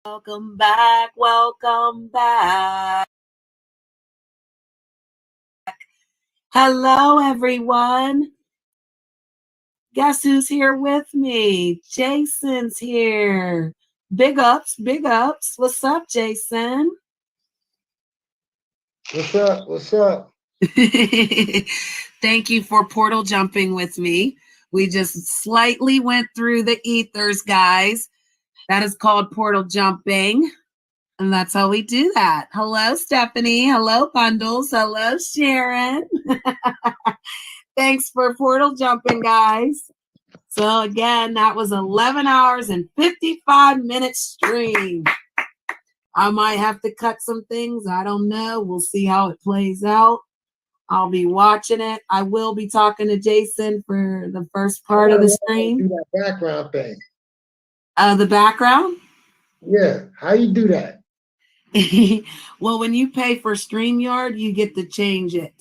Welcome back. Welcome back. Hello, everyone. Guess who's here with me? Jason's here. Big ups, big ups. What's up, Jason? What's up? What's up? Thank you for portal jumping with me. We just slightly went through the ethers, guys. That is called portal jumping. And that's how we do that. Hello, Stephanie. Hello, Bundles. Hello, Sharon. Thanks for portal jumping, guys. So again, that was 11 hours and 55 minutes stream. I might have to cut some things. I don't know. We'll see how it plays out. I'll be watching it. I will be talking to Jason for the first part of the stream. Do that background thing. The background? Yeah. How you do that? Well, when you pay for StreamYard, you get to change it.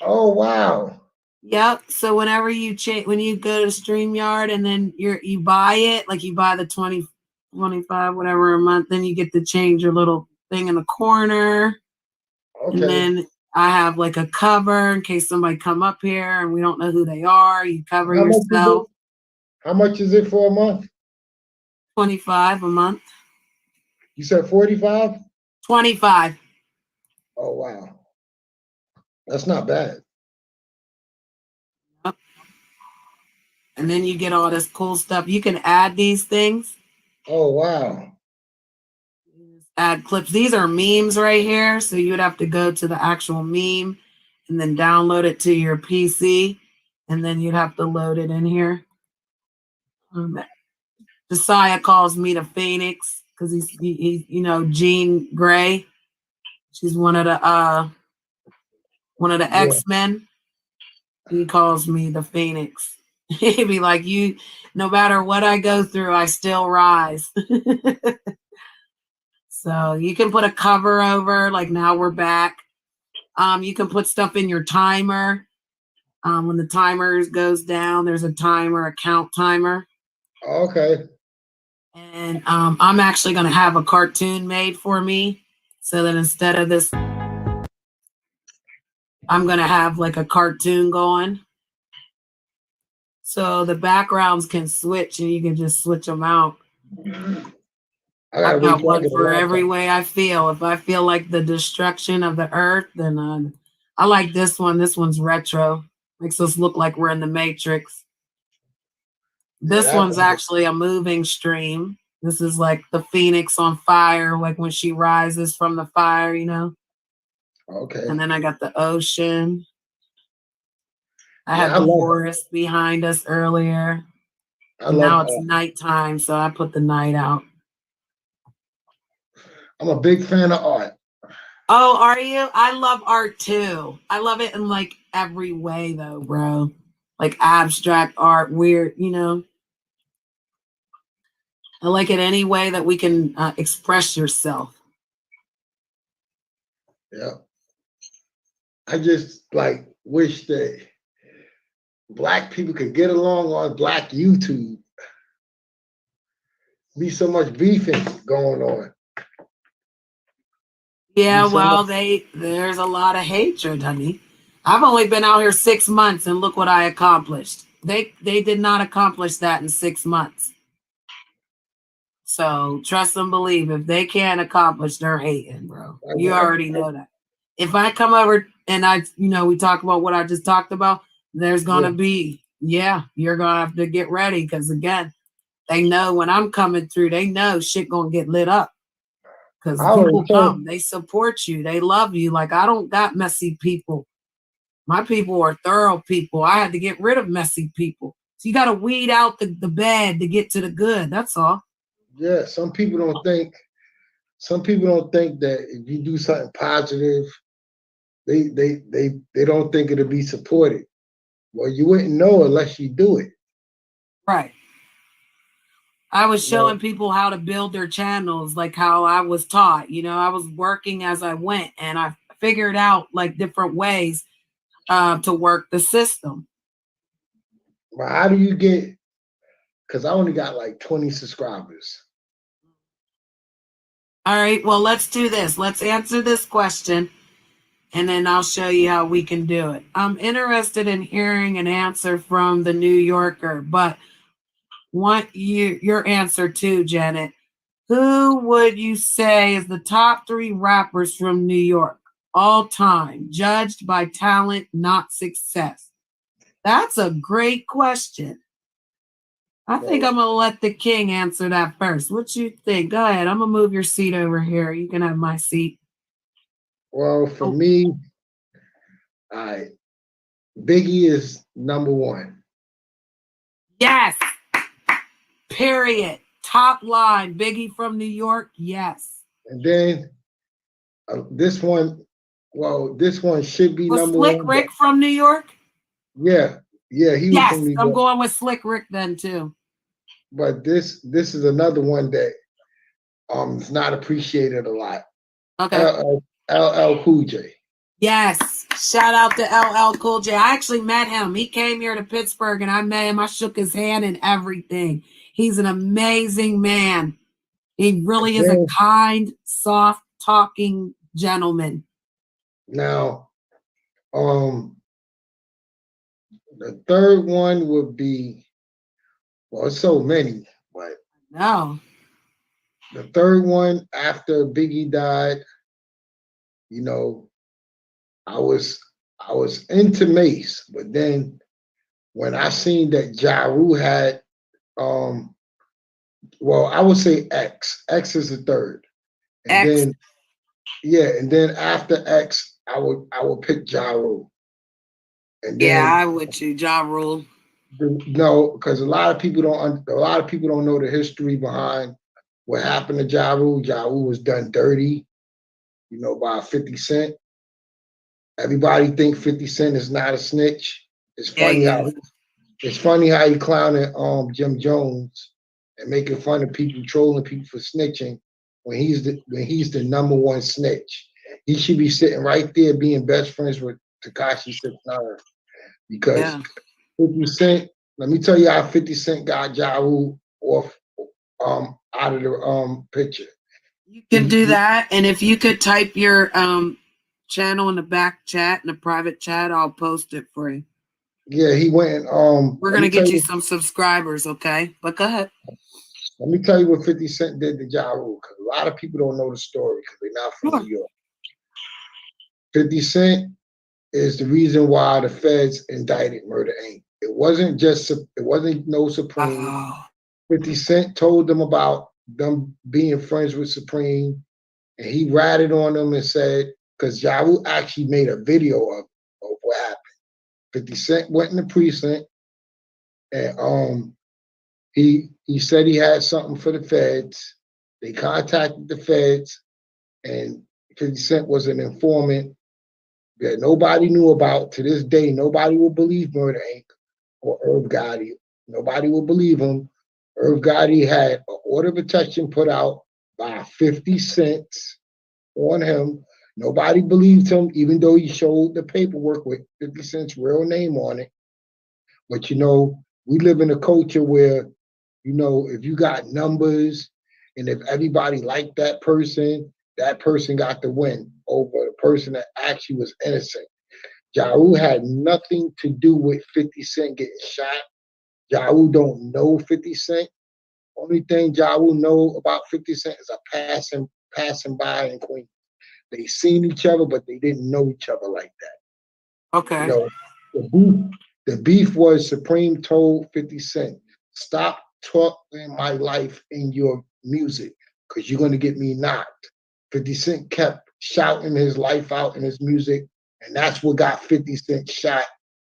Oh, wow. Yep. So whenever you when you go to StreamYard and then you buy it, like you buy the 20, 25, whatever a month, then you get to change your little thing in the corner. Okay. And then I have like a cover in case somebody come up here and we don't know who they are. You cover yourself. How much is it for a month? 25 a month. You said 45? 25. Oh, wow. That's not bad. Yep. And then you get all this cool stuff. You can add these things. Oh, wow. Add clips. These are memes right here. So you would have to go to the actual meme and then download it to your PC. And then you'd have to load it in here. Josiah calls me the Phoenix because he's you know, Jean Grey. She's one of the X-Men. He calls me the Phoenix. He'd be like, you, no matter what I go through, I still rise. So you can put a cover over, like now we're back. You can put stuff in your timer. When the timer goes down, there's a timer, a count timer. Okay. And I'm actually going to have a cartoon made for me so that instead of this, I'm going to have like a cartoon going. So the backgrounds can switch and you can just switch them out. I've got one for every way I feel. If I feel like the destruction of the earth, then I like this one. This one's retro. Makes us look like we're in the Matrix. This one's actually a moving stream. This is like the Phoenix on fire, like when she rises from the fire, you know? Okay. And then I got the ocean. I had the forest behind us earlier. And now it's nighttime, so I put the night out. I'm a big fan of art. Oh, are you? I love art too. I love it in like every way though, bro. Like abstract art, weird, you know? I like it any way that we can express yourself. Yeah. I just like wish that Black people could get along on Black YouTube. Be so much beefing going on. Yeah, well, there's a lot of hatred, honey. I've only been out here 6 months and look what I accomplished. They did not accomplish that in 6 months. So trust and believe. If they can't accomplish, they're hating, bro. You already know that. If I come over and we talk about what I just talked about, there's gonna be, you're gonna have to get ready because again, they know when I'm coming through, they know shit gonna get lit up. Because people come, they support you, they love you. Like I don't got messy people. My people are thorough people. I had to get rid of messy people. So you gotta weed out the bad to get to the good. That's all. Yeah, some people don't think that if you do something positive, they don't think it'll be supported. Well, you wouldn't know unless you do it. Right. I was showing people how to build their channels, like how I was taught. You know, I was working as I went, and I figured out like different ways to work the system. But how do you get? Because I only got like 20 subscribers. All right, well, let's do this. Let's answer this question, and then I'll show you how we can do it. I'm interested in hearing an answer from the New Yorker, but want your answer too, Janet. Who would you say is the top 3 rappers from New York all time, judged by talent, not success? That's a great question. I think I'm gonna let the king answer that first. What you think? Go ahead. I'm gonna move your seat over here. You can have my seat. Well, for me, Biggie is number 1. Yes. Period. Top line. Biggie from New York. Yes. And then this one, well, this one should be Was number Slick 1. Rick from New York? Yeah, he was Yes. from New I'm York. going with Slick Rick then too. But this is another one that is not appreciated a lot. Okay. LL Cool J. Yes. Shout out to LL Cool J. I actually met him. He came here to Pittsburgh and I met him. I shook his hand and everything. He's an amazing man. He really is a kind, soft talking gentleman. Now, the third one would be, well, it's so many, but no. The third one after Biggie died, you know, I was into Mace, but then when I seen that Ja Rule had, well, I would say X. X is the third, and X. then and then after X, I would pick Ja Rule. And then, I would too, Ja Rule. No, because a lot of people don't know the history behind what happened to Ja Rule. Ja Rule was done dirty, by 50 Cent. Everybody think 50 Cent is not a snitch. It's funny how he clowning Jim Jones and making fun of people, trolling people for snitching when he's the number 1 snitch. He should be sitting right there being best friends with Tekashi 6ix9ine because 50 Cent. Let me tell you how 50 Cent got Ja Rule off out of the picture. You can do that, and if you could type your channel in the back chat, in the private chat, I'll post it for you. Yeah, he went. We're gonna get you some subscribers, okay? But go ahead. Let me tell you what 50 Cent did to Ja Rule, because a lot of people don't know the story because they're not from New York. 50 Cent is the reason why the feds indicted Murder Inc. It wasn't no Supreme. 50 Cent told them about them being friends with Supreme, and he ratted on them and said, because Ja Rule actually made a video of what happened. 50 Cent went in the precinct, and he said he had something for the feds. They contacted the feds, and 50 Cent was an informant that nobody knew about. To this day, nobody will believe Murder Inc. or Irv Gotti. Nobody will believe him. Irv Gotti had an order of protection put out by 50 Cent on him. Nobody believed him, even though he showed the paperwork with 50 Cent's real name on it. But we live in a culture where, if you got numbers and if everybody liked that person got the win over the person that actually was innocent. Ja Rule had nothing to do with 50 Cent getting shot. Ja Rule don't know 50 Cent. Only thing Ja Rule know about 50 Cent is a passing by in Queens. They seen each other, but they didn't know each other like that. Okay. The beef was Supreme told 50 Cent, stop talking my life in your music because you're going to get me knocked. 50 Cent kept shouting his life out in his music, and that's what got 50 Cent shot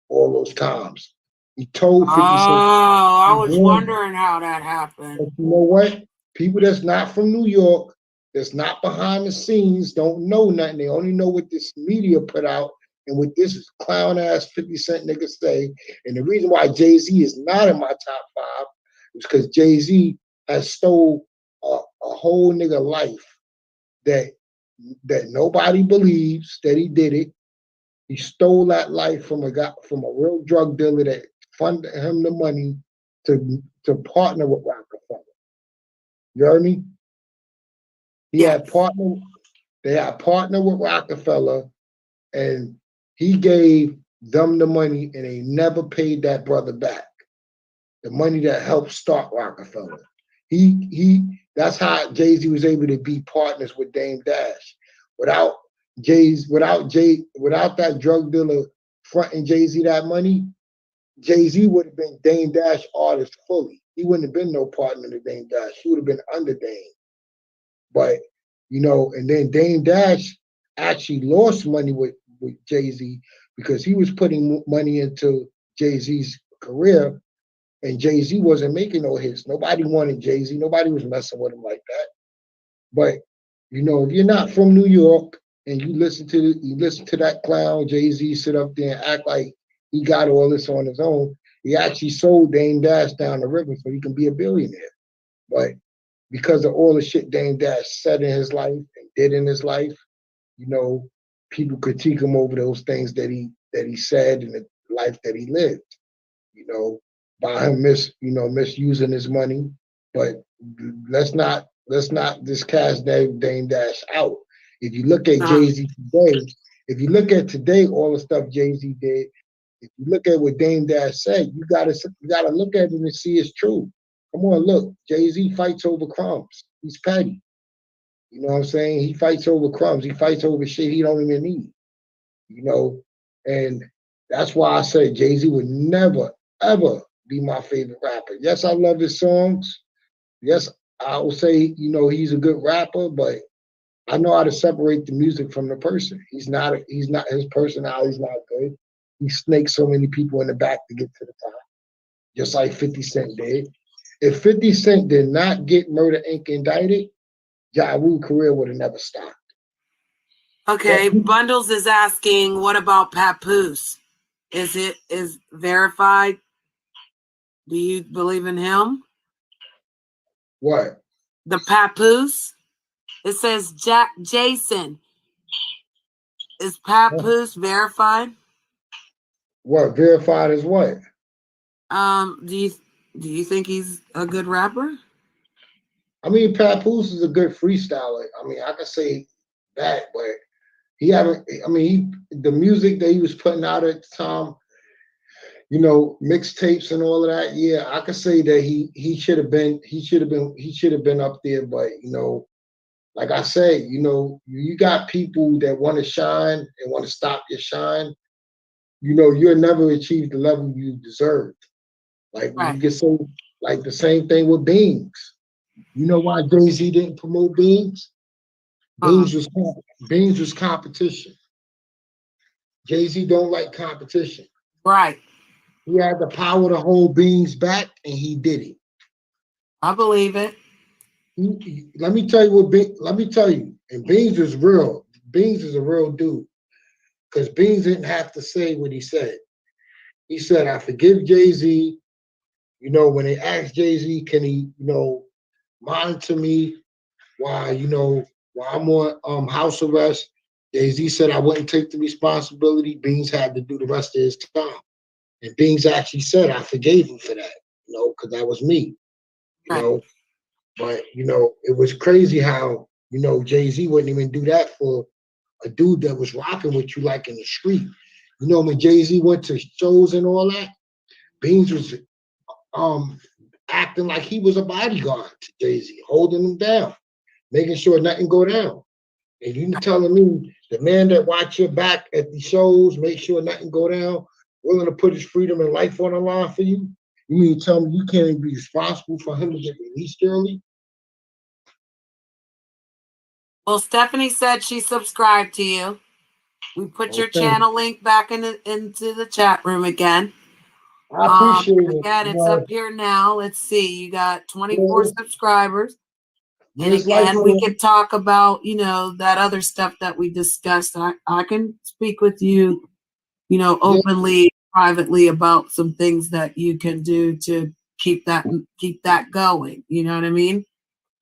all those times. He told 50 Cent. Oh, I was wondering how that happened. But you know what? People that's not from New York, that's not behind the scenes, don't know nothing. They only know what this media put out and what this clown ass 50 Cent nigga say. And the reason why Jay-Z is not in my top 5 is because Jay-Z has stole a whole nigga life that nobody believes that he did it. He stole that life from a real drug dealer that funded him the money to partner with Rockefeller. You heard me? He had partner. They had partnered with Rockefeller, and he gave them the money, and they never paid that brother back. The money that helped start Rockefeller. That's how Jay-Z was able to be partners with Dame Dash. Without that drug dealer fronting Jay-Z that money, Jay-Z would have been Dame Dash artist fully. He wouldn't have been no partner to Dame Dash. He would have been under Dame. But, and then Dame Dash actually lost money with Jay-Z because he was putting money into Jay-Z's career, and Jay-Z wasn't making no hits. Nobody wanted Jay-Z. Nobody was messing with him like that. But, if you're not from New York and you listen to that clown Jay-Z sit up there and act like he got all this on his own, he actually sold Dame Dash down the river so he can be a billionaire. But because of all the shit Dame Dash said in his life and did in his life, people critique him over those things that he said and the life that he lived, by him misusing his money. But let's not discast Dame Dash out. If you look at Jay-Z today, all the stuff Jay-Z did, if you look at what Dame Dash said, you gotta look at it and see it's true. Come on, look, Jay-Z fights over crumbs. He's petty. You know what I'm saying? He fights over crumbs. He fights over shit he don't even need. And that's why I say Jay-Z would never, ever be my favorite rapper. Yes, I love his songs. Yes, I will say, he's a good rapper, but I know how to separate the music from the person. His personality's not good. He snakes so many people in the back to get to the top, just like 50 Cent did. If 50 Cent did not get Murder Inc. indicted, Ja Rule's career would have never stopped. Okay, Bundles is asking, what about Papoose? Is verified? Do you believe in him? What? The Papoose? It says Jason. Is Papoose verified? What? Verified as what? Do you think he's a good rapper? I mean, Papoose is a good freestyler. I mean, I can say that, but the music that he was putting out at the time, mixtapes and all of that. Yeah, I could say that he should have been up there, but like I said, you got people that want to shine and want to stop your shine. You'll never achieve the level you deserved. Like you can say, like the same thing with Beans. You know why Jay-Z didn't promote Beans? Beans was competition. Jay-Z don't like competition. Right. He had the power to hold Beans back, and he did it. I believe it. Let me tell you, and Beans was real. Beans is a real dude. Because Beans didn't have to say what he said. He said, I forgive Jay-Z. When they asked Jay-Z, can he, monitor me while I'm on house arrest, Jay-Z said I wouldn't take the responsibility. Beans had to do the rest of his time. And Beans actually said, I forgave him for that, because that was me, know. But, it was crazy how, Jay-Z wouldn't even do that for a dude that was rocking with you like in the street. When Jay-Z went to shows and all that, Beans was acting like he was a bodyguard to Jay-Z, holding him down, making sure nothing go down. And you telling me the man that watch your back at the shows, make sure nothing go down, willing to put his freedom and life on the line for you? You mean to tell me you can't even be responsible for him to get released early? Well, Stephanie said she subscribed to you. We put your channel link back into the chat room again. I appreciate it. Again, it's up here now. Let's see. You got 24 subscribers. And again, we could talk about, that other stuff that we discussed. I can speak with you, openly, privately about some things that you can do to keep that going. You know what I mean?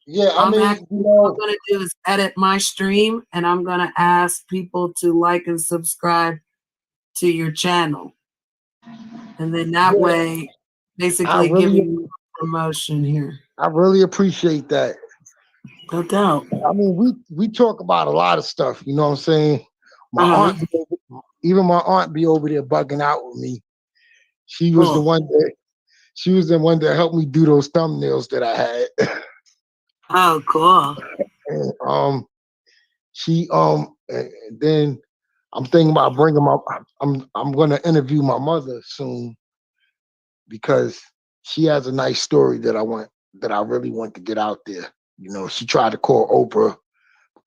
Yeah, what I'm going to do is edit my stream, and I'm going to ask people to like and subscribe to your channel. And then that way, basically giving you promotion here. I really appreciate that. No doubt. I mean, we talk about a lot of stuff. You know what I'm saying? My aunt, even my aunt, be over there bugging out with me. She was the one that helped me do those thumbnails that I had. Oh, cool. And and then I'm thinking about bringing I'm going to interview my mother soon because she has a nice story that I really want to get out there. You know, she tried to call Oprah.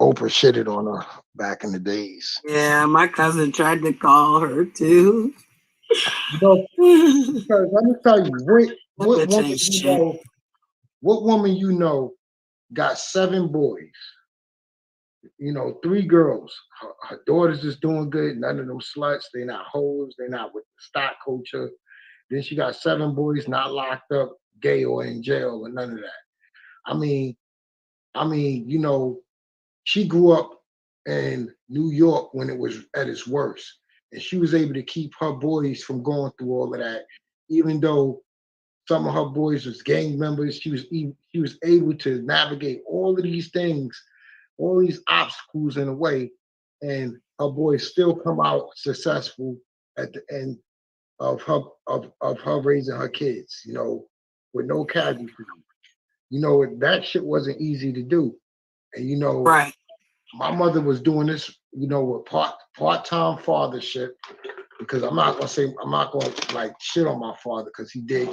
Oprah shitted on her back in the days. Yeah, my cousin tried to call her too. You know, because let me tell you, what woman you know got 7 boys, 3 girls. Her daughters is doing good. None of them sluts. They're not hoes. They're not with the stock culture. Then she got 7 boys not locked up, gay or in jail or none of that. I mean, she grew up in New York when it was at its worst. And she was able to keep her boys from going through all of that, even though some of her boys was gang members. She was able to navigate all of these things, all these obstacles in a way, and her boys still come out successful at the end of her raising her kids, with no casualties. That shit wasn't easy to do. And Right. my mother was doing this, with part-time fathership, because I'm not gonna like shit on my father, because he did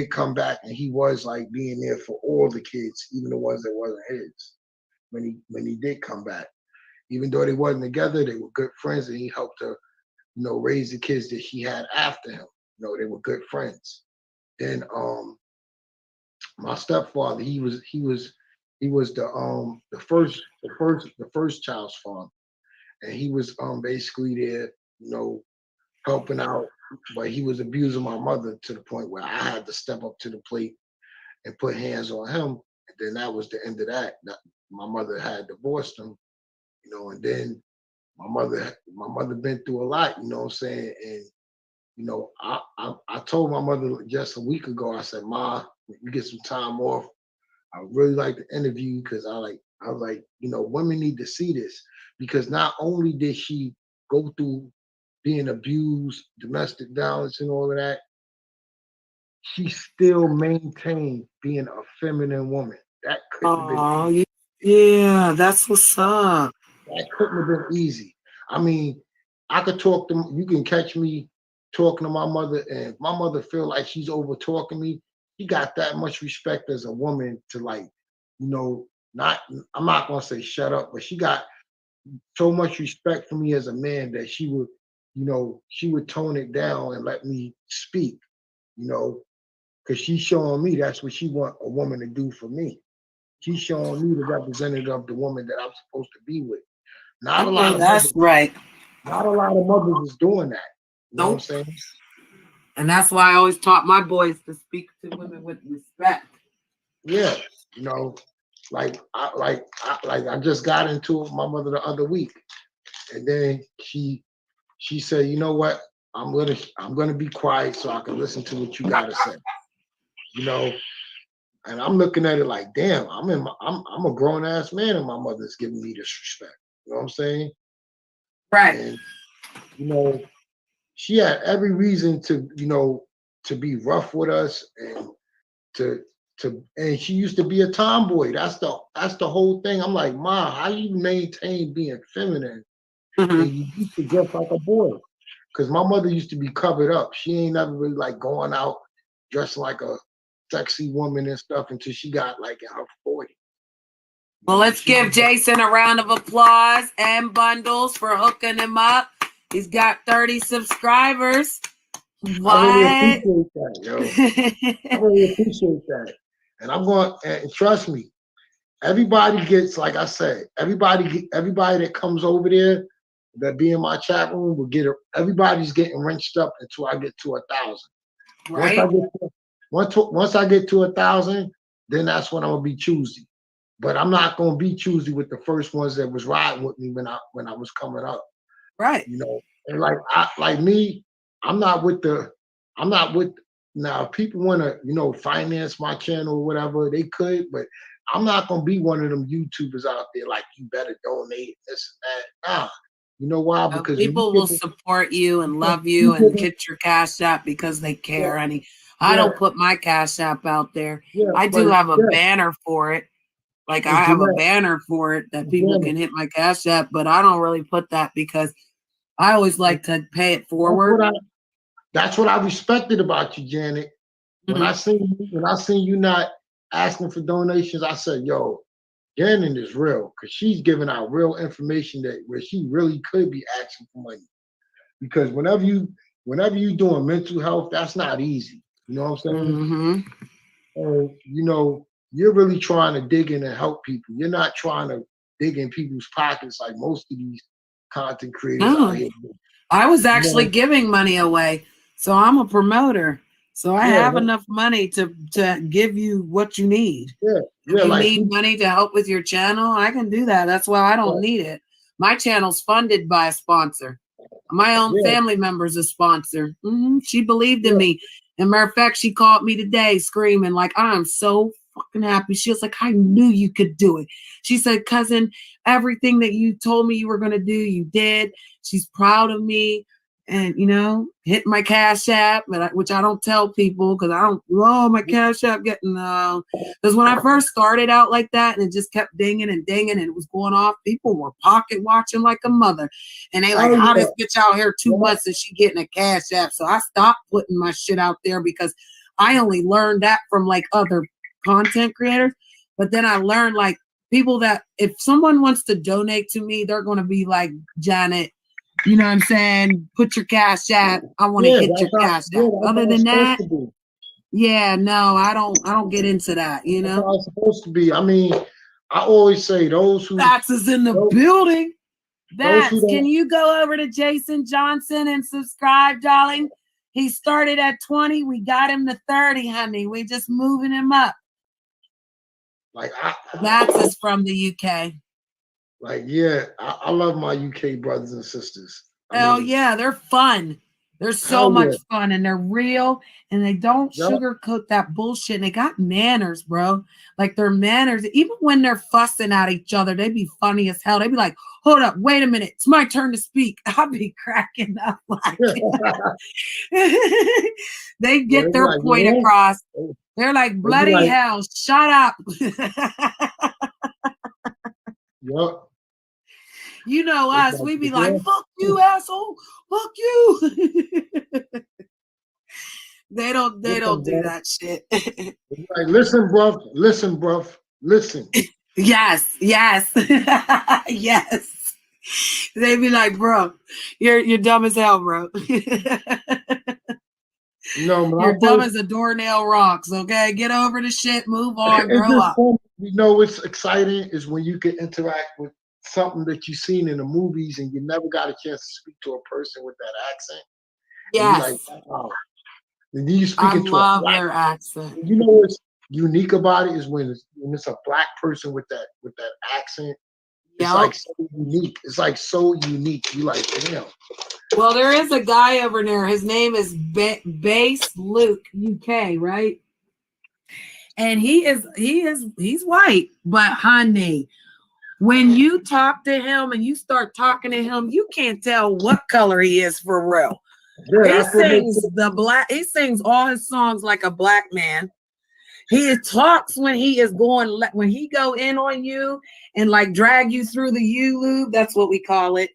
come back, and he was like being there for all the kids, even the ones that wasn't his, when he did come back. Even though they wasn't together, they were good friends, and he helped her, raise the kids that she had after him. They were good friends. Then my stepfather, he was the first child's father, and he was basically there, helping out, but he was abusing my mother to the point where I had to step up to the plate and put hands on him. And then that was the end of that. My mother had divorced him, and then my mother been through a lot, you know what I'm saying? And I told my mother just a week ago, I said, Ma, when you get some time off, I would really like to interview you, because I was like, women need to see this, because not only did she go through being abused, domestic violence and all of that, she still maintained being a feminine woman. That couldn't have been yeah, that's what's up. That couldn't have been easy. I mean, you can catch me talking to my mother, and if my mother feel like she's over talking me, she got that much respect as a woman to, like, not, I'm not gonna say shut up, but she got so much respect for me as a man that she would tone it down and let me speak, because she's showing me that's what she want a woman to do for me. She's showing me the representative of the woman that I'm supposed to be with. Not a lot of That's right. Not a lot of mothers is doing that. You know what I'm Nope. saying? And that's why I always taught my boys to speak to women with respect. Yeah, I just got into it with my mother the other week, and then she said, "You know what? I'm gonna be quiet so I can listen to what you gotta say." And I'm looking at it like, damn, I'm a grown ass man, and my mother's giving me this respect. You know what I'm saying? Right. And she had every reason to be rough with us, and and she used to be a tomboy. That's the whole thing. I'm like, Ma, how you maintain being feminine and you used to dress like a boy? Because my mother used to be covered up. She ain't never really like going out dressing like a sexy woman and stuff until she got like in her 40s. Well, let's give Jason a round of applause and bundles for hooking him up. He's got 30 subscribers. What? I really appreciate that, yo. I really appreciate that. And I'm going, and trust me, everybody gets, like I said, everybody that comes over there that be in my chat room will get everybody's getting wrenched up until I get to 1,000. Right. Once I get to 1,000, then that's when I'm gonna be choosy. But I'm not gonna be choosy with the first ones that was riding with me when I was coming up. Right. And I'm not with now if people want to, finance my channel or whatever, they could, but I'm not gonna be one of them YouTubers out there like you better donate this and that. Nah. You know why? Because when people you will support you and love you you and give it, hit your Cash App because they care, yeah, honey. I yeah, don't put my Cash App out there. yeah, I but do have a yeah, banner for it. Like it's I have a Jeanette, banner for it that people Janet. can hit my Cash App, but I don't really put that because I always like to pay it That's forward. what I that's what I respected about you, Janet. Mhm. When I seen you not asking for donations, I said, yo, Janet is real because she's giving out real information that where she really could be asking for money. Because whenever you doing mental health, that's not easy. You know what I'm saying? Mhm. And you're really trying to dig in and help people. You're not trying to dig in people's pockets like most of these content creators out No. here. I was You actually know, giving money away. So I'm a promoter. So I yeah, have enough money to give you what you need. yeah, If yeah, you like need money to help with your channel, I can do that. That's why I don't need it. My channel's funded by a sponsor. My own yeah, family member's a sponsor. She believed in yeah. me. And matter of fact, she called me today screaming, like, I'm so fucking happy. She was like, I knew you could do it. She said, cousin, everything that you told me you were going to do, you did. She's proud of me. And, hit my Cash App, which I don't tell people because I don't, my Cash App getting, because when I first started out like that and it just kept dinging and dinging and it was going off, people were pocket watching like a mother. And they like, Oh how yeah, this bitch out here 2 yeah. months and she getting a Cash App. So I stopped putting my shit out there because I only learned that from like other content creators. But then I learned like people that if someone wants to donate to me, they're going to be like, Janet, you know what I'm saying? Put your Cash App. I want to Yeah, hit your Cash App. that's Other how it's than supposed that, to be. yeah, no, I don't get into that, That's how it's supposed to be. I mean, I always say That's is in the those, building. those who Can don't you go over to Jason Johnson and subscribe, darling? He started at 20. We got him to 30, honey. We just moving him up. like That's is from the UK. I love my UK brothers and sisters. I Hell mean, yeah, they're fun. They're so hell much yeah. fun and they're real and they don't Yup. sugarcoat that bullshit. And they got manners, bro. Like their manners, even when they're fussing at each other, they be funny as hell. They be like, hold up, wait a minute. It's my turn to speak. I'll be cracking up like they Yeah, get they be their like, point across. They're like, they be bloody like, hell, shut up. yup. You know They be us, like, we be like, yeah. fuck you, asshole. Fuck you. They don't Listen, do bro. that shit. They be like, listen, bruv, listen. Yes, yes. Yes. They be like, bro, you're dumb as hell, bro. When I You're dumb first as a doornail rocks, okay? Get over the shit, move on, it's grow just up. fun. What's exciting is when you can interact with something that you've seen in the movies and you never got a chance to speak to a person with that accent. And you're like, Yes. wow. And then you're I speaking to a love black. their accent. You know what's unique about it is when it's a black person with that accent. It's Yep. like so unique. It's like so unique. You like, damn. Well, there is a guy over there. His name is Base Luke UK, right? And he's white, but honey, when you talk to him and you start talking to him, you can't tell what color he is for real. Yeah, He that's what makes sings he sings all his songs like a black man. He talks when he go in on you and like drag you through the U-loop, that's what we call it.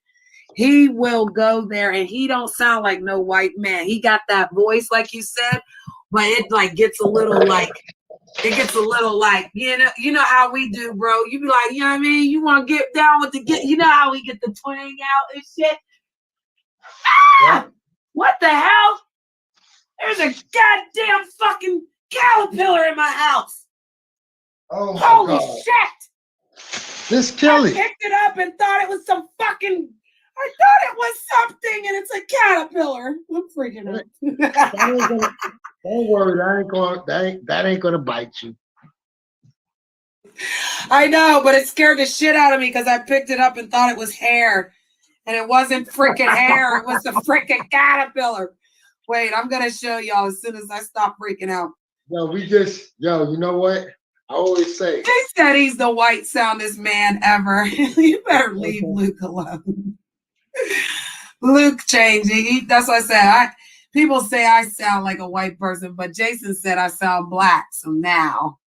He will go there and he don't sound like no white man. He got that voice like you said, but it like gets a little like you know how we do, bro. You be like, you know what I mean? You want to get down with you know how we get the twang out and shit. Ah! What the hell? There's a goddamn fucking caterpillar in my house. Oh my Holy God. shit. Just kill it. I picked it up and thought it was I thought it was something and it's a caterpillar. I'm freaking out. Don't worry, that ain't gonna bite you. I know, but it scared the shit out of me because I picked it up and thought it was hair. And it wasn't freaking hair. It was the freaking caterpillar. Wait, I'm going to show y'all as soon as I stop freaking out. You know what? I always say. He said he's the white soundest man ever. You better leave Luke alone. Luke changing. That's what I said. People say I sound like a white person, but Jason said I sound black. So now,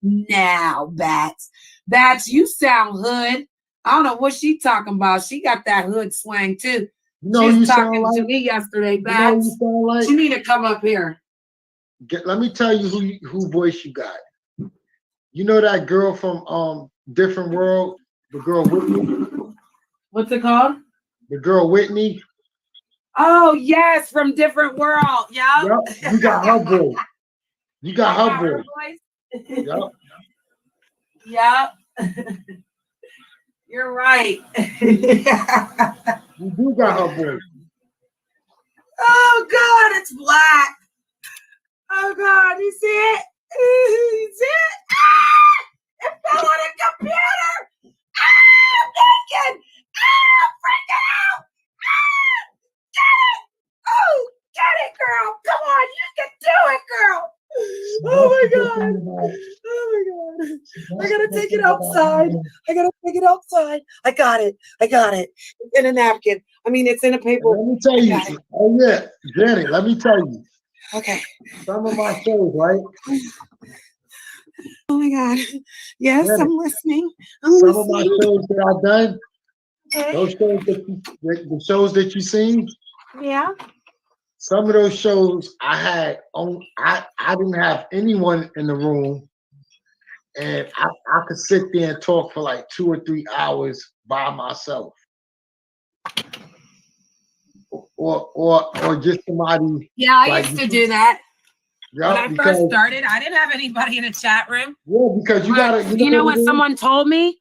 Bats, you sound hood. I don't know what she talking about. She got that hood slang too. You She's talking like, to me yesterday, Bats. You sound like? She need to come up here. Let me tell you who voice you got. You know that girl from Different World, the girl Whitney? What's it called? The girl Whitney. Oh yes, from Different World. Yep. You got her voice. You got her voice. Yep. Yep. You're right. You do got her voice. Oh God, it's black. Oh God, you see it? You see it? Ah! It fell on the computer. Ah, I'm naked. Ah, I'm freaking out. Ah, get it. Oh, get it, girl. Come on, you can do it, girl. Oh my God. Oh my God. I gotta take it outside. I got it. It's in a napkin. I mean, it's in a paper. Let me tell you. Oh yeah, Janet, let me tell you. Okay. Some of my shows, right? Oh my God. Yes, Janet, I'm listening. Some of my shows that I've done, okay. Those shows the shows that you seen. Yeah. Some of those shows I didn't have anyone in the room, and I could sit there and talk for like 2 or 3 hours by myself. Or just somebody. Yeah, I used to do that. Yeah, when I first started, I didn't have anybody in a chat room. Yeah, because you know what someone told me?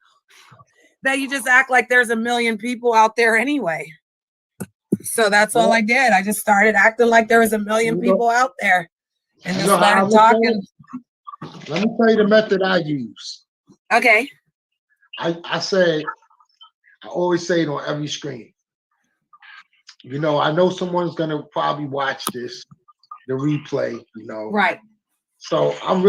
That you just act like there's a million people out there anyway. So that's all I did. I just started acting like there was a million people out there. And just started talking. Let me tell you the method I use. Okay. I always say it on every screen. I know someone's gonna probably watch the replay, Right. So I'm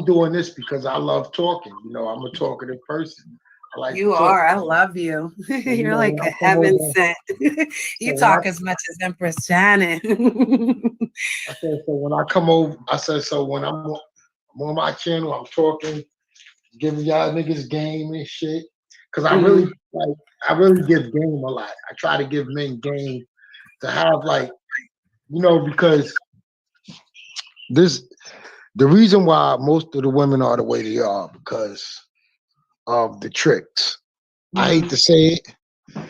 doing this because I love talking. I'm a talkative person. I like you are. I love you. You're like a heaven sent. You talk as much as Empress Janet. I said, so when I come over, when I'm on my channel, I'm talking, giving y'all niggas game and shit. Cause I really give game a lot. I try to give men game to have because the reason why most of the women are the way they are because of the tricks. I hate to say it. I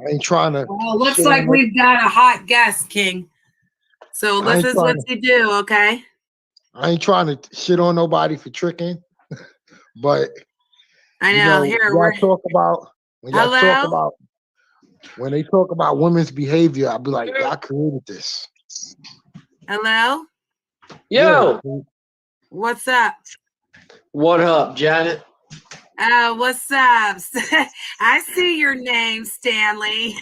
ain't trying to. Well, looks like we've got a hot guest, King. So this is what you do, okay? I ain't trying to shit on nobody for tricking, but I know. When they talk about women's behavior, I'll be like, I created this. Hello? Yo. Yeah. What's up? What up, Janet? What's up? I see your name, Stanley.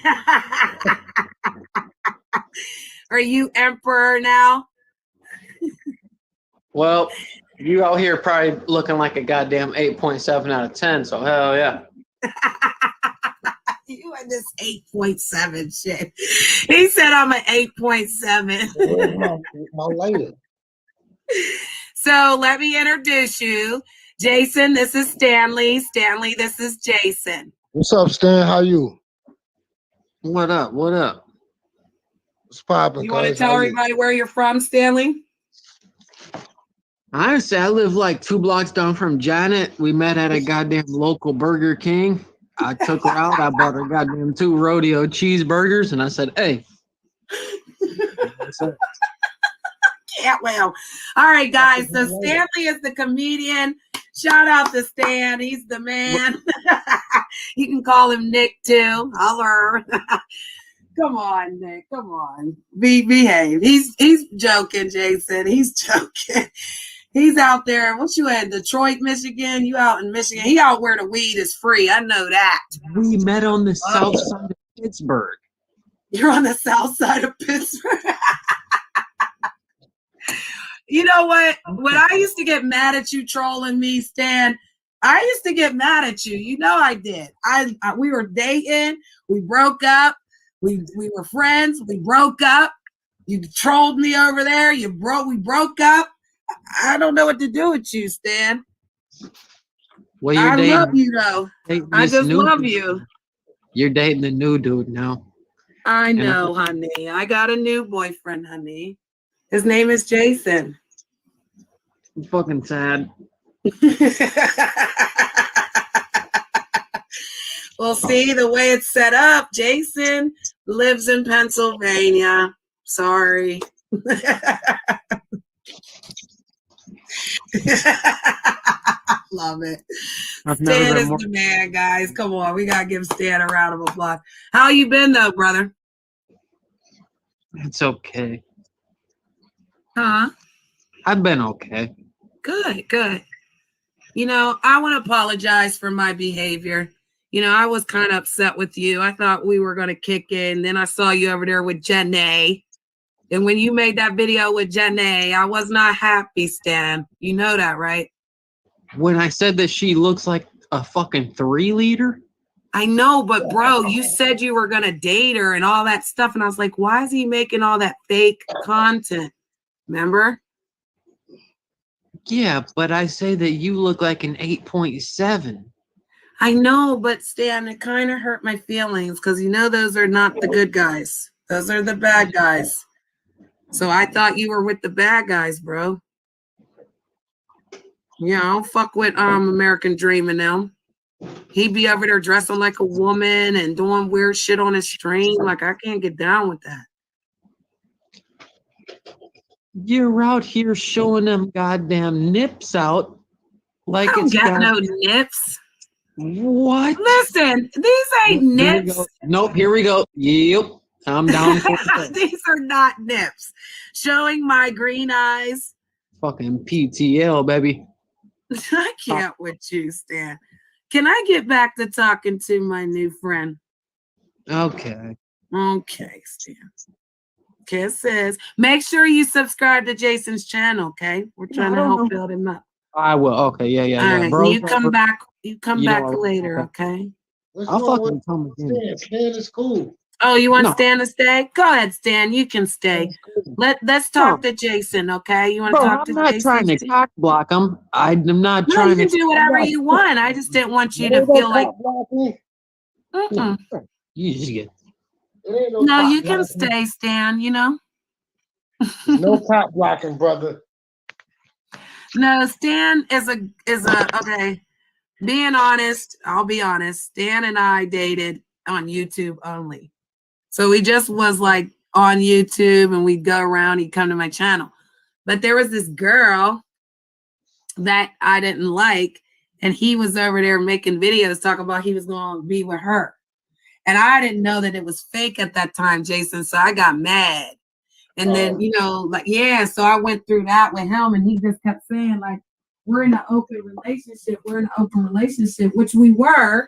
Are you emperor now? Well, you out here probably looking like a goddamn 8.7 out of 10, so hell yeah. You and this 8.7 shit. He said I'm an 8.7. my lady. So let me introduce you. Jason, this is Stanley. Stanley, this is Jason. What's up, Stan? How you? What up? What up? What's poppin'? You want to tell everybody where you're from, Stanley? Honestly, I live like 2 blocks down from Janet. We met at a goddamn local Burger King. I took her out. I bought her goddamn 2 rodeo cheeseburgers, and I said, hey. Can't well. All right, guys. So Stanley is the comedian. Shout out to Stan. He's the man. You can call him Nick too. Holler. Come on, Nick. Come on. Behave. He's joking, Jason. He's joking. He's out there. What you in Detroit, Michigan? You out in Michigan? He out where the weed is free. I know that. We met on the south side of Pittsburgh. You're on the south side of Pittsburgh. You know what? When I used to get mad at you trolling me, Stan, I used to get mad at you. You know I did. We were dating. We broke up. We were friends. We broke up. You trolled me over there. We broke up. I don't know what to do with you, Stan. Well, you're I dating, love you though. I this just new love dude. you. You're dating the new dude now. I know, honey. I got a new boyfriend, honey. His name is Jason. I'm fucking sad. Well, see, the way it's set up, Jason lives in Pennsylvania. Sorry. Love it. Stan is the man, guys. Come on, we gotta give Stan a round of applause. How you been though, brother? It's okay. Huh? I've been okay. Good. You know, I want to apologize for my behavior. You know, I was kind of upset with you. I thought we were going to kick in. Then I saw you over there with Janae. And when you made that video with Janae, I was not happy, Stan. You know that, right? When I said that she looks like a fucking 3-liter? I know, but bro, you said you were going to date her and all that stuff. And I was like, why is he making all that fake content? Remember? Yeah, but I say that you look like an 8.7. I know, but Stan, it kind of hurt my feelings because you know those are not the good guys. Those are the bad guys. So I thought you were with the bad guys, bro. Yeah, I don't fuck with American Dream and them. He'd be over there dressing like a woman and doing weird shit on his stream. Like, I can't get down with that. You're out here showing them goddamn nips out like I don't it's got no nips. What? Listen, these ain't nips. Nope, here we go. Yep, I'm down for it. These are not nips. Showing my green eyes. Fucking PTL, baby. I can't with you, Stan. Can I get back to talking to my new friend? Okay. Okay, Stan. Kisses. Make sure you subscribe to Jason's channel, okay? We're trying to help build him up. I will. Okay, yeah. All right, Bro, you come back. You come back later, okay? I'll fucking come again. Stan is cool. Oh, you want Stan to stay? Go ahead, Stan. You can stay. Let's talk to Jason, okay? You want to talk to Jason? I'm not trying to cock block him. I'm not no, trying you to do whatever you want. I just didn't want you to feel like. You just get. No, you can stay, Stan. You know. No cop blocking, brother. No, Stan is a okay. Being honest, I'll be honest. Stan and I dated on YouTube only. So he just was like on YouTube and we'd go around, he'd come to my channel. But there was this girl that I didn't like, and he was over there making videos talking about he was going to be with her. And I didn't know that it was fake at that time, Jason. So I got mad. And then, you know, like, yeah, so I went through that with him and he just kept saying, like, we're in an open relationship. We're in an open relationship, which we were.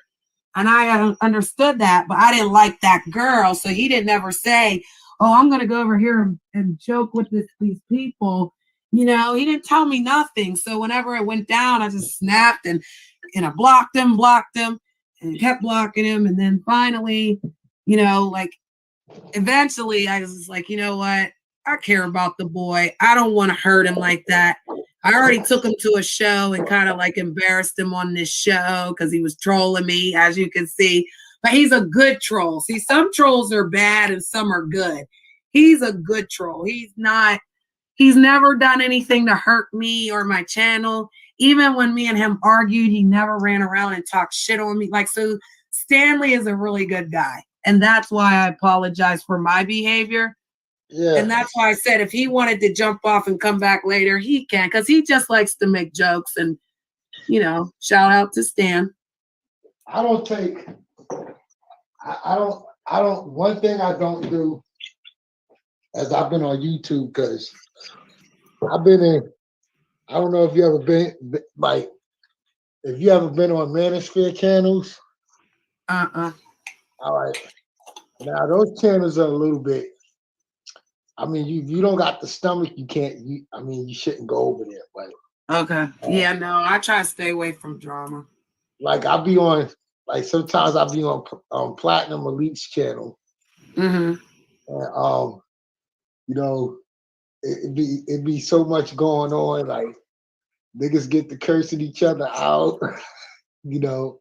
And I understood that, but I didn't like that girl. So he didn't ever say, oh, I'm going to go over here and joke with these people. You know, he didn't tell me nothing. So whenever it went down, I just snapped and I blocked him, and kept blocking him. And then finally, you know, like, eventually I was like, you know what? I care about the boy. I don't want to hurt him like that. I already took him to a show and kind of like embarrassed him on this show because he was trolling me, as you can see. But he's a good troll. See, some trolls are bad and some are good. He's a good troll. He's never done anything to hurt me or my channel. Even when me and him argued, he never ran around and talked shit on me. Like, so Stanley is a really good guy. And that's why I apologize for my behavior. Yeah. And that's why I said if he wanted to jump off and come back later, he can, because he just likes to make jokes. And, you know, shout out to Stan. One thing I don't do as I've been on YouTube, because I've been in, I don't know if you ever been, like, if you ever been on Manosphere channels. All right. Now, those channels are a little bit I mean, you don't got the stomach, you can't. You shouldn't go over there. But Okay. Yeah, no, I try to stay away from drama. like I'll be on, like sometimes I'll be on Platinum Elite's channel, Mm-hmm. and you know, it'd be so much going on. Like niggas get to cursing each other out, you know.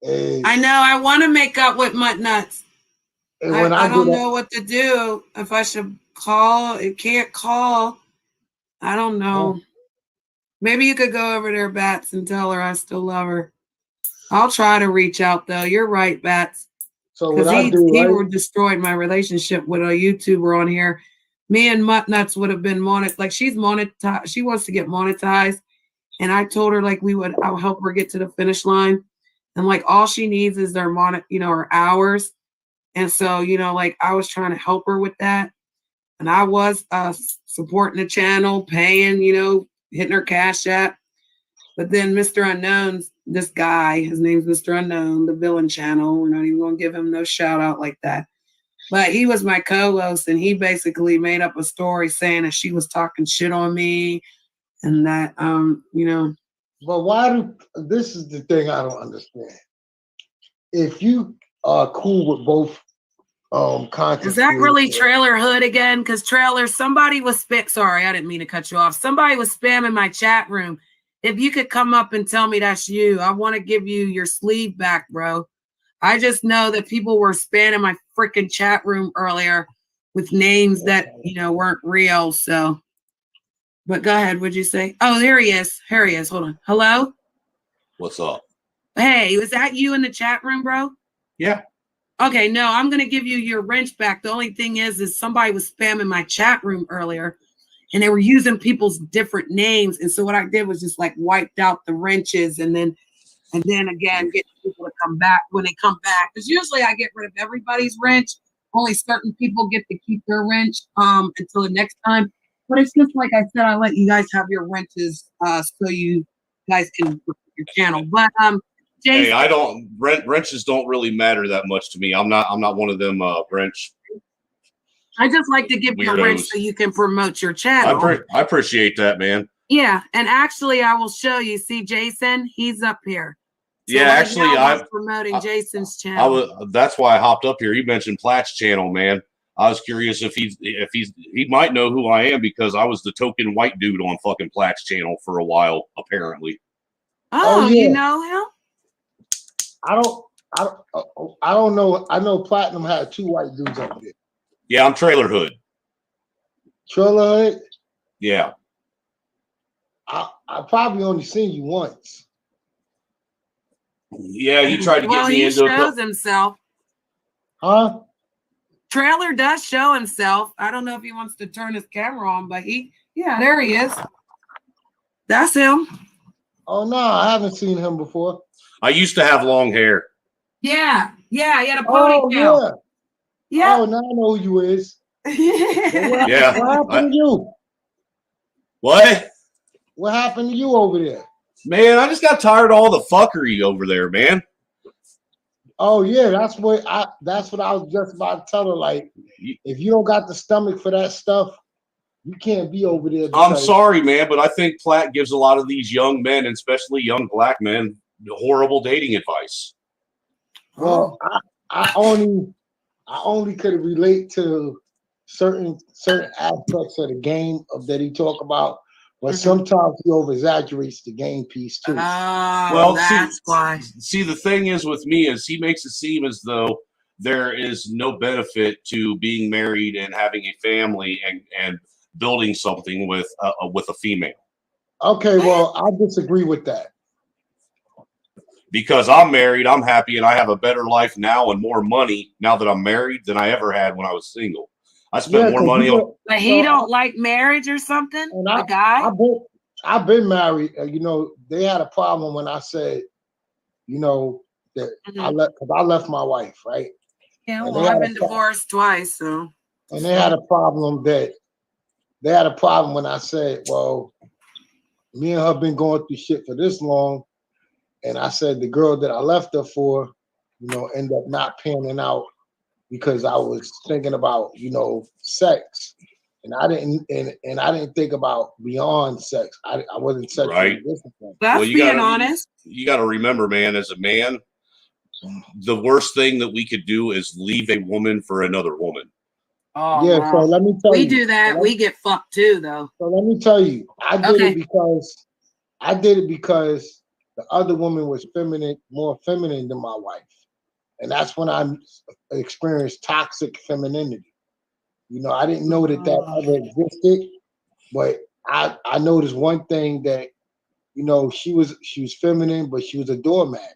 And, I know. I want to make up with Mutt Nuts. and when I I don't get know what to do. If I should call, it can't call. I don't know. Maybe you could go over there, Bats, and tell her I still love her. I'll try to reach out though. You're right, Bats. so what Because I do, he right? would destroyed my relationship with a YouTuber on here. Me and Mutt Nuts would have been monetized. Like she's monetized. She wants to get monetized. And I told her like I'll help her get to the finish line. And like all she needs is their her hours. And so, like I was trying to help her with that. And I was supporting the channel, paying, hitting her cash app. But then Mr. Unknown's this guy, his name's Mr. Unknown, the villain channel. We're not even going to give him no shout out like that. But he was my co-host, and he basically made up a story saying that she was talking shit on me, and that But why this is the thing I don't understand. If you are cool with both content, is that really Trailer Hood again? Because somebody was sorry, I didn't mean to cut you off. Somebody was spamming my chat room. If you could come up and tell me that's you, I want to give you your sleeve back, bro. I just know that people were spamming my freaking chat room earlier with names that, weren't real. So, but go ahead. What'd you say? Oh, there he is. Here he is. Hold on. Hello? What's up? Hey, was that you in the chat room, bro? Yeah. Okay, no, I'm going to give you your wrench back. The only thing is somebody was spamming my chat room earlier and they were using people's different names. And so what I did was just like wiped out the wrenches and then again, get people to come back when they come back. Because usually I get rid of everybody's wrench. Only certain people get to keep their wrench until the next time. But it's just like I said, I let you guys have your wrenches so you guys can work your channel. But Jason, hey, I don't wrenches don't really matter that much to me. I'm not one of them wrench. I just like to give you a wrench so you can promote your channel. I appreciate that, man. Yeah, and actually, I will show you. See, Jason, he's up here. So yeah, actually, I was promoting Jason's channel. That's why I hopped up here. You mentioned Platt's channel, man. I was curious if he might know who I am because I was the token white dude on fucking Platt's channel for a while, apparently. Oh, yeah. You know him? I don't know. I know Platinum had two white dudes up there. Yeah, I'm Trailer Hood. Trailer Hood? Yeah. I probably only seen you once. Yeah, he tried to get me into. He shows himself. Huh? Trailer does show himself. I don't know if he wants to turn his camera on, but there he is. That's him. Oh no, I haven't seen him before. I used to have long hair. Yeah, he had a ponytail. Oh, yeah. Oh, now I know who you is. What happened to you? What? What happened to you over there? Man, I just got tired of all the fuckery over there, man. Oh yeah, that's what I was just about to tell her. Like, if you don't got the stomach for that stuff, you can't be over there. I'm sorry, man, but I think Platt gives a lot of these young men, and especially young black men, horrible dating advice. Well, I only could relate to certain aspects of the game that he talk about, but sometimes he over exaggerates the game piece too. Well, that's why. See, the thing is with me is he makes it seem as though there is no benefit to being married and having a family and building something with a female. Okay, well, I disagree with that. Because I'm married, I'm happy, and I have a better life now and more money now that I'm married than I ever had when I was single. I spent more money on. But he don't like marriage or something. The guy. I've been married. They had a problem when I said, that I left my wife, right? Yeah, well, I've been divorced twice, so. And they had a problem when I said, well, me and her been going through shit for this long. And I said the girl that I left her for, ended up not panning out because I was thinking about, sex. And I didn't think about beyond sex. I wasn't sexually Right. disciplined. That's you being gotta honest. you gotta remember, man, as a man, the worst thing that we could do is leave a woman for another woman. Oh, Yeah, so wow. let me tell We you. do that. We get fucked too, though. So let me tell you, I did Okay. it because the other woman was more feminine than my wife. And that's when I experienced toxic femininity. I didn't know that ever existed, but I noticed one thing that, she was feminine, but she was a doormat.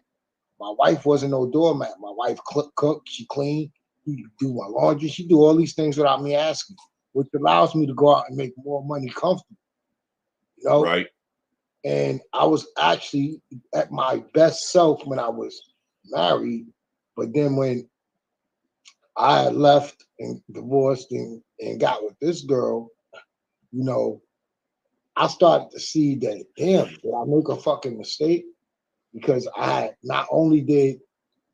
My wife wasn't no doormat. My wife cooked, she cleaned, she do my laundry, she do all these things without me asking, which allows me to go out and make more money comfortable. Right. And I was actually at my best self when I was married, but then when I had left and divorced and got with this girl, I started to see that, damn, did I make a fucking mistake? Because not only did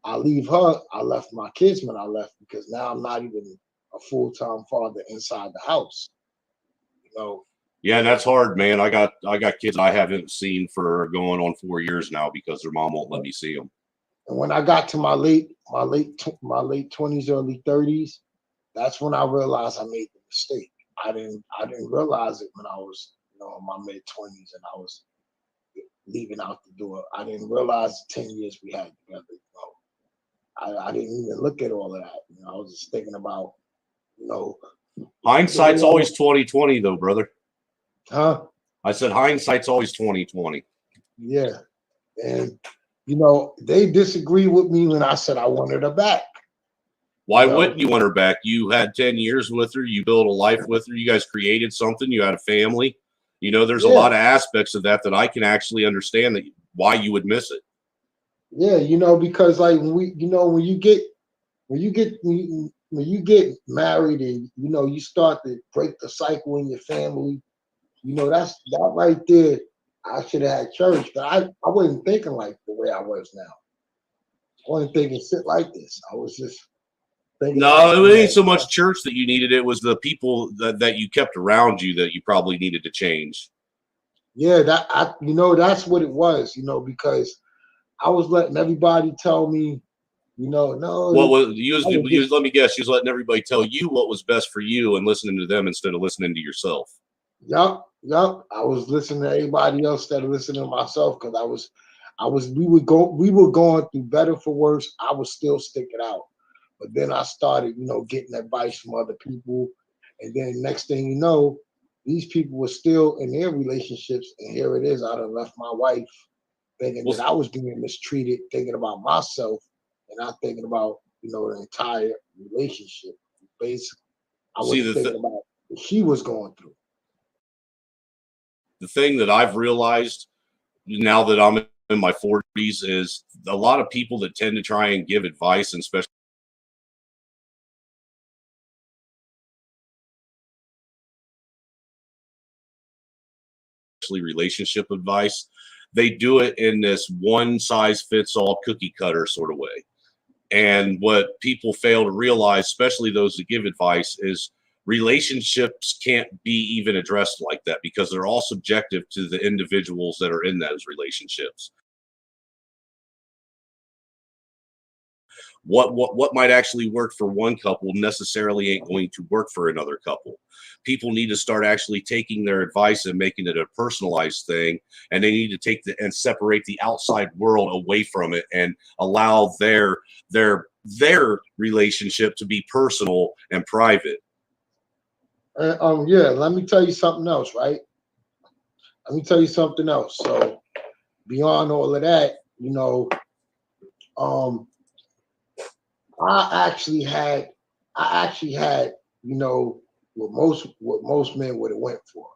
I leave her, I left my kids when I left, because now I'm not even a full-time father inside the house. Yeah, that's hard, man. I got kids I haven't seen for going on 4 years now because their mom won't let me see them. And when I got to my late 20s, early 30s, that's when I realized I made the mistake. I didn't realize it when I was, in my mid 20s and I was leaving out the door. I didn't realize the 10 years we had together. I didn't even look at all of that. I was just thinking about, hindsight's always 20/20 though, brother. Huh? I said hindsight's always 20/20. Yeah. And they disagree with me when I said I wanted her back. Why wouldn't you want her back? You had 10 years with her. You built a life with her. You guys created something. You had a family. There's a lot of aspects of that I can actually understand why you would miss it. Yeah, because like when you get married and you start to break the cycle in your family, that right there. I should have had church, but I wasn't thinking like the way I was now. I wasn't thinking shit like this. I was just thinking. No, it ain't so much church that you needed. It was the people that you kept around you that you probably needed to change. Yeah, that's what it was. Because I was letting everybody tell me, no. What was let me guess, you was letting everybody tell you what was best for you and listening to them instead of listening to yourself. Yup. I was listening to everybody else instead of listening to myself, because we were going through better for worse. I was still sticking out. But then I started, getting advice from other people. And then next thing you know, these people were still in their relationships. And here it is, I done left my wife thinking that I was being mistreated, thinking about myself and not thinking about, the entire relationship. Basically, I was thinking about what she was going through. The thing that I've realized now that I'm in my 40s is a lot of people that tend to try and give advice, and especially relationship advice, they do it in this one size fits all cookie cutter sort of way. And what people fail to realize, especially those that give advice, is relationships can't be even addressed like that because they're all subjective to the individuals that are in those relationships. What might actually work for one couple necessarily ain't going to work for another couple. People need to start actually taking their advice and making it a personalized thing, and they need to take and separate the outside world away from it and allow their relationship to be personal and private. Yeah, let me tell you something else, right? Let me tell you something else. So beyond all of that, I actually had, what most men would have went for.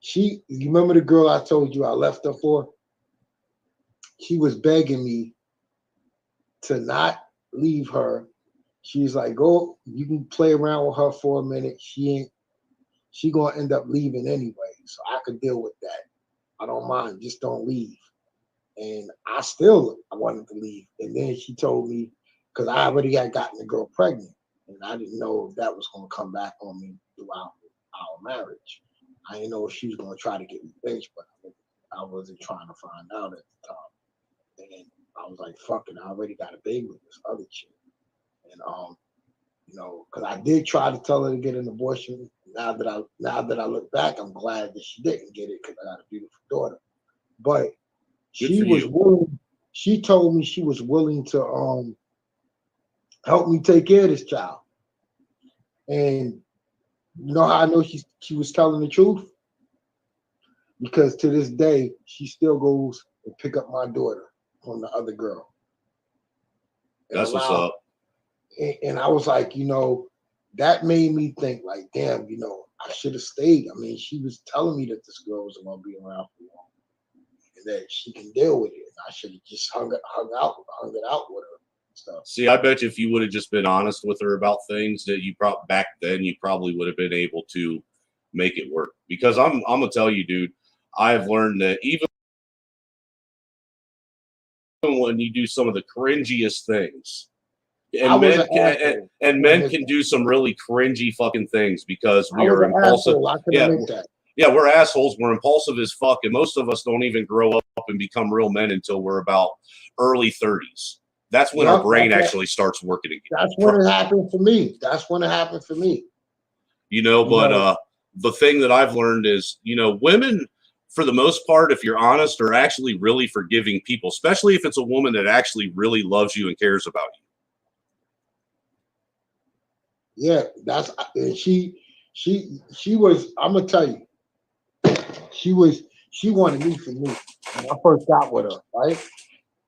You remember the girl I told you I left her for? She was begging me to not leave her. She's like, go, you can play around with her for a minute. She gonna end up leaving anyway. So I could deal with that. I don't mind, just don't leave. And I wanted to leave. And then she told me, because I already had gotten the girl pregnant, and I didn't know if that was going to come back on me throughout our marriage. I didn't know if she was going to try to get revenge, but I wasn't trying to find out at the time. And I was like, fuck it, I already got a baby with this other chick. And you know, because I did try to tell her to get an abortion. Now that I look back, I'm glad that she didn't get it because I got a beautiful daughter. But she was willing. She told me she was willing to help me take care of this child. And you know how I know she was telling the truth? Because to this day, she still goes and pick up my daughter from the other girl. That's what's up. And I was like, you know, that made me think like, damn, you know, I should have stayed. I mean, she was telling me that this girl wasn't going to be around for long and that she can deal with it. And I should have just hung it out with her and stuff. See, I bet you if you would have just been honest with her about things that you back then, you probably would have been able to make it work. Because I'm gonna tell you, dude, I've learned that even when you do some of the cringiest things, and men can do some really cringy fucking things because we are impulsive. Yeah, we're assholes. We're impulsive as fuck, and most of us don't even grow up and become real men until we're about early 30s. That's when our brain actually starts working again. That's when it happened for me. You know, but the thing that I've learned is, you know, women, for the most part, if you're honest, are actually really forgiving people, especially if it's a woman that actually really loves you and cares about you. Yeah, she was, I'm gonna tell you, she wanted me for me when I first got with her, right?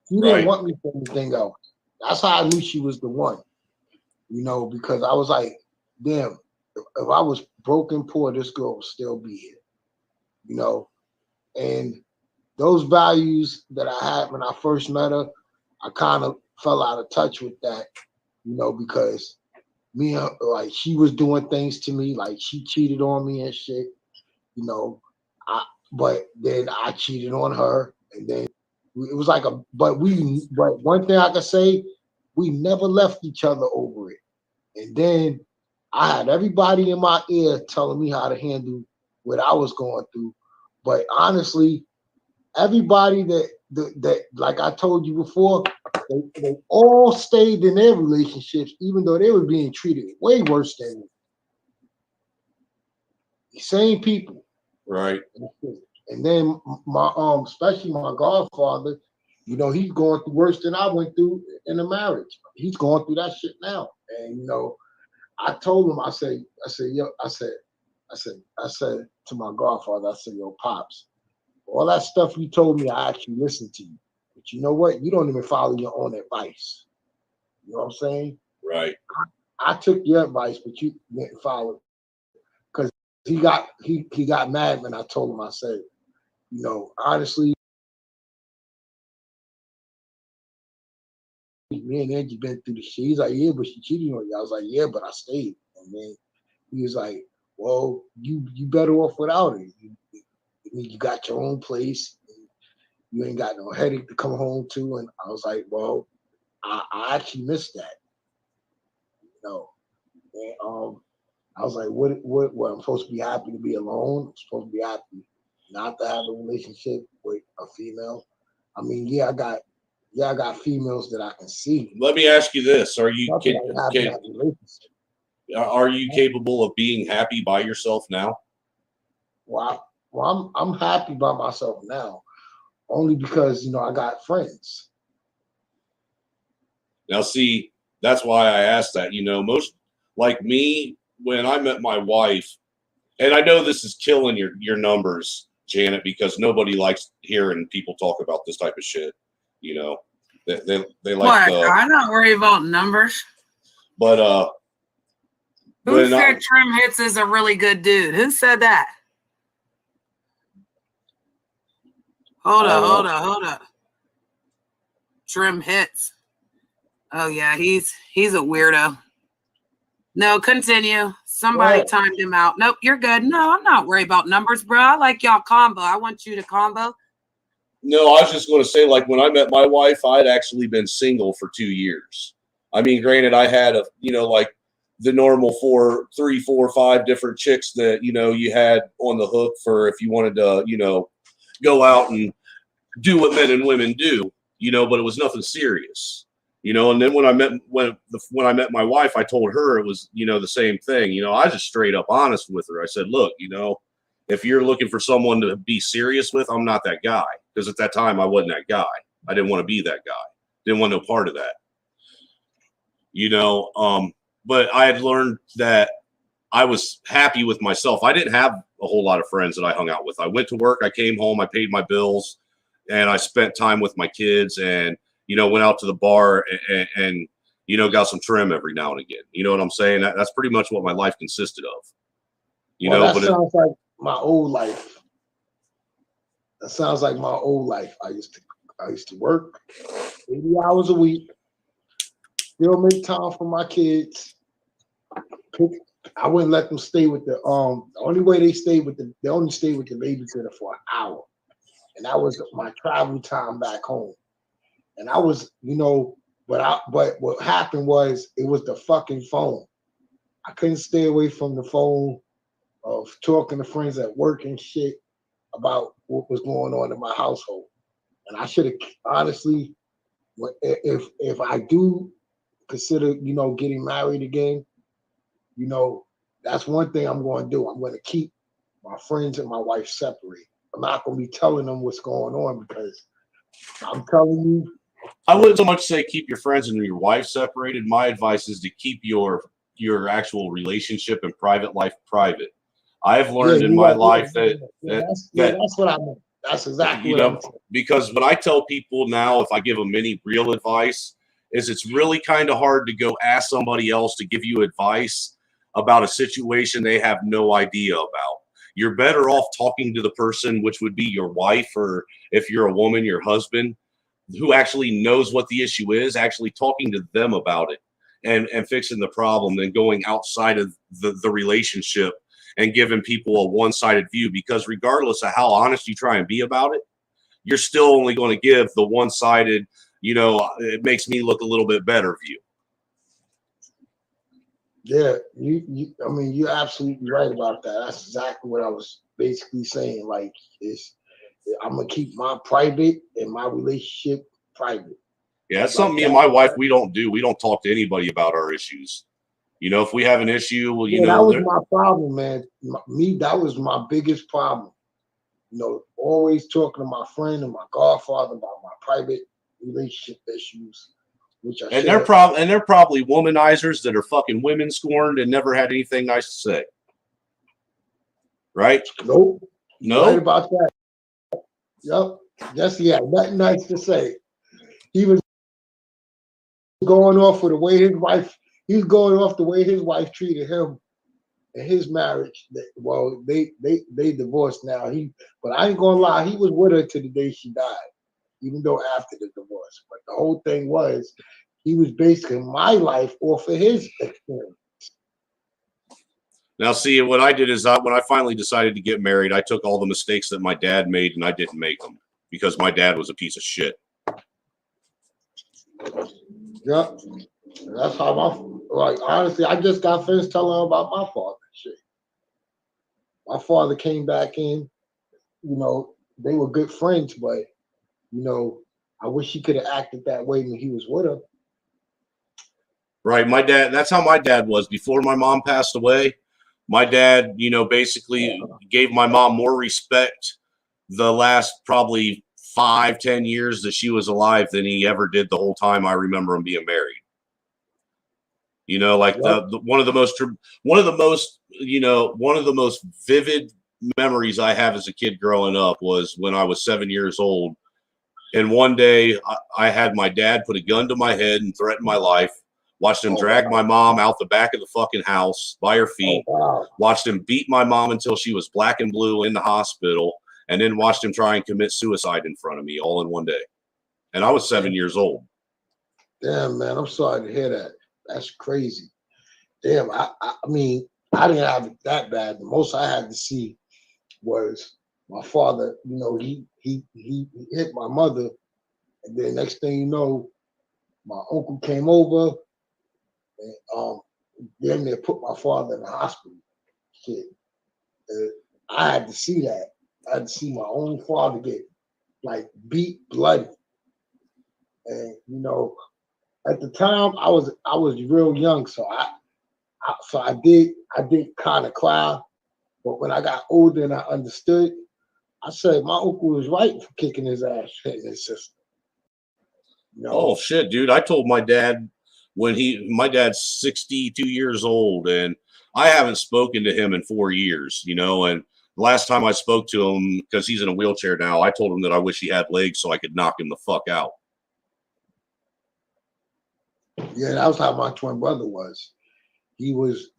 She didn't want me for anything else. That's how I knew she was the one, you know, because I was like, damn, if I was broken poor, this girl would still be here, you know. And those values that I had when I first met her, I kind of fell out of touch with that, you know, because me and her, like, she was doing things to me, like she cheated on me and shit, you know. But then I cheated on her, and then it was like but one thing I can say, we never left each other over it. And then I had everybody in my ear telling me how to handle what I was going through. But honestly, everybody that like I told you before, they all stayed in their relationships, even though they were being treated way worse than me. The same people. Right. And then my especially my godfather, you know, he's going through worse than I went through in a marriage. He's going through that shit now. And you know, I told him, I said to my godfather, I said, yo, Pops, all that stuff you told me, I actually listened to you. But you know what? You don't even follow your own advice. You know what I'm saying? Right. I took your advice, but you didn't follow it. Because he got mad when I told him, I said, you know, honestly, me and Angie been through the shit. He's like, yeah, but she cheated on you. I was like, yeah, but I stayed. And then he was like, well, you better off without it. You got your own place. You ain't got no headache to come home to. And I was like, well, I actually missed that. You know. And I was like, what I'm supposed to be happy to be alone? I'm supposed to be happy not to have a relationship with a female. I mean, I got females that I can see. Let me ask you this: are you capable of being happy by yourself now? Well, I'm happy by myself now, only because, you know, I got friends. Now, see, that's why I asked that. You know, most like me, when I met my wife, and I know this is killing your numbers, Janet, because nobody likes hearing people talk about this type of shit. You know, they like. I don't worry about numbers. But who said Trim Hits is a really good dude? Who said that? Hold up. Trim Hits. Oh yeah, he's a weirdo. No, continue. Somebody timed him out. Nope, you're good. No, I'm not worried about numbers, bro. I like y'all combo. I want you to combo. No, I was just going to say, like, when I met my wife, I'd actually been single for 2 years. I mean, granted, I had like the normal 3, 4, 5 different chicks that, you had on the hook for if you wanted to, go out and do what men and women do, but it was nothing serious, and then when I met my wife, I told her it was, the same thing. I was just straight up honest with her. I said, look, if you're looking for someone to be serious with, I'm not that guy. Because at that time I wasn't that guy. I didn't want to be that guy. Didn't want no part of that. But I had learned that I was happy with myself. I didn't have a whole lot of friends that I hung out with. I went to work, I came home, I paid my bills, and I spent time with my kids and, went out to the bar and got some trim every now and again. You know what I'm saying? That's pretty much what my life consisted of. That sounds like my old life. That sounds like my old life. I used to work 80 hours a week, still make time for my kids. I wouldn't let them stay with the only way they stayed with they only stayed with the babysitter for an hour. And that was my travel time back home. And I was, but what happened was it was the fucking phone. I couldn't stay away from the phone of talking to friends at work and shit about what was going on in my household. And I should have honestly, if I do consider, getting married again, that's one thing I'm going to do. I'm going to keep my friends and my wife separate. I'm not going to be telling them what's going on because I'm telling you. I wouldn't so much say keep your friends and your wife separated. My advice is to keep your actual relationship and private life private. I've learned in my life that's what I meant. That's exactly what I meant. Because when I tell people now, if I give them any real advice, is it's really kind of hard to go ask somebody else to give you advice about a situation they have no idea about. You're better off talking to the person, which would be your wife, or if you're a woman, your husband, who actually knows what the issue is, actually talking to them about it and fixing the problem than going outside of the relationship and giving people a one-sided view. Because regardless of how honest you try and be about it, you're still only going to give the one-sided, it makes me look a little bit better view. Yeah, you're absolutely right about that. That's exactly what I was basically saying. Like, I'm gonna keep my private and my relationship private. Yeah, that's something me and my wife, we don't do. We don't talk to anybody about our issues. If we have an issue, well, that was my problem, man. That was my biggest problem. Always talking to my friend and my godfather about my private relationship issues. And they're probably womanizers that are fucking women scorned and never had anything nice to say. Right? Nope. No. Right about that. Yep. Yes, he had nothing nice to say. He was going off with the way his wife. He was going off the way his wife treated him in his marriage. Well, they divorced now. But I ain't gonna lie, he was with her to the day she died, even though after the divorce. But the whole thing was, he was basing my life off of his experience. Now, see, what I did is when I finally decided to get married, I took all the mistakes that my dad made and I didn't make them because my dad was a piece of shit. Yep. That's how honestly, I just got finished telling her about my father and shit. My father came back in, they were good friends, but, I wish he could have acted that way when he was with her. Right. My dad, that's how my dad was. Before my mom passed away, my dad, basically gave my mom more respect the last probably 5-10 years that she was alive than he ever did the whole time I remember him being married. One of the most vivid memories I have as a kid growing up was when I was 7 years old. And one day I had my dad put a gun to my head and threaten my life. Watched him drag my mom out the back of the fucking house by her feet. Watched him beat my mom until she was black and blue in the hospital. And then watched him try and commit suicide in front of me all in one day. And I was 7 years old. Damn, man, I'm sorry to hear that. That's crazy. Damn, I mean, I didn't have it that bad. The most I had to see was my father, he hit my mother. And then next thing you know, my uncle came over And damn near put my father in the hospital. Shit. And I had to see that. I had to see my own father get like beat bloody. And you know, at the time I was real young, so I did kind of cry. But when I got older and I understood, I said my uncle was right for kicking his ass and his sister. You know? Oh shit, dude! I told my dad my dad's 62 years old, and I haven't spoken to him in 4 years. You know, and the last time I spoke to him, because he's in a wheelchair now, I told him that I wish he had legs so I could knock him the fuck out. Yeah, that was how my twin brother was. He was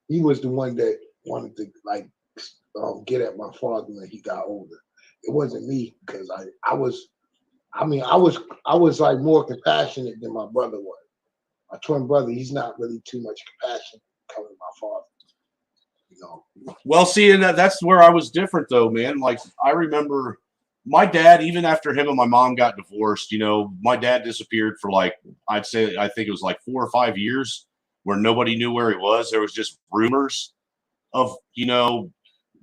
the one that wanted to like get at my father when he got older. It wasn't me because I was like more compassionate than my brother was. My twin brother, he's not really too much compassion coming to my father. You know. Well, see, and that's where I was different though, man. Like I remember my dad, even after him and my mom got divorced, you know, my dad disappeared for like I think it was like 4 or 5 years where nobody knew where he was. There was just rumors of, you know,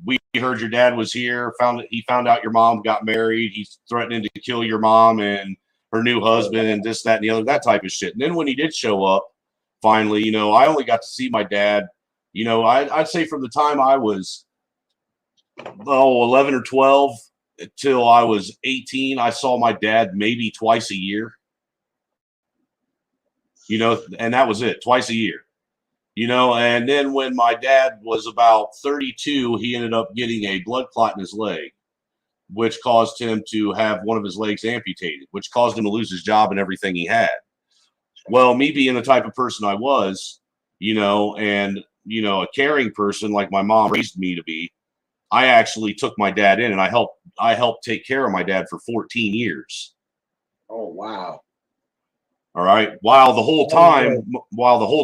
we heard your dad was here, he found out your mom got married, he's threatening to kill your mom and her new husband and this, that, and the other, that type of shit. And then when he did show up, finally, you know, I only got to see my dad, you know, I'd say from the time I was 11 or 12 until I was 18, I saw my dad maybe twice a year. You know, and that was it, twice a year. You know, and then when my dad was about 32, he ended up getting a blood clot in his leg, which caused him to have one of his legs amputated, which caused him to lose his job and everything he had. Well, me being the type of person I was, you know, and, you know, a caring person like my mom raised me to be, I actually took my dad in and I helped take care of my dad for 14 years. Oh, wow. All right. While the whole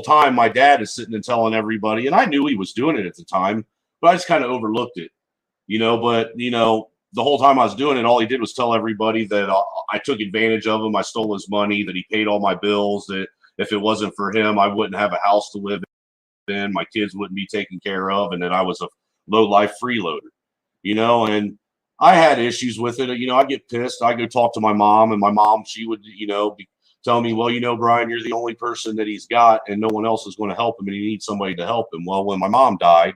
time my dad is sitting and telling everybody, and I knew he was doing it at the time, but I just kind of overlooked it, you know, but you know, the whole time I was doing it, all he did was tell everybody that I took advantage of him. I stole his money, that he paid all my bills, that if it wasn't for him, I wouldn't have a house to live in. My kids wouldn't be taken care of. And that I was a low-life freeloader, you know, and I had issues with it. You know, I'd get pissed. I'd go talk to my mom, and my mom, she would, you know, tell me, well, you know, Brian, you're the only person that he's got and no one else is going to help him and he needs somebody to help him. Well, when my mom died,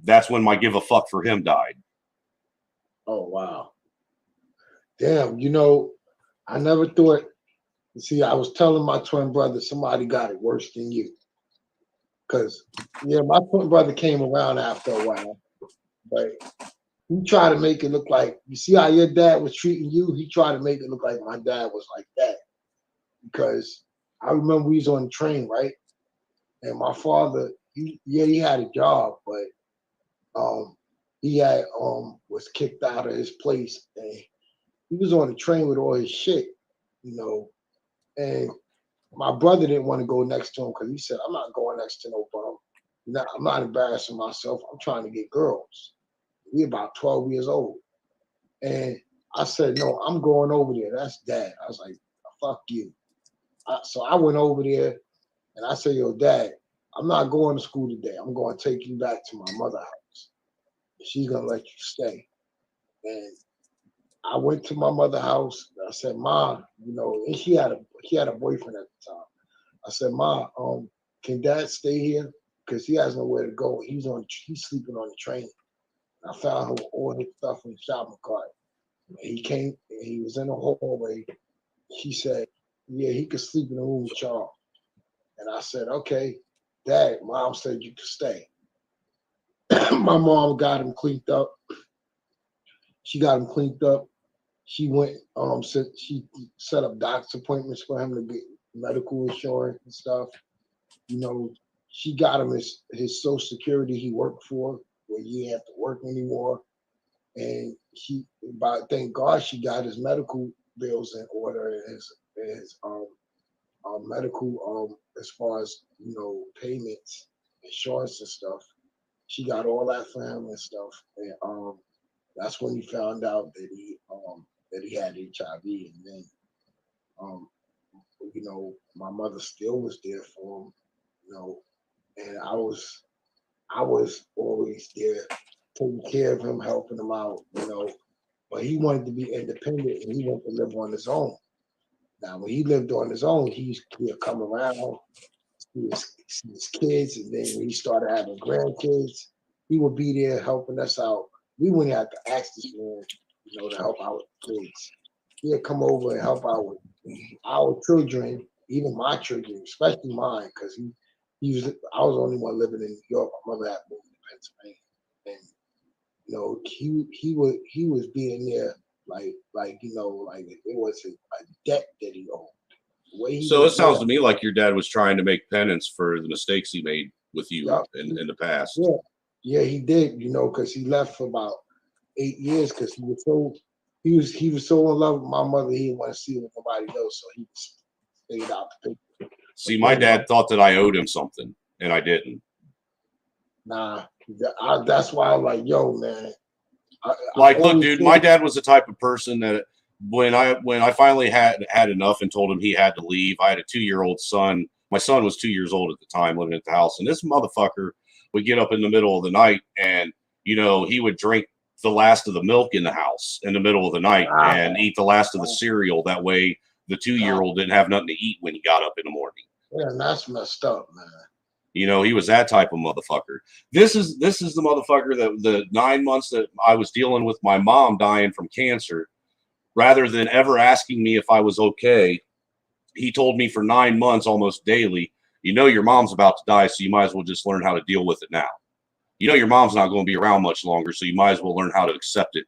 that's when my give a fuck for him died. Oh, wow. Damn, you know, I never thought, see, I was telling my twin brother somebody got it worse than you. Because, yeah, my twin brother came around after a while, but he tried to make it look like, you see how your dad was treating you? He tried to make it look like my dad was like that. Because I remember we was on the train, right? And my father, he had a job, but he had was kicked out of his place, and he was on the train with all his shit, you know. And my brother didn't want to go next to him because he said, "I'm not going next to no bum. I'm not embarrassing myself. I'm trying to get girls." We about 12 years old, and I said, "No, I'm going over there. That's Dad." I was like, "Fuck you." So I went over there and I said, "Yo, Dad, I'm not going to school today. I'm going to take you back to my mother's house. She's going to let you stay." And I went to my mother's house. I said, "Ma, you know," and she had a boyfriend at the time. I said, "Ma, can Dad stay here? Because he has nowhere to go. He's sleeping on the train." And I found him with all his stuff in the shopping cart. And he came and he was in the hallway. She said, "Yeah, he could sleep in the room with y'all." And I said, "Okay, Dad, Mom said you could stay." My mom got him cleaned up. She got him cleaned up. She went, she set up doctor's appointments for him to get medical insurance and stuff. You know, she got him his Social Security he worked for, where he didn't have to work anymore. And thank God she got his medical bills in order, and his medical as far as, you know, payments, insurance and stuff. She got all that for him and stuff. And that's when he found out that he had HIV. And then you know, my mother still was there for him, you know, and I was always there taking care of him, helping him out, you know. But he wanted to be independent and he wanted to live on his own. Now, when he lived on his own, he would come around, see his kids, and then when he started having grandkids, he would be there helping us out. We wouldn't have to ask this man, you know, to help out with the kids. He'd come over and help out with our children, even my children, especially mine, because I was the only one living in New York. My mother had moved to Pennsylvania, and you know, he was being there like you know, like it was a debt that he owed. So it sounds to me like your dad was trying to make penance for the mistakes he made with you in the past. Yeah, he did, you know, because he left for about 8 years because he was so in love with my mother, he didn't want to see it with nobody else, so he stayed out the picture. See, my dad thought that I owed him something, and I didn't. Nah, that's why I'm like, yo, man. Look, dude, my dad was the type of person that when I finally had enough and told him he had to leave, I had a 2-year-old son. My son was 2 years old at the time, living at the house, and this motherfucker would get up in the middle of the night and, you know, he would drink the last of the milk in the house in the middle of the night and eat the last of the cereal. That way the 2-year-old didn't have nothing to eat when he got up in the morning. Yeah, that's messed up, man. You know, he was that type of motherfucker. This is the motherfucker that the 9 months that I was dealing with my mom dying from cancer, rather than ever asking me if I was okay, he told me for 9 months almost daily, you know, your mom's about to die, so you might as well just learn how to deal with it now. You know, your mom's not going to be around much longer, so you might as well learn how to accept it,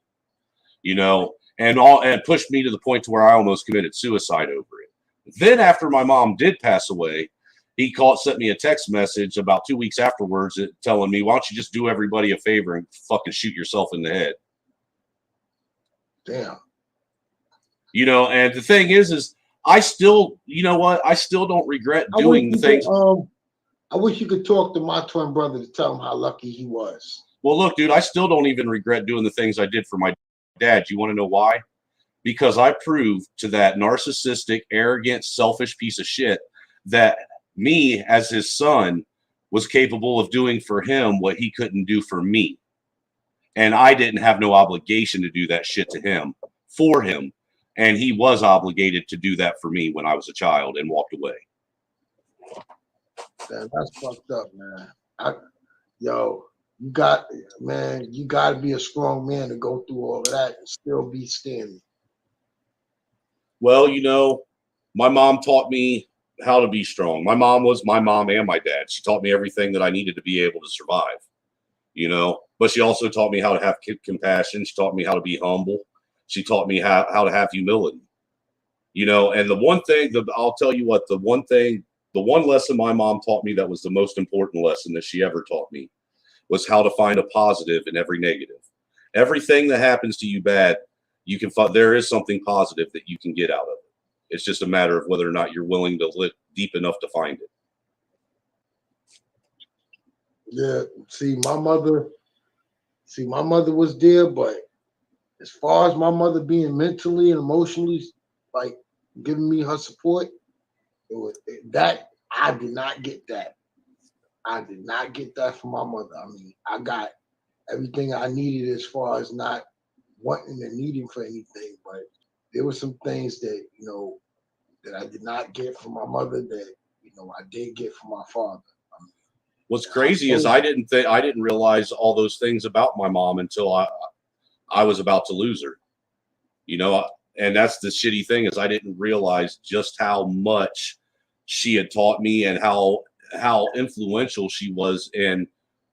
you know, and pushed me to the point to where I almost committed suicide over it. Then after my mom did pass away, he sent me a text message about 2 weeks afterwards telling me, why don't you just do everybody a favor and fucking shoot yourself in the head? Damn. You know, and the thing is I still, you know what? I still don't regret doing the things. I wish you could talk to my twin brother to tell him how lucky he was. Well, look, dude, I still don't even regret doing the things I did for my dad. You want to know why? Because I proved to that narcissistic, arrogant, selfish piece of shit that me as his son was capable of doing for him what he couldn't do for me. And I didn't have no obligation to do that shit to him, for him. And he was obligated to do that for me when I was a child and walked away. Man, that's fucked up, man. You got to be a strong man to go through all of that and still be standing. Well, you know, my mom taught me how to be strong. My mom was my mom and my dad. She taught me everything that I needed to be able to survive, you know, but she also taught me how to have compassion. She taught me how to be humble. She taught me how to have humility, you know, and the one thing that I'll tell you what, the one lesson my mom taught me that was the most important lesson that she ever taught me was how to find a positive in every negative. Everything that happens to you bad, you can find there is something positive that you can get out of it. It's just a matter of whether or not you're willing to look deep enough to find it. Yeah, see, my mother was there, but as far as my mother being mentally and emotionally, like giving me her support, that I did not get that. I did not get that from my mother. I mean, I got everything I needed as far as not wanting and needing for anything, but there were some things that, you know, that I did not get from my mother that, you know, I did get from my father. I mean, what's crazy is I didn't realize all those things about my mom until I was about to lose her, you know, and that's the shitty thing is I didn't realize just how much she had taught me and how influential she was in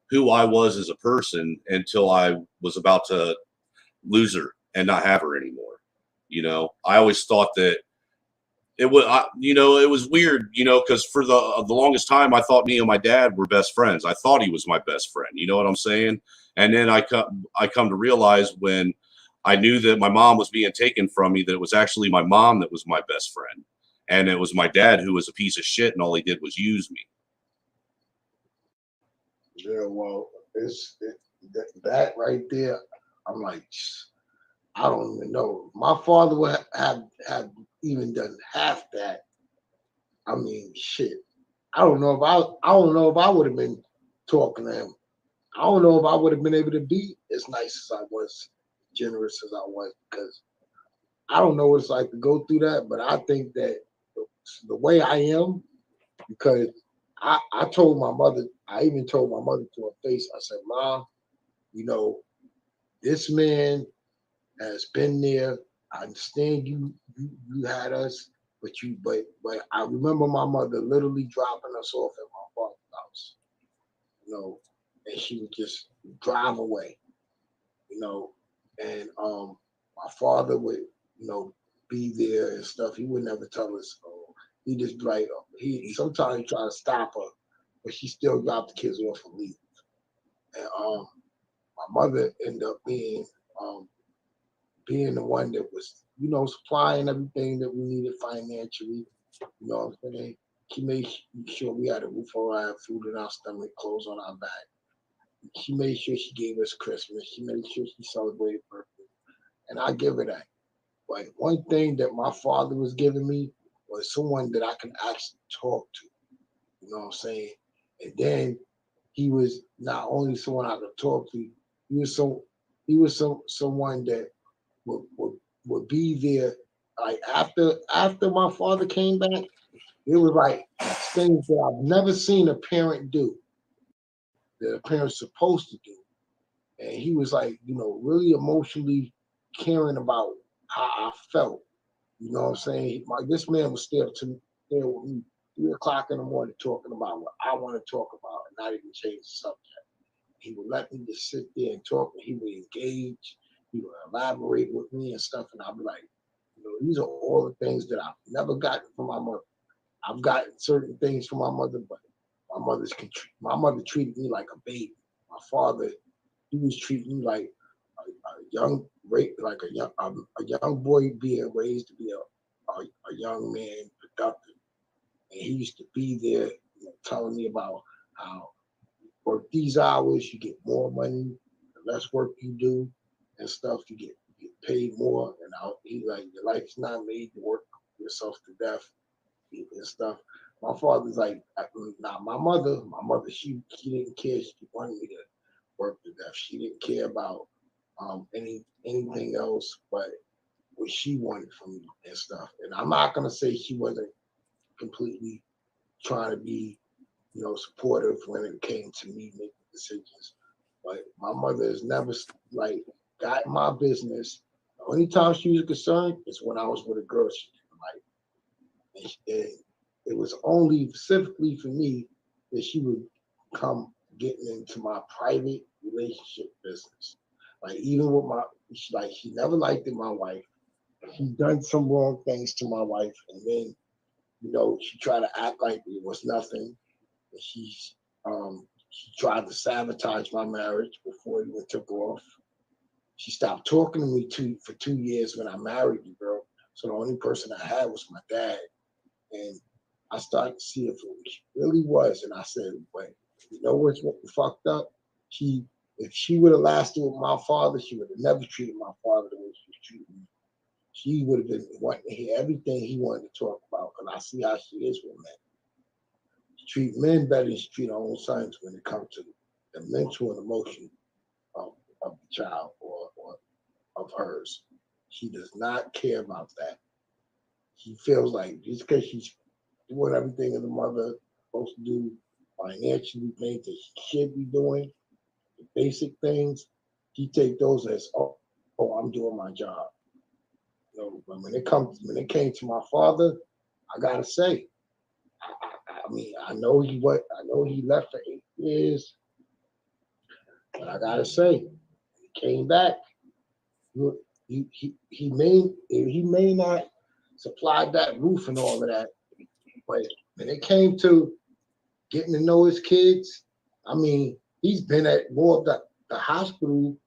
who I was as a person until I was about to lose her and not have her anymore. You know, I always thought that it was, you know, it was weird, you know, because for the longest time, I thought me and my dad were best friends. I thought he was my best friend. You know what I'm saying? And then I come to realize when I knew that my mom was being taken from me, that it was actually my mom that was my best friend. And it was my dad who was a piece of shit and all he did was use me. Yeah, well, that right there, I'm like, I don't even know. My father would have even done half that. I mean, shit. I don't know if I would have been talking to him. I don't know if I would have been able to be as nice as I was, generous as I was, because I don't know what it's like to go through that. But I think that the way I am, because I told my mother, I even told my mother to her face, I said, Mom, you know, this man has been there. I understand you had us, but I remember my mother literally dropping us off at my father's house, you know, and she would just drive away, you know, and my father would, you know, be there and stuff. He would never tell us. He just like he sometimes he try to stop her, but she still dropped the kids off and leave. And my mother ended up being the one that was, you know, supplying everything that we needed financially. You know what I'm saying? She made sure we had a roof over our head, food in our stomach, clothes on our back. She made sure she gave us Christmas. She made sure she celebrated birthday. And I give her that. But one thing that my father was giving me was someone that I can actually talk to. You know what I'm saying? And then he was not only someone I could talk to, he was someone that would be there. Like after my father came back, it was like things that I've never seen a parent do that a parent's supposed to do. And he was like, you know, really emotionally caring about how I felt. You know what I'm saying? This man was there with me 3 o'clock in the morning talking about what I want to talk about and not even change the subject. He would let me just sit there and talk, and he would engage. He would elaborate with me and stuff, and I'd be like, you know, these are all the things that I've never gotten from my mother. I've gotten certain things from my mother, but my mother treated me like a baby. My father, he was treating me like a young boy being raised to be a young man, productive. And he used to be there, you know, telling me about how work these hours, you get more money. The less work you do and stuff, you get paid more. And he like, your life's not made to work yourself to death and stuff. My father's like, my mother, she didn't care. She wanted me to work to death. She didn't care about anything else but what she wanted from me and stuff. And I'm not gonna say she wasn't completely trying to be, you know, supportive when it came to me making decisions. But my mother has never like got in my business. The only time she was concerned is when I was with a girl she didn't like. And it was only specifically for me that she would come getting into my private relationship business. Like even with she never liked it, my wife. She done some wrong things to my wife, and then, you know, she tried to act like it was nothing. She tried to sabotage my marriage before it even took off. She stopped talking to me for 2 years when I married the girl. So the only person I had was my dad. And I started to see if it really was. And I said, wait, you know what's fucked up? If she would have lasted with my father, she would have never treated my father the way she was treating me. She would have been wanting to hear everything he wanted to talk about, because I see how she is with men. She treat men better than she treat her own sons when it comes to the mental and emotion of the child or of hers. She does not care about that. She feels like just because she's doing everything as a mother supposed to do, financially, things that she should be doing, the basic things, she take those as, oh, I'm doing my job. You know, but when it came to my father, I gotta say, I mean, I know he left for 8 years, but I gotta say, he came back. He may not supply that roof and all of that, but when it came to getting to know his kids, I mean, he's been at more of the hospital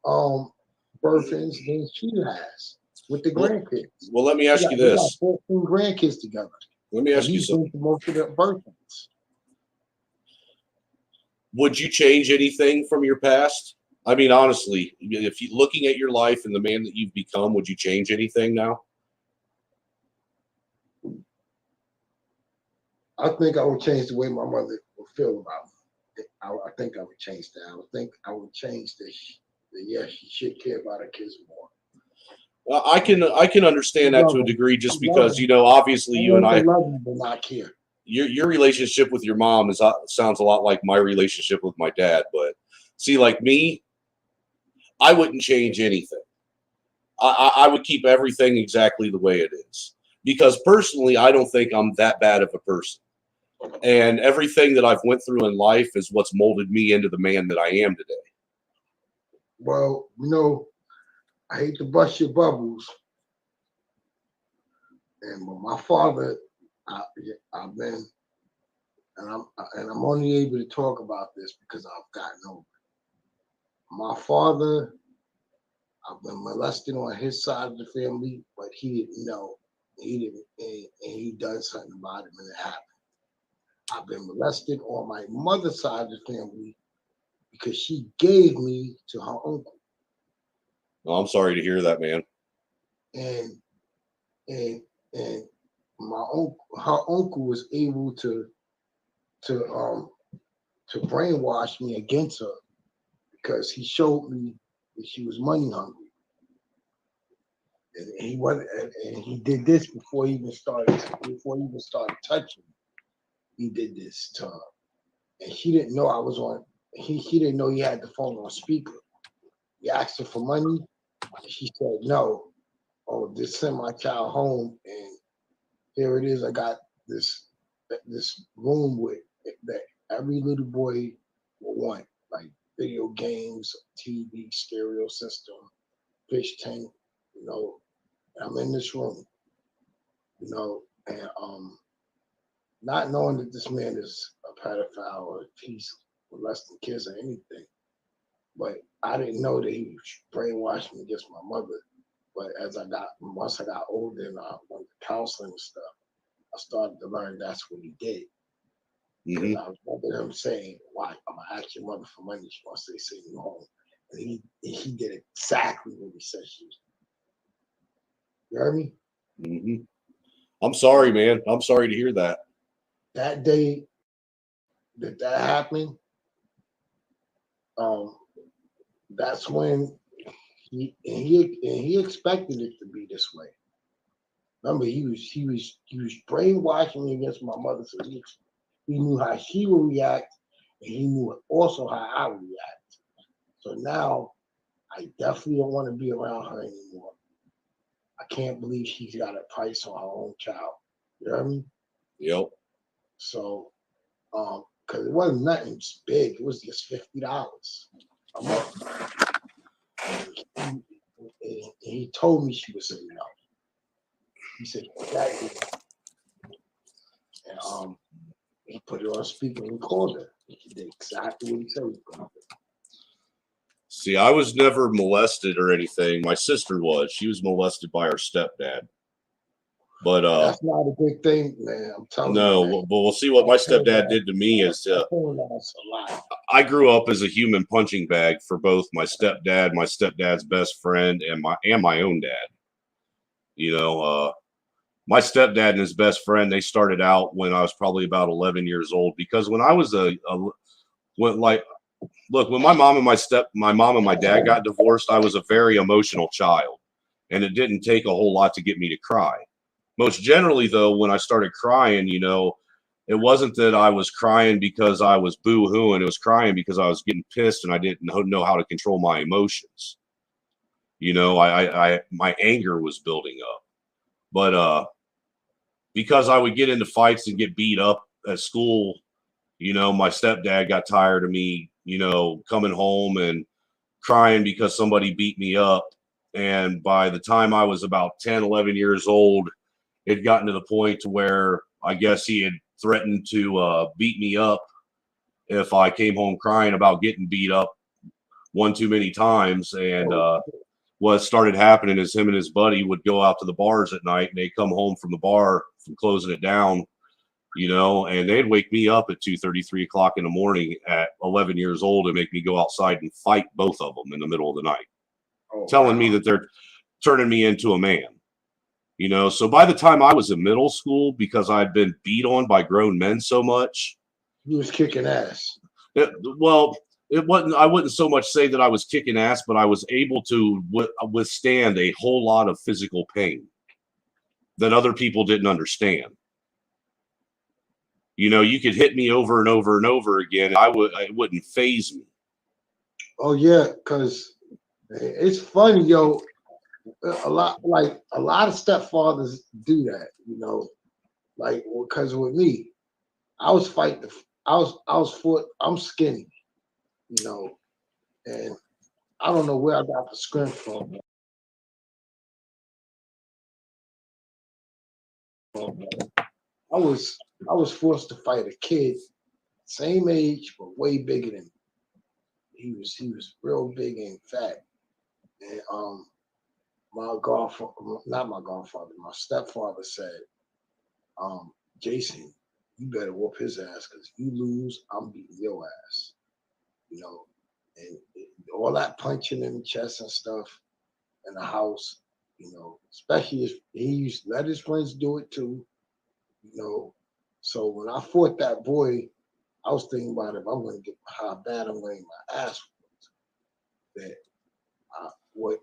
birthings than she has with the grandkids. Well, let me ask you this. We got 14 grandkids together. Let me ask you something. He's been to most of the birthings. Would you change anything from your past? I mean, honestly, if you looking at your life and the man that you've become, would you change anything now? I think I would change the way my mother would feel about me. I think I would change that. I would think I would change the yeah, she should care about her kids more. Well, I can understand that to a degree, just because, you know, obviously you and I love them, but not care. Your relationship with your mom sounds a lot like my relationship with my dad. But see, like me, I wouldn't change anything. I would keep everything exactly the way it is, because personally, I don't think I'm that bad of a person. And everything that I've went through in life is what's molded me into the man that I am today. Well, you know, I hate to bust your bubbles, and my father, I've been, and I'm only able to talk about this because I've gotten over it. My father, I've been molested on his side of the family, but he didn't know. He didn't, and he done something about it, and it happened. I've been molested on my mother's side of the family because she gave me to her uncle. Well, I'm sorry to hear that, man. And my uncle, her uncle was able to brainwash me against her because he showed me that she was money hungry. And he wasn't, and he did this before he even started touching me. He did this to her. And she didn't know I was on, he didn't know he had the phone on speaker. He asked her for money. And she said no. Oh, just send my child home, and here it is. I got this room with that every little boy will want, like video games, TV, stereo system, fish tank, you know. I'm in this room, you know, and not knowing that this man is a pedophile or he's molesting kids or anything, but I didn't know that he was brainwashing against my mother. But once I got older and I went to counseling and stuff, I started to learn that's what he did. Because I remember him saying, "Why I'm gonna ask your mother for money? She wants to send you home," and he did exactly what he said she was. You heard me? Mm-hmm. I'm sorry, man. I'm sorry to hear that. That day that happened, that's when he expected it to be this way. Remember, he was brainwashing me against my mother, so he knew how she would react, and he knew also how I would react. So now I definitely don't want to be around her anymore. I can't believe she's got a price on her own child. You know what I mean? Yep. So, because it wasn't nothing big, it was just $50 a month. And he told me she was saying no. He said exactly. And he put it on speaker and called her. He did exactly what he said he was going to do. See, I was never molested or anything. My sister was. She was molested by her stepdad. But that's not a good thing, man. I'm telling you. No, but we'll see what my stepdad did to me. Is I grew up as a human punching bag for both my stepdad's best friend, and my own dad. You know, my stepdad and his best friend, they started out when I was probably about 11 years old, because when I was when my mom and my dad got divorced, I was a very emotional child, and it didn't take a whole lot to get me to cry. Most generally, though, when I started crying, you know, it wasn't that I was crying because I was boo-hooing. It was crying because I was getting pissed and I didn't know how to control my emotions. You know, my anger was building up. But because I would get into fights and get beat up at school, you know, my stepdad got tired of me, you know, coming home and crying because somebody beat me up. And by the time I was about 10, 11 years old, it had gotten to the point to where I guess he had threatened to beat me up if I came home crying about getting beat up one too many times. And what started happening is him and his buddy would go out to the bars at night, and they'd come home from the bar from closing it down, you know, and they'd wake me up at 2:30, 3 o'clock in the morning at 11 years old and make me go outside and fight both of them in the middle of the night, telling me that they're turning me into a man. You know, so by the time I was in middle school, because I'd been beat on by grown men so much, You was kicking ass. well, it wasn't. I wouldn't so much say that I was kicking ass, but I was able to withstand a whole lot of physical pain that other people didn't understand. You know, you could hit me over and over and over again. It wouldn't phase me. Oh yeah, because it's funny, yo. A lot of stepfathers do that, you know. Like, because with me, I was fighting. I'm skinny, you know, and I don't know where I got the strength from. I was forced to fight a kid, same age but way bigger than me. He was real big and fat, and my stepfather said, Jason, you better whoop his ass because if you lose, I'm beating your ass. You know, and all that punching in the chest and stuff in the house, you know, especially if he used to let his friends do it too, you know. So when I fought that boy, I was thinking about if I'm going to get how bad I'm going to get my ass whooped. That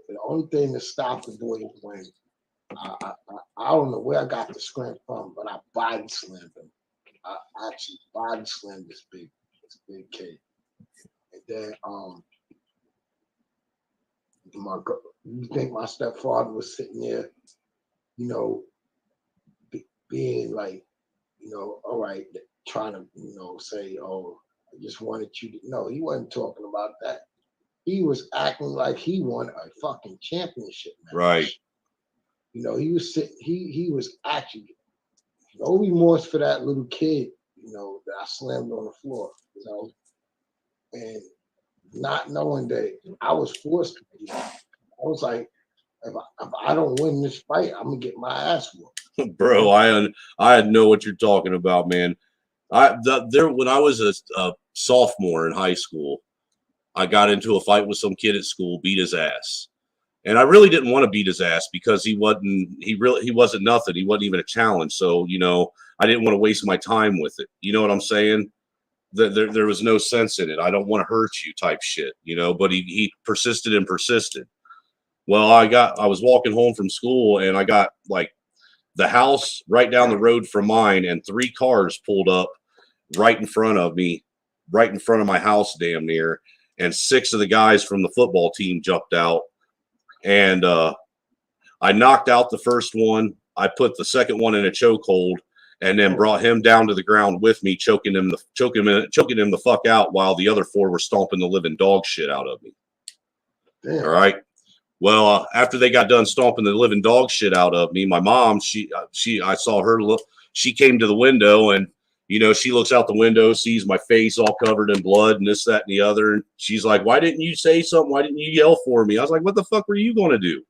the only thing that stopped the boy is when I don't know where I got the strength from, but I body slammed him. I actually body slammed this big kid. And then you think my stepfather was sitting there, you know, being like, you know, all right, trying to, you know, say, oh, I just wanted you to. No, he wasn't talking about that. He was acting like he won a fucking championship match. Right. You know, he was sitting. He was actually no remorse for that little kid. You know, that I slammed on the floor. You know, and not knowing that I was forced to do that. I was like, if I don't win this fight, I'm gonna get my ass whooped. Bro, I know what you're talking about, man. When I was a sophomore in high school, I got into a fight with some kid at school, beat his ass. And I really didn't want to beat his ass because he wasn't nothing. He wasn't even a challenge. So, you know, I didn't want to waste my time with it. You know what I'm saying? There was no sense in it. I don't want to hurt you type shit, you know, but he persisted and persisted. Well, I was walking home from school and I got like the house right down the road from mine and 3 cars pulled up right in front of me, right in front of my house, damn near. And 6 of the guys from the football team jumped out. And I knocked out the first one. I put the second one in a chokehold and then brought him down to the ground with me, choking him the fuck out while the other 4 were stomping the living dog shit out of me. Damn. All right. Well, after they got done stomping the living dog shit out of me, my mom, I saw her look. She came to the window and, you know, she looks out the window, sees my face all covered in blood and this, that, and the other. And she's like, why didn't you say something? Why didn't you yell for me? I was like, what the fuck were you going to do?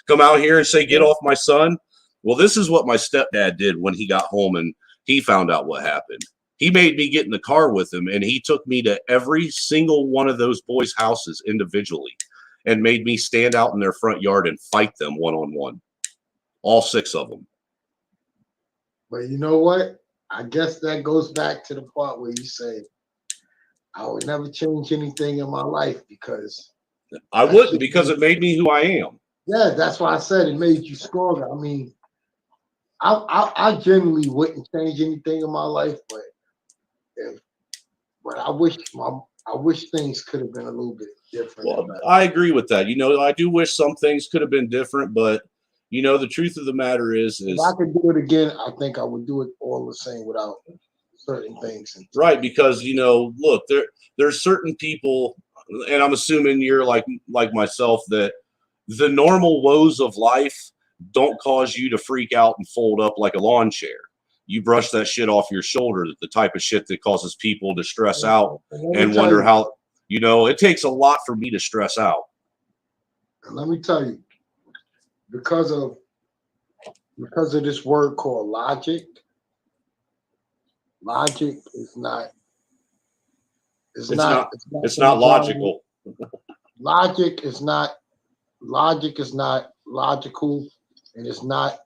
Come out here and say, get off my son? Well, this is what my stepdad did when he got home and he found out what happened. He made me get in the car with him and he took me to every single one of those boys' houses individually and made me stand out in their front yard and fight them one-on-one. All 6 of them. But you know what? I guess that goes back to the part where you say, I would never change anything in my life because I wouldn't, because it made me who I am. Yeah, that's why I said it made you stronger. I mean, I generally wouldn't change anything in my life, but I wish things could have been a little bit different. Well, I agree with that. You know, I do wish some things could have been different, but you know, the truth of the matter is if I could do it again, I think I would do it all the same without certain things. Right, because you know, look, there's certain people, and I'm assuming you're like myself, that the normal woes of life don't cause you to freak out and fold up like a lawn chair. You brush that shit off your shoulder, the type of shit that causes people to stress out and wonder how, you know, it takes a lot for me to stress out. And let me tell you, because of this word called logic is not it's not logical. Logic is not logical and it's not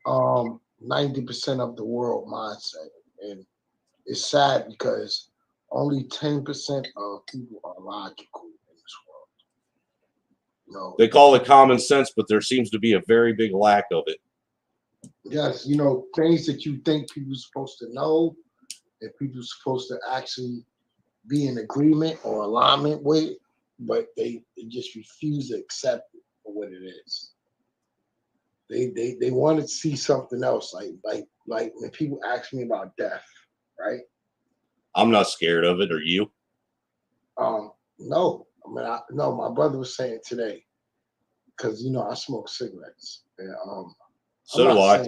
90% of the world mindset. And it's sad because only 10% of people are logical in this world. You know, They call it common sense, but there seems to be a very big lack of it. yes, you know, things that you think people are supposed to know, that people are supposed to actually be in agreement or alignment with, but they just refuse to accept it for what it is. They want to see something else, like when people ask me about death, right? I'm not scared of it, or you? No, I mean, no. My brother was saying today, because you know I smoke cigarettes, and So do I.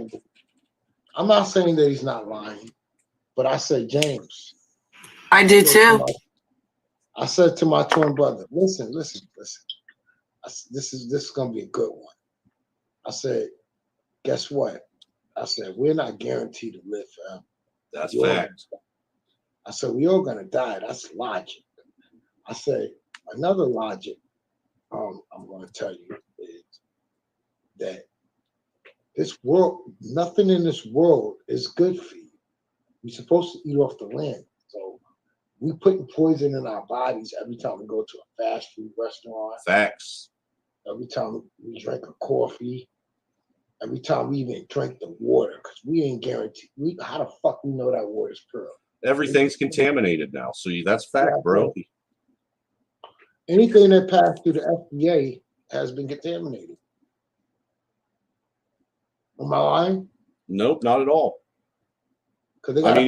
I'm not saying that he's not lying, but I said, James, I do too. I said to my twin brother, listen. This is gonna be a good one. I said, guess what? I said, we're not guaranteed to live forever. That's fact. I said, we all gonna die. That's logic. I said, another logic I'm gonna tell you is that this world, nothing in this world is good for you. You're supposed to eat off the land. So we putting poison in our bodies every time we go to a fast food restaurant. Facts. Every time we drink a coffee. Every time we even drink the water, because we ain't guaranteed. How the fuck we know that water is pure? Everything's contaminated now. So that's fact, bro. Anything that passed through the FDA has been contaminated. Am I lying? Nope, not at all. Because they got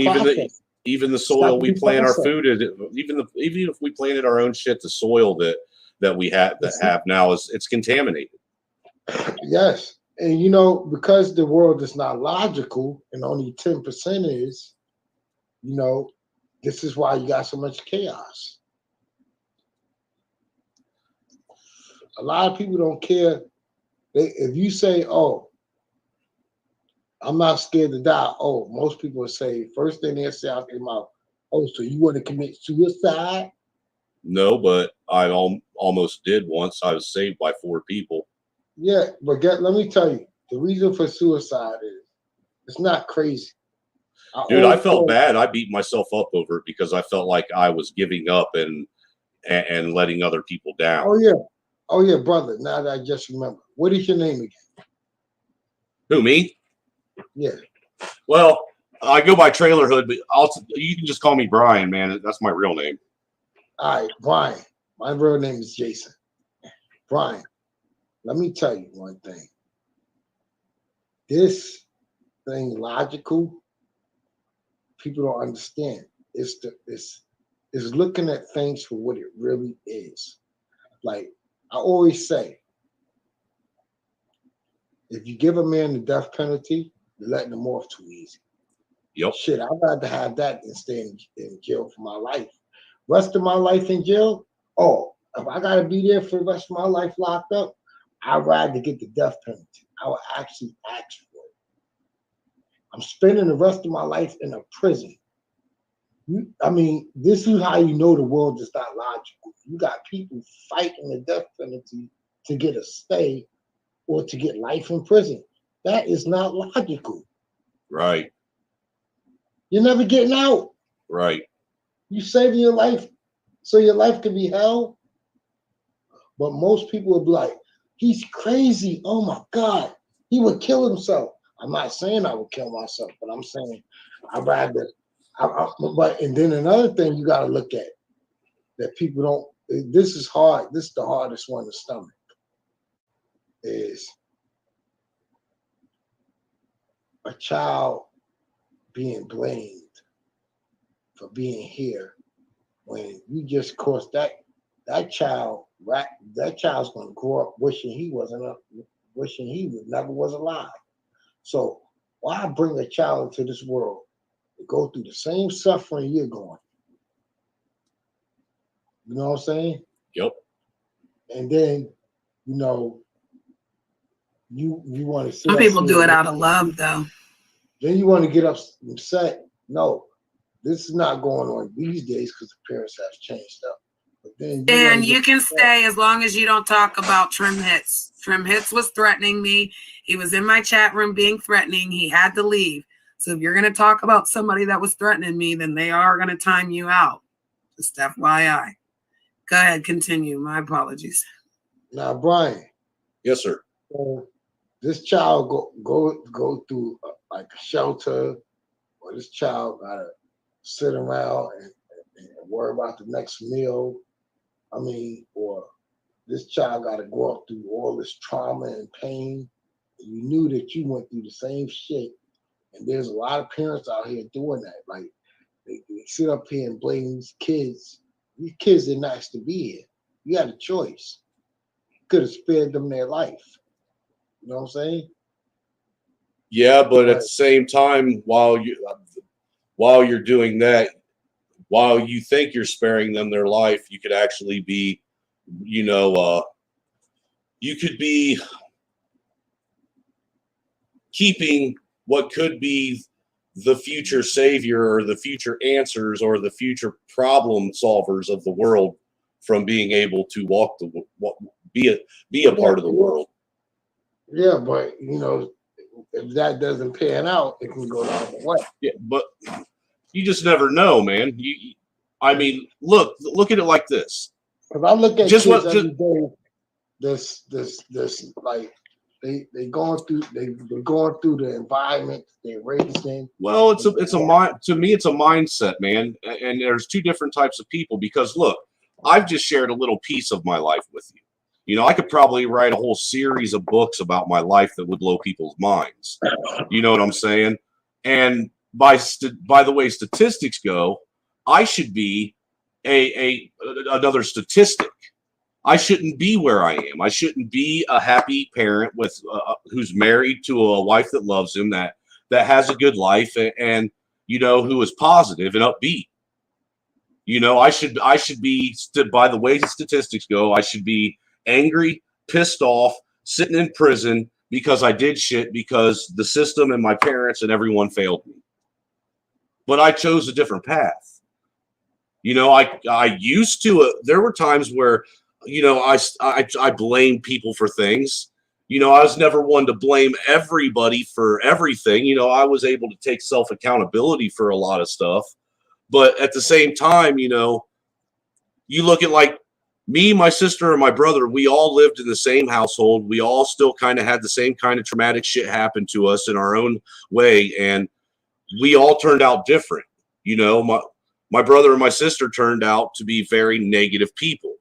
even the soil we plant our food in, even if we planted our own shit, the soil that we have now it's contaminated. Yes. And you know, because the world is not logical and only 10% is, you know, this is why you got so much chaos. A lot of people don't care. If you say, oh, I'm not scared to die. Oh, most people say, first thing they say out their mouth, oh, so you want to commit suicide? No, but I almost did once. I was saved by 4 people. Yeah, but let me tell you, the reason for suicide is it's not crazy. Dude, I felt bad. I beat myself up over it because I felt like I was giving up and letting other people down. Oh yeah, brother. Now that I just remember, what is your name again? Who, me? Yeah. Well, I go by Trailer Hood, but you can just call me Brian, man. That's my real name. All right, Brian. My real name is Jason. Brian, let me tell you one thing. This thing logical, people don't understand. It's looking at things for what it really is. Like I always say, if you give a man the death penalty, you're letting him off too easy. Yep. Shit, I'd rather have that than stay in jail for my life. Rest of my life in jail, oh, if I gotta be there for the rest of my life locked up, I'd rather get the death penalty. I would actually ask for it. I'm spending the rest of my life in a prison. I mean, this is how you know the world is not logical. You got people fighting the death penalty to get a stay or to get life in prison. That is not logical. Right. You're never getting out. Right. You saving your life so your life can be hell. But most people will be like, he's crazy. Oh my God. He would kill himself. I'm not saying I would kill myself, but I'm saying I'd rather. But and then another thing you got to look at that people don't. This is hard. This is the hardest one to stomach. Is a child being blamed for being here when you just caused that child's going to grow up wishing he never was alive. So why bring a child into this world to go through the same suffering you're going? You know what I'm saying? Yep. And then, you know, you want to. Some people do it out of love, though. Then you want to get upset. No, this is not going on these days because the parents have changed up. But then you can stay as long as you don't talk about trim hits. Trim Hits was threatening me. He was in my chat room being threatening. He had to leave. So if you're going to talk about somebody that was threatening me, then they are going to time you out. Just FYI. Go ahead, continue. My apologies. Now, Brian. Yes, sir. So this child go through like a shelter, or this child gotta sit around and worry about the next meal. I mean, or this child gotta go up through all this trauma and pain. You knew that you went through the same shit, and there's a lot of parents out here doing that. Like they sit up here and blame these kids. These kids didn't ask to be here. You had a choice. You could have spared them their life. You know what I'm saying? Yeah, but at the same time, while you're doing that, while you think you're sparing them their life, you could actually be, you could be keeping what could be the future savior or the future answers or the future problem solvers of the world from being able to be a part of the world. Yeah, but if that doesn't pan out, it can go down the way. Yeah, but you just never know, man. I mean, look at it like this. If I look at kids every day, this like they're going through the environment they're raised in. Well, to me it's a mindset, man. And there's two different types of people because look, I've just shared a little piece of my life with you. I could probably write a whole series of books about my life that would blow people's minds. You know what I'm saying? And by the way statistics go, I should be another statistic. I shouldn't be where I am. I shouldn't be a happy parent with who's married to a wife that loves him, that has a good life, and who is positive and upbeat. I should be, by the way statistics go, I should be angry, pissed off, sitting in prison because I did shit because the system and my parents and everyone failed me. But I chose a different path. I used to. There were times where, I blamed people for things. I was never one to blame everybody for everything. I was able to take self-accountability for a lot of stuff. But at the same time, you look at like me, my sister, and my brother, we all lived in the same household. We all still kind of had the same kind of traumatic shit happen to us in our own way. And we all turned out different. My brother and my sister turned out to be very negative people,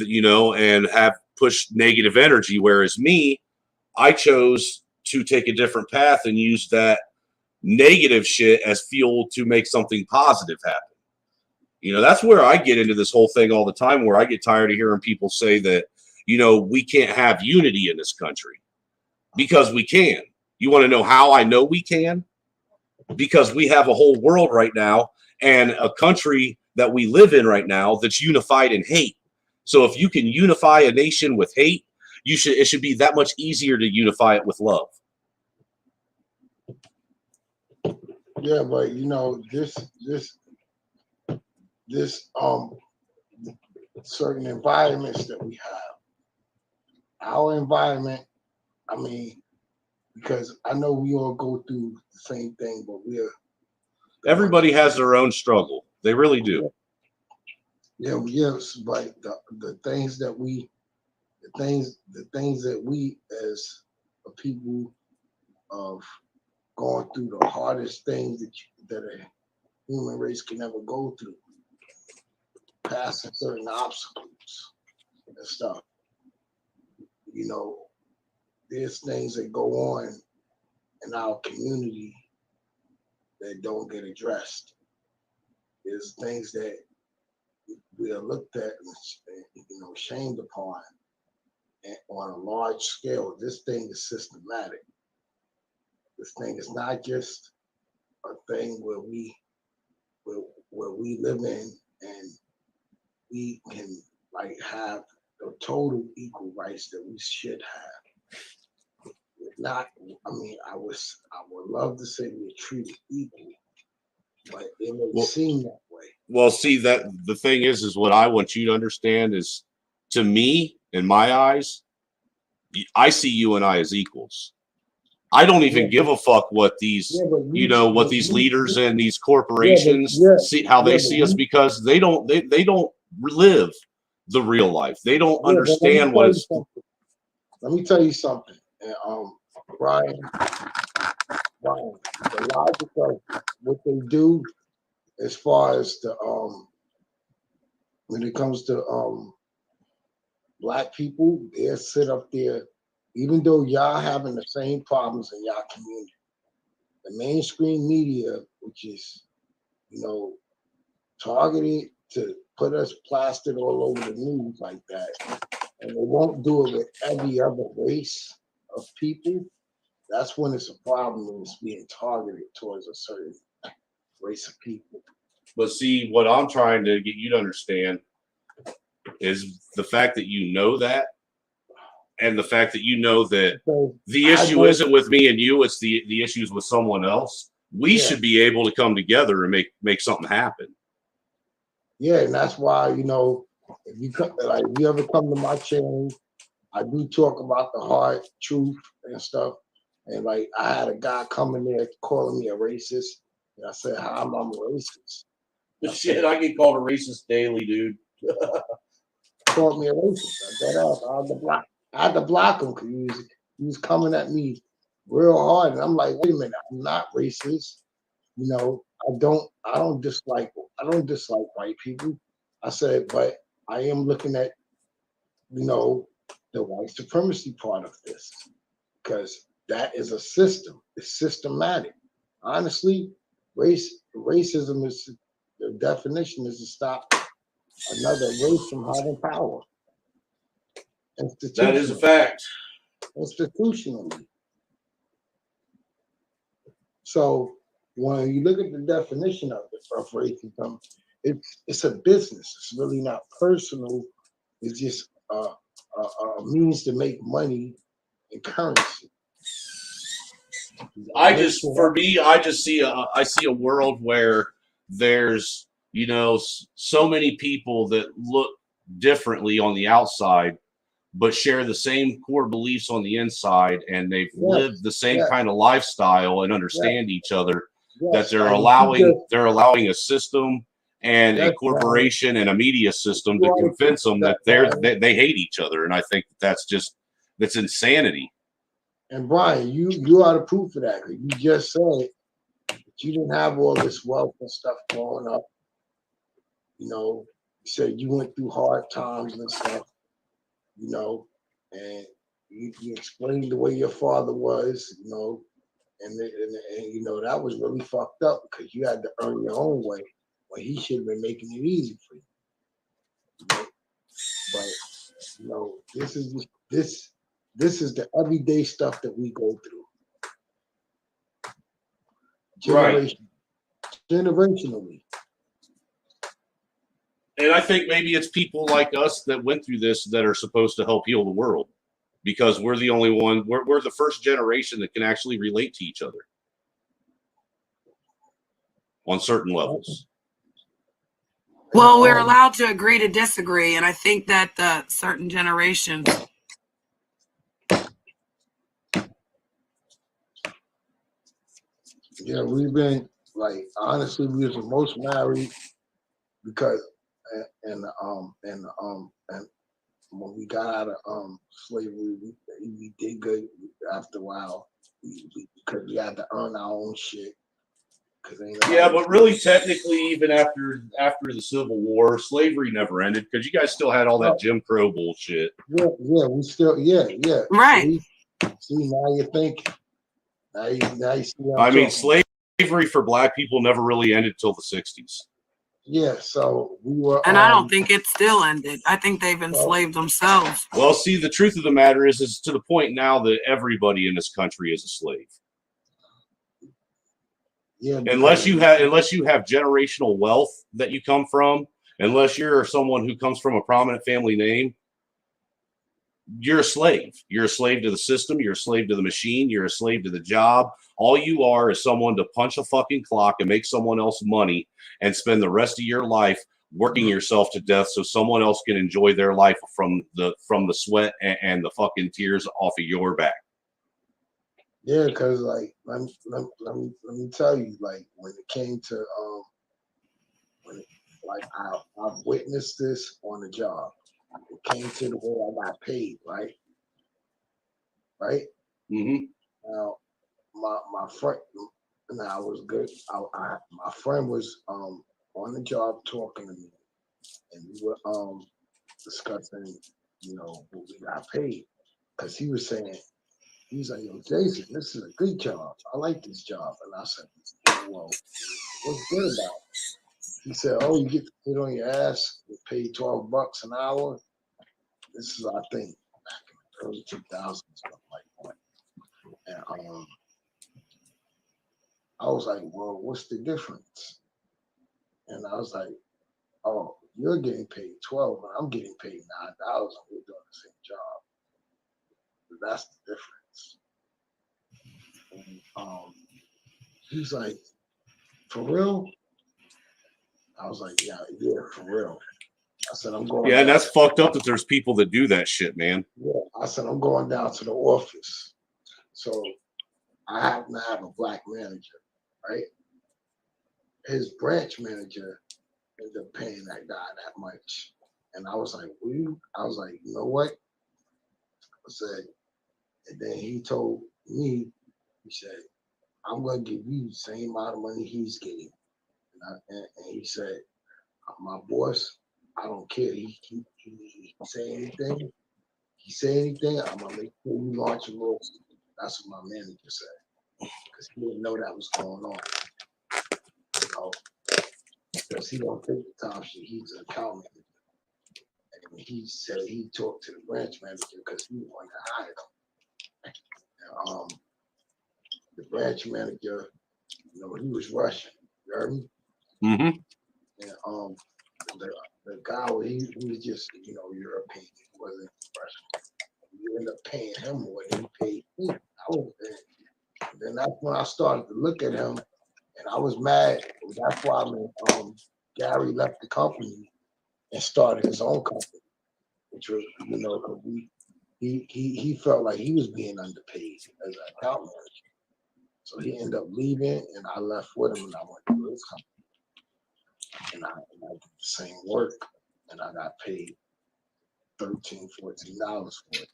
and have pushed negative energy. Whereas me, I chose to take a different path and use that negative shit as fuel to make something positive happen. That's where I get into this whole thing all the time, where I get tired of hearing people say that, we can't have unity in this country, because we can. You want to know how I know we can? Because we have a whole world right now and a country that we live in right now that's unified in hate. So if you can unify a nation with hate, it should be that much easier to unify it with love. Yeah, but this certain environments that we have, our environment, I mean, because I know we all go through the same thing, but everybody has their own struggle. They really do. Yeah, yes, but the things that we as a people of going through the hardest things that a human race can ever go through, passing certain obstacles and stuff. There's things that go on in our community that don't get addressed. There's things that we are looked at and shamed upon, and on a large scale. This thing is systematic. This thing is not just a thing where we live in and we can have the total equal rights that we should have. If not, I would love to say we're treated equal, but it may seem that way. Well, see, that the thing is what I want you to understand is, to me, in my eyes, I see you and I as equals. I don't even give a fuck what these, what these leaders and these corporations see, how they see us, because they don't live the real life. They don't understand what it's. Let me tell you something, and Brian, the logic of what they do, as far as the when it comes to Black people, they'll sit up there, even though y'all having the same problems in y'all community. The mainstream media, which is, targeted to put us plastered all over the news like that, and they won't do it with every other race of people, that's when it's a problem when it's being targeted towards a certain race of people. But see, what I'm trying to get you to understand is the fact that you know that, and the fact that you know that the issue isn't with me and you, it's the issues with someone else. We should be able to come together and make something happen. Yeah, and that's why, if you if you ever come to my channel, I do talk about the hard truth and stuff. And I had a guy come in there calling me a racist, and I said, "How am I a racist?" Shit, I get called a racist daily, dude. Called me a racist. I had to block him because he was coming at me real hard, and I'm like, wait a minute, I'm not racist. I don't dislike white people. I said, but I am looking at the white supremacy part of this, because that is a system. It's systematic. Honestly, racism is, the definition is to stop another race from having power. That is a fact. Institutionally. So when you look at the definition of racism, it's a business. It's really not personal. It's just a means to make money in currency. I see a world where there's so many people that look differently on the outside, but share the same core beliefs on the inside, and they've lived the same kind of lifestyle and understand each other. That they're allowing a system and a corporation and a media system to convince them that they hate each other, and I think that's insanity. And Brian, you are the proof of that. You just said that you didn't have all this wealth and stuff growing up. You said you went through hard times and stuff. And you explained the way your father was, and that was really fucked up, because you had to earn your own way when he should have been making it easy for you. But this is the everyday stuff that we go through. Generationally. And I think maybe it's people like us that went through this that are supposed to help heal the world, because we're the only one, we're the first generation that can actually relate to each other on certain levels. Well, we're allowed to agree to disagree, and I think that certain generations. Yeah, we've been honestly, we was the most married because and when we got out of slavery, we did good after a while, because we had to earn our own shit. But really, technically, even after the Civil War, slavery never ended, because you guys still had all that Jim Crow bullshit. Yeah, we still, Right. See, now you're thinking. Now you see. I mean, slavery for Black people never really ended till the 60s. Yeah, so we were. And I don't think it still ended. I think they've enslaved themselves. Well, see, the truth of the matter is to the point now that everybody in this country is a slave. Yeah. Unless you have generational wealth that you come from, unless you're someone who comes from a prominent family name, you're a slave. You're a slave to the system. You're a slave to the machine. You're a slave to the job. All you are is someone to punch a fucking clock and make someone else money and spend the rest of your life working yourself to death so someone else can enjoy their life from the sweat and the fucking tears off of your back. Yeah, because like let me tell you, like when it came to I've witnessed this on the job. It came to the way I got paid, right? Right? Mm-hmm. Now my friend, now I was good. My friend was on the job talking to me, and we were discussing, you know, what we got paid, because he was saying, he's like, yo, Jason, this is a good job. I like this job. And I said, well, what's good about it? He said, oh, you get to sit on your ass, you pay $12 an hour. This is, I think, back in the early 2000s, something like that. And I was like, well, what's the difference? And I was like, oh, you're getting paid 12, and I'm getting paid $9. We're doing the same job. But that's the difference. And he's like, for real? I was like, yeah, for real. I said, I'm going. Yeah, and that's fucked up that there's people that do that shit, man. Yeah, I said, I'm going down to the office. So I happen to have a black manager, right? His branch manager ended up paying that guy that much. And I was like, you know what? I said, and then he told me, he said, I'm going to give you the same amount of money he's getting. And he said, my boss, I don't care. He say anything. He say anything, I'm going to make sure you launch a lawsuit. That's what my manager said. Because he didn't know that was going on. You know, because he don't take the time sheet. He's an account manager. And he said he talked to the branch manager because he wanted to hire him. And, the branch manager, you know, he was Russian. You heard me? Mm-hmm. And the guy, he was just, you know, European. He wasn't Russian. You end up paying him more than he paid me. Then that's when I started to look at him, and I was mad. That's why Gary left the company and started his own company, which was, you know, because he felt like he was being underpaid as an account manager. So he ended up leaving, and I left with him, and I went to his company. And I did the same work, and I got paid $13, $14 for it.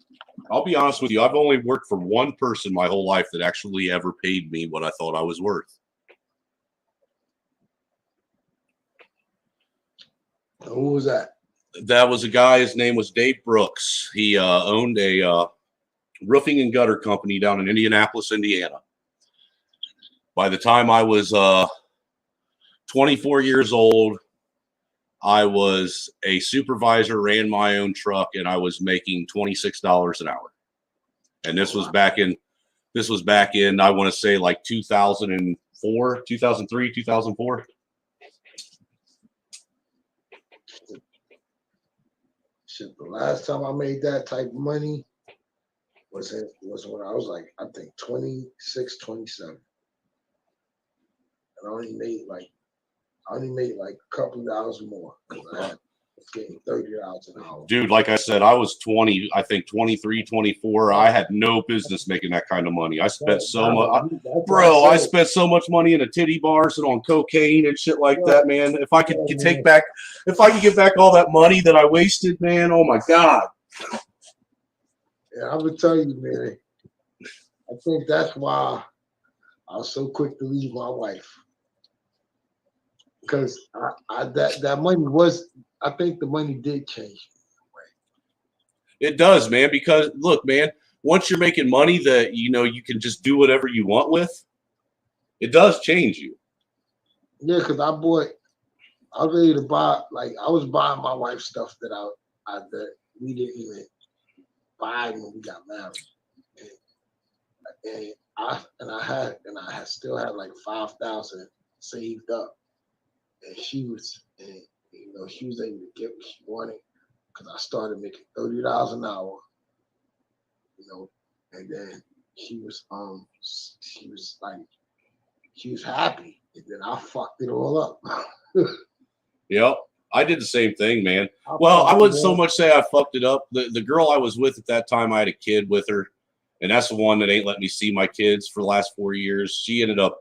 I'll be honest with you. I've only worked for one person my whole life that actually ever paid me what I thought I was worth. Who was that? That was a guy. His name was Dave Brooks. He owned a roofing and gutter company down in Indianapolis, Indiana. By the time I was 24 years old, I was a supervisor, ran my own truck, and I was making $26 an hour. And this was back in, I want to say like 2004, 2003, 2004. Shit, the last time I made that type of money was when I was like, I think 26, 27. And I only made like a couple of dollars more because I was getting $30 an hour. Dude, like I said, I was 20, I think 23, 24. I had no business making that kind of money. I spent so much, bro. I spent so much money in a titty bars and on cocaine and shit like that, man. If I could get back all that money that I wasted, man, oh my God. Yeah, I would tell you, man. I think that's why I was so quick to leave my wife. Because that money was, I think the money did change. It does, man, because look, man, once you're making money that, you know, you can just do whatever you want with, it does change you. Yeah, because I was ready to buy, like, I was buying my wife stuff that that we didn't even buy when we got married. And I still had like 5,000 saved up. And she was able to get what she wanted because I started making $30 an hour, you know, and then she was happy, and then I fucked it all up. Yep. I did the same thing, man. Well, I wouldn't so much say I fucked it up. The girl I was with at that time, I had a kid with her, and that's the one that ain't let me see my kids for the last 4 years. She ended up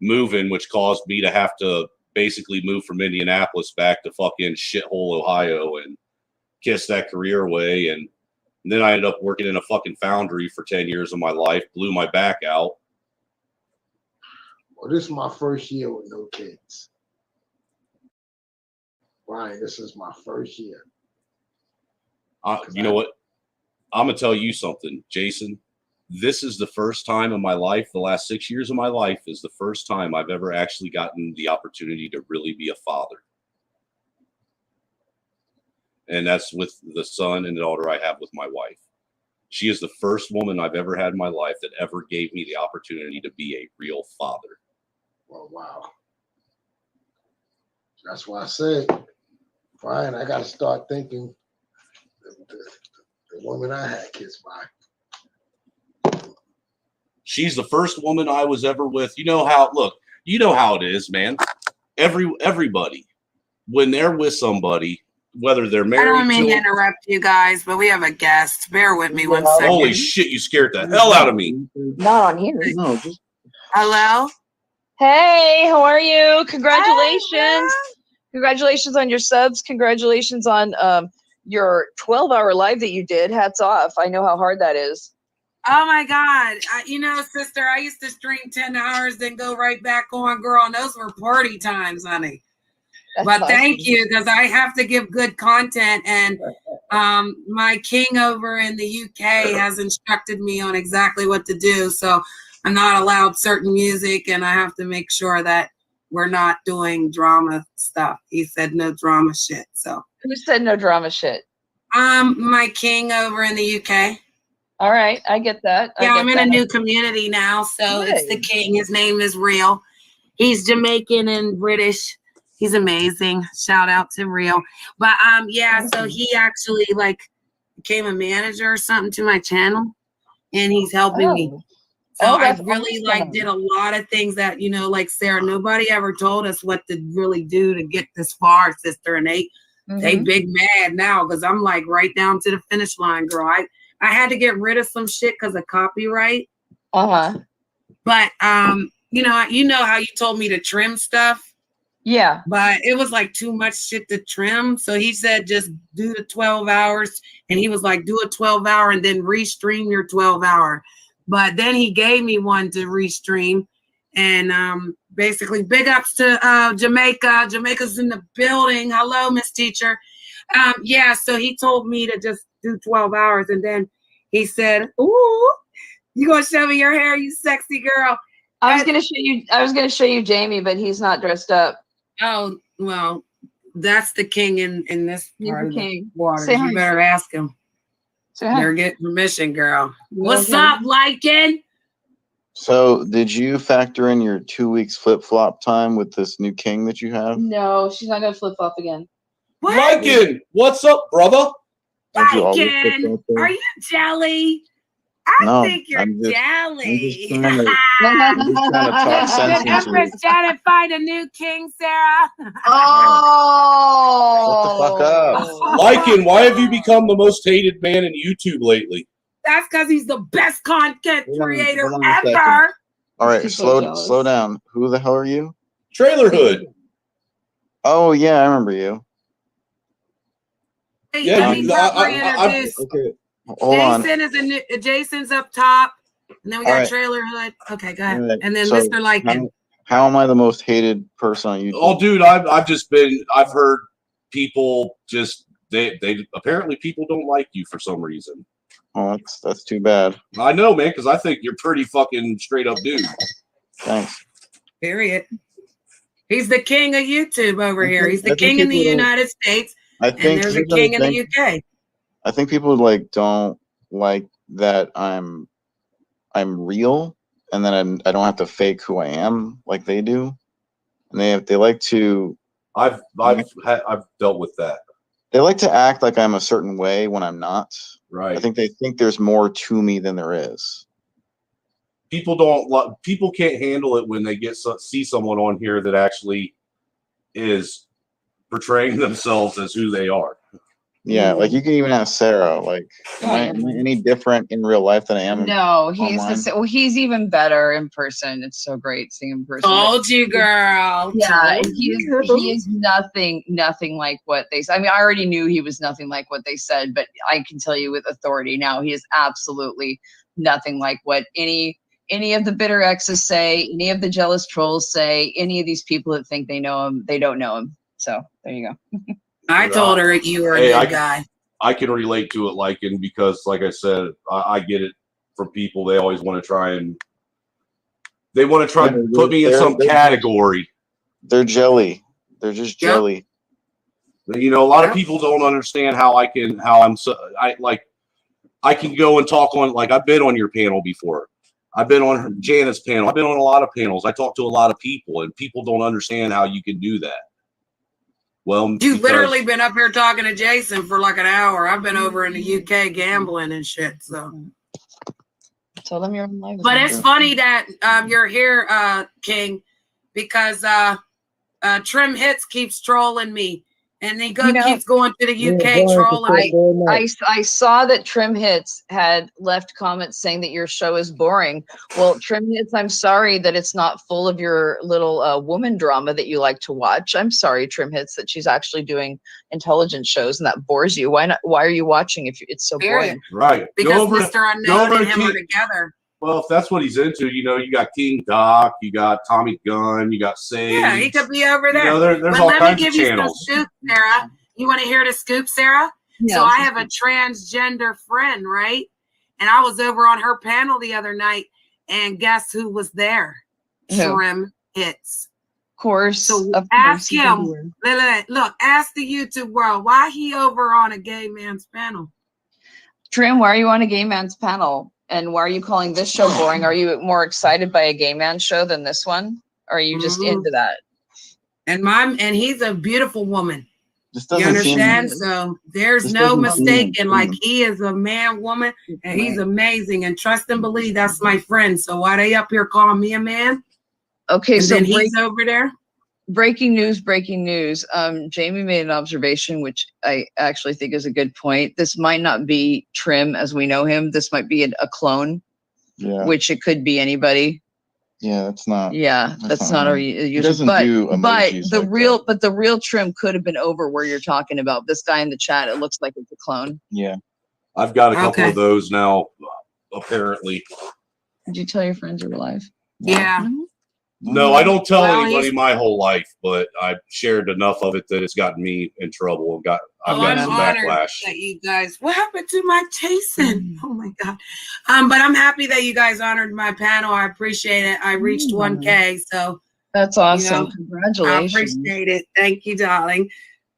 moving, which caused me to have to basically move from Indianapolis back to fucking shithole Ohio and kiss that career away. And then I ended up working in a fucking foundry for 10 years of my life, blew my back out. Well, this is my first year with no kids. Ryan, this is my first year. You know what? I'm going to tell you something, Jason. This is the first time in my life, the last 6 years of my life is the first time I've ever actually gotten the opportunity to really be a father. And that's with the son and daughter I have with my wife. She is the first woman I've ever had in my life that ever gave me the opportunity to be a real father. Well, wow. That's why I said, Brian, I got to start thinking the woman I had kids by. She's the first woman I was ever with. You know how it is, man. Everybody, when they're with somebody, whether they're married. I don't mean to interrupt you guys, but we have a guest. Bear with me 1 second. Holy shit, you scared the hell out of me. Not on here. No, just Hello? Hey, how are you? Congratulations. Congratulations on your subs. Congratulations on your 12-hour live that you did. Hats off. I know how hard that is. Oh my God. Sister, I used to stream 10 hours, then go right back on, girl. And those were party times, honey. But thank you, because I have to give good content. And my king over in the UK has instructed me on exactly what to do. So I'm not allowed certain music, and I have to make sure that we're not doing drama stuff. He said no drama shit. So who said no drama shit? My king over in the UK. All right, I get that. I'm in a new community now, so it's the king. His name is Real. He's Jamaican and British. He's amazing. Shout out to Real. But so he actually became a manager or something to my channel, and he's helping me. So I really did a lot of things that, Sarah, nobody ever told us what to really do to get this far, sister. And they big mad now because I'm right down to the finish line, girl. I had to get rid of some shit because of copyright. Uh-huh. But you know how you told me to trim stuff? Yeah. But it was too much shit to trim. So he said just do the 12 hours. And he was do a 12-hour and then restream your 12-hour. But then he gave me one to restream. And basically big ups to Jamaica. Jamaica's in the building. Hello, Miss Teacher. So he told me to just do 12 hours. And then he said, ooh, you gonna show me your hair, you sexy girl. I was gonna show you Jamie, but he's not dressed up. Oh, well, that's the king in this part of the water. You better ask him. Better get permission, girl. What's up, Lycan? So did you factor in your 2 weeks flip-flop time with this new king that you have? No, she's not gonna flip-flop again. What? Lycan, what's up, brother? Lycan, are you jelly? I think you're jelly. Empress trying to find a new king, Sarah. Oh. Shut the fuck up. Lycan, why have you become the most hated man in YouTube lately? That's because he's the best content creator hold on a second. ever. All right, slow down. Who the hell are you? Trailer Hood. Oh yeah, I remember you. Hey, Yeah, let me reintroduce. Okay, hold on. Jason's up top, and then we got All right. Trailer Hood. Okay, go ahead. All right, And then so Mr. Lycan. How am I the most hated person on YouTube? Oh, dude, I've heard people they apparently people don't like you for some reason. Oh, that's too bad. I know, man, because I think you're pretty fucking straight up dude. Thanks. Period. He's the king of YouTube over here. He's the king in the United States. I think and there's a king in the UK. I think people don't like that I'm real, and then I don't have to fake who I am like they do, and they like to. I've dealt with that. They like to act like I'm a certain way when I'm not. Right. I think they think there's more to me than there is. People can't handle it when they see someone on here that actually is portraying themselves as who they are. Yeah, like you can even ask Sarah, like, am I any different in real life than I am? No, he's online? well, he's even better in person. It's so great seeing him in person. Told you, girl. Yeah, Told and he you. is nothing like what they said. I mean, I already knew he was nothing like what they said, but I can tell you with authority now, he is absolutely nothing like what any of the bitter exes say, any of the jealous trolls say, any of these people that think they know him, they don't know him. So there you go. I told her you were a good guy. I can relate to it, Lycan, because, like I said, I get it from people. They always want to try and put me in some category. They're jelly. They're just jelly. You know, a lot of people don't understand how I can go and talk on, like, I've been on your panel before. I've been on Janet's panel. I've been on a lot of panels. I talk to a lot of people, and people don't understand how you can do that. Well, you've literally been up here talking to Jason for like an hour. I've been over in the UK gambling and shit. So tell them you're on live. But it's funny that you're here, King, because Trim Hits keeps trolling me. And he keeps going to the UK trolling. I saw that Trim Hits had left comments saying that your show is boring. Well, Trim Hits, I'm sorry that it's not full of your little woman drama that you like to watch. I'm sorry, Trim Hits, that she's actually doing intelligence shows and that bores you. Why not? Why are you watching if it's so boring? Right. Because Mr. Unknown and him are together. Well, if that's what he's into, you know, you got King Doc, you got Tommy Gunn, you got Sage. Yeah, he could be over there. You know, there's all kinds of channels. Let me give you some scoop, Sarah. You want to hear the scoop, Sarah? Yeah, so I have a transgender friend, right? And I was over on her panel the other night, and guess who was there? Trim Hits. Of course. So ask him. Look, ask the YouTube world, why he over on a gay man's panel? Trim, why are you on a gay man's panel? And why are you calling this show boring? Are you more excited by a gay man show than this one? Or are you just into that? And he's a beautiful woman. You understand? So there's no mistaking. Like, he is a man, woman, and he's amazing. And trust and believe, that's my friend. So why they up here calling me a man? Okay, and so then he's over there. Breaking news. Jamie made an observation, which I actually think is a good point. This might not be Trim as we know him. This might be a clone, which it could be anybody. Yeah, that's not. Yeah, that's not our usual. But the real Trim could have been over where you're talking about. This guy in the chat, it looks like it's a clone. Yeah, I've got a couple of those now. Apparently. Did you tell your friends you were live? Yeah. No, I don't tell anybody my whole life, but I've shared enough of it that it's gotten me in trouble. I've gotten some backlash. That you guys, what happened to my Jason? Oh my God. But I'm happy that you guys honored my panel. I appreciate it. I reached 1K, so that's awesome. Congratulations. I appreciate it. Thank you, darling.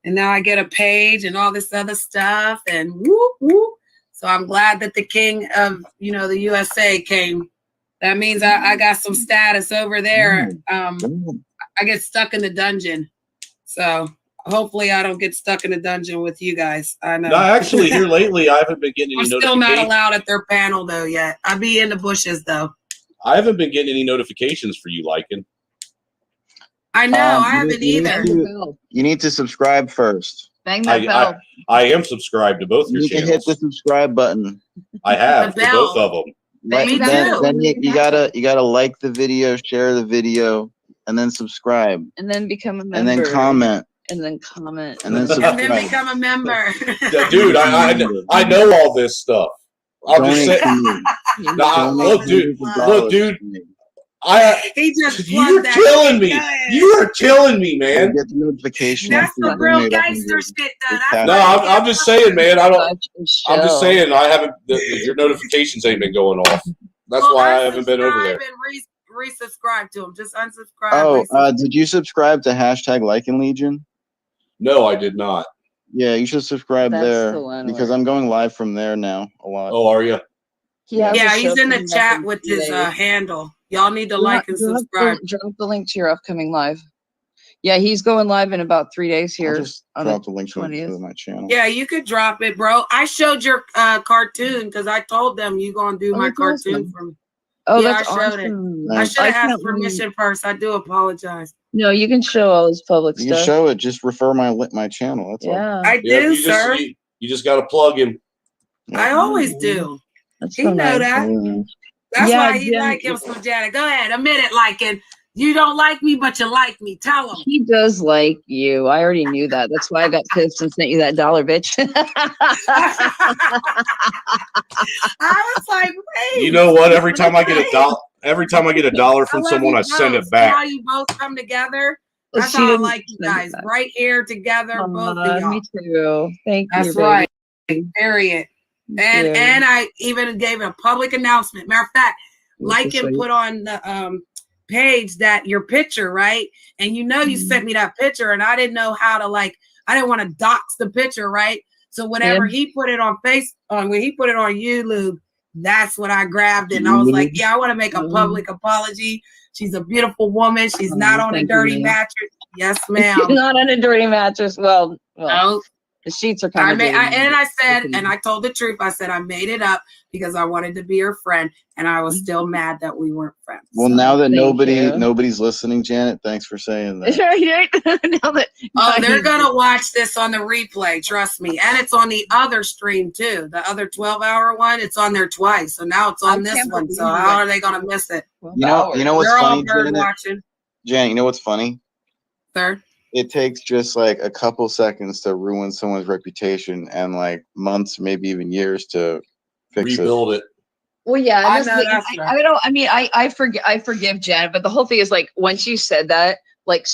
And now I get a page and all this other stuff, and whoop whoop. So I'm glad that the king of the USA came. That means I got some status over there. I get stuck in the dungeon. So hopefully I don't get stuck in the dungeon with you guys. I know. No, actually, here lately, I haven't been getting any notifications. I'm still not allowed at their panel, though, yet. I'll be in the bushes, though. I haven't been getting any notifications for you, Lycan. I know. I haven't either. You need to subscribe first. Bang that bell. I am subscribed to both your channels. You can hit the subscribe button. I have, to both of them. Then you gotta like the video, share the video, and then subscribe. And then become a member. And then comment. And then comment. And then subscribe. And then become a member. Dude, I know all this stuff. I'll just say, look, dude. You're killing me. You are killing me, man. Get the notification. That's the real gangster shit, though. No, I'm just saying, man. I'm just saying, I haven't. Your notifications ain't been going off. That's why I haven't been over there. Resubscribe to them. Just unsubscribe. Oh, did you subscribe to #Lycan Legion? No, I did not. Yeah, you should subscribe there because I'm going live from there now a lot. Oh, are you? Yeah, he's in the chat with his handle. Y'all need to like and subscribe. Drop the link to your upcoming live. Yeah, he's going live in about 3 days here. I'll just drop the link to my channel. Yeah, you could drop it, bro. I showed your cartoon because I told them you gonna do my cartoon for me. Oh, Yeah, that's I showed it. awesome. I should have can't asked permission first. I do apologize. No, you can show all this public You can stuff. show it. Just refer my channel. That's all. Yeah, I Yeah, do, sir. you just got to plug him. I always do. that's He so know nice. that. Yeah. That's Yeah, why he Jen- like him some Janet. Go ahead, admit it, liking. You don't like me, but you like me. Tell him. He does like you. I already knew that. That's why I got pissed and sent you that $1, bitch. I was like, wait. You know what? Every time I get a dollar from love someone, you I send both. it back. How you both come together. That's She how I didn't like you send it guys. back. Right here together, both of y'all. Me too. Thank you. That's baby. right. Period. Thank you. And I even gave a public announcement. Matter of fact, That's like so and sweet. put on the page that your picture, right? And you know you sent me that picture, and I didn't know how to I didn't want to dox the picture, right? So whenever he put it on when he put it on YouTube, that's what I grabbed, and I was like, yeah, I want to make a public apology. She's a beautiful woman. She's not on a thank dirty you. mattress. Yes, She's ma'am. not on a dirty mattress. Well, No. the sheets are kind of dirty. I told the truth. I said I made it up because I wanted to be her friend, and I was still mad that we weren't friends. Well, So. now that Thank you. nobody's listening, Janet, thanks for saying that. Now that They're gonna watch this on the replay. Trust me, and it's on the other stream too. The other 12-hour one. It's on there twice. So now it's on I this can't one. believe So you how went are they gonna miss it? You know what's They're all funny, bird Janet? watching. Janet, you know what's funny? Sir. It takes just like a couple seconds to ruin someone's reputation, and like months, maybe even years to fix Rebuild it. Well, yeah, I and know that's right. I don't. I mean, I forgive Janet, but the whole thing is like once you said that, like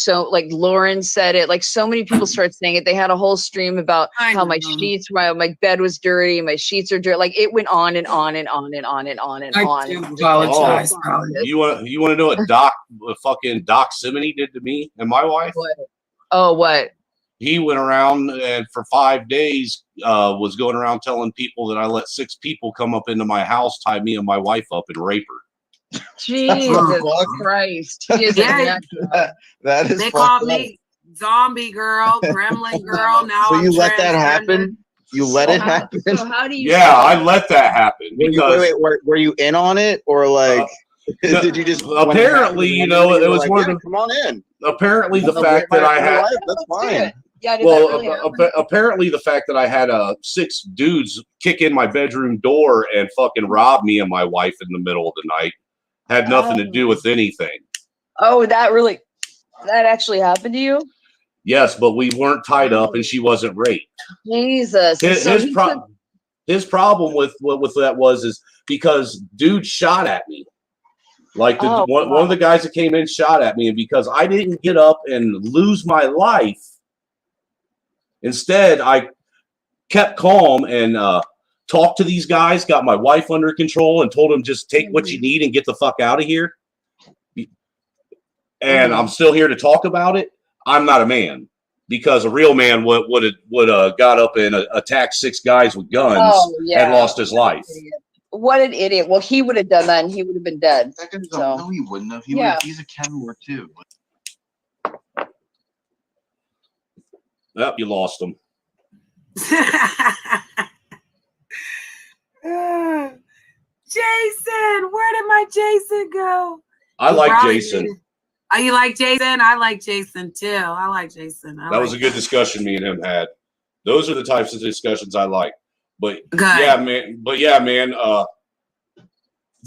Lauren said it, like so many people started saying it. They had a whole stream about how my sheets, my bed was dirty, my sheets are dirty. Like it went on and on and on and on and on and on. I do apologize. You want to know what fucking Doc Simony did to me and my wife? What? Oh, what? He went around and for 5 days was going around telling people that I let 6 people come up into my house, tie me and my wife up, and rape her. Jesus Christ! He is Yeah. That is. They called me zombie girl, gremlin girl. Now So I'm you let that transgender. happen? You let it happen? So how do you? Yeah, I let that happen because Were you in on it, or like no, did you just apparently, you know, it was one of the. come on in. Apparently, the I'll fact rape that I my had. wife, that's fine. Yeah, Well, apparently the fact that I had 6 dudes kick in my bedroom door and fucking rob me and my wife in the middle of the night had nothing to do with anything. Oh, that actually happened to you? Yes, but we weren't tied up and she wasn't raped. Jesus. His problem with that is because dude shot at me. Like one of the guys that came in shot at me, and because I didn't get up and lose my life, instead I kept calm and talked to these guys, got my wife under control, and told them just take what you need and get the fuck out of here. And I'm still here to talk about it. I'm not a man, because a real man would have got up and attacked 6 guys with guns and lost his life. What an idiot. Well, he would have done that and he would have been dead. No, he wouldn't have. He's a Kenmore too. Yep, you lost him. Jason, where did my Jason go? I like Jason. Oh, you like Jason? I like Jason too. I like Jason. That was a good discussion me and him had. Those are the types of discussions I like. But good. yeah, man. The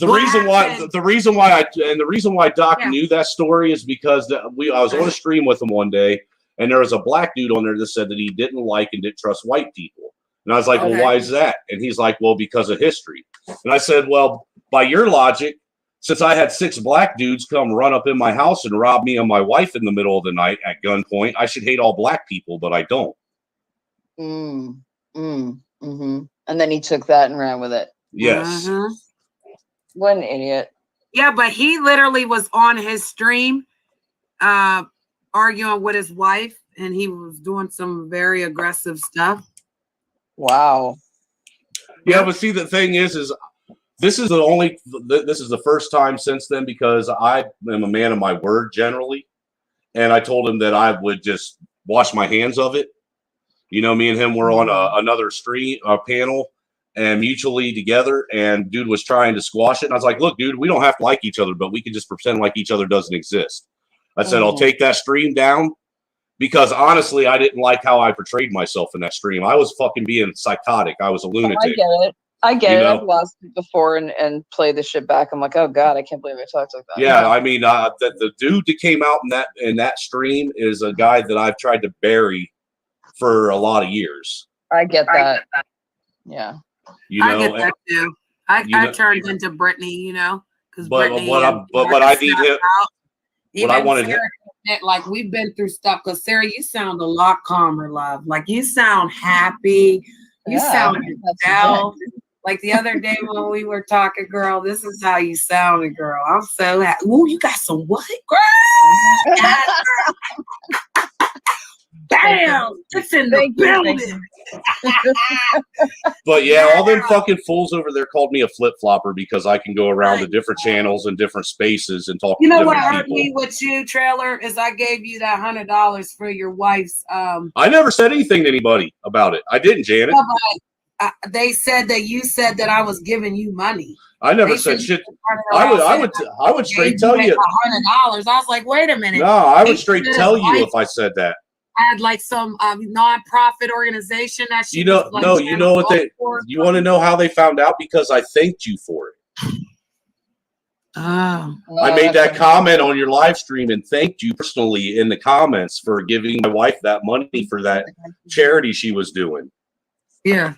reason why Doc knew that story is because I was on a stream with him one day, and there was a black dude on there that said that he didn't like and didn't trust white people. And I was like, well, why is that? And he's like, well, because of history. And I said, well, by your logic, since I had 6 black dudes come run up in my house and rob me and my wife in the middle of the night at gunpoint, I should hate all black people, but I don't. And then he took that and ran with it. Yes. What an idiot. Yeah, but he literally was on his stream arguing with his wife, and he was doing some very aggressive stuff. Wow. Yeah, but see, the thing is this is the first time since then, because I am a man of my word generally. And I told him that I would just wash my hands of it. You know, me and him were on another stream panel, and mutually together, and dude was trying to squash it. And I was like, look, dude, we don't have to like each other, but we can just pretend like each other doesn't exist. I said, I'll take that stream down, because honestly, I didn't like how I portrayed myself in that stream. I was fucking being psychotic. I was a lunatic. I get it. I get You it. know? I've lost it before and played the shit back. I'm like, oh God, I can't believe I talked like that. Yeah, I mean, the dude that came out in that stream is a guy that I've tried to bury for a lot of years. I get that. Yeah. You know, I get that too. I turned into Brittany, you know, because but what I need him. What I wanted Sarah, like we've been through stuff. Because Sarah, you sound a lot calmer, love. Like you sound happy. You sound yourself. Like the other day when we were talking, girl, this is how you sounded, girl. I'm so happy. Ooh, you got some what, girl? Bam! It's in the building. But yeah, all them fucking fools over there called me a flip-flopper because I can go around to different channels and different spaces and talk to different people. You know what hurt me with you, Trailer, is I gave you that $100 for your wife's I never said anything to anybody about it. I didn't, Janet. No, they said that you said that I was giving you money. I never said shit. I would straight tell you $100. I was like, wait a minute. No, I would straight tell you if I said that. I had like some non-profit organization that she you know what they you want to know how they found out? Because I thanked you for it. Oh. I made that comment on your live stream and thanked you personally in the comments for giving my wife that money for that charity she was doing. Yeah.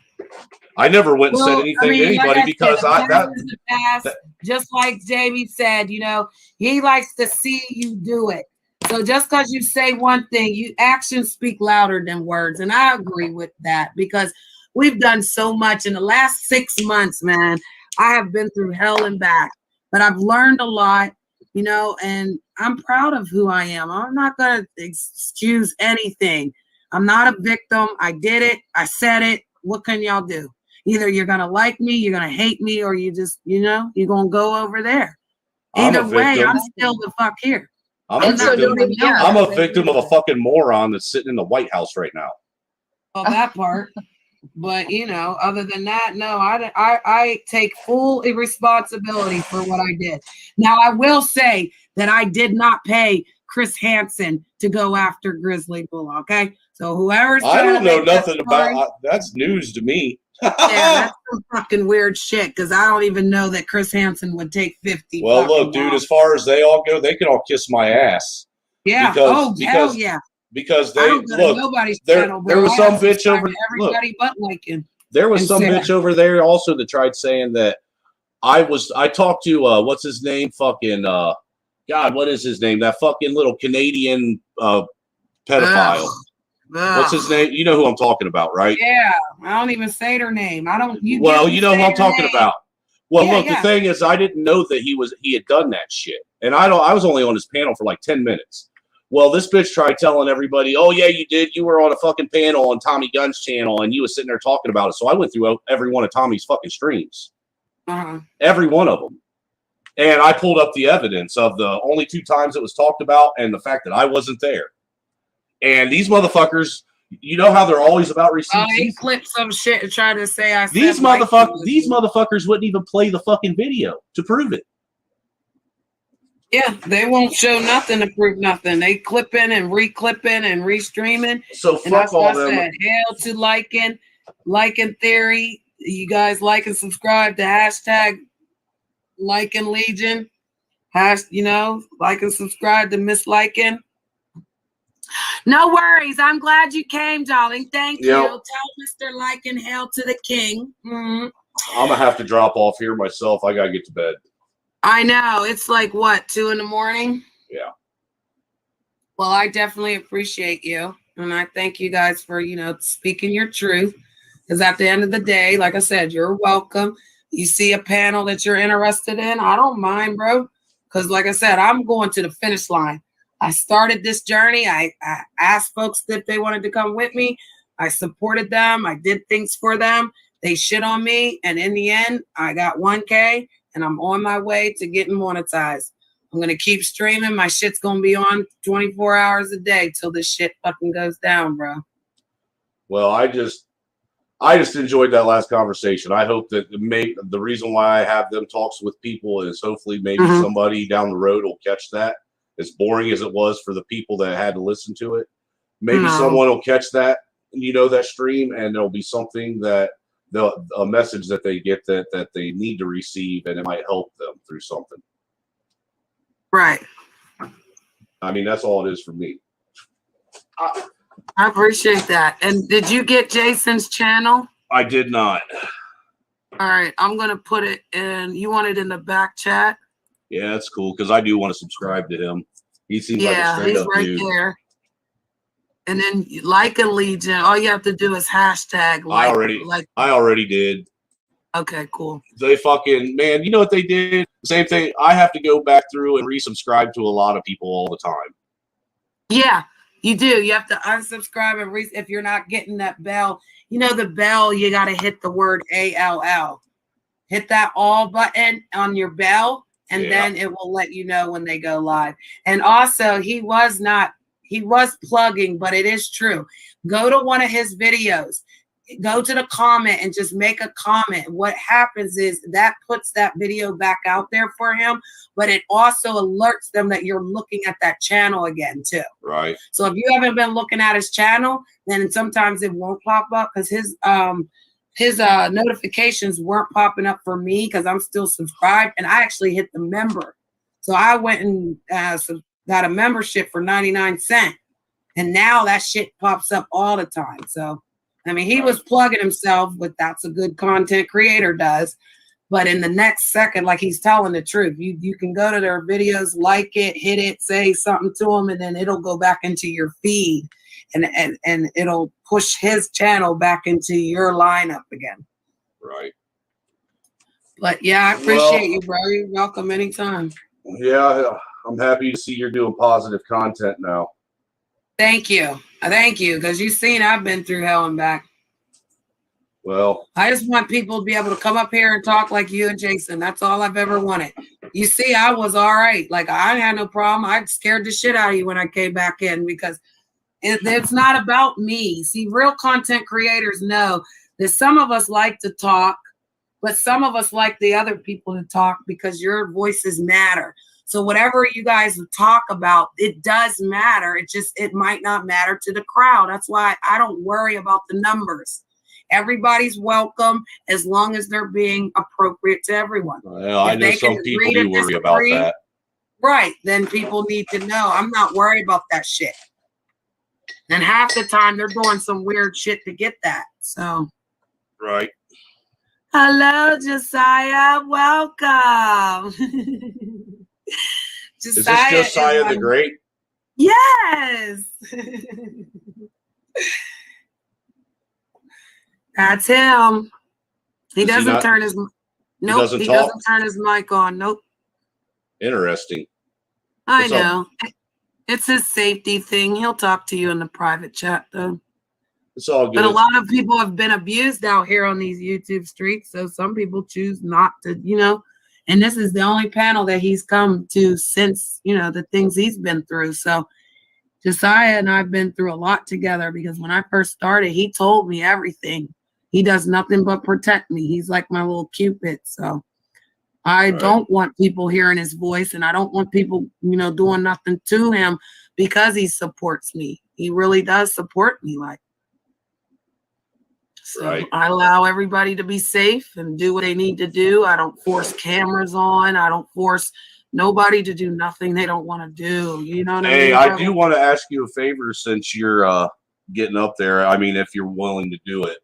I never went and said anything to anybody like because just like Jamie said, you know, he likes to see you do it. So just because you say one thing, actions speak louder than words. And I agree with that because we've done so much in the last 6 months, man. I have been through hell and back, but I've learned a lot, you know, and I'm proud of who I am. I'm not going to excuse anything. I'm not a victim. I did it. I said it. What can y'all do? Either you're going to like me, you're going to hate me, or you just, you know, you're going to go over there. Either way, I'm still the fuck here. I'm a victim of a fucking moron that's sitting in the White House right now. Well, that part. But, you know, other than that, no, I take full responsibility for what I did. Now, I will say that I did not pay Chris Hansen to go after Grizzly Bull, okay? So whoever's I don't know nothing about that's news to me. Yeah, that's some fucking weird shit because I don't even know that Chris Hansen would take 50. Well, look, dude, as far as they all go, they can all kiss my ass. Yeah. Hell yeah. Because they look, there was some bitch over everybody but Lincoln. There was some bitch over there also that tried saying that I talked to what's his name? Fucking God, what is his name? That fucking little Canadian pedophile. What's his name? You know who I'm talking about, right? Yeah, I don't even say their name. I don't. You know who I'm talking about. Well, look, the thing is, I didn't know that he had done that shit, and I was only on his panel for like 10 minutes. Well, this bitch tried telling everybody, "Oh yeah, you did. You were on a fucking panel on Tommy Gunn's channel, and you was sitting there talking about it." So I went through every one of Tommy's fucking streams, every one of them, and I pulled up the evidence of the only 2 times it was talked about, and the fact that I wasn't there. And these motherfuckers, you know how they're always about receipts. They clip some shit and try to say these motherfuckers wouldn't even play the fucking video to prove it. Yeah, they won't show nothing to prove nothing. They clipping and re-clipping and re-streaming. So fuck all them. Hail to Lycan Theory. You guys like and subscribe to hashtag Lycan Legion. Like and subscribe to Miss Lycan. No worries. I'm glad you came, darling. Thank you. Tell Mr. Lycan hail to the king. Mm-hmm. I'm going to have to drop off here myself. I got to get to bed. I know. It's like, what, 2 a.m? Yeah. Well, I definitely appreciate you. And I thank you guys for, speaking your truth. Because at the end of the day, like I said, you're welcome. You see a panel that you're interested in, I don't mind, bro. Because like I said, I'm going to the finish line. I started this journey. I asked folks if they wanted to come with me. I supported them. I did things for them. They shit on me. And in the end, I got 1K and I'm on my way to getting monetized. I'm going to keep streaming. My shit's going to be on 24 hours a day till this shit fucking goes down, bro. Well, I I just enjoyed that last conversation. I hope that the reason why I have them talks with people is hopefully maybe somebody down the road will catch that. As boring as it was for the people that had to listen to it, maybe someone will catch that, that stream, and there'll be something that a message that they get that they need to receive, and it might help them through something. Right. I mean, that's all it is for me. I appreciate that. And did you get Jason's channel? I did not. All right, I'm gonna put it in. You want it in the back chat? Yeah, that's cool because I do want to subscribe to him. He seems like a straight he's up right dude. there. And then like a Legion, all you have to do is hashtag. I already did. Okay, cool. They fucking, man, you know what they did? Same thing. I have to go back through and resubscribe to a lot of people all the time. Yeah, you do. You have to unsubscribe and if you're not getting that bell. The bell, you got to hit the word ALL. Hit that all button on your bell, and then it will let you know when they go live. And also, he was plugging, but it is true. Go to one of his videos. Go to the comment and just make a comment. What happens is that puts that video back out there for him, but it also alerts them that you're looking at that channel again too. Right. So if you haven't been looking at his channel, then sometimes it won't pop up because his notifications weren't popping up for me because I'm still subscribed, and I actually hit the member. So I went and got a membership for 99 cents, and now that shit pops up all the time. So I mean, he was plugging himself, but that's a good content creator does. But in the next second, like he's telling the truth, you can go to their videos, like it, hit it, say something to them, and then it'll go back into your feed, and it'll push his channel back into your lineup again. Right. But yeah, I appreciate you, bro. You're welcome anytime. Yeah, I'm happy to see you're doing positive content now. Thank you. Thank you, because you've seen I've been through hell and back. Well, I just want people to be able to come up here and talk like you and Jason. That's all I've ever wanted. You see, I was all right. Like, I had no problem. I scared the shit out of you when I came back in because it's not about me. See, real content creators know that some of us like to talk, but some of us like the other people to talk because your voices matter. So whatever you guys talk about, it does matter. It might not matter to the crowd. That's why I don't worry about the numbers. Everybody's welcome as long as they're being appropriate to everyone. Well, I know some people do worry about that. Right. Then people need to know I'm not worried about that shit. And half the time they're doing some weird shit to get that. So. Right. Hello, Josiah. Welcome. Is this Josiah the Great? Yes. That's him. He doesn't turn his he doesn't turn his mic on. Nope. Interesting. I know. It's his safety thing. He'll talk to you in the private chat though. It's all good. But a lot of people have been abused out here on these YouTube streets. So some people choose not to, and this is the only panel that he's come to since, the things he's been through. So Josiah and I've been through a lot together because when I first started, he told me everything. He does nothing but protect me. He's like my little Cupid. So I don't want people hearing his voice, and I don't want people, doing nothing to him because he supports me. He really does support me. So I allow everybody to be safe and do what they need to do. I don't force cameras on. I don't force nobody to do nothing they don't want to do. You know what I mean? Hey, I do want to ask you a favor since you're getting up there. I mean, if you're willing to do it.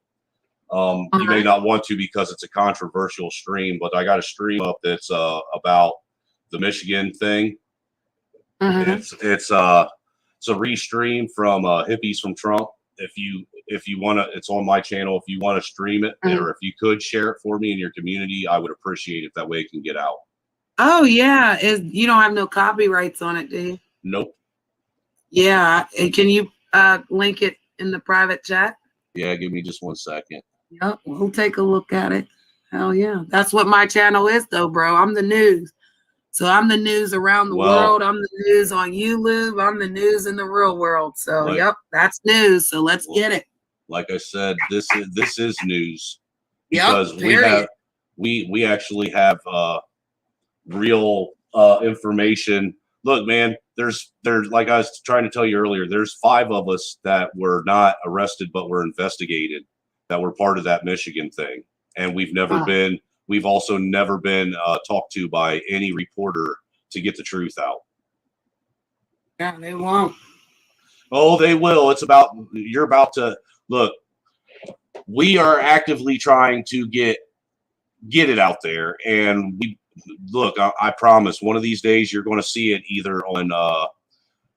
You may not want to because it's a controversial stream, but I got a stream up that's about the Michigan thing. It's a restream from Hippies from Trump. If you want to, it's on my channel. If you want to stream it, or if you could share it for me in your community, I would appreciate it. That way it can get out. Oh yeah, you don't have no copyrights on it, do you? Nope. Yeah, can you link it in the private chat? Yeah, give me just 1 second. Yep, we'll take a look at it. Hell yeah, that's what my channel is, though, bro. I'm the news. So I'm the news around the world. I'm the news on YouTube. I'm the news in the real world. So, yep, that's news. So let's get it. Like I said, this is news Yep, because period. we actually have real information. Look, man, there's like I was trying to tell you earlier, there's 5 of us that were not arrested but were investigated that were part of that Michigan thing, and we've also never been talked to by any reporter to get the truth out. Yeah, they won't. Oh, they will. You're about to look. We are actively trying to get it out there, and I promise one of these days you're going to see it either on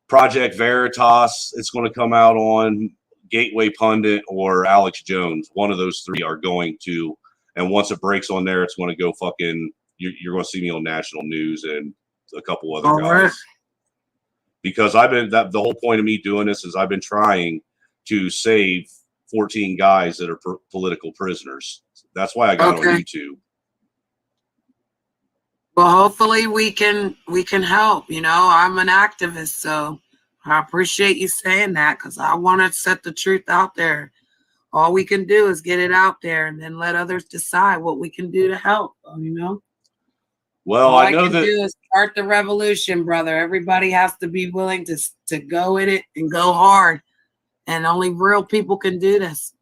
Project Veritas. It's going to come out on Gateway Pundit or Alex Jones. One of those 3 are going to, and once it breaks on there, it's going to go fucking. You're going to see me on national news and a couple other guys. Right. Because the whole point of me doing this is I've been trying to save 14 guys that are political prisoners. That's why I got on YouTube. Well, hopefully we can help. You know, I'm an activist, so I appreciate you saying that because I want to set the truth out there. All we can do is get it out there and then let others decide what we can do to help. You know. Well, all I know can do is start the revolution, brother. Everybody has to be willing to go in it and go hard, and only real people can do this.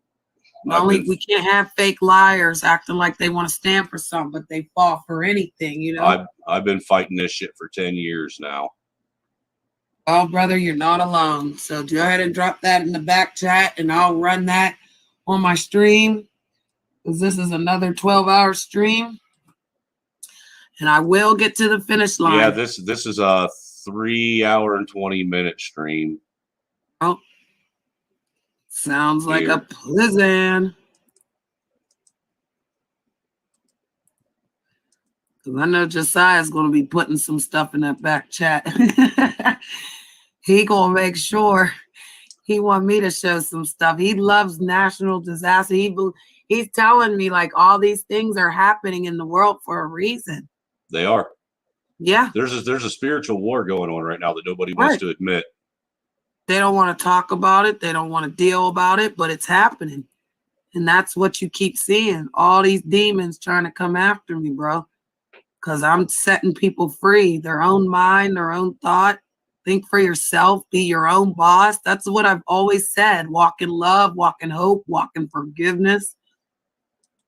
We can't have fake liars acting like they want to stand for something, but they fall for anything, you know. I've been fighting this shit for 10 years now. Oh, brother, you're not alone. So go ahead and drop that in the back chat, and I'll run that on my stream because this is another 12-hour stream. And I will get to the finish line. Yeah, this is a 3-hour and 20-minute stream. Oh, sounds like a prison. Because I know Josiah's going to be putting some stuff in that back chat. He going to make sure he want me to show some stuff. He loves national disaster. He's telling me like all these things are happening in the world for a reason. They are. Yeah. There's a spiritual war going on right now that nobody wants to admit. They don't want to talk about it. They don't want to deal about it, but it's happening. And that's what you keep seeing. All these demons trying to come after me, bro. Because I'm setting people free. Their own mind, their own thought. Think for yourself. Be your own boss. That's what I've always said. Walk in love, walk in hope, walk in forgiveness.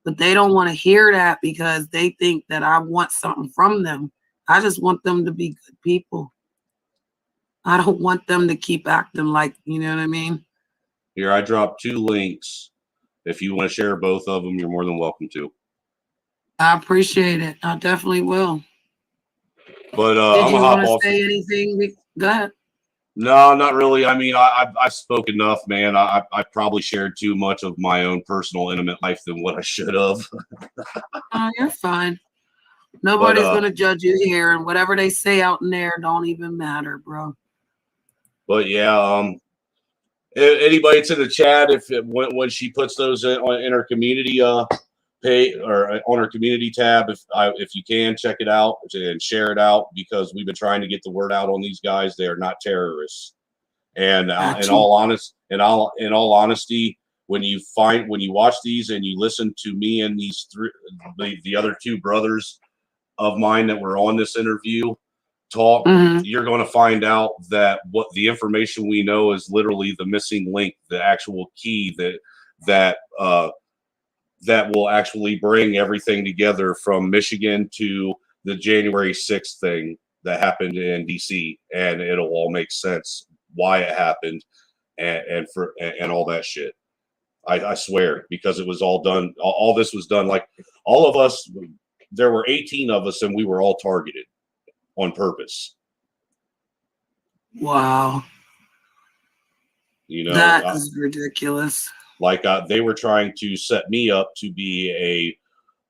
But they don't want to hear that because they think that I want something from them. I just want them to be good people. I don't want them to keep acting like, you know what I mean? Here, I dropped 2 links. If you want to share both of them, you're more than welcome to. I appreciate it. I definitely will. But Did I'm you gonna hop want to off. say anything? Go ahead. No, not really. I mean, I spoke enough, man. I probably shared too much of my own personal, intimate life than what I should have. Oh, you're fine. Nobody's going to judge you here, and whatever they say out in there don't even matter, bro. But yeah, anybody that's in the chat, when she puts those in her community page or on her community tab, if you can check it out and share it out, because we've been trying to get the word out on these guys. They are not terrorists, and in all honesty, when you watch these and you listen to me and these the other 2 brothers of mine that were on this interview talk, you're going to find out that what the information we know is literally the missing link, the actual key that will actually bring everything together from Michigan to the January 6th thing that happened in DC, and it'll all make sense why it happened and all that shit. I swear, because it was all done. All this was done, like all of us. There were 18 of us, and we were all targeted on purpose. Wow. You know, that is ridiculous. Like they were trying to set me up to be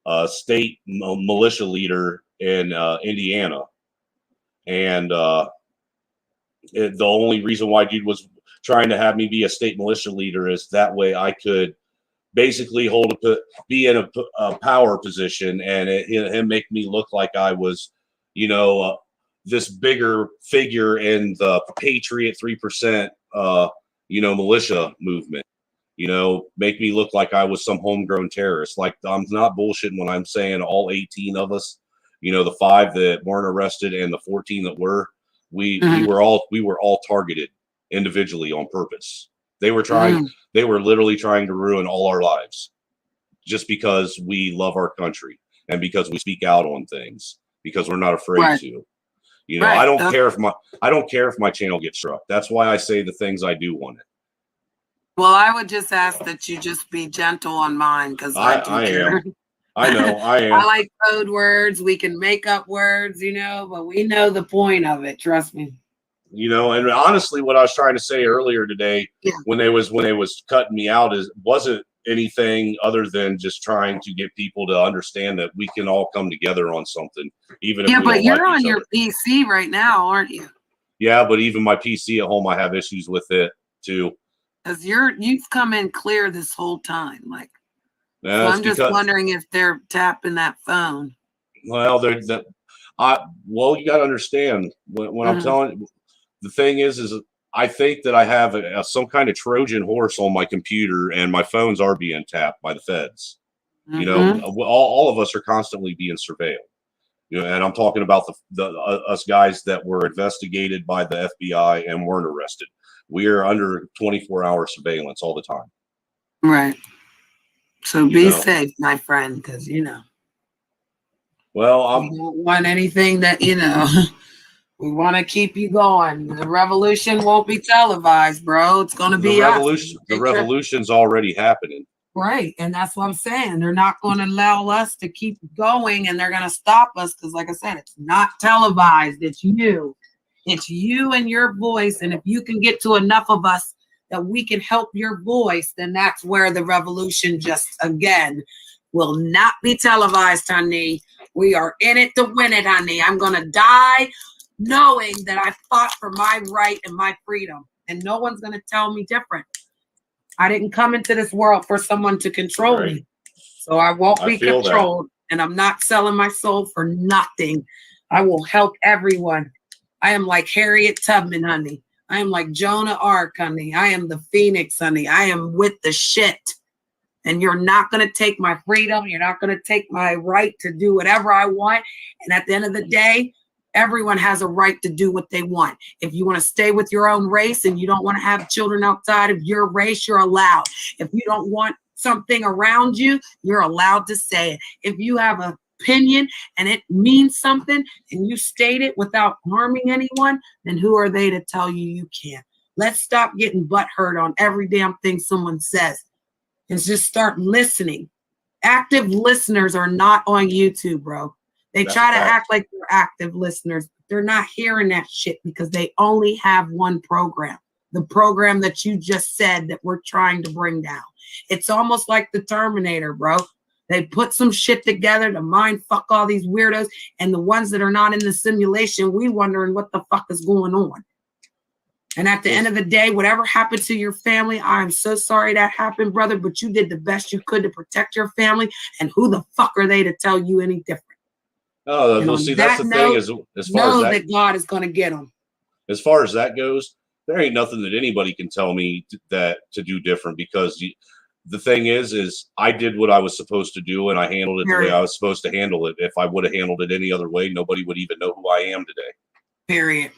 a state militia leader in Indiana, and the only reason why dude was trying to have me be a state militia leader is that way I could basically be in a power position, and him make me look like I was, you know, this bigger figure in the Patriot 3%, you know, militia movement. you know, make me look like I was some homegrown terrorist. Like, I'm not bullshitting when I'm saying all 18 of us, you know, the 5 that weren't arrested and the 14 that were, we were all targeted individually on purpose. They were literally trying to ruin all our lives just because we love our country and because we speak out on things, because we're not afraid to. You know, I don't care if my channel gets struck. That's why I say the things I do on it. Well, I would just ask that you just be gentle on mine, because I am. I know, I am. I like code words. We can make up words, you know, but we know the point of it. Trust me. You know, and honestly, what I was trying to say earlier today, when they was cutting me out, wasn't anything other than just trying to get people to understand that we can all come together on something, even if we but don't you're like on each your other. PC right now, aren't you? Yeah, but even my PC at home, I have issues with it too. Because you've come in clear this whole time, like. So I'm just wondering if they're tapping that phone. Well, you got to understand when I'm telling you, the thing is I think that I have some kind of Trojan horse on my computer, and my phones are being tapped by the feds. You know, all of us are constantly being surveilled. You know, and I'm talking about us guys that were investigated by the FBI and weren't arrested. We are under 24-hour surveillance all the time. Right. So be safe, my friend, because, you know. Well, we don't want anything that, you know, we want to keep you going. The revolution won't be televised, bro. It's going to be us. The revolution's already happening. Right. And that's what I'm saying. They're not going to allow us to keep going, and they're going to stop us because, like I said, it's not televised. It's you. It's you and your voice. And if you can get to enough of us that we can help your voice, then that's where the revolution just, again, will not be televised, honey. We are in it to win it, honey. I'm going to die knowing that I fought for my right and my freedom, and no one's going to tell me different. I didn't come into this world for someone to control me, so I won't be controlled, and I'm not selling my soul for nothing. I will help everyone. I am like Harriet Tubman, honey. I am like Jonah Ark, honey. I am the Phoenix, honey. I am with the shit. And you're not going to take my freedom. You're not going to take my right to do whatever I want. And at the end of the day, everyone has a right to do what they want. If you want to stay with your own race and you don't want to have children outside of your race, you're allowed. If you don't want something around you, you're allowed to say it. If you have an opinion and it means something and you state it without harming anyone, then who are they to tell you you can't? Let's stop getting butthurt on every damn thing someone says and just start listening. Active listeners are not on YouTube, bro. They try to act like they're active listeners. They're not hearing that shit because they only have one program. The program that you just said that we're trying to bring down. It's almost like the Terminator, bro. They put some shit together to mind fuck all these weirdos, and the ones that are not in the simulation, we wondering what the fuck is going on. And at the end of the day, whatever happened to your family, I'm so sorry that happened, brother, but you did the best you could to protect your family, and who the fuck are they to tell you any different? Oh, well, see, that's the thing is, as far as that God is going to get them. As far as that goes, there ain't nothing that anybody can tell me to do different, because the thing is I did what I was supposed to do, and I handled it the way I was supposed to handle it. If I would have handled it any other way, nobody would even know who I am today. Period.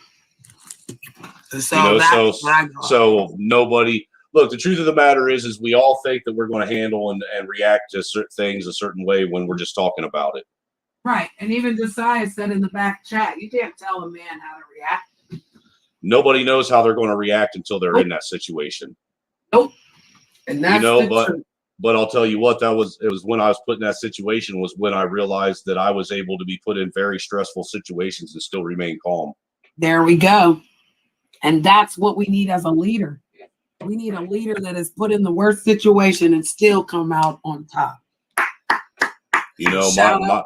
So, so nobody. Look, the truth of the matter is we all think that we're going to handle and react to certain things a certain way when we're just talking about it. Right. And even Josiah said in the back chat, you can't tell a man how to react. Nobody knows how they're going to react until they're in that situation. Nope. And that's but I'll tell you what, it was when I was put in that situation was when I realized that I was able to be put in very stressful situations and still remain calm. There we go. And that's what we need as a leader. We need a leader that is put in the worst situation and still come out on top. You know,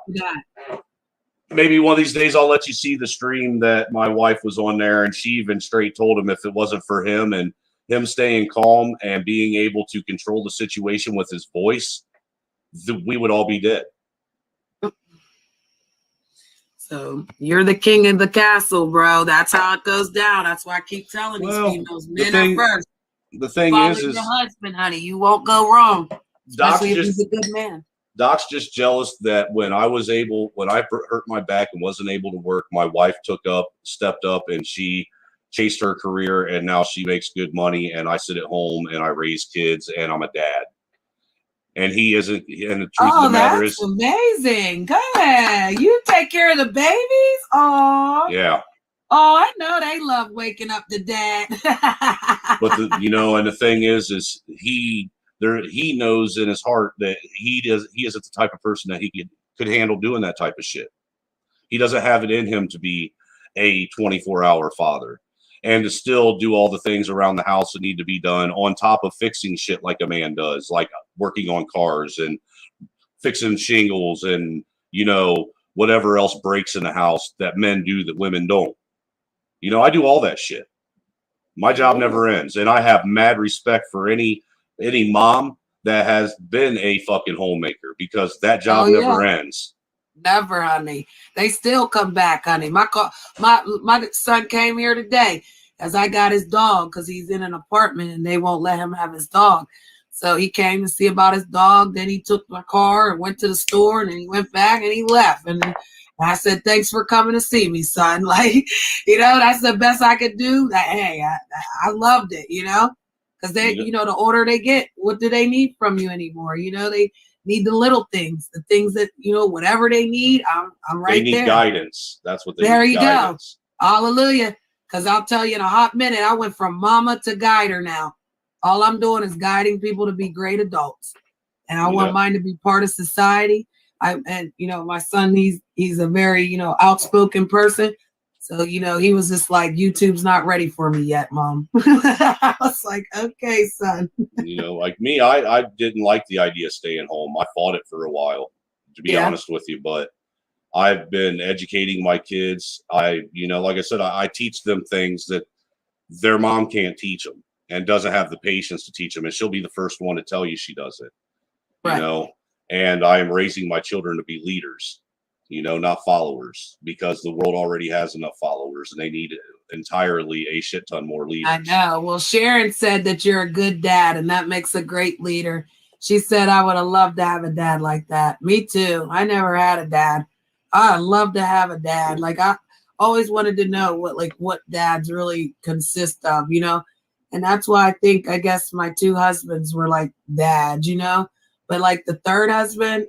maybe one of these days I'll let you see the stream that my wife was on there, and she even straight told him if it wasn't for him and him staying calm and being able to control the situation with his voice, we would all be dead. So you're the king of the castle, bro. That's how it goes down. That's why I keep telling these females, men are first. the thing Follow is your husband, honey. You won't go wrong, Doc's especially if just he's a good man. Doc's just jealous that when I hurt my back and wasn't able to work, my wife stepped up, and she chased her career, and now she makes good money, and I sit at home and I raise kids, and I'm a dad. And he isn't. And the truth of the matter is, amazing. Go ahead. You take care of the babies. Oh, yeah. Oh, I know they love waking up the dad. But and the thing is he knows in his heart that he isn't the type of person that he could handle doing that type of shit. He doesn't have it in him to be a 24-hour father and to still do all the things around the house that need to be done on top of fixing shit like a man does, like working on cars and fixing shingles and, whatever else breaks in the house that men do that women don't. I do all that shit. My job never ends. And I have mad respect for any mom that has been a fucking homemaker, because that job never ends. Never, honey. They still come back, honey. My son came here today as I got his dog, because he's in an apartment and they won't let him have his dog. So he came to see about his dog. Then he took my car and went to the store, and then he went back and he left. And I said, thanks for coming to see me, son. Like, that's the best I could do. Hey, I loved it, because they, the older they get, what do they need from you anymore? They need the little things, the things that, whatever they need, I'm right there. They need guidance. That's what they need. There you go. Hallelujah. Because I'll tell you in a hot minute, I went from mama to guider now. All I'm doing is guiding people to be great adults. And I want mine to be part of society. My son, he's a very, outspoken person. So, he was just like, YouTube's not ready for me yet, Mom. I was like, okay, son. Like me, I didn't like the idea of staying home. I fought it for a while, to be honest with you. But I've been educating my kids. Like I said, I teach them things that their mom can't teach them and doesn't have the patience to teach them. And she'll be the first one to tell you she does it, right. And I am raising my children to be leaders, not followers, because the world already has enough followers and they need entirely a shit ton more leaders. I know. Well, Sharon said that you're a good dad, and that makes a great leader. She said, I would have loved to have a dad like that. Me too. I never had a dad. I'd love to have a dad. Like, I always wanted to know what dads really consist of, and that's why I guess my two husbands were like dads, but like the third husband,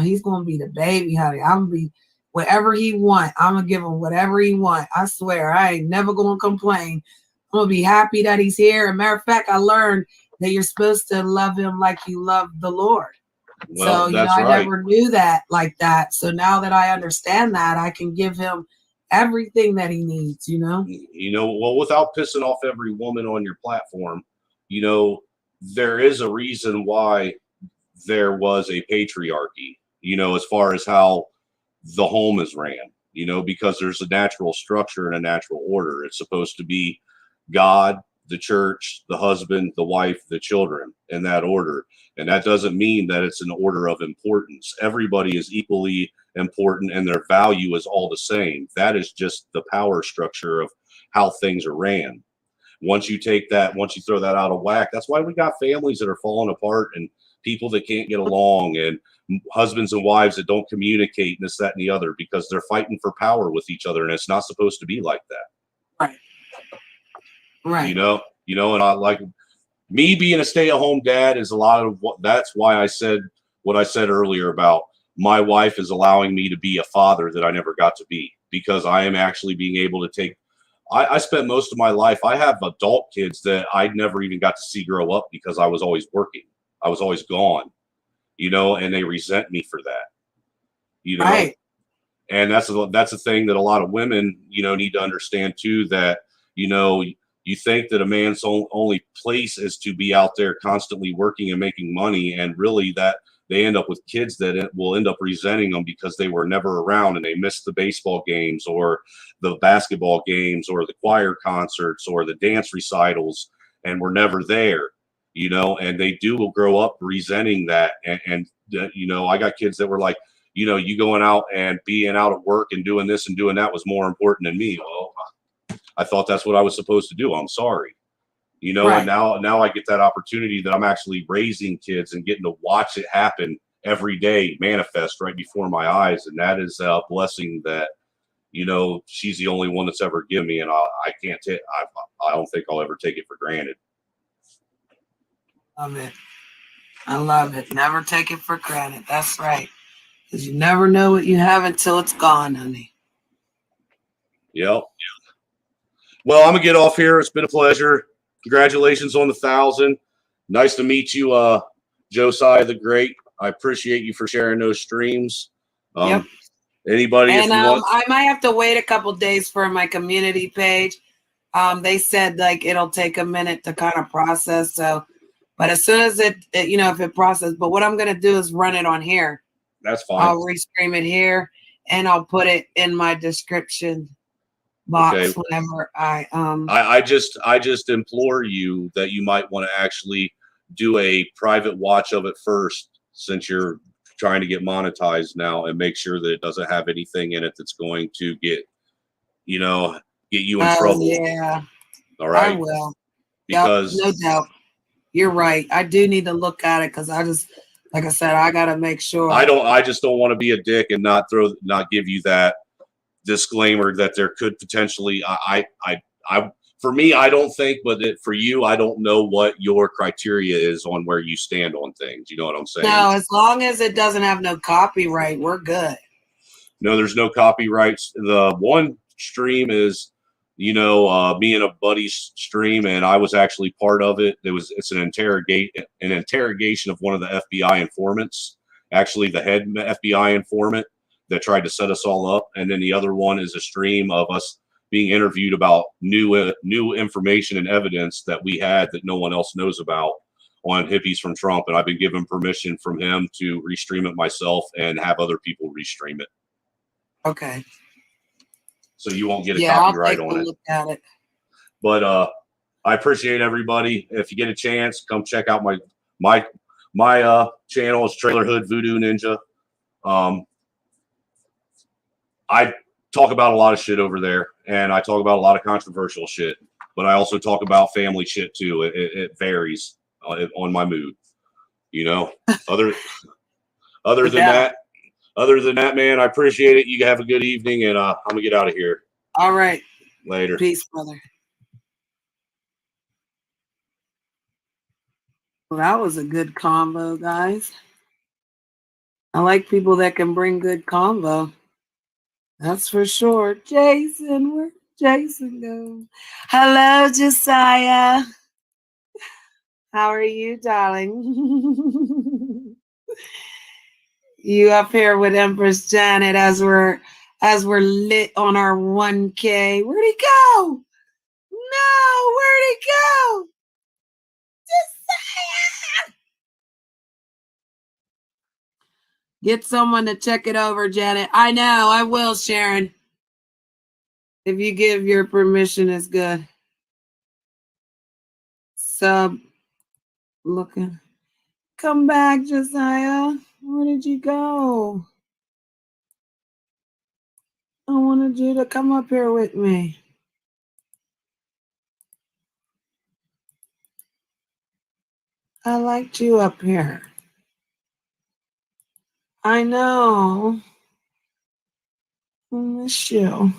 he's going to be the baby, honey. I'm going to be whatever he want. I'm going to give him whatever he want. I swear, I ain't never going to complain. I'm going to be happy that he's here. As a matter of fact, I learned that you're supposed to love him like you love the Lord. Well, so, I never knew that like that. So now that I understand that, I can give him everything that he needs, Well, without pissing off every woman on your platform, there is a reason why there was a patriarchy, as far as how the home is ran, because there's a natural structure and a natural order. It's supposed to be God, the church, the husband, the wife, the children, in that order. And that doesn't mean that it's an order of importance. Everybody is equally important and their value is all the same. That is just the power structure of how things are ran. Once you throw that out of whack, that's why we got families that are falling apart and people that can't get along and husbands and wives that don't communicate and this, that, and the other, because they're fighting for power with each other. And it's not supposed to be like that. Right. And I like me being a stay-at-home dad is a lot of that's why I said what I said earlier about my wife is allowing me to be a father that I never got to be, because I am actually being able to take, I spent most of my life, I have adult kids that I never even got to see grow up because I was always working. I was always gone, and they resent me for that, Right. And that's a thing that a lot of women, need to understand too, that, you think that a man's only place is to be out there constantly working and making money. And really that they end up with kids that will end up resenting them because they were never around and they missed the baseball games or the basketball games or the choir concerts or the dance recitals and were never there, and they do grow up resenting that. And I got kids that were like, you going out and being out at work and doing this and doing that was more important than me. Well, I thought that's what I was supposed to do. I'm sorry. You know, Right. and now I get that opportunity that I'm actually raising kids and getting to watch it happen every day, manifest right before my eyes. And that is a blessing that, you know, she's the only one that's ever given me, and I can't take. I don't think I'll ever take it for granted. Love it. I love it. Never take it for granted. That's right. Because you never know what you have until it's gone, honey. Yep. Well, I'm gonna get off here. It's been a pleasure. Congratulations on the 1,000. Nice to meet you, Josiah the Great. I appreciate you for sharing those streams. Yep. Anybody, And if you want, I might have to wait a couple days for my community page. They said like it'll take a minute to kind of process. So, but as soon as it you know, if it processes, but what I'm gonna do is run it on here. that's fine. I'll restream it here, and I'll put it in my description box Okay. whenever I I just implore you that you might want to actually do a private watch of it first, since you're trying to get monetized now, and make sure that it doesn't have anything in it that's going to get you in trouble. Yeah, All right. I will. Because no doubt. You're right. I do need to look at it because I just, like I said, I got to make sure. I just don't want to be a dick and not give you that disclaimer that there could potentially, for me, I don't think, but for you, I don't know what your criteria is on where you stand on things. You know what I'm saying? No, as long as it doesn't have no copyright, we're good. No, there's no copyrights. The one stream is, me and a buddy's stream, and I was actually part of it. It's an interrogation of one of the FBI informants, actually the head FBI informant that tried to set us all up. And then the other one is a stream of us being interviewed about new information and evidence that we had that no one else knows about on hippies from Trump. And I've been given permission from him to restream it myself and have other people restream it. Okay. So you won't get a copyright I'll take on a it. look at it. But I appreciate everybody. If you get a chance, come check out my channel. It's Trailer Hood Voodoo Ninja. I talk about a lot of shit over there, and I talk about a lot of controversial shit. But I also talk about family shit too. It varies on my mood. Other than that, man, I appreciate it. You have a good evening, and I'm gonna get out of here. All right. Later. Peace, brother. Well, that was a good combo, guys. I like people that can bring good combo. That's for sure. Jason, where'd Jason go? Hello, Josiah. How are you, darling? You up here with Empress Janet as we're lit on our 1K. Where'd he go? No, where'd he go? Josiah! Get someone to check it over, Janet. I know, I will, Sharon. If you give your permission, is good. Sub looking. Come back, Josiah. Where did you go? I wanted you to come up here with me. I liked you up here. I know. I miss you.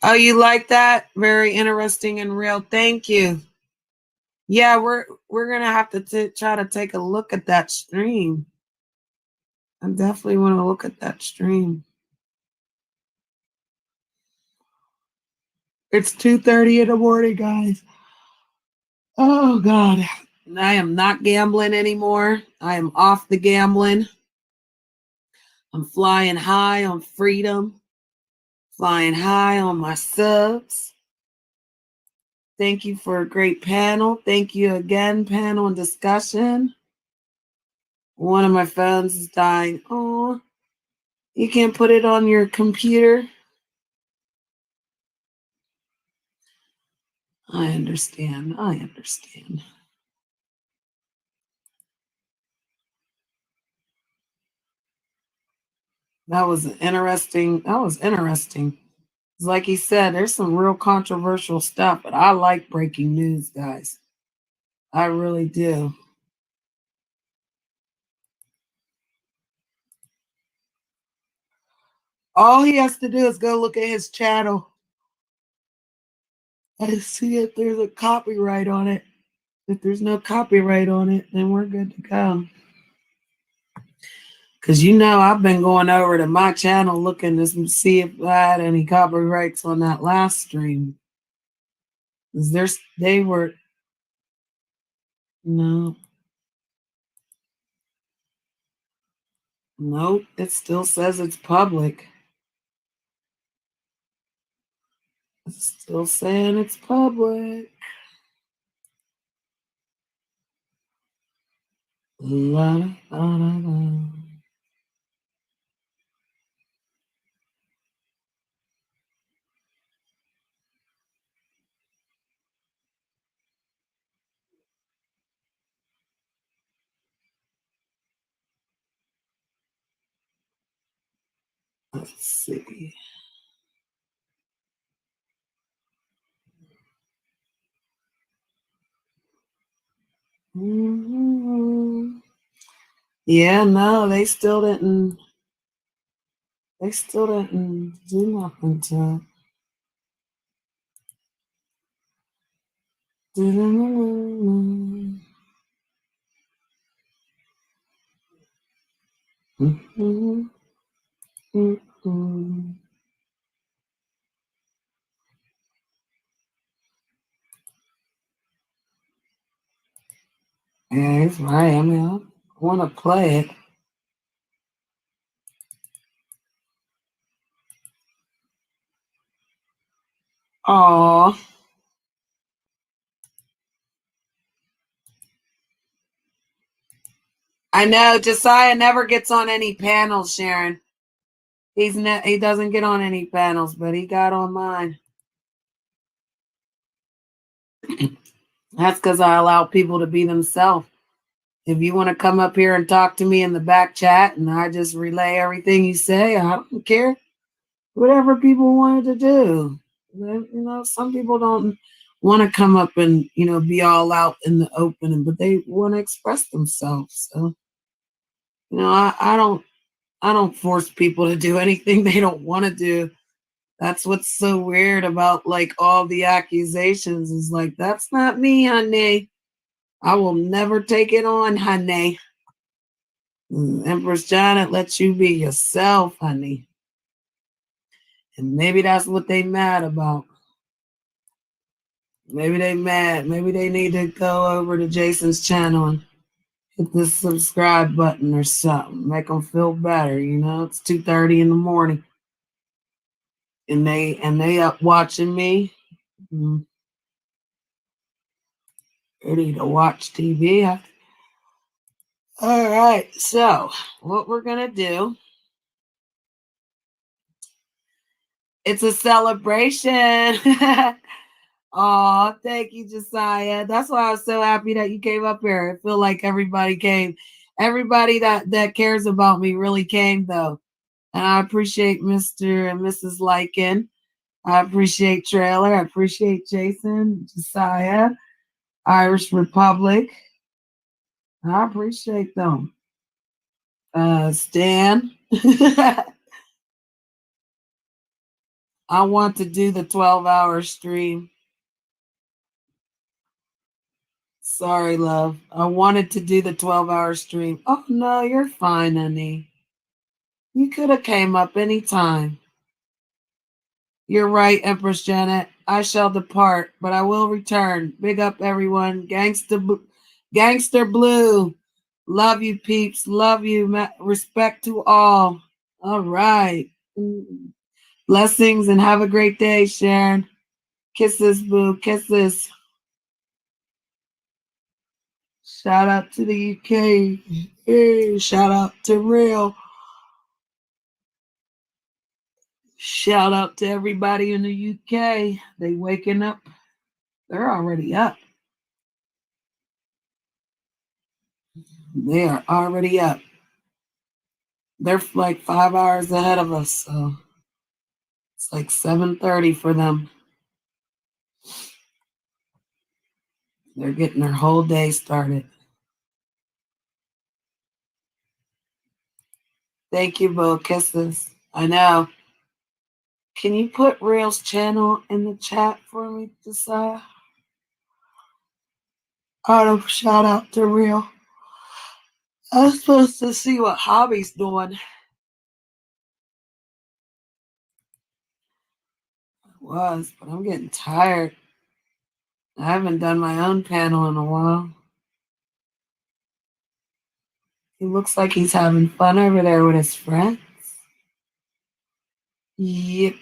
Oh, you like that? Very interesting and real. Thank you. Yeah, we're gonna have to try to take a look at that stream. I definitely want to look at that stream. It's 2:30 in the morning, guys. Oh God, I am not gambling anymore. I am off the gambling. I'm flying high on freedom, flying high on my subs. Thank you for a great panel. Thank you again, panel and discussion. One of my phones is dying. Oh, you can't put it on your computer. I understand. I understand. That was interesting. like he said, there's some real controversial stuff, but I like breaking news, guys. I really do. All he has to do is go look at his channel and see if there's a copyright on it. If there's no copyright on it, then we're good to go. Because I've been going over to my channel looking to see if I had any copyrights on that last stream. They were, no. Nope, it still says it's public. It's still saying it's public. La, la, la, la. Let's see. Mm-hmm. Yeah, no, they still didn't do nothing to it. Mm-hmm. Mm-hmm. Yeah, he's right. I mean, I want to play it. Oh, I know Josiah never gets on any panels, Sharon. He doesn't get on any panels, but he got on mine. That's because I allow people to be themselves. If you want to come up here and talk to me in the back chat and I just relay everything you say, I don't care. Whatever people wanted to do. Some people don't want to come up and, be all out in the open, but they want to express themselves. So, I don't force people to do anything they don't want to do. That's what's so weird about like all the accusations is like, that's not me, honey. I will never take it on, honey. Empress Janet lets you be yourself, honey. And maybe that's what they mad about. Maybe they mad. Maybe they need to go over to Jason's channel and hit the subscribe button or something. Make them feel better. It's 2:30 in the morning. And they up watching me. Ready to watch TV. All right. So what we're going to do, it's a celebration. Oh, thank you, Josiah. That's why I was so happy that you came up here. I feel like everybody came. Everybody that cares about me really came, though. And I appreciate Mr. and Mrs. Lycan. I appreciate Trailer. I appreciate Jason, Josiah, Irish Republic. I appreciate them. Stan. I want to do the 12-hour stream. Sorry, love. I wanted to do the 12-hour stream. Oh, no, you're fine, honey. You could have came up anytime. You're right, Empress Janet. I shall depart, but I will return. Big up, everyone. Gangster Blue. Love you, peeps. Love you. Respect to all. All right. Blessings and have a great day, Sharon. Kisses, boo. Kisses. Shout out to the UK. Hey, shout out to Real. Shout out to everybody in the UK. They waking up. They're already up. They are already up. They're like 5 hours ahead of us. So It's like 7:30 for them. They're getting their whole day started. Thank you, Bo. Kisses. I know. Can you put Real's channel in the chat for me, Josiah? Shout out to Real. I was supposed to see what Hobby's doing. I was, but I'm getting tired. I haven't done my own panel in a while. He looks like he's having fun over there with his friends. Yippee-ki-yay.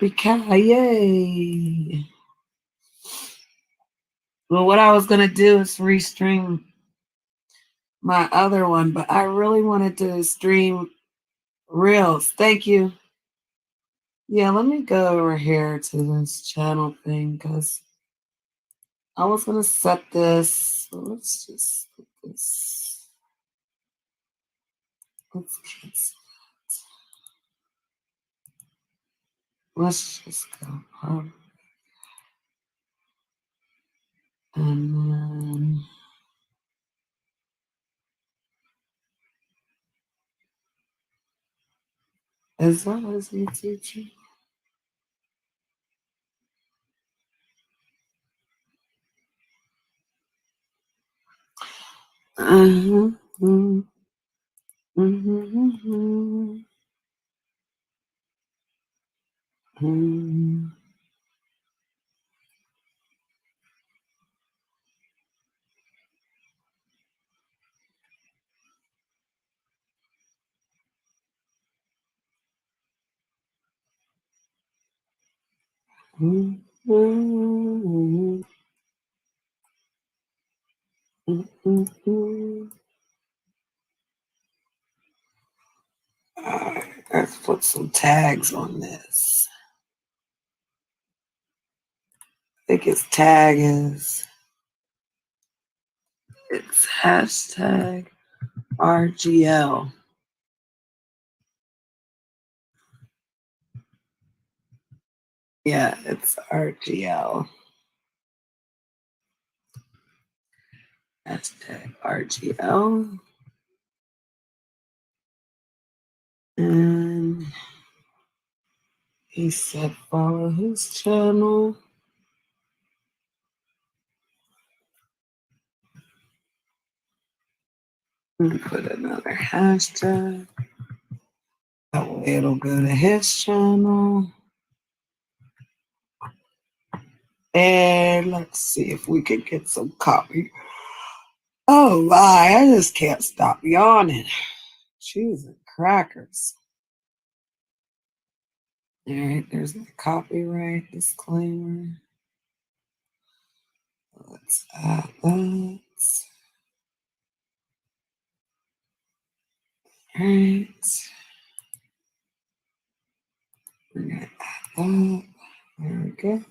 Well, what I was going to do is restream my other one, but I really wanted to stream Reels. Thank you. Yeah, let me go over here to this channel thing because I was going to set this. So let's just put this. Let's cancel that. Let's just go. And then as well as YouTube channel. Let's put some tags on this. I think its tag is, it's hashtag RGL. Yeah, it's RGL. Hashtag RGL. And he said follow his channel. And put another hashtag. That way it'll go to his channel. And let's see if we can get some copy. Oh my, I just can't stop yawning. Cheese and crackers. All right, there's the copyright disclaimer. Let's add that. All right. We're going to add that. There we go.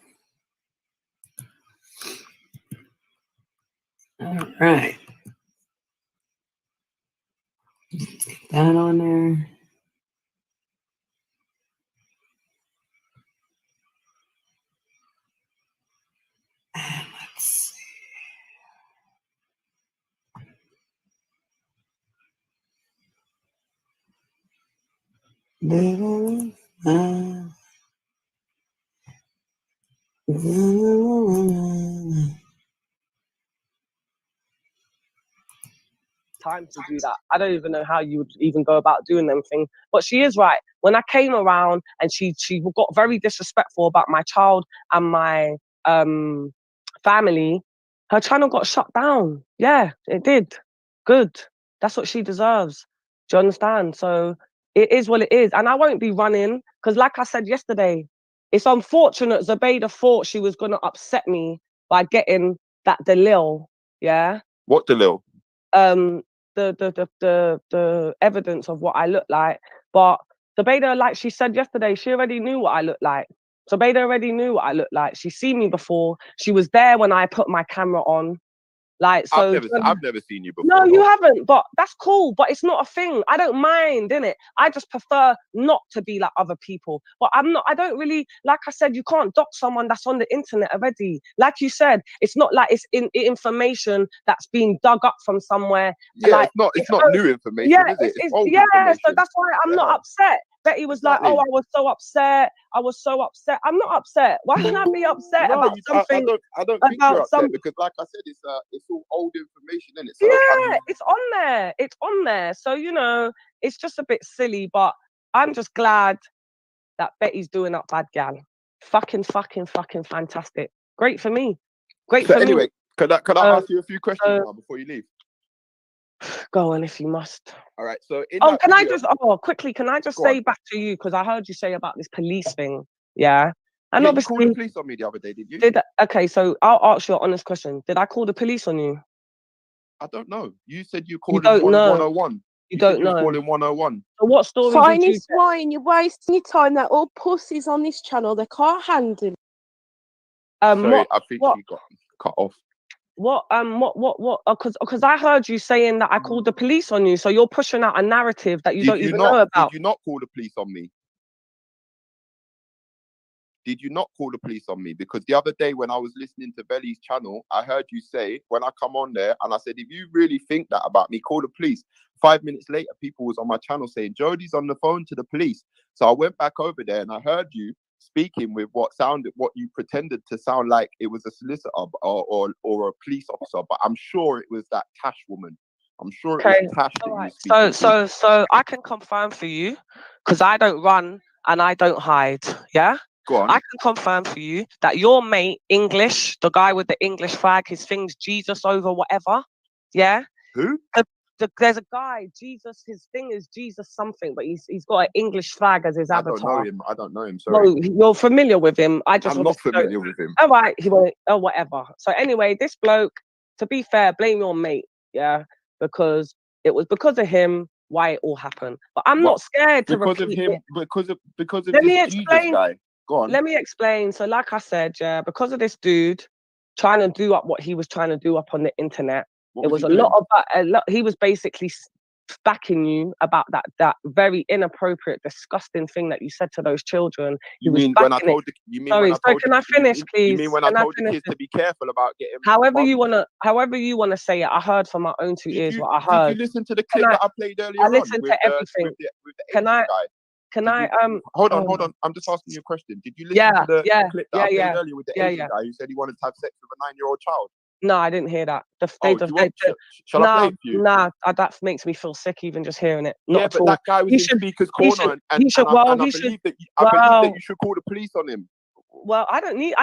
All right. Get that on there. And let's see. Time to do that. I don't even know how you would even go about doing them thing. But she is right. When I came around and she got very disrespectful about my child and my family, her channel got shut down. Yeah, it did. Good. That's what she deserves. Do you understand? So it is what it is. And I won't be running because like I said yesterday, it's unfortunate Zubaydah thought she was going to upset me by getting that Dalil. Yeah. What Dalil? The evidence of what I look like. But Zubaydah, like she said yesterday, she already knew what I look like. Zubaydah already knew what I looked like. She's seen me before. She was there when I put my camera on. Like, so I've never seen you before. no, you haven't, but that's cool. But it's not a thing. I don't mind, innit? I just prefer not to be like other people. But I don't really, like I said, you can't dox someone that's on the internet already. Like you said, it's not like it's information that's been dug up from somewhere. Yeah, like, it's not new information, yeah, is it? it's old yeah. information. So that's why I'm not upset. Betty was Exactly. like, "Oh, I was so upset. I was so upset." I'm not upset. Why should I be upset about something? I don't think you're upset because, like I said, it's all old information, isn't it? So, yeah, it's on there. It's on there. So, you know, it's just a bit silly, but I'm just glad that Betty's doing up bad gal. Fucking fantastic. Great for me. Great so for anyway, me. could I ask you a few questions now before you leave? Go on if you must. All right. So Quickly, can I just say back to you, because I heard you say about this police thing. Yeah. And you obviously called the police on me the other day, did you? Okay, so I'll ask you an honest question. Did I call the police on you? I don't know. You said you called 101. You don't know. Calling 101. So what story Fine did you is wine. You're wasting your time. They're all pussies on this channel. They can't handle it. Sorry, I think you got cut off. What? Because I heard you saying that I called the police on you. So you're pushing out a narrative that you don't even know about. Did you not call the police on me? Did you not call the police on me? Because the other day when I was listening to Belly's channel, I heard you say, when I come on there, and I said, if you really think that about me, call the police. 5 minutes later, people was on my channel saying, Jodie's on the phone to the police. So I went back over there and I heard you speaking with what you pretended to sound like it was a solicitor or a police officer, but I'm sure it was that Tash woman. I'm sure it was Tash that you were speaking to. So I can confirm for you, because I don't run and I don't hide. Yeah. Go on. I can confirm for you that your mate, English, the guy with the English flag, his thing's Jesus over whatever. Yeah. Who? There's a guy, Jesus, his thing is Jesus something, but he's got an English flag as his avatar. I don't know him. Sorry. No, you're familiar with him. I'm not familiar with him. All right, whatever. So anyway, this bloke, to be fair, blame your mate, yeah, because it was because of him why it all happened. But I'm not scared to repeat of him. it. Because of Let me this explain. Jesus guy. Go on. Let me explain. So, like I said, yeah, because of this dude trying to do up what he was trying to do up on the internet. It was a lot of he was basically backing you about that very inappropriate, disgusting thing that you said to those children. Can I finish, please? You mean when I told the kids to be careful about getting however you wanna say it? I heard from my own two ears what I heard. Did you listen to the clip that I played earlier? I listened to everything. Hold on. I'm just asking you a question. Did you listen to the clip that I played earlier with the Asian guy who said he wanted to have sex with a 9-year-old child? No, I didn't hear that. Shall I play it for you? Nah, that makes me feel sick even just hearing it. Not at all. That guy was in Speaker's Corner, and I believe that you should call the police on him. Well, let me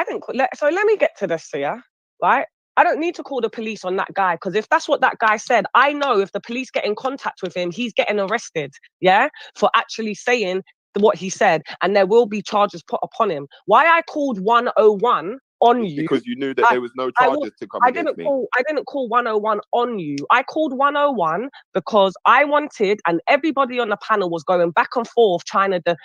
get to this here, right? I don't need to call the police on that guy, because if that's what that guy said, I know if the police get in contact with him, he's getting arrested, yeah, for actually saying what he said, and there will be charges put upon him. Why I called 101 on you? Because you knew that there was no charges to come against me. I didn't call 101 on you. I called 101 because I wanted, and everybody on the panel was going back and forth trying to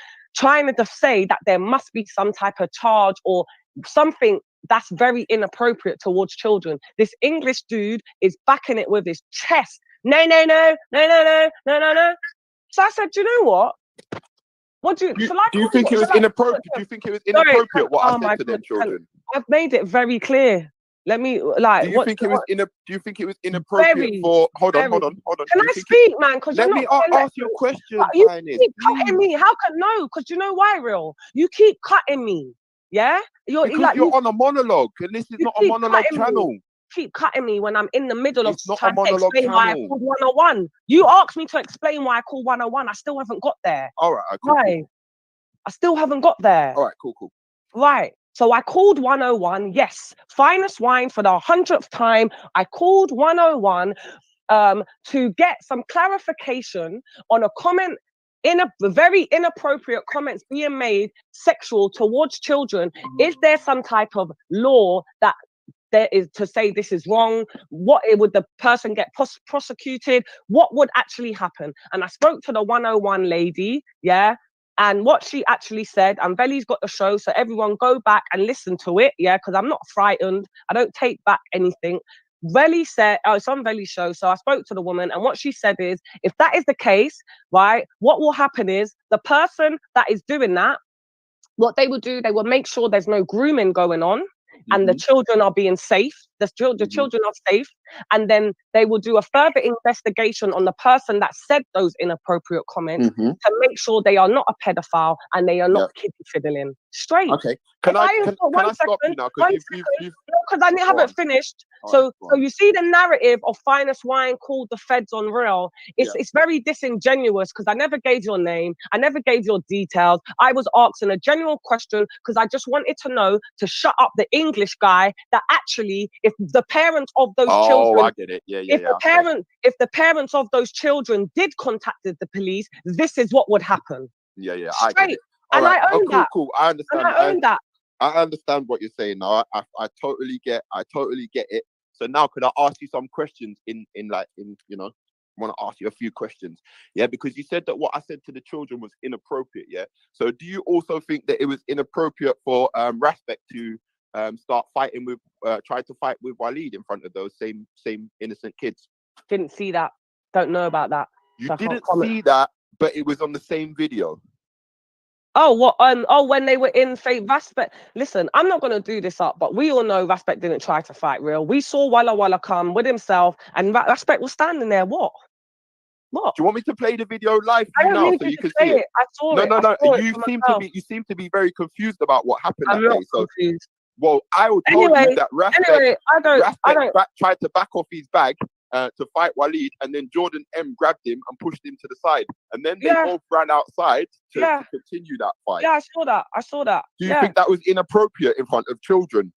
say that there must be some type of charge or something that's very inappropriate towards children. This English dude is backing it with his chest. No. So I said, you know what? Do you think it was inappropriate? Do you think it was inappropriate what I said to them children? I've made it very clear. Let me Do you think it was inappropriate for? Hold on. Can I speak, man? Because let me ask you a question. You keep cutting me. How can no? Because you know why, real? You keep cutting me. Yeah, you're on a monologue, and this is not a monologue channel. Keep cutting me when I'm in the middle of trying to explain why I called 101. You asked me to explain why I called 101. I still haven't got there. All right, cool. I still haven't got there. All right, cool. Right. So I called 101. Yes, finest wine for the 100th time. I called 101 to get some clarification on a comment. Very inappropriate comments being made sexual towards children. Is there some type of law that there is to say this is wrong? Would the person get prosecuted? What would actually happen? And I spoke to the 101 lady, yeah, and what she actually said, and Belly's got the show, so everyone go back and listen to it, yeah, because I'm not frightened. I don't take back anything. Velly said, oh, it's on Velly's show. So I spoke to the woman, and what she said is, if that is the case, right, what will happen is the person that is doing that, what they will do, they will make sure there's no grooming going on, and the children are being safe. The children are safe, and then they will do a further investigation on the person that said those inappropriate comments to make sure they are not a pedophile and they are not kiddie fiddling. Straight. Okay. Can I stop you now? Because I haven't finished. So you see the narrative of Finest Wine called the feds on real. It's very disingenuous because I never gave your name. I never gave your details. I was asking a general question because I just wanted to know to shut up the English guy that actually, if the parents of those children, I get it. If the parents of those children did contact the police, this is what would happen. I get it. And I own that. Cool. I understand. And I own that. I understand what you're saying now. I totally get it. So now could I ask you some questions in I want to ask you a few questions. Yeah, because you said that what I said to the children was inappropriate, yeah? So do you also think that it was inappropriate for Raspek to start fighting with try to fight with Waleed in front of those same innocent kids? Didn't see that. Don't know about that. You didn't see that, but it was on the same video. Oh, what? When they were in fake Raspek. Listen, I'm not gonna do this up, but we all know Raspek didn't try to fight real. We saw Walla Walla come with himself, and Raspek was standing there. What? Do you want me to play the video live for you now so you can see it? I saw it. No. You seem to be very confused about what happened that day. So, confused. Well, I will tell you that Raspek tried to back off his bag to fight Waleed, and then Jordan M grabbed him and pushed him to the side, and then they both ran outside to continue that fight. Yeah, I saw that. Do you think that was inappropriate in front of children?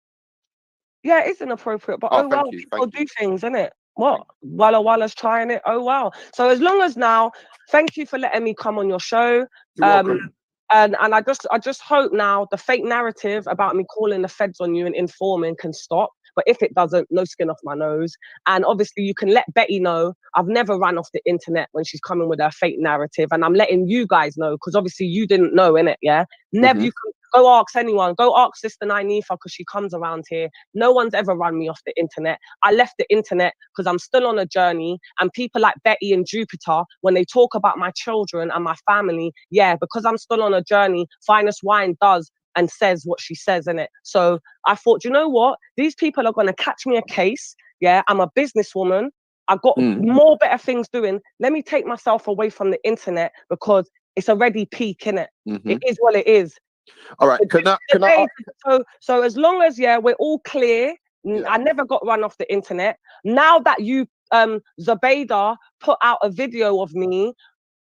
Yeah, it's inappropriate, but people do things, innit? What? Walla Walla's trying it. Oh wow. So as long as now, thank you for letting me come on your show. And I just hope now the fake narrative about me calling the feds on you and informing can stop. But if it doesn't, no skin off my nose. And obviously you can let Betty know I've never run off the internet when she's coming with her fake narrative. And I'm letting you guys know, because obviously you didn't know, innit, yeah? Never, you can go ask anyone. Go ask Sister Nynefa, because she comes around here. No one's ever run me off the internet. I left the internet because I'm still on a journey. And people like Betty and Jupiter, when they talk about my children and my family, because I'm still on a journey, Finest Wine does and says what she says, innit? So I thought, you know what? These people are going to catch me a case. Yeah, I'm a businesswoman. I've got more better things doing. Let me take myself away from the internet because it's already peak, innit? It is what it is. All right. So as long as we're all clear. I never got run off the internet. Now that you Zubaydah put out a video of me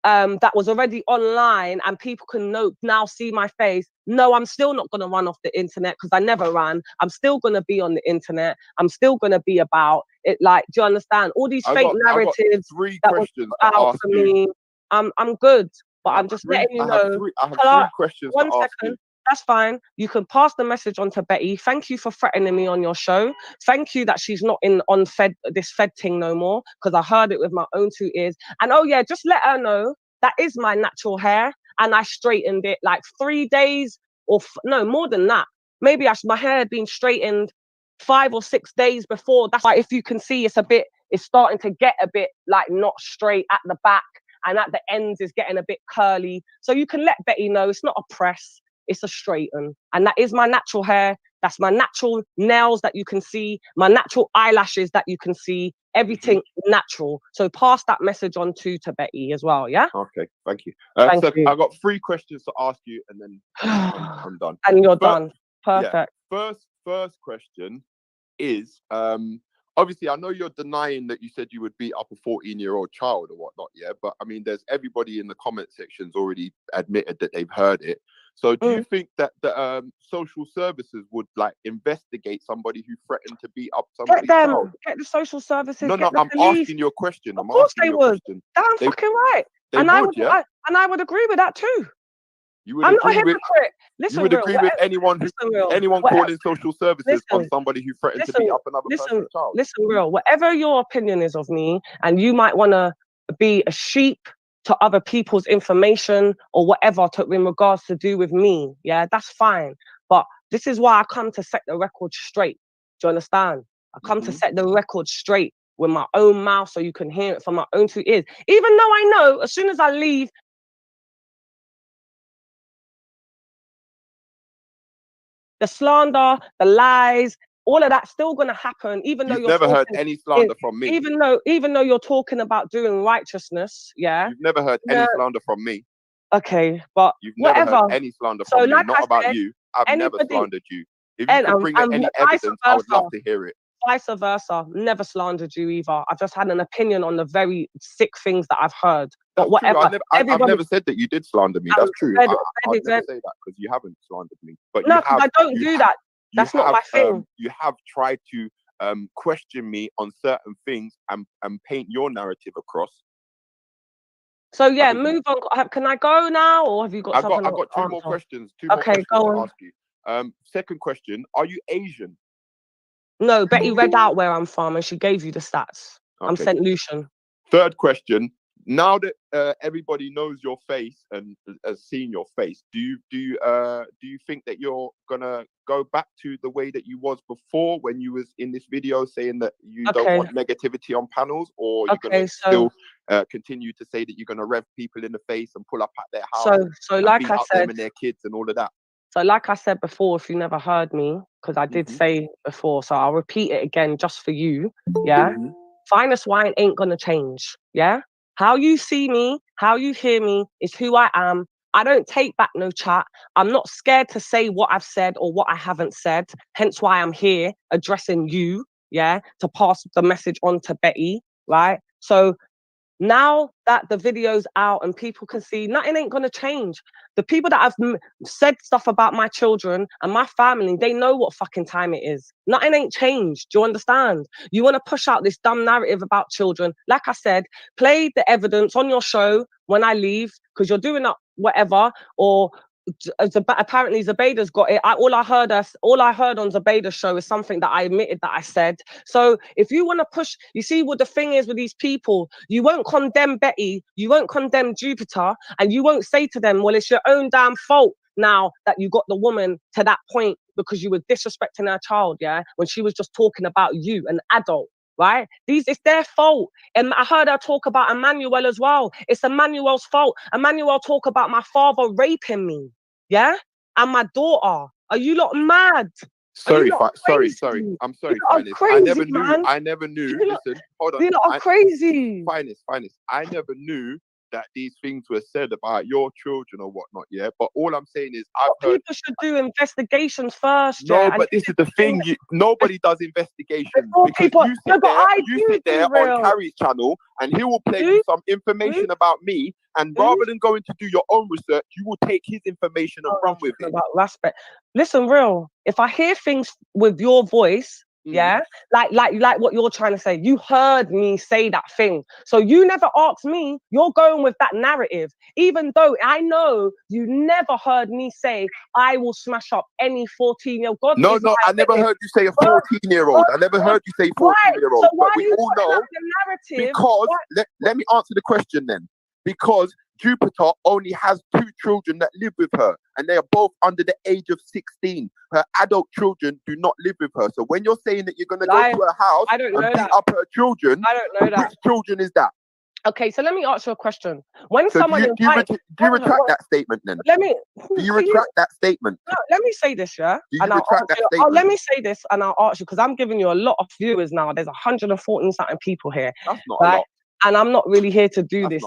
that was already online and people can now see my face. No, I'm still not going to run off the internet because I never ran. I'm still going to be on the internet. I'm still going to be about it. Like, do you understand? All these fake narratives that was put out for me. I'm good, but I'm just letting you know. I have three questions to ask you. That's fine. You can pass the message on to Betty. Thank you for threatening me on your show. Thank you that she's not on this Fed thing no more, because I heard it with my own 2 ears. And just let her know that is my natural hair, and I straightened it like 3 days or no more than that. Maybe my hair had been straightened 5 or 6 days before. That's why if you can see, it's starting to get a bit like not straight at the back, and at the ends is getting a bit curly. So you can let Betty know it's not a press. It's a straighten, and that is my natural hair. That's my natural nails that you can see, my natural eyelashes that you can see, everything natural. So pass that message on to Betty as well, yeah? Okay, thank you. Thank you. I've got 3 questions to ask you, and then I'm done. And you're done. Perfect. Yeah. First question is, obviously, I know you're denying that you said you would beat up a 14-year-old child or whatnot, yeah? But, I mean, there's everybody in the comment sections already admitted that they've heard it. So do you think that the social services would investigate somebody who threatened to beat up somebody's child? Get the social services. No, I'm asking you a question. Of course they would. Damn fucking right. And I would agree with that too. I'm not a hypocrite. Listen, you would agree with anyone calling social services on somebody who threatened to beat up another person's child. Listen, real. Whatever your opinion is of me, and you might want to be a sheep to other people's information or whatever in regards to do with me, that's fine. But this is why I come to set the record straight. Do you understand? I come to set the record straight with my own mouth so you can hear it from my own 2 ears. Even though I know as soon as I leave, the slander, the lies, all of that's still going to happen, even though You've you're never heard talking, any slander from me. even though you're talking about doing righteousness, yeah. You've never heard any slander from me. Okay, but You've never whatever. heard any slander from me. like Not I about said, you. I've never slandered you. If you and can bring any vice evidence, I would versa. love to hear it. Vice versa, never slandered you either. I've just had an opinion on the very sick things that I've heard. But That's whatever. true. I've never said that you did slander me. That's true. I'd never say that because you haven't slandered me. But no, you have, I don't do that. That's not my thing. You have tried to question me on certain things and paint your narrative across. So yeah, move on. Can I go now, or have you got something? I've got 2 more questions. 2 more questions to ask you. Second question: are you Asian? No, Betty read out where I'm from, and she gave you the stats. Okay. I'm St. Lucian. Third question: now that everybody knows your face and has seen your face, do you think that you're gonna go back to the way that you was before when you was in this video saying that you don't want negativity on panels, or you're gonna still continue to say that you're gonna rev people in the face and pull up at their house? So like I said, them and their kids and all of that. So like I said before, if you never heard me, because I did say before, so I'll repeat it again just for you. Yeah. Finest wine ain't gonna change. Yeah. How you see me, how you hear me is who I am. I don't take back no chat. I'm not scared to say what I've said or what I haven't said. Hence why I'm here addressing you, yeah, to pass the message on to Betty, right? So now that the video's out and people can see, nothing ain't gonna change. The people that have said stuff about my children and my family, they know what fucking time it is. Nothing ain't changed. Do you understand? You want to push out this dumb narrative about children. Like I said, play the evidence on your show when I leave, because you're doing that whatever, or apparently Zubayda's got it. All I heard on Zubayda's show is something that I admitted that I said. So if you want to push, you see what the thing is with these people, you won't condemn Betty, you won't condemn Jupiter, and you won't say to them, well, it's your own damn fault now that you got the woman to that point because you were disrespecting her child, yeah, when she was just talking about you, an adult. Right? It's their fault. And I heard her talk about Emmanuel as well. It's Emmanuel's fault. Emmanuel talk about my father raping me. Yeah? And my daughter. Are you lot mad? Sorry. I'm sorry, Finest. I never knew. Listen, hold on. You lot are crazy. Finest. I never knew that these things were said about your children or whatnot, yeah. But all I'm saying is, people should do investigations first. No, but this is the thing. Nobody does investigations because you sit there on Carrie's channel, and he will play you some information about me, and rather than going to do your own research, you will take his information and run with it. About respect. Listen, real. If I hear things with your voice. Yeah, like what you're trying to say. You heard me say that thing, so you never asked me. You're going with that narrative, even though I know you never heard me say I will smash up any 14-year-old. God, no, I never heard you say a 14-year-old. I never heard you say 14-year-old. So why but we all know the narrative? Because let me answer the question then. Because Jupiter only has 2 children that live with her, and they are both under the age of 16. Her adult children do not live with her. So when you're saying that you're going to go to her house and beat up her children, I don't know that. Which children is that? Okay, so let me ask you a question. When so someone do you retract that statement then? Do you retract that statement? No, let me say this, yeah? Do you retract that statement? Let me say this, and I'll ask you, because I'm giving you a lot of viewers now. There's 114 something people here. That's not a lot. And I'm not really here to do this.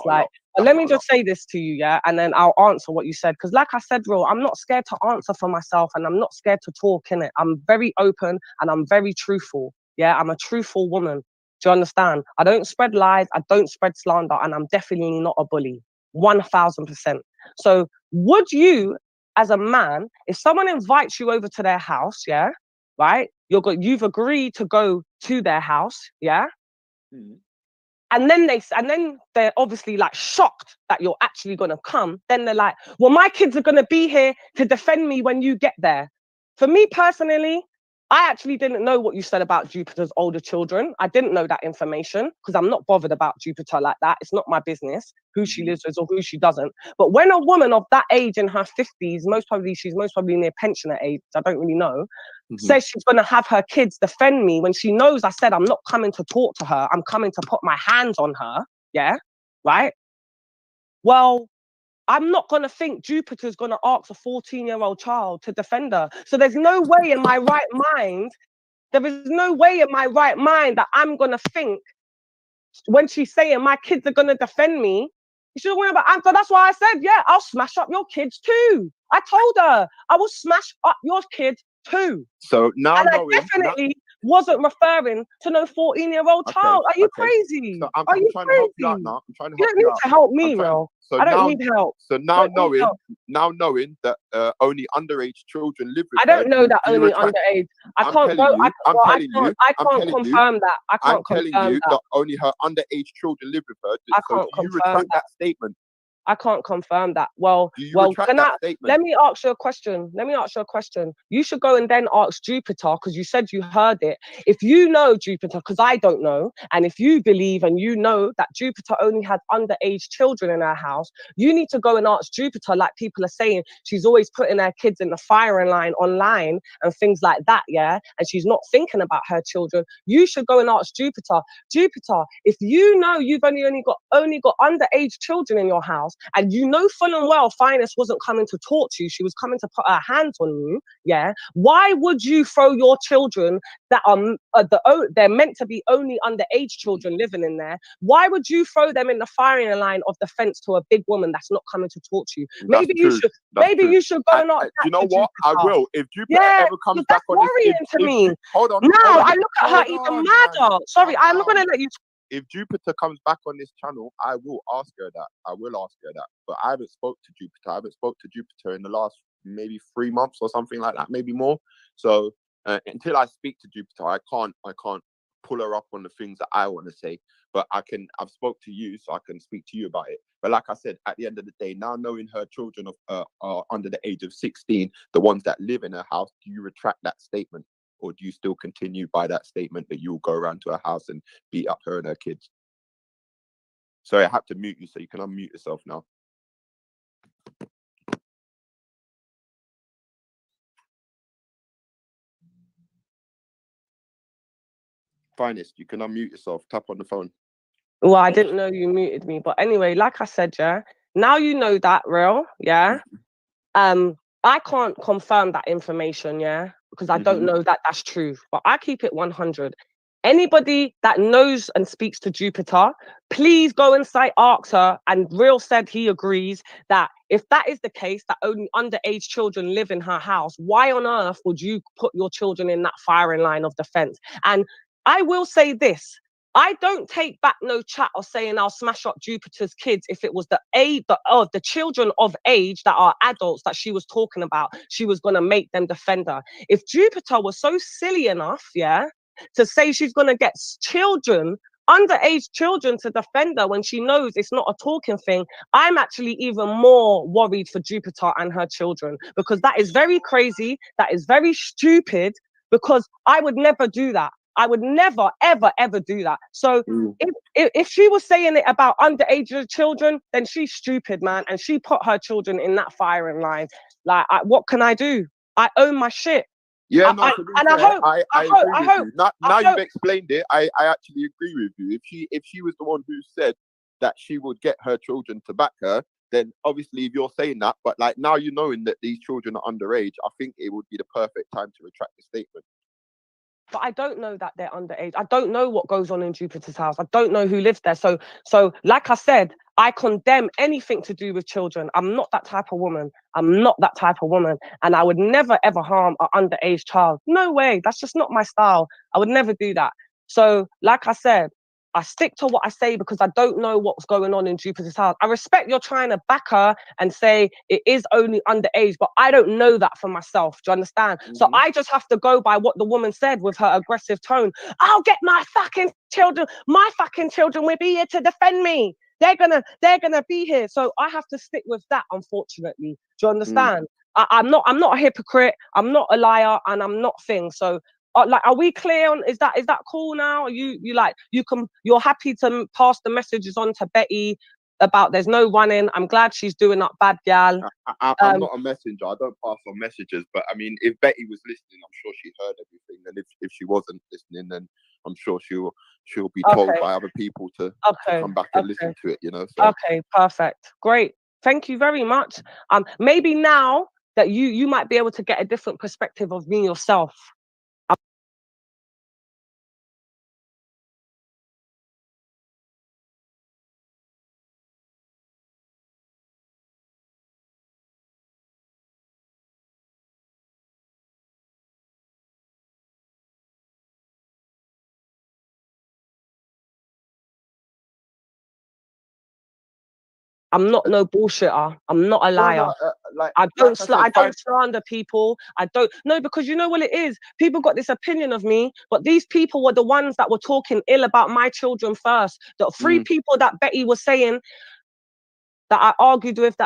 Let me just say this to you, yeah? And then I'll answer what you said. Because like I said, bro, I'm not scared to answer for myself, and I'm not scared to talk, innit? I'm very open and I'm very truthful. Yeah, I'm a truthful woman. Do you understand? I don't spread lies, I don't spread slander, and I'm definitely not a bully. 1000%. So would you, as a man, if someone invites you over to their house, yeah, right? You've agreed to go to their house, yeah? And then they're obviously like shocked that you're actually gonna come. Then they're like, well, my kids are gonna be here to defend me when you get there. For me personally, I actually didn't know what you said about Jupiter's older children. I didn't know that information because I'm not bothered about Jupiter like that. It's not my business who she lives with or who she doesn't. But when a woman of that age in her 50s, she's most probably near pensioner age, I don't really know, says she's going to have her kids defend me when she knows I said I'm not coming to talk to her, I'm coming to put my hands on her, yeah, right? Well, I'm not going to think Jupiter's going to ask a 14-year-old child to defend her. So there's no way in my right mind, there is no way in my right mind that I'm going to think when she's saying my kids are going to defend me, she's talking about, so that's why I said, yeah, I'll smash up your kids too. I told her I will smash up your kids too. So now and I definitely wasn't referring to no 14-year-old child. Are you crazy? So I'm you trying crazy? to help you out now. I'm trying to You help don't you need out. to help me, bro. So I don't now, need help. So now knowing that only underage children live with I don't know that only underage. I can't go. I can't confirm that. I can't confirm that. I'm telling you that only her underage children live with her. I can't confirm retract that statement. I can't confirm that. Well, let me ask you a question. You should go and then ask Jupiter, because you said you heard it. If you know Jupiter, because I don't know, and if you believe and you know that Jupiter only has underage children in her house, you need to go and ask Jupiter, like people are saying, she's always putting her kids in the firing line online and things like that, yeah? And she's not thinking about her children. You should go and ask Jupiter, if you know you've only got underage children in your house, and you know full and well Finest wasn't coming to talk to you, she was coming to put her hands on you, yeah? Why would you throw your children that are they're meant to be only underage children living in there? Why would you throw them in the firing line of defense to a big woman that's not coming to talk to you? Maybe you should go and ask. Do you know what? I will. If Jupiter ever comes back on this, worrying to me. Hold on. Now I look at her even madder. Sorry, I'm not gonna let you. If Jupiter comes back on this channel, I will ask her that. But I haven't spoke to Jupiter. I haven't spoke to Jupiter in the last maybe 3 months or something like that, maybe more. So until I speak to Jupiter, I can't pull her up on the things that I want to say. But I've spoke to you, so I can speak to you about it. But like I said, at the end of the day, now knowing her children are under the age of 16, the ones that live in her house, do you retract that statement? Or do you still continue by that statement that you'll go around to her house and beat up her and her kids? Sorry, I have to mute you, so you can unmute yourself now. Finest, you can unmute yourself. Tap on the phone. Well, I didn't know you muted me. But anyway, like I said, yeah, now you know that, real, yeah? I can't confirm that information, yeah? Because I don't know that that's true. But I keep it 100. Anybody that knows and speaks to Jupiter, please go and ask her. And Real said he agrees that if that is the case, that only underage children live in her house, why on earth would you put your children in that firing line of defense? And I will say this. I don't take back no chat or saying I'll smash up Jupiter's kids if it was the children of age that are adults that she was talking about. She was going to make them defend her. If Jupiter was so silly enough, yeah, to say she's going to get underage children to defend her when she knows it's not a talking thing, I'm actually even more worried for Jupiter and her children, because that is very crazy. That is very stupid, because I would never do that. I would never, ever, ever do that. So if she was saying it about underage children, then she's stupid, man. And she put her children in that firing line. Like, what can I do? I own my shit. Yeah, I hope. Now you've explained it. I actually agree with you. If she was the one who said that she would get her children to back her, then obviously if you're saying that, but like now you knowing that these children are underage, I think it would be the perfect time to retract the statement. But I don't know that they're underage. I don't know what goes on in Jupiter's house. I don't know who lives there. So like I said, I condemn anything to do with children. I'm not that type of woman. And I would never, ever harm an underage child. No way. That's just not my style. I would never do that. So like I said, I stick to what I say because I don't know what's going on in Jupiter's house. I respect you're trying to back her and say it is only underage, but I don't know that for myself. Do you understand? So I just have to go by what the woman said with her aggressive tone. I'll get my fucking children. My fucking children will be here to defend me. They're gonna be here. So I have to stick with that, unfortunately. Do you understand? I'm not a hypocrite. I'm not a liar, and I'm not thing. So like, are we clear on, is that cool now? Are you're happy to pass the messages on to Betty about there's no running? I'm glad she's doing up bad gal. I'm not a messenger. I don't pass on messages. But I mean, if Betty was listening, I'm sure she heard everything. And if she wasn't listening, then I'm sure she'll be told by other people to come back and listen to it. You know. So. Okay, perfect, great. Thank you very much. Maybe now that you might be able to get a different perspective of me yourself. I'm not no bullshitter. I'm not a liar. I don't slander people. I don't. No, because you know what it is? People got this opinion of me, but these people were the ones that were talking ill about my children first. The three people that Betty was saying that I argued with,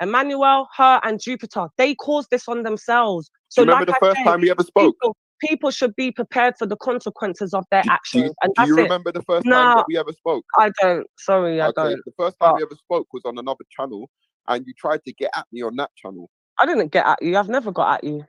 Emmanuel, her, and Jupiter, they caused this on themselves. So, do you remember the first time we ever spoke? People should be prepared for the consequences of their actions. Do you remember the first time that we ever spoke? I don't. Sorry, I don't. The first time we ever spoke was on another channel, and you tried to get at me on that channel. I didn't get at you. I've never got at you.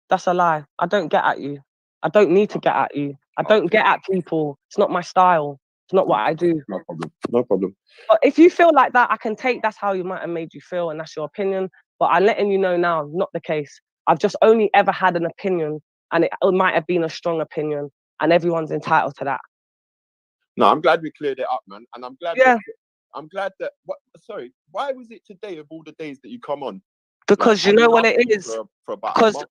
That's a lie. I don't get at you. I don't need to get at you. I don't get at people. It's not my style. It's not what I do. No problem. No problem. But if you feel like that, I can take that's how you might have made you feel, and that's your opinion. But I'm letting you know now, not the case. I've just only ever had an opinion, and it might have been a strong opinion, and everyone's entitled to that. No, I'm glad we cleared it up, man, and I'm glad. Yeah. I'm glad that. Sorry, why was it today of all the days that you come on? Because you know what it is. Because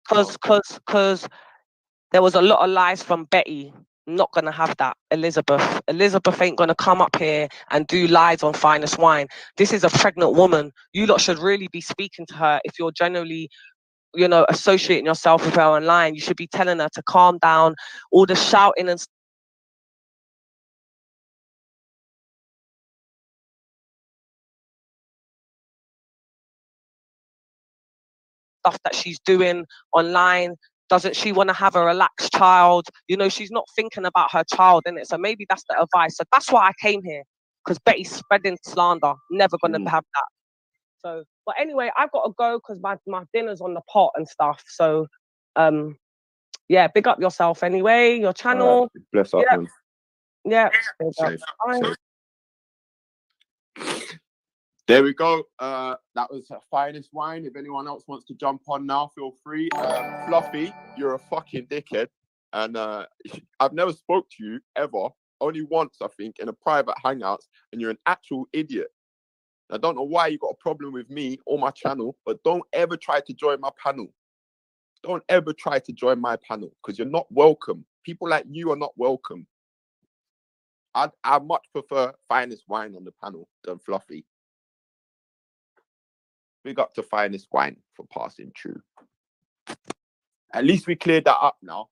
there was a lot of lies from Betty. Not gonna have that. Elizabeth ain't gonna come up here and do lies on Finest Wine. This is a pregnant woman. You lot should really be speaking to her if you're generally, associating yourself with her online. You should be telling her to calm down. All the shouting and stuff that she's doing online. Doesn't she want to have a relaxed child? She's not thinking about her child, innit? So maybe that's the advice. So that's why I came here, because Betty's spreading slander. Never going to have that. So, but anyway, I've got to go because my dinner's on the pot and stuff. So, yeah, big up yourself anyway, your channel. Bless up, man. Yeah. Safe. There we go. That was Finest Wine. If anyone else wants to jump on now, feel free. Fluffy, you're a fucking dickhead. And I've never spoke to you ever. Only once, I think, in a private hangouts. And you're an actual idiot. I don't know why you got a problem with me or my channel, but don't ever try to join my panel. Don't ever try to join my panel because you're not welcome. People like you are not welcome. I much prefer Finest Wine on the panel than Fluffy. Big up to Finest Wine for passing through. At least we cleared that up now,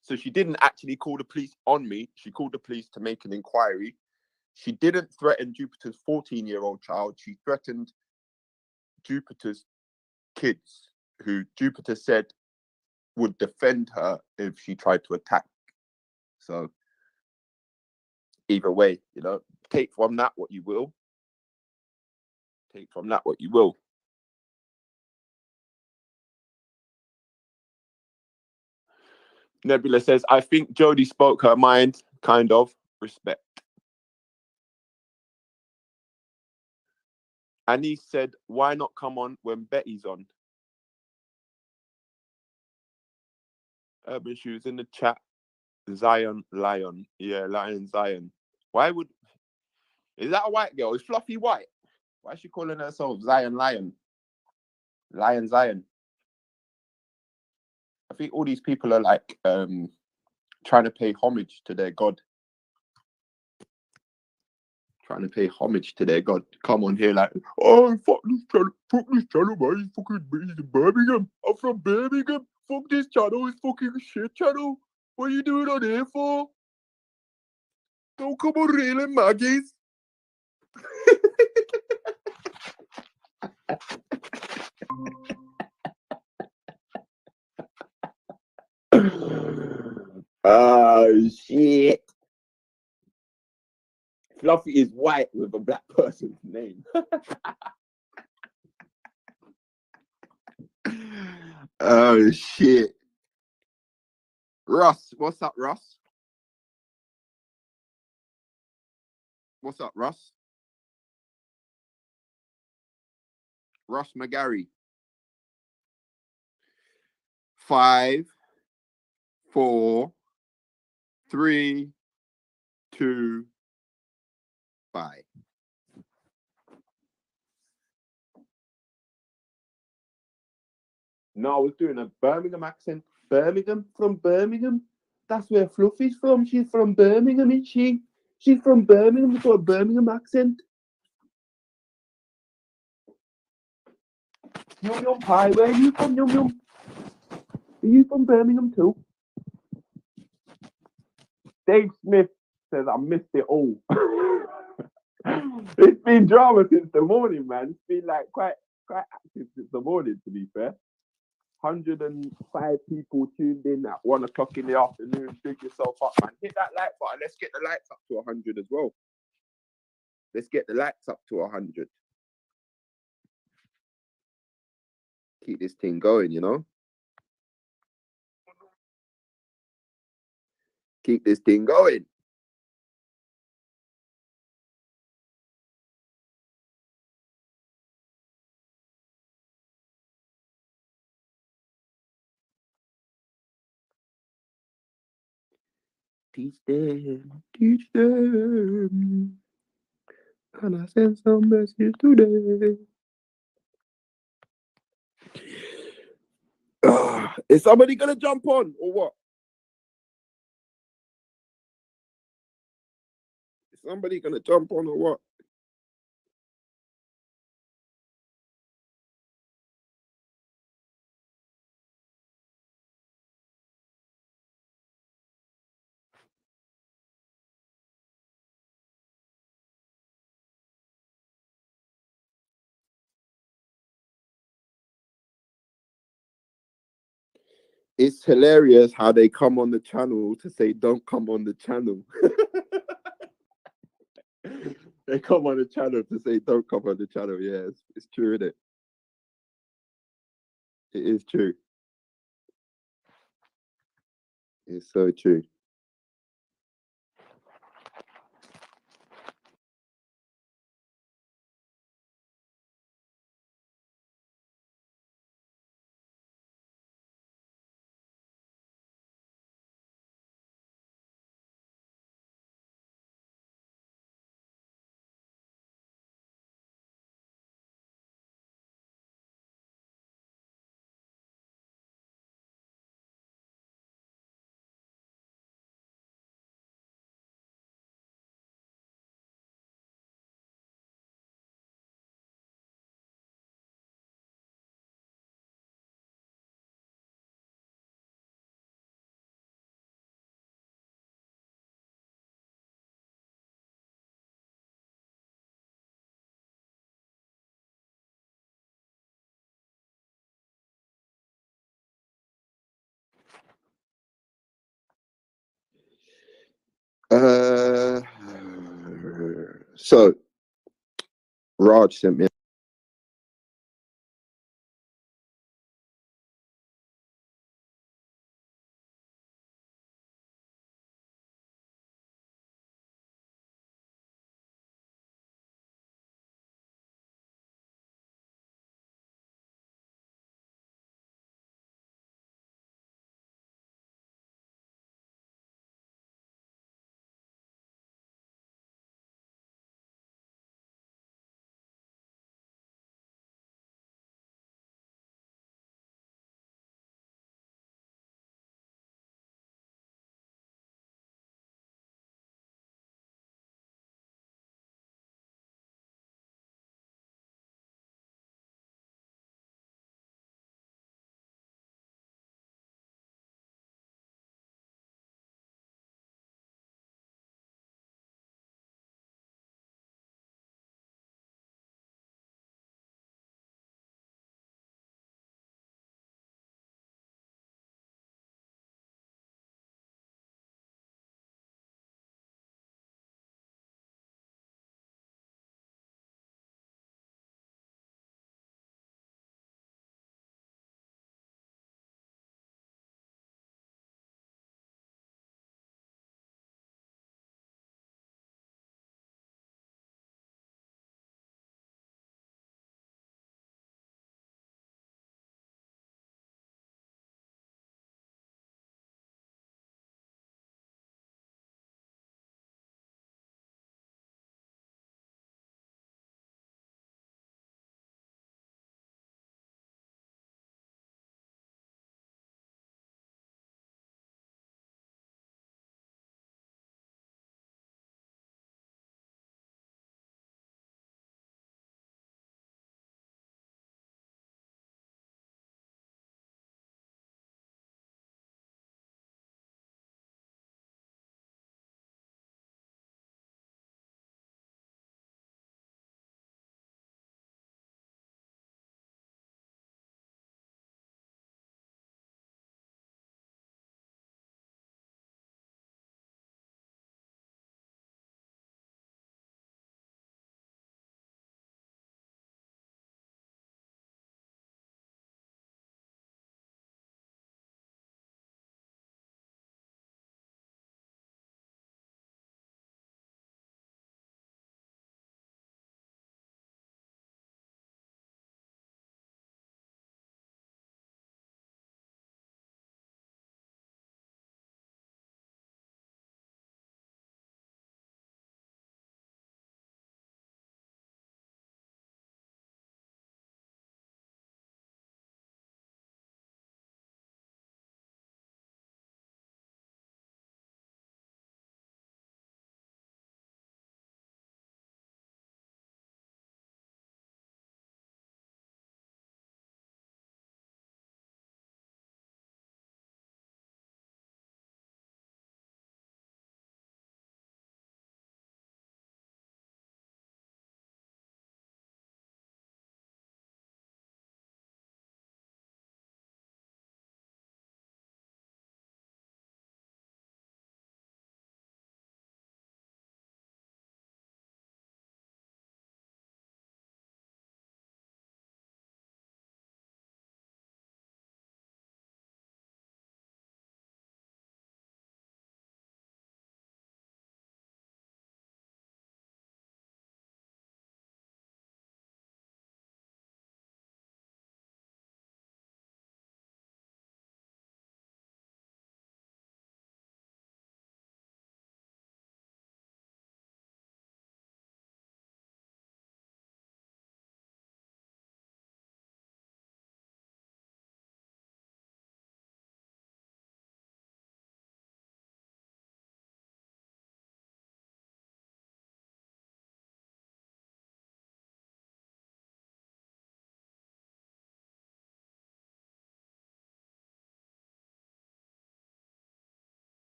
So she didn't actually call the police on me. She called the police to make an inquiry. She didn't threaten Jupiter's 14-year-old child. She threatened Jupiter's kids, who Jupiter said would defend her if she tried to attack. So either way, take from that what you will. Take from that what you will. Nebula says, I think Jodie spoke her mind, kind of. Respect. Annie said, why not come on when Betty's on? Urban Shoes in the chat. Zion Lion. Yeah, Lion Zion. Is that a white girl? Is Fluffy white? Why is she calling herself Zion Lion? Lion Zion. I think all these people are like trying to pay homage to their god. Trying to pay homage to their god. Come on here like, oh, fuck this channel, man. It's fucking in Birmingham. I'm from Birmingham. Fuck this channel. It's fucking shit channel. What are you doing on here for? Don't come on railing Maggies. Oh shit. Fluffy is white with a black person's name. Oh shit. Russ, what's up, Russ? What's up, Russ? Russ McGarry. 5, 4, 3, 2, 5. No, I was doing a Birmingham accent. Birmingham, from Birmingham. That's where Fluffy's from. She's from Birmingham, isn't she? She's from Birmingham. Got a Birmingham accent. Yum Yum Pie, where are you from, Yum Yum? Are you from Birmingham too? Dave Smith says I missed it all. It's been drama since the morning, man. It's been like quite active since the morning, to be fair. 105 people tuned in at 1 o'clock in the afternoon. Big yourself up, man. Hit that like button. Let's get the likes up to 100 as well. Let's get the likes up to 100. Keep this thing going, you know? Keep this thing going. Teach them. And I send some message today. Is somebody gonna jump on or what? Is somebody gonna jump on or what? It's hilarious how they come on the channel to say don't come on the channel. They come on the channel to say don't come on the channel. Yeah, it's true, isn't it? It is true. It's so true. So Raj sent me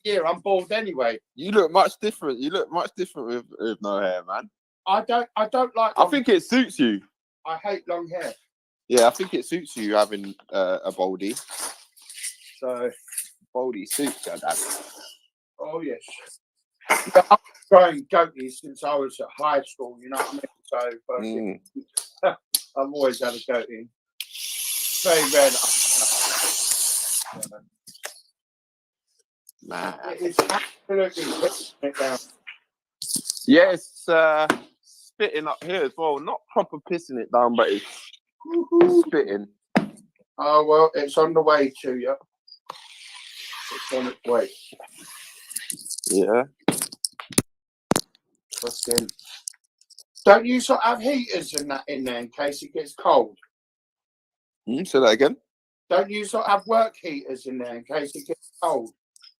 Yeah, I'm bald anyway. You look much different. You look much different with no hair, man. I don't like. I think it suits you. I hate long hair. Yeah, I think it suits you having a baldy. So baldy suits you, Dad. Oh yes. Yeah, I've been growing goatees since I was at high school. You know what I mean? So I've always had a goatee. Very rare. Man. It's absolutely pissing it down. Yeah, it's spitting up here as well. Not proper pissing it down, but it's spitting. Oh well, it's on the way to you. It's on its way. Yeah. Fucking. Don't you sort of have heaters and that in there in case it gets cold? Say that again. Don't you sort of have work heaters in there in case it gets cold?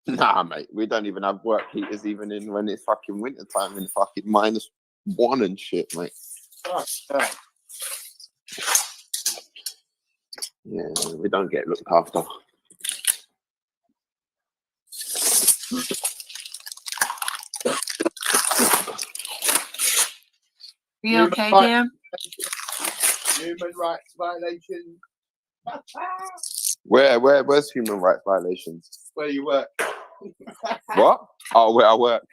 Nah, mate. We don't even have work heaters even in when it's fucking winter time in fucking -1 and shit, mate. Okay. Yeah, we don't get looked after. You okay, Dan? Human rights violations. Where's human rights violations? Where you work. What? Oh, where I work.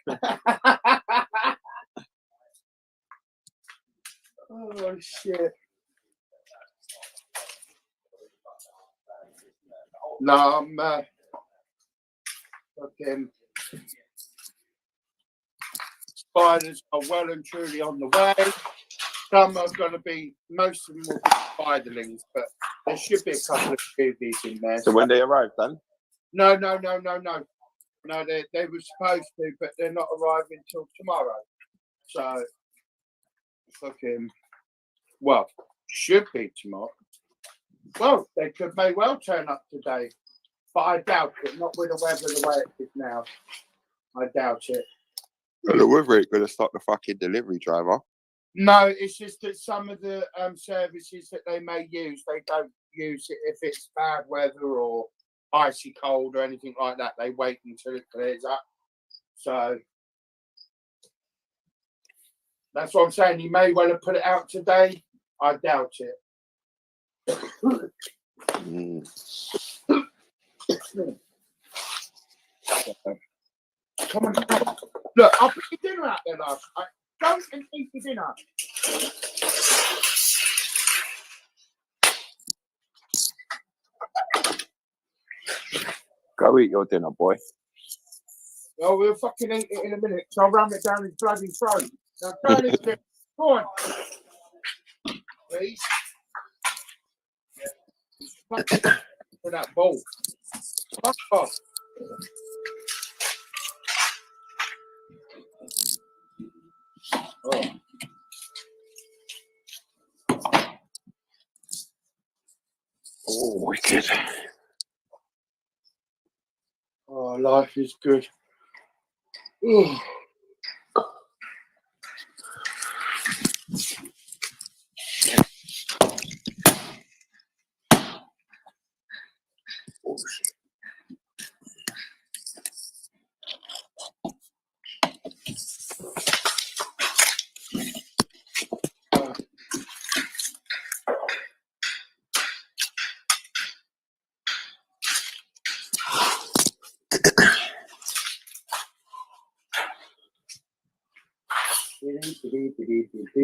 Oh shit. No, I'm fucking spiders are well and truly on the way. Some are going to be, most of them will be spiderlings, but there should be a couple of babies in there. So when they arrive, then? No. No, they were supposed to, but they're not arriving till tomorrow. So, fucking, well, should be tomorrow. Well, they may well turn up today, but I doubt it. Not with the weather the way it is now. I doubt it. Well, the weather ain't going to stop the fucking delivery driver. No, it's just that some of the services that they may use, they don't use it if it's bad weather or icy cold or anything like that. They wait until it clears up. So that's what I'm saying. You may well have put it out today. I doubt it. Come on. Look, I'll put your dinner out there, love. Don't eat your dinner. Go eat your dinner, boy. Well, we'll fucking eat it in a minute, so I'll ram it down his bloody throat. Now, turn it to go on. Please. For that bowl. Fuck off. Oh. Oh, wicked. Oh, life is good. Ooh. Oh, shit.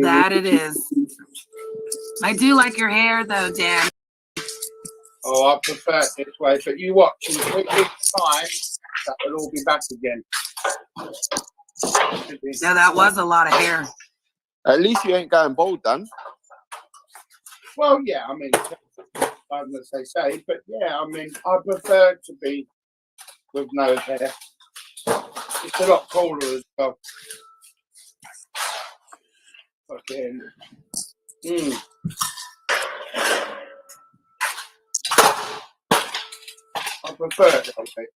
That it is. I do like your hair though, Dan. Oh, I prefer it this way, but you watch in 2 weeks' time, that will all be back again. No, that was a lot of hair. At least you ain't going bald, Dan. Well, yeah, I mean, as they say, but yeah, I mean, I prefer to be with no hair. It's a lot cooler as well. Fucking. I prefer it that way.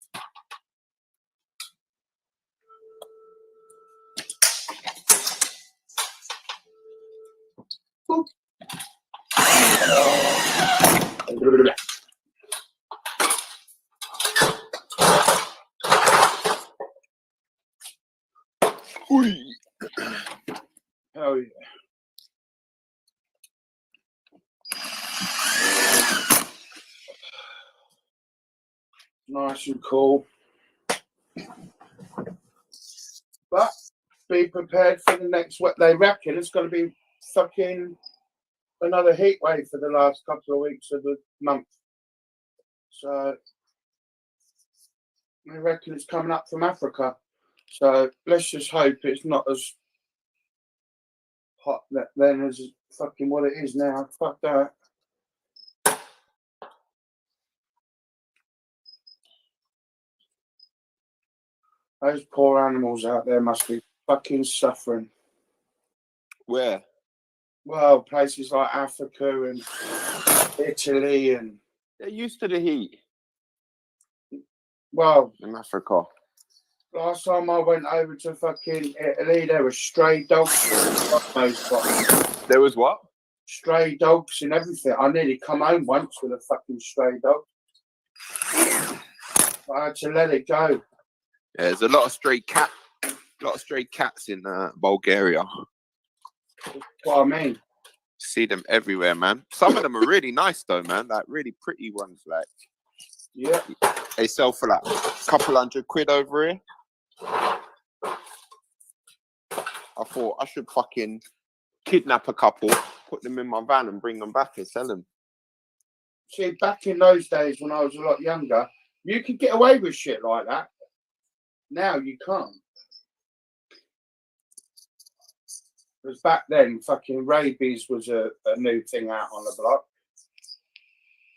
Hell yeah. Nice and cool. But be prepared for the next what they reckon it's going to be fucking another heat wave for the last couple of weeks of the month. So they reckon it's coming up from Africa. So let's just hope it's not as hot then as fucking what it is now. Fuck that. Those poor animals out there must be fucking suffering. Where? Well, places like Africa and Italy and They're used to the heat well, in Africa. last time I went over to fucking Italy, there were stray dogs. There was what? Stray dogs and everything. I nearly come home once with a fucking stray dog. I had to let it go. Yeah, there's a lot of stray cats in Bulgaria. That's what I mean. See them everywhere, man. Some of them are really nice though, man. Like really pretty ones. Like Yeah. they sell for like a couple £100 over here. I thought I should fucking kidnap a couple, put them in my van and bring them back and sell them. See, back in those days when I was a lot younger, you could get away with shit like that. Now you can't. Because back then, fucking rabies was a new thing out on the block.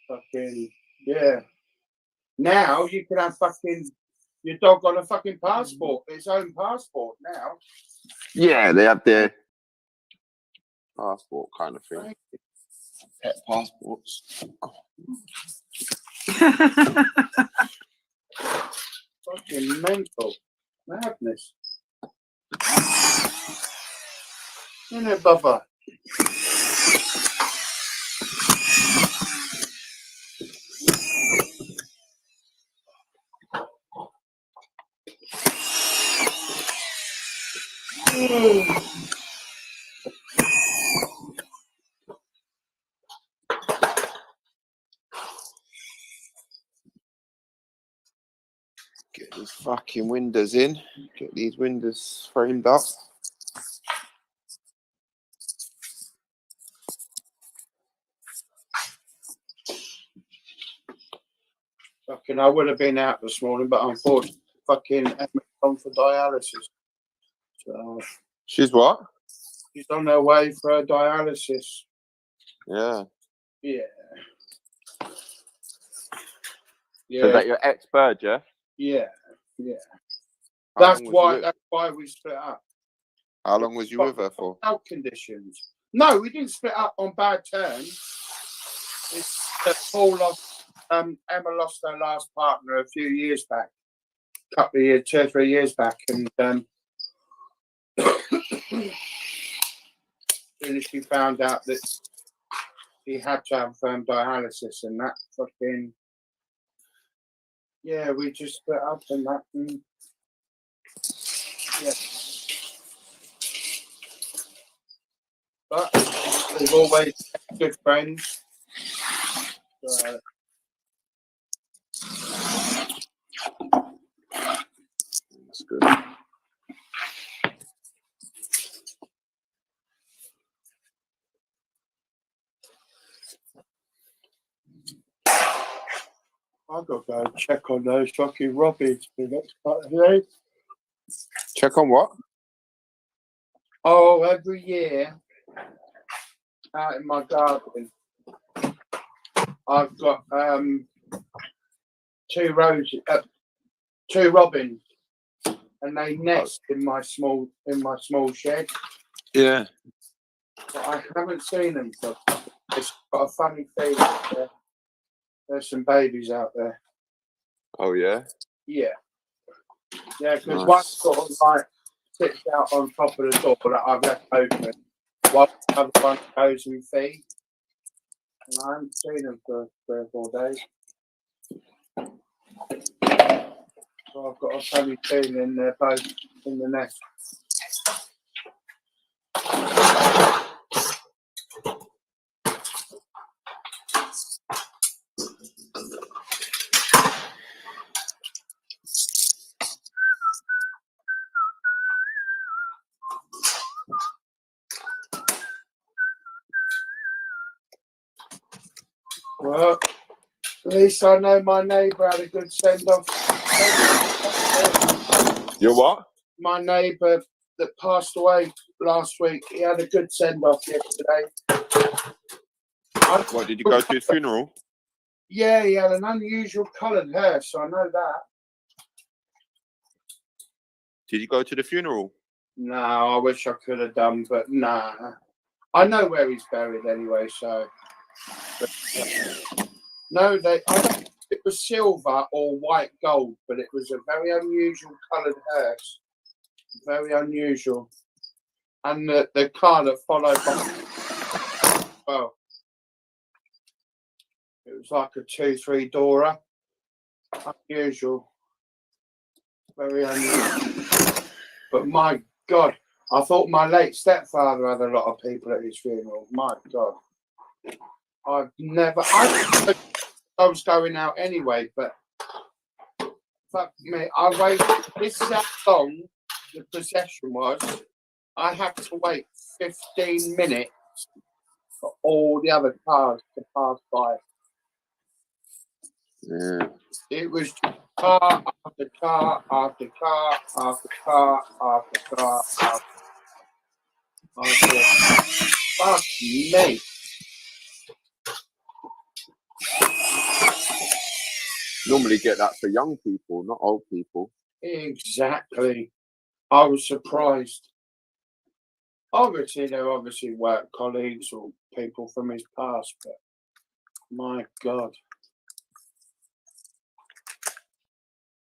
Fucking, yeah. Now you can have fucking your dog on a fucking passport, its own passport now. Yeah, they have their passport kind of thing. Pet passports. Fucking mental. Madness. Isn't it, Bubba? Get these fucking windows in. Get these windows framed up. Fucking, I would have been out this morning, but unfortunately, fucking Emma's gone for dialysis. So She's what? she's on her way for her dialysis. Yeah. Yeah. So Yeah. that your ex-bird, yeah? Yeah. Yeah. How That's long was you why we split up. How long was you with her for? Health conditions. No, we didn't split up on bad terms. It's that Paul lost. Emma lost her last partner a few years back, couple of years, 2 or 3 years back, and then she found out that he had to have dialysis, and that fucking yeah, we just split up and that. And, yeah. But we've always been good friends. So, That's good. I've got to go check on those fucking robins for the next part of the day. Check on what? Oh, every year out in my garden, I've got 2 robins, and they nest in my small shed. Yeah. But I haven't seen them. So it's got a funny feeling. There's some babies out there. Oh yeah. Yeah, yeah. Because Nice. one sort of like sits out on top of the door that I've left open, while the other one goes and feeds. And I haven't seen them for 3 or 4 days. So I've got a funny feeling they're both in the nest. Well, at least I know my neighbour had a good send off. You're what? My neighbour that passed away last week, he had a good send off yesterday. What, did you go to his funeral? Yeah, he had an unusual coloured hair, so I know that. Did you go to the funeral? No, I wish I could have done, but nah. I know where he's buried anyway, so. But, no, I don't think it was silver or white gold, but it was a very unusual coloured hair. Very unusual. And the car that followed by, well, it was like a 2-3 doorer. Unusual. Very unusual. But my God, I thought my late stepfather had a lot of people at his funeral. My God. I was going out anyway, but fuck me, I waited. This is how long the procession was. I had to wait 15 minutes for all the other cars to pass by. Yeah. It was car after car after car after car after car after. Fuck me. Normally get that for young people, not old people. Exactly. I was surprised. Obviously, they're obviously work colleagues or people from his past, but my God.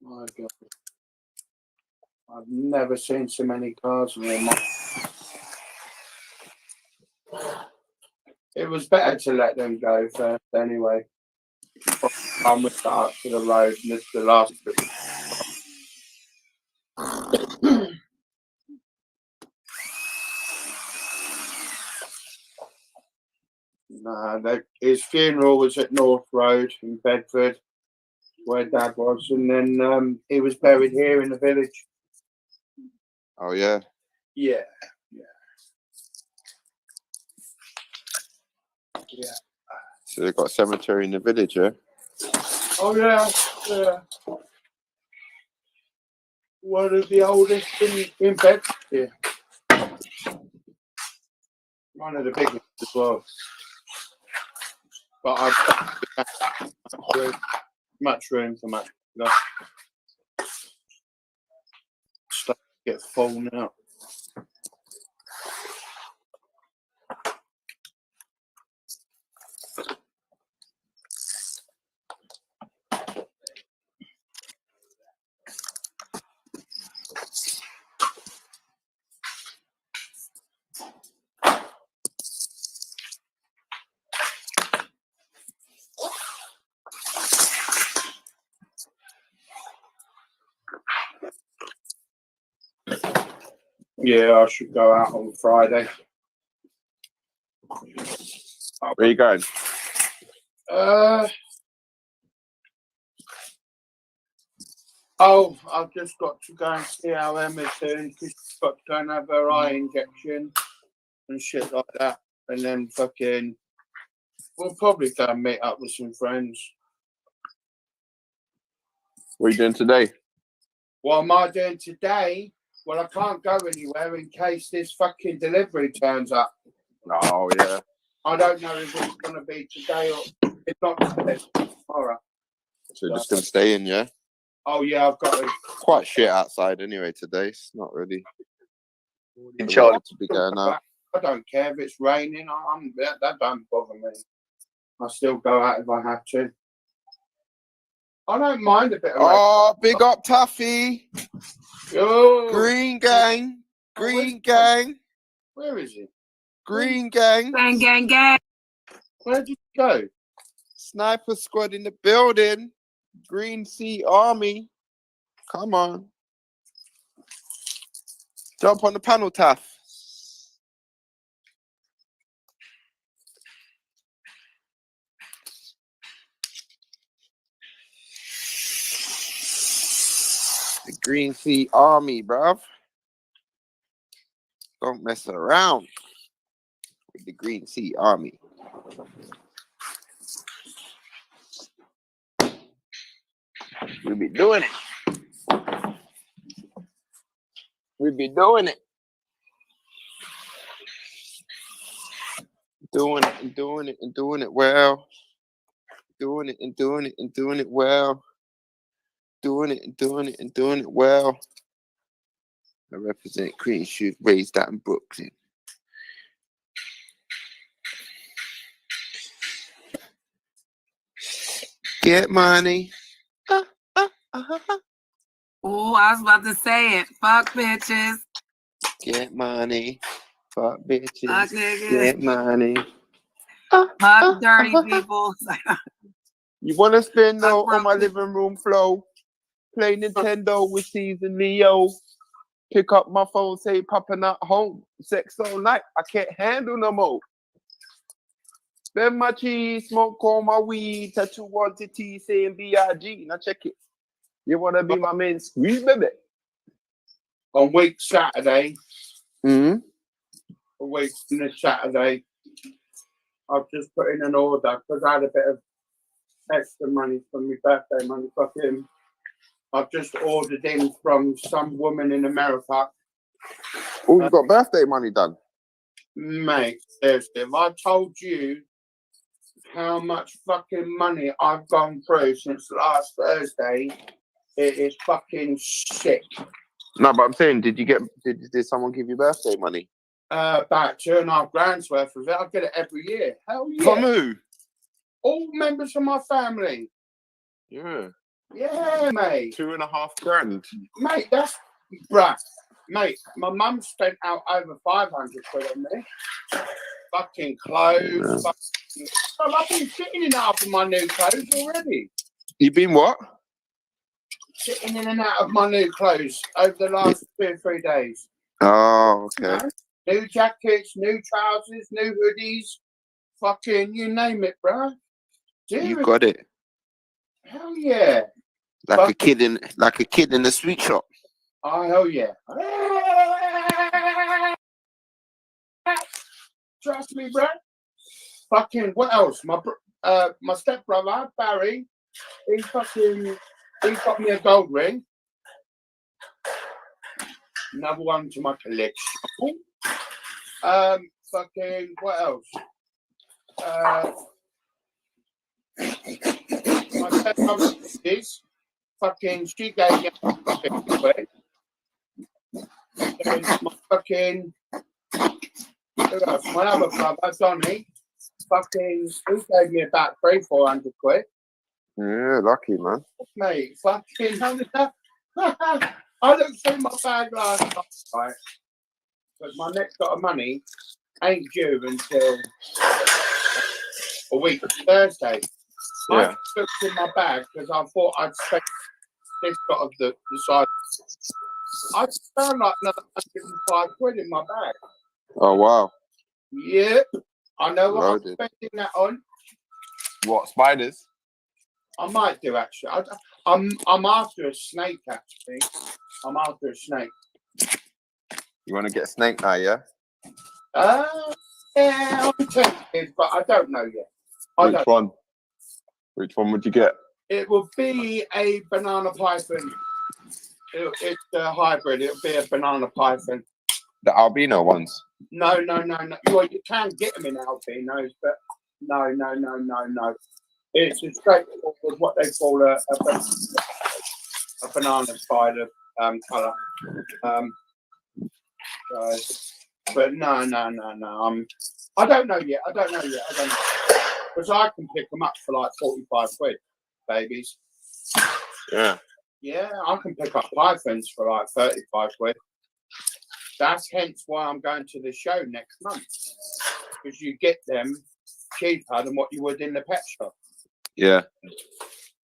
My God. I've never seen so many cars in my. It was better to let them go first anyway. I'm with that up to the road and it's the last bit. Nah, his funeral was at North Road in Bedford, where Dad was, and then he was buried here in the village. Oh yeah. Yeah. So they've got a cemetery in the village, yeah? Oh yeah. One of the oldest in Bedford here. One of the biggest as well. But I've got much room for much. Stuff get full now. Yeah, I should go out on Friday. Where are you going? I've just got to go and see how Emma's doing because she's got to go and have her eye injection and shit like that. And then we'll probably go and meet up with some friends. What are you doing today? What am I doing today? Well, I can't go anywhere in case this fucking delivery turns up. Oh yeah. I don't know if it's going to be today or it's not today, it's tomorrow. So you're just gonna stay in, yeah? Oh yeah, I've got to. Quite shit outside anyway today. It's not really In to be going out. I don't care if it's raining. That don't bother me. I still go out if I have to. I don't mind a bit of rain. Oh, big up Tuffy. Oh, Green gang. Green gang. where is he? Green gang. Gang, gang, gang. Where did you go? Sniper squad in the building. Green Sea Army. Come on. Jump on the panel, Taff. The Green Sea Army, bruv. Don't mess around with the Green Sea Army. We be doing it. We be doing it. Doing it and doing it and doing it well. Doing it and doing it and doing it well. Doing it and doing it and doing it well. I represent Queen Shoot, raised out in Brooklyn. Get money. Oh, I was about to say it. Fuck bitches. Get money. Fuck bitches. Fuck niggas. Get money. Fuck dirty people. You want to spend no on my living room floor? Play Nintendo with Season Leo. Pick up my phone, say Papa not home. Sex all night. I can't handle no more. Spend my cheese, smoke all my weed, tattoo on the T saying B.I.G. Now check it. You want to be my man? Squeeze, baby. On week Saturday, Mm-hmm. a week from this Saturday, I've just put in an order because I had a bit of extra money from my birthday money. Fucking, I've just ordered in from some woman in America. Oh, you got birthday money done? Mate, seriously, if I told you how much fucking money I've gone through since last Thursday, it is fucking sick. No, but I'm saying, did someone give you birthday money? About $2.5 grand worth of it. I get it every year. Hell yeah. From who? All members of my family. Yeah. Yeah, mate. $2.5 grand. Mate, that's bruh. Mate, my mum spent out over 500 quid on me. Fucking clothes. Fucking... I've been sitting in half of my new clothes already. You been what? Sitting in and out of my new clothes over the last 2 or 3 days. Oh, okay. You know? New jackets, new trousers, new hoodies. Fucking, you name it, bruh. You got it. Hell yeah. Like a kid in the sweet shop. Oh, hell yeah. Trust me, bro. Fucking, what else? My stepbrother, Barry, he got me a gold ring. Another one to my collection. Fucking, what else? My stepbrother is fucking, she gave me a 50 quid. And my fucking, who else? My other brother, Donny, fucking, he gave me about 300-400 quid. Yeah, lucky, man. Mate, fucking, I looked through my bag last night, right? But my next lot of money ain't due until a week, Thursday. Yeah. I looked in my bag because I thought I'd spent this lot of the side. I found like another 105 quid in my bag. Oh, wow. Yep. I know what Loaded. I'm spending that on. What, spiders? I might do, actually. I'm after a snake, actually. I'm after a snake. You want to get a snake now, yeah? Yeah, I'm tempted, but I don't know yet. Which one? Which one would you get? It will be a banana python. It's a hybrid. It'll be a banana python. The albino ones? No. Well, you can get them in albinos, but no. It's a straightforward, what they call a banana spider colour. But no. I don't know yet. Because I can pick them up for like 45 quid, babies. Yeah. Yeah, I can pick up pythons for like 35 quid. That's hence why I'm going to the show next month. Because you get them cheaper than what you would in the pet shop. Yeah.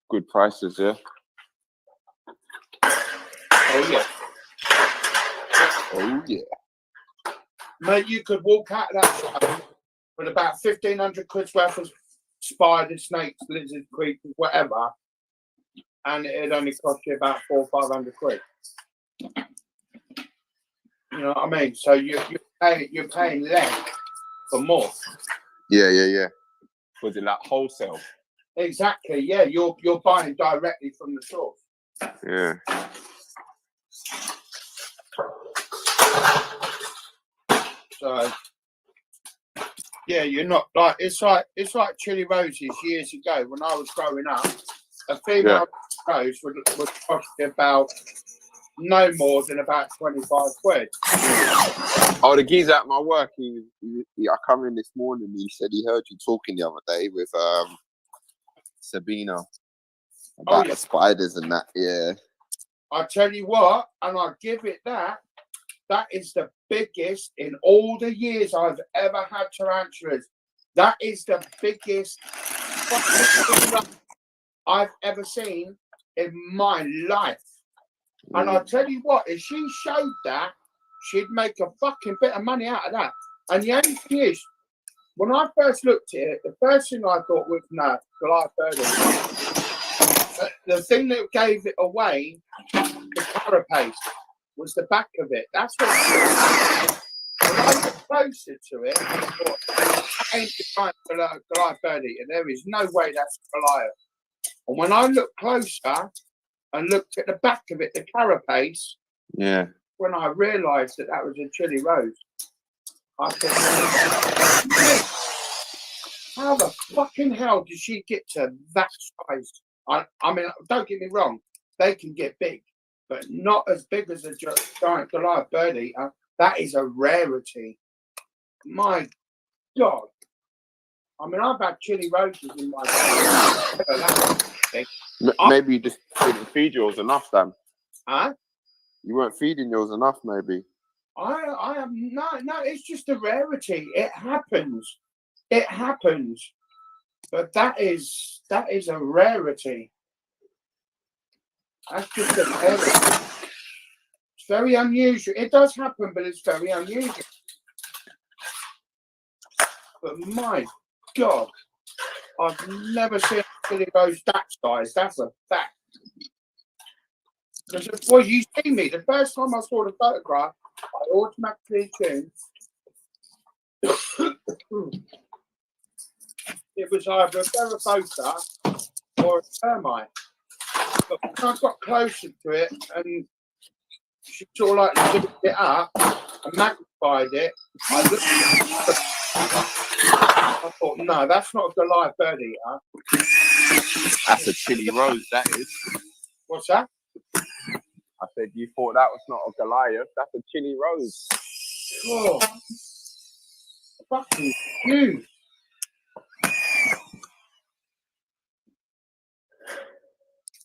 Good prices, yeah. Oh, yeah. Oh yeah. Mate, you could walk out of that show with about 1,500 quid's worth of spiders, snakes, lizards, creatures, whatever, and it'd only cost you about 400 or 500 quid. You know what I mean? So you're paying less for more. Yeah. Was it like wholesale? Exactly. Yeah, you're buying directly from the source. Yeah. So yeah, you're not like it's like chili roses years ago when I was growing up. A female rose would cost you about no more than about 25 quid. Oh, the geezer at my work, I come in this morning, he said he heard you talking the other day with Sabina about the spiders and that. Yeah. I tell you what, and I give it that is the biggest in all the years I've ever had tarantulas. That is the biggest I've ever seen in my life. And I tell you what, if she showed that, she'd make a fucking bit of money out of that. And the only thing is, when I first looked at it, the first thing I thought was, no, Goliath birdie. The thing that gave it away, the carapace, was the back of it. That's what when I got closer to it, I thought, that ain't the Goliath birdie, and there is no way that's Goliath. And when I looked closer and looked at the back of it, the carapace, when I realised that was a chili rose, I thought, how the fucking hell did she get to that size? I mean, don't get me wrong, they can get big, but not as big as a giant Goliath birdie. That is a rarity. My God. I mean, I've had chili roses in my Maybe you just didn't feed yours enough, then. Huh? You weren't feeding yours enough, maybe. I am no. It's just a rarity. It happens. It happens. But that is a rarity. That's just a rarity. It's very unusual. It does happen, but it's very unusual. But my God, I've never seen a chili rose that size. That's a fact. Well, you see me. The first time I saw the photograph, I automatically tuned. It was either a Barracuda or a termite. But when I got closer to it and she sort of like lifted it up and magnified it, I looked at it. I thought, no, that's not a Goliath bird eater. That's a chili rose, that is. What's that? I said, you thought that was not a Goliath, that's a chili rose. Oh, fucking huge.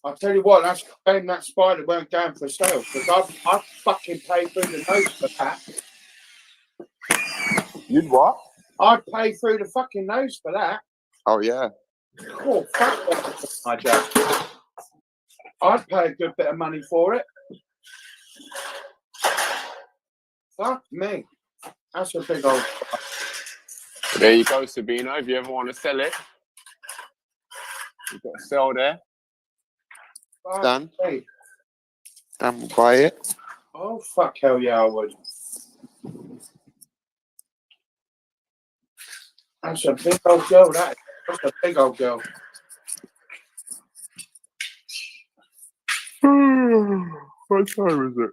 I'll tell you what, that's shame that spider weren't going for sale, because I fucking paid through the nose for that. You'd what? I'd pay through the fucking nose for that. Oh, yeah. Oh, fuck that. I just. I'd pay a good bit of money for it. Fuck me. That's a big old. There you go, Sabino. If you ever want to sell it, you've got to sell there. Dan. Hey. Dan will buy it. Oh, fuck hell yeah, I would. That's a big old girl, that is. That's a big old girl. What time is it?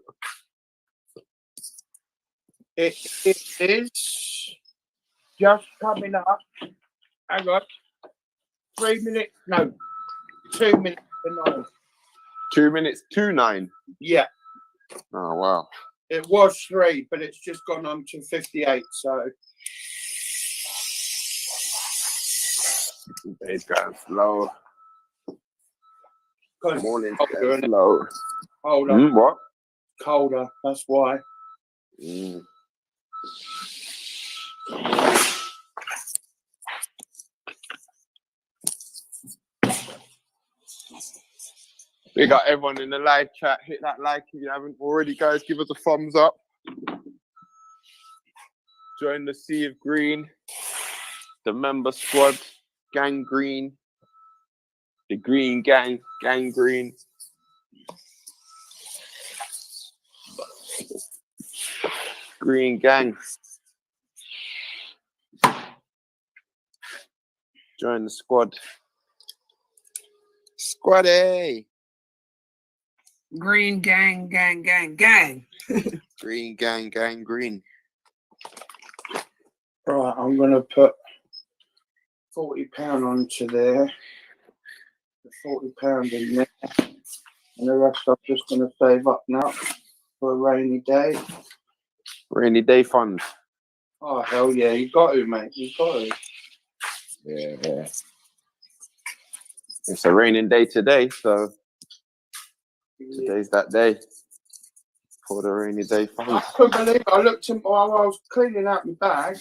It is just coming up. Hang on. 3 minutes. No. 2 minutes to 9. 2 minutes to 9. Yeah. Oh, wow. It was 3, but it's just gone on to 58. So. It's going slow. Morning's going slow. Hold on. What? Colder. That's why. We got everyone in the live chat. Hit that like if you haven't already, guys. Give us a thumbs up. Join the sea of green. The member squad, gang green. The green gang, gang green. Green gang. Join the squad. Squaddy. Green gang, gang, gang, gang. Green gang, gang green. Right, I'm gonna put £40 onto there. The £40 in there. And the rest I'm just gonna save up now for a rainy day. Rainy day fund. Oh hell yeah, you got to, mate. You got to. Yeah. It's a raining day today, so today's that day for the rainy day fund. I couldn't believe it. I looked in while I was cleaning out my bag,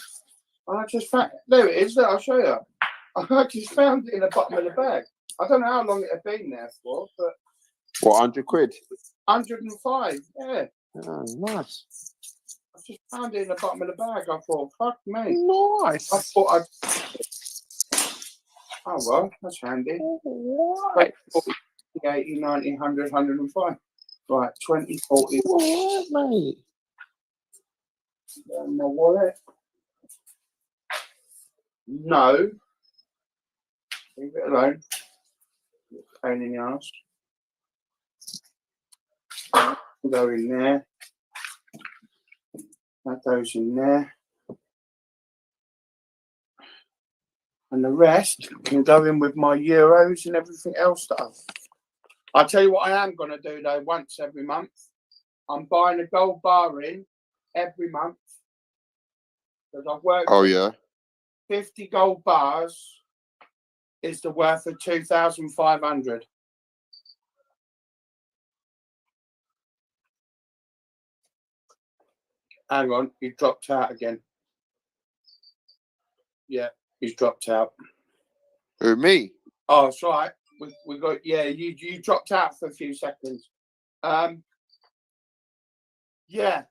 and I just found there it is. There, I'll show you. I just found it in the bottom of the bag. I don't know how long it had been there for, but What, 100 quid? 105. Yeah, Oh, nice. I just found it in the bottom of the bag. I thought, fuck me. Nice. I thought I'd. Oh well, that's handy. Right. 40, 80, 90, 100, 105. Right, 20, 40. What, mate? My wallet. No. Leave it alone. Pain in the ass. Go in there. That goes in there. And the rest can go in with my euros and everything else that I'll tell you what I am going to do though, once every month. I'm buying a gold bar in every month. Because I've worked. Oh, yeah. 50 gold bars is the worth of 2,500. Hang on, he dropped out again. Yeah, he's dropped out. Who, me? Oh, it's all right. We got, yeah, you dropped out for a few seconds. Yeah,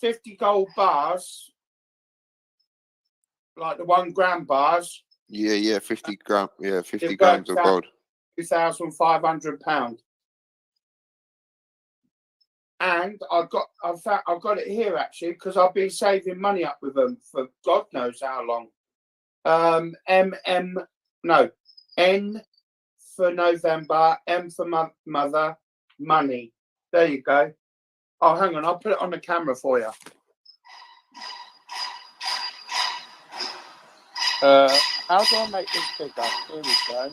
50 gold bars, like the 1 gram bars. Yeah, 50 gram. Yeah, 50 grams of gold. £2,500. And I've got it here actually because I've been saving money up with them for God knows how long. N for November, M for mother, money. There you go. Oh, hang on, I'll put it on the camera for you. How do I make this bigger? Here we go.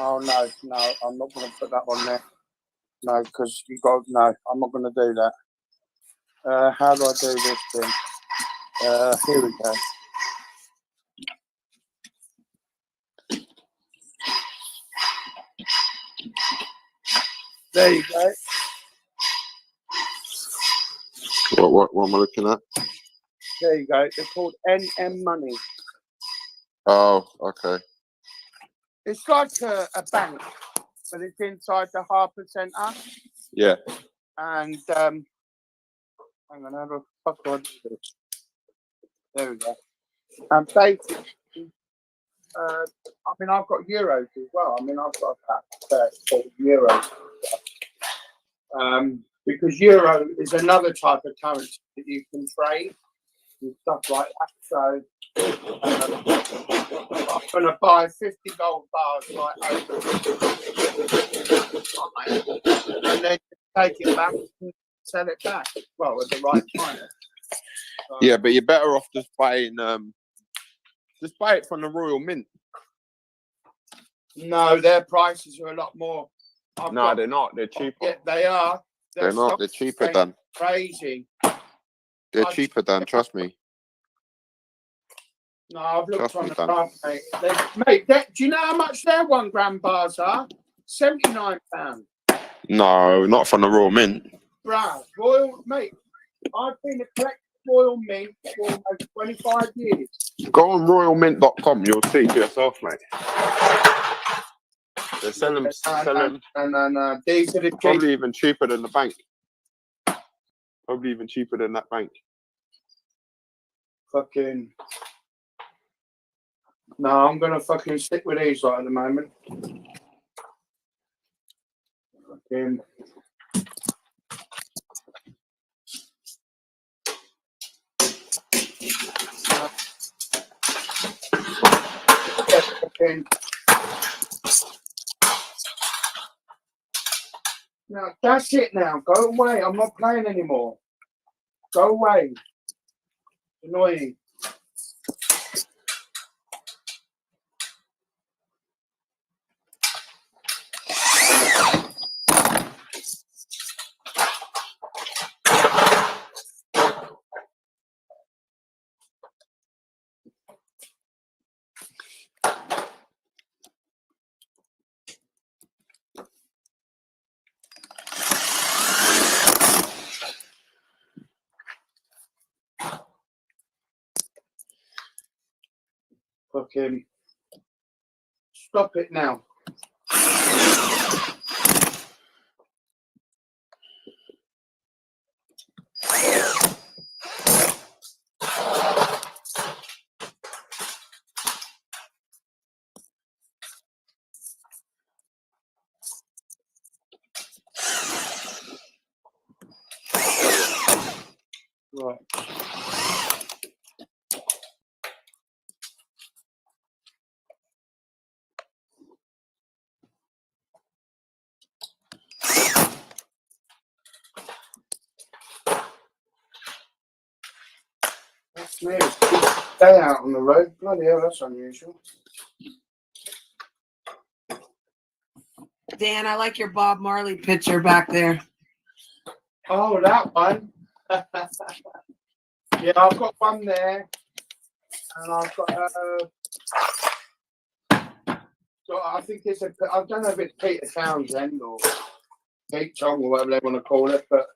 Oh no, I'm not going to put that on there. No, because you got no. I'm not going to do that. How do I do this thing? Here we go. There you go. What am I looking at? There you go. They're called NM money. Oh, okay. It's like a bank, but it's inside the Harper Centre. Yeah. And hang on, how the fuck do I do this? There we go. And basically, I've got euros as well. I've got about 40 euros. Because euro is another type of currency that you can trade and stuff like that. So I'm going to buy 50 gold bars like over, and then take it back and sell it back. Well, at the right time. So, Yeah, but you're better off just buying just buy it from the Royal Mint. no, their prices are a lot more. No, they're not. They're cheaper. Yeah, they are. They're not. They're cheaper, Dan. Crazy. They're cheaper, Dan. Trust me. No, I've looked Trust on me, the Dan. graph, mate. Do you know how much their 1 gram bars are? £79. No, not from the Royal Mint. Bruh, Royal, mate. I've been a collector Royal Mint for almost 25 years. Go on royalmint.com, you'll see for yourself, mate. They sell them, And these are the probably even cheaper than the bank. Probably even cheaper than that bank. Fucking. No, I'm gonna fucking stick with these right at the moment. Fucking. Fucking. No, that's it now. Go away. I'm not playing anymore. Go away. Annoying. Fucking. Stop it now. Right. That's me. Stay out on the road. Bloody hell, that's unusual. Dan, I like your Bob Marley picture back there. Oh, that one. Yeah, I've got one there. And I've got, I think it's I don't know if it's Peter Townsend or Pete Tong or whatever they want to call it, but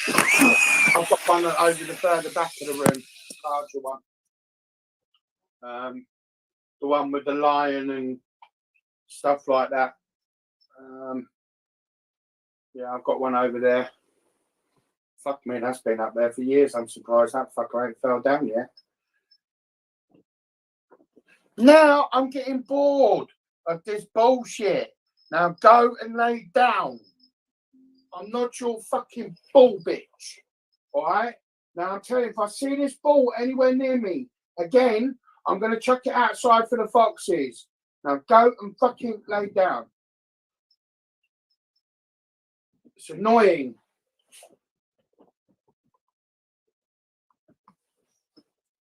I've got one over the further back of the room, larger one. The one with the lion and stuff like that. Yeah, I've got one over there. Fuck me, that's been up there for years. I'm surprised that fucker ain't fell down yet. Now I'm getting bored of this bullshit. Now go and lay down. I'm not your fucking ball bitch. Alright? Now I'm telling you, if I see this ball anywhere near me again, I'm going to chuck it outside for the foxes. Now go and fucking lay down. It's annoying.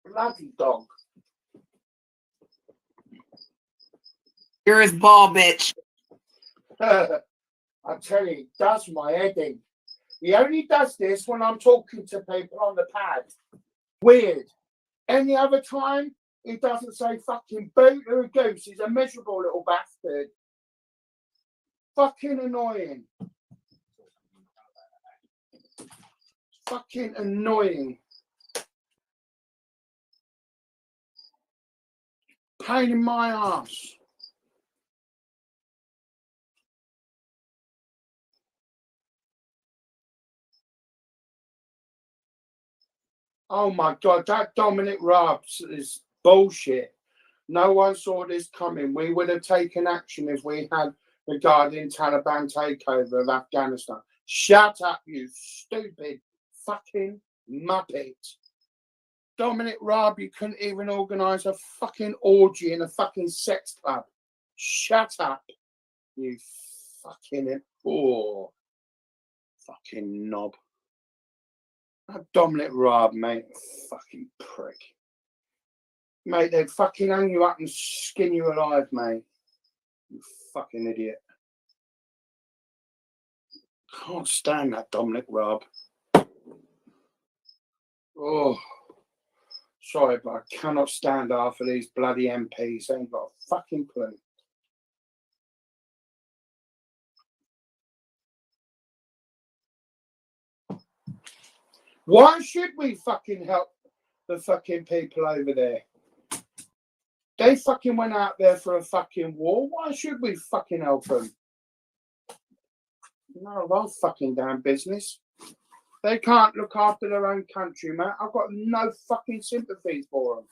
Bloody dog. You're his ball bitch. I tell you, it does my head in. He only does this when I'm talking to people on the pad. Weird. Any other time, he doesn't say fucking boot or a goose. He's a miserable little bastard. Fucking annoying. Fucking annoying. Pain in my ass. Oh my God, that Dominic Raab is bullshit. No one saw this coming. We would have taken action if we had regarding Taliban takeover of Afghanistan. Shut up, you stupid fucking muppet. Dominic Raab, you couldn't even organise a fucking orgy in a fucking sex club. Shut up, you fucking fucking knob. That Dominic Raab, mate, fucking prick. Mate, they'd fucking hang you up and skin you alive, mate. You fucking idiot. Can't stand that Dominic Raab. Oh, sorry, but I cannot stand half of these bloody MPs. They ain't got a fucking clue. Why should we fucking help the fucking people over there? They fucking went out there for a fucking war. Why should we fucking help them? No, well, fucking damn business. They can't look after their own country, man. I've got no fucking sympathy for them.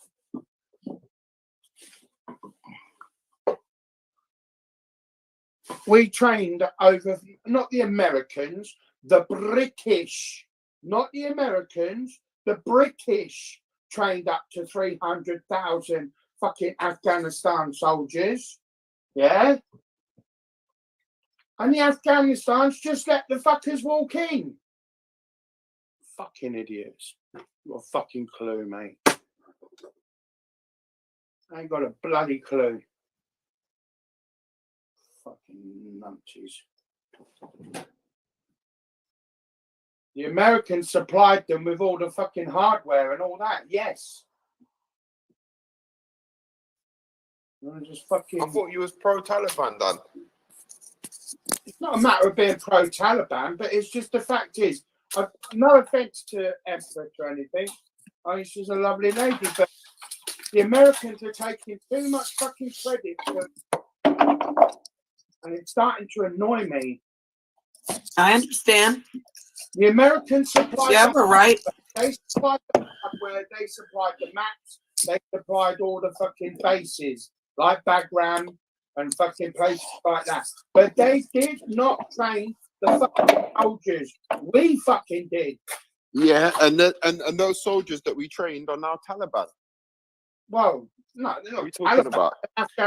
We trained over, not the Americans, the British, not the Americans, the British trained up to 300,000 fucking Afghanistan soldiers. Yeah? And the Afghanistans just let the fuckers walk in. Fucking idiots. Got a fucking clue, mate. I ain't got a bloody clue. Fucking numpties. The Americans supplied them with all the fucking hardware and all that, yes. Just fucking... I thought you was pro-Taliban, Dan. It's not a matter of being pro-Taliban, but it's just the fact is, no offence to Empress or anything, she's a lovely lady, but the Americans are taking too much fucking credit for, and it's starting to annoy me. I understand. The Americans supplied... Yeah, we're right. They supplied the hardware, they supplied the maps, they supplied all the fucking bases, like Bagram and fucking places like that. But they did not train the fucking soldiers. We fucking did. Yeah, and those soldiers that we trained are now Taliban. Well, no, they're not. What are you talking about?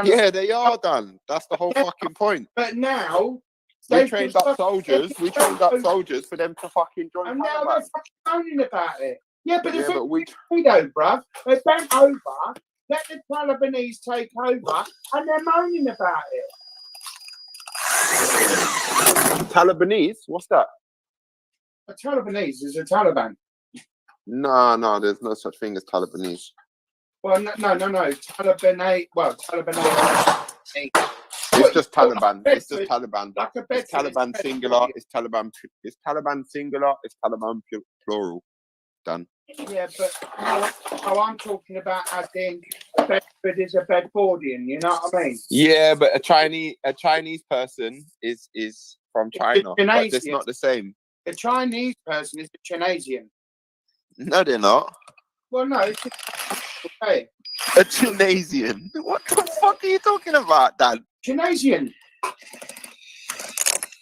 Yeah, they are, Dan. That's the whole fucking point. But now we trained up soldiers. We trained up soldiers for them to fucking join. And Taliban. now they're fucking moaning about it. Yeah, but yeah, if but we though, bruv, they bent over, let the Talibanese take over, and they're moaning about it. Talibanese? What's that? A Talibanese is a Taliban. No, there's no such thing as Talibanese. Well, no. Talibanese. Well, Talibanese. It's just Taliban. It's just Taliban. Like a it's Taliban singular. It's Taliban. It's Taliban singular. It's Taliban plural. Done. Yeah, but how I'm talking about as in Bedford is a Bedfordian. You know what I mean? Yeah, but a Chinese person is from China. But it's not the same. A Chinese person is a Chinesian. No, they're not. Well, no, it's okay. A Tunisian? What the fuck are you talking about, Dan? Tunisian.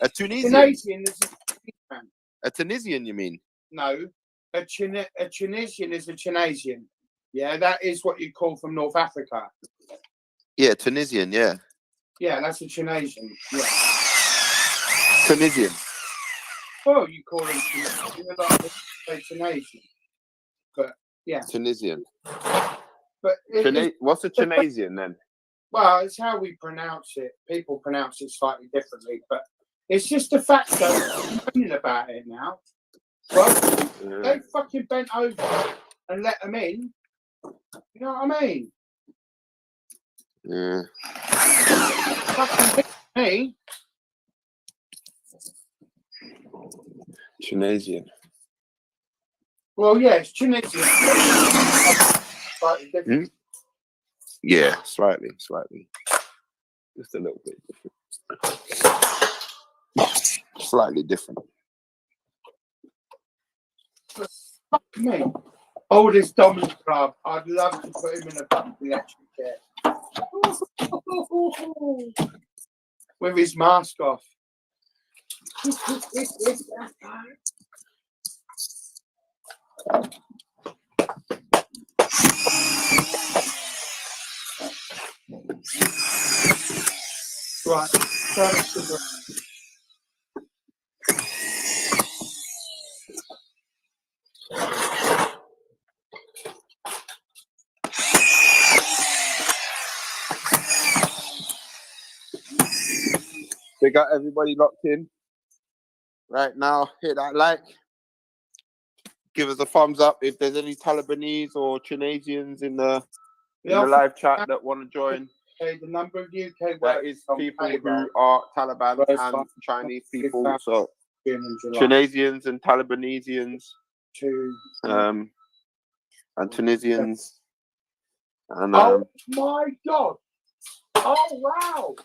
A Tunisian? Tunisian is a Tunisian. A Tunisian, you mean? No, a Tunisian is a Tunisian. Yeah, that is what you call from North Africa. Yeah, Tunisian, yeah. Yeah, that's a Tunisian. Yeah. Tunisian. Well, you call them Tunisian. But, yeah. Tunisian. But what's a Tunisian then? Well, it's how we pronounce it. People pronounce it slightly differently, but it's just the fact that I'm moaning about it now. Well, they fucking bent over and let them in. You know what I mean? Yeah. Fucking me. Tunisian. Well, yeah, it's Tunisian. Slightly different. Yeah, slightly. Just a little bit different. Slightly different. Fuck me. Oh, this Dominic Club. I'd love to put him in a fucking electric chair. With his mask off. Right. They got everybody locked in. Right now, hit that like. Give us a thumbs up if there's any Talibanese or Tunisians in the live chat that want to join. The number of UK that is people who are Taliban and Chinese people. So Tunisians and Talibanesians. to and Tunisians. And oh my God! Oh wow!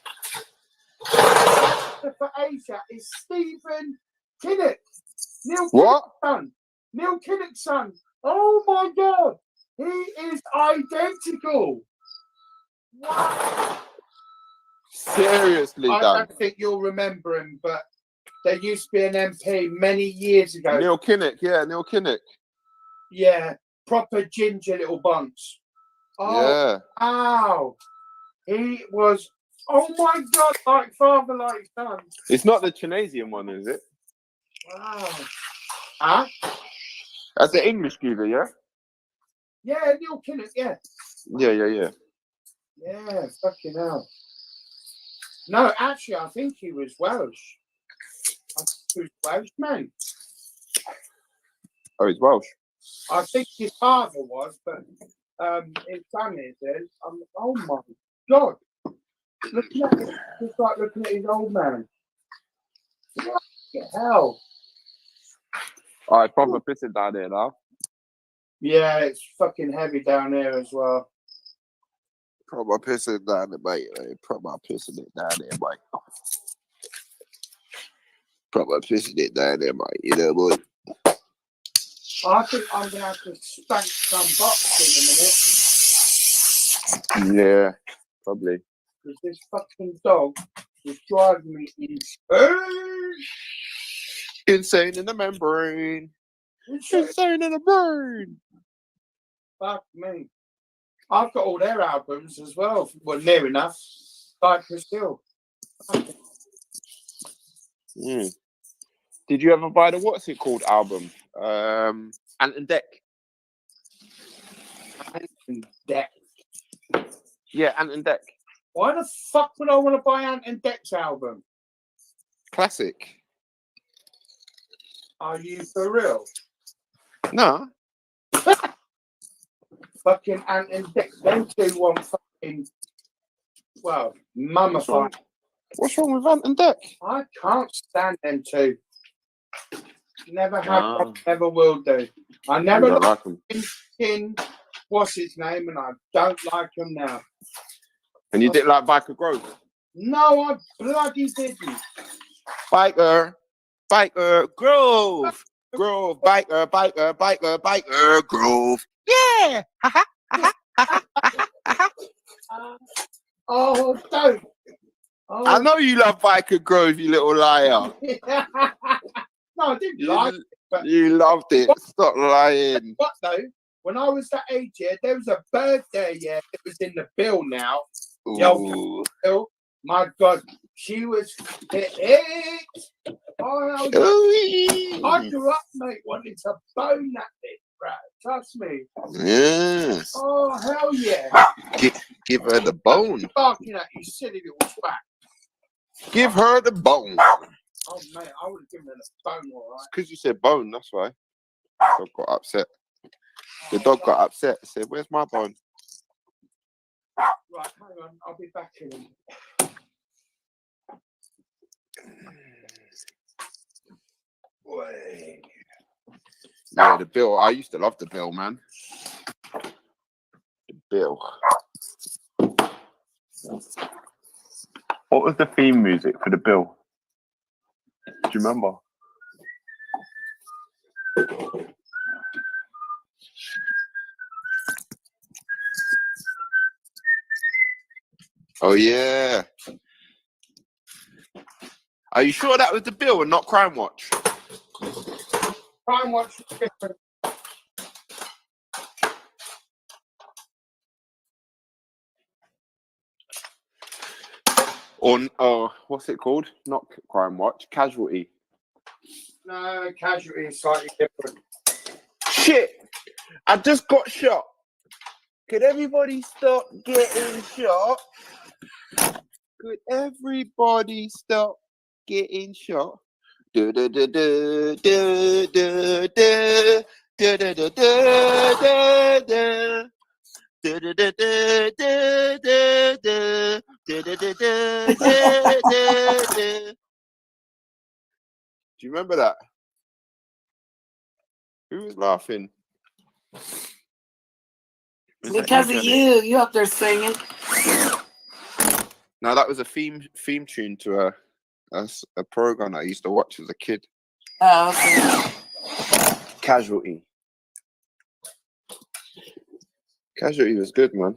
For Asia is Stephen Kinnock. Neil what? Kinnock's son. Neil Kinnock's son. Oh my God! He is identical. Wow. Seriously, I Dan. don't think you'll remember him, but there used to be an MP many years ago. Neil Kinnock, yeah, Neil Kinnock. Yeah, proper ginger little bunch. Oh, Yeah. wow. He was, oh my God, like father, like son. It's not the Tunisian one, is it? Wow. Huh? That's the English geezer, yeah? Yeah, Neil Kinnock, yeah. Yeah. Yeah, fucking hell. No, actually, I think he was Welsh. I think he was Welsh, mate. Oh, he's Welsh. I think his father was, but his son is. Oh my God. Looking at it, just like looking at his old man. What the hell? Oh, it's proper pissing down there now. Yeah, it's fucking heavy down there as well. Proper pissing down there, mate. Proper pissing it down there, mate. Proper pissing it down there, mate. You know, boy. I think I'm going to have to spank some box in a minute. Yeah, probably. Because this fucking dog is driving me insane. Insane in the membrane. Insane in the brain. Fuck me. I've got all their albums as well. Well, near enough. Cypress Hill. Mm. Did you ever buy the what's it called album? Ant and Dec. Ant and Dec. Yeah, Ant and Dec. Why the fuck would I want to buy Ant and Dec's album? Classic. Are you for real? No. Fucking Ant and Dec. Them two want fucking, well, mummified. What's wrong with Ant and Dec? I can't stand them two. Never have, never will do. I never like liked in what's his name, and I don't like him now. And you didn't like Biker Grove? No, I bloody didn't. Biker Grove, Biker Grove. Yeah. Oh, don't. Oh. I know you love Biker Grove, you little liar. No, I didn't like it. But you loved it. Stop lying. What though? When I was that age, yeah, there was a bird there, yeah, it was in the bill now. Yo, bill. My God, she was hit. Oh, I grew up, mate, wanting to bone that thing, right? Trust me. Yeah. Oh, hell yeah. Give her the bone. Barking at you, silly little twat. Give her the bone. Oh, mate, I would have given her the bone, all right. Because you said bone, that's why. The dog got upset. The dog got upset. Said, "Where's my bone?" Right, hang on, I'll be back in a minute. Yeah, the bill. I used to love the bill, man. The bill. What was the theme music for the bill? Do you remember? Oh yeah. Are you sure that was the bill and not Crime Watch? Crime Watch is different. Or what's it called? Not Crime Watch, Casualty. No, Casualty is slightly different. Shit! I just got shot. Could everybody stop getting shot? Could everybody stop getting shot? Do do do do do do do do do do do. Do do do do do do do do do do. Do you remember that? Who was laughing? Was that Because of Janet? you up there singing. No, that was a theme tune to a program that I used to watch as a kid. Oh, okay. Casualty. Casualty was good, man.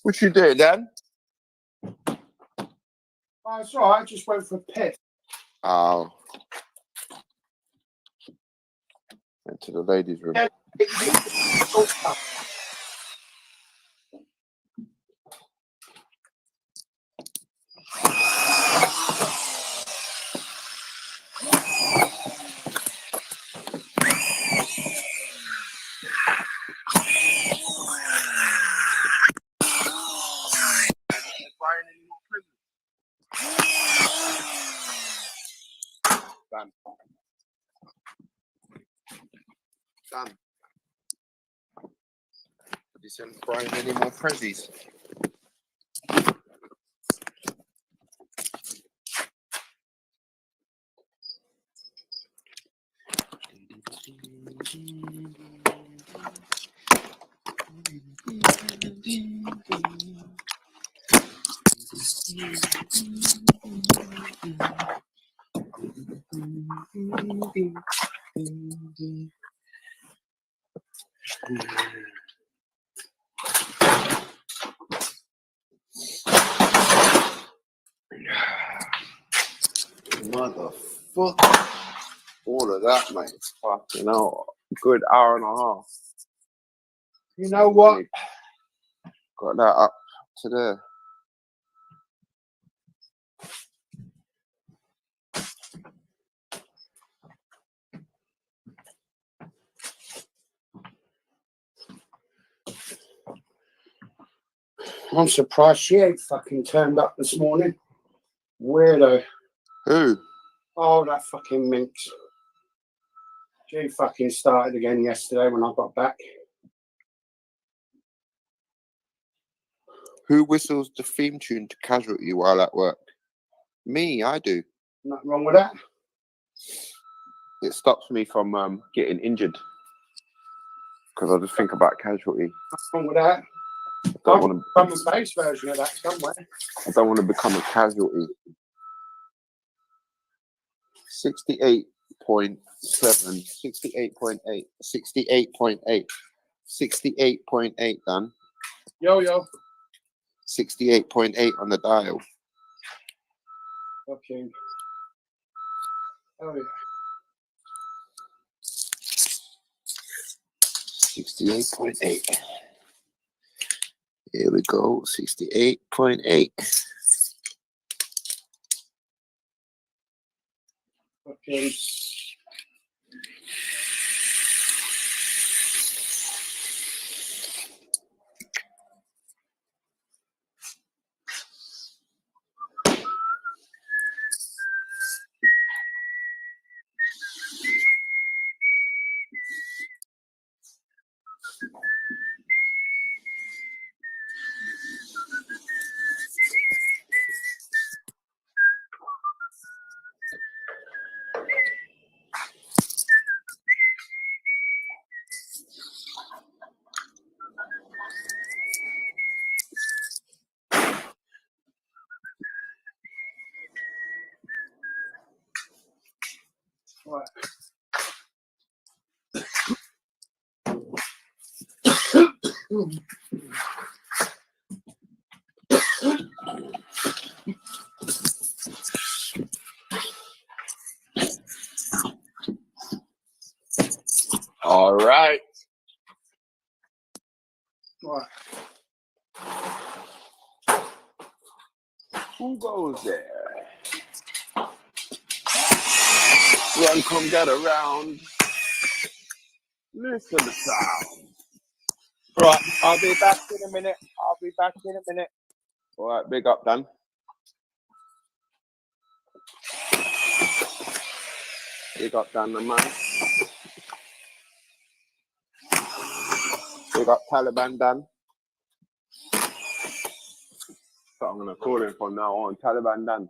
What you doing, Dan? Oh, it's all right. I just went for a piss. Oh. Went to the ladies' room. Done. Done. You send Brian any more prezzies? Motherfucker. All of that, mate. It's fucking hell. Good hour and a half. You know what? Got that up to there. I'm surprised she ain't fucking turned up this morning. Weirdo. Who? Oh, that fucking minx. She fucking started again yesterday when I got back. Who whistles the theme tune to Casualty while at work? Me, I do. Nothing wrong with that. It stops me from getting injured. Because I just think about Casualty. Nothing wrong with that. I don't want to. From a bass version of that somewhere. I don't want to become a casualty. 68.7, 68.8, 68.8, 68.8, Dan. Yo. 68.8 on the dial. Okay. Oh, yeah. 68.8. Here we go. 68.8. Okay. Right. All right. Right. Who goes there? Run, come get around. Listen to the sound. Right, I'll be back in a minute. All right, big up, Dan. Big up, Dan, the man. Big up, Taliban Dan. So I'm gonna call him from now on, Taliban Dan.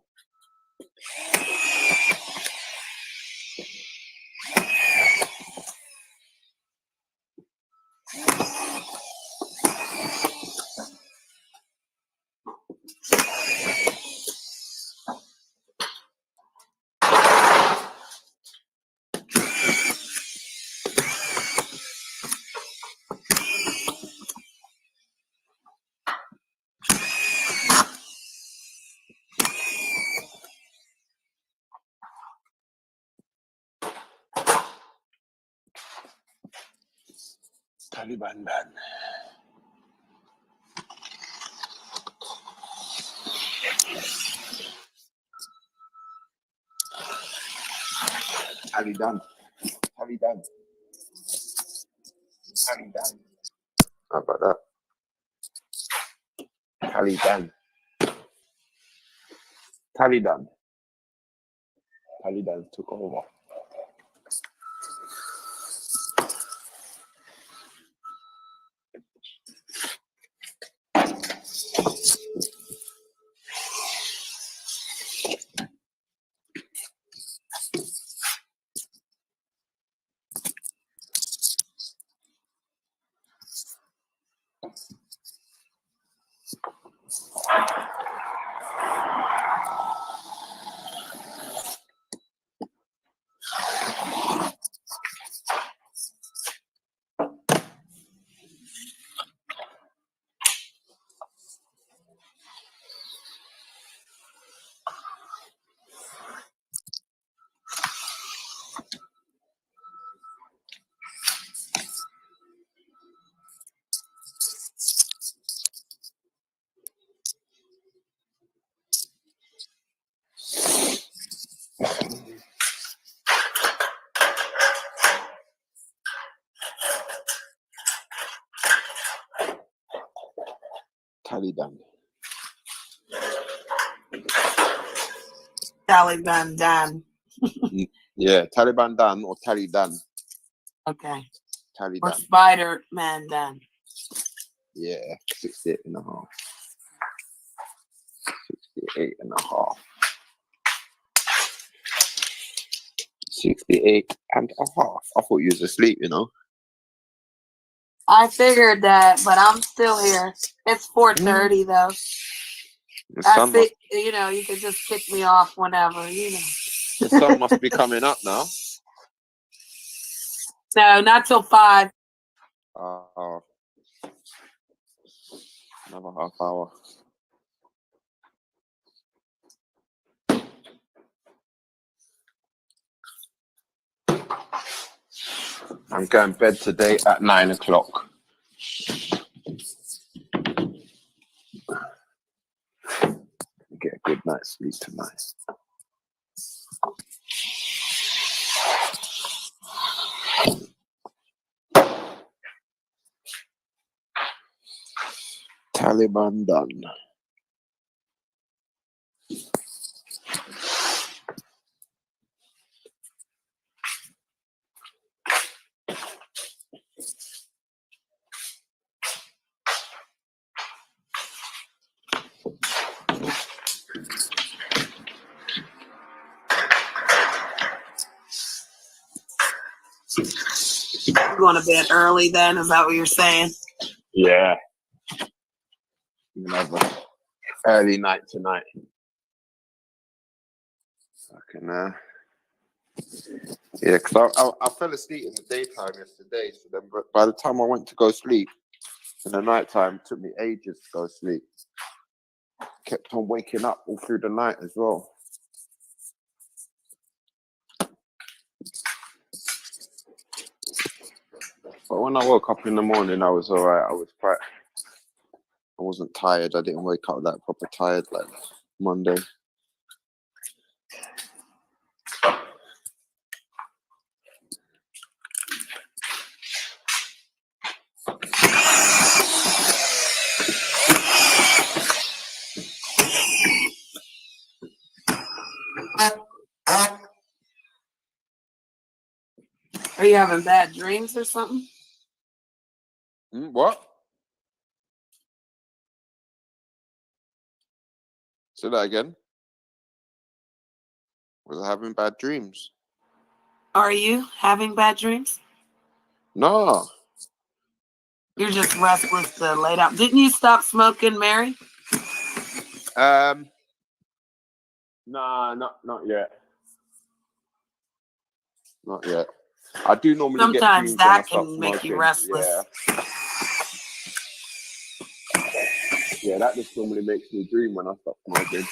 Taliban Dan. Taliban. Taliban. Taliban. How about that? Taliban. Taliban. Taliban took over. Taliban. Taliban Dan. Yeah, Taliban Dan or Taliban. Okay. Or Taliban. Spider-Man Dan. Yeah, 68 and a half. 68 and a half. 68 and a half. I thought you was asleep, you know. I figured that, but I'm still here. It's 4:30 though. The I sun, think you know you can just kick me off whenever, you know. the sun must be coming up now. No, not till 5. Another half hour. I'm going to bed today at 9 o'clock. Get a good night's sleep tonight. Taliban done. You're going to bed early then? Is that what you're saying? Yeah. You can have an early night tonight. Yeah, because I fell asleep in the daytime yesterday. So then, but by the time I went to go sleep in the nighttime, it took me ages to go sleep. Kept on waking up all through the night as well. But when I woke up in the morning, I was all right. I wasn't tired. I didn't wake up that proper tired like Monday. Are you having bad dreams or something? What? Say that again. Was I having bad dreams? Are you having bad dreams? No. You're just restless to lay down. Didn't you stop smoking, Mary? Nah, not yet. Not yet. I do normally Sometimes get dreams that when I stop can make you smoking. restless. Yeah, that just normally makes me dream when I stop smoking.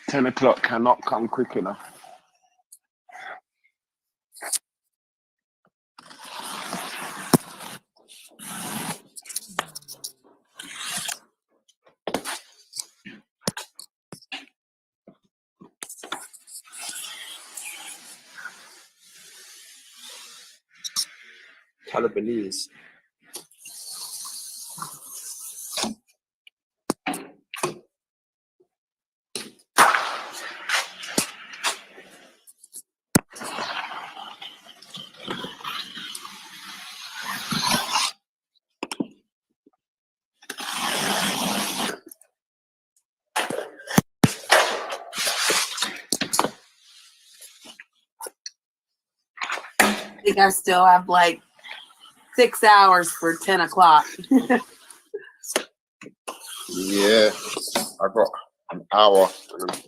$10 cannot come quick enough. Talibanese. I think I still have like 6 hours for 10 o'clock. Yeah, I got an hour,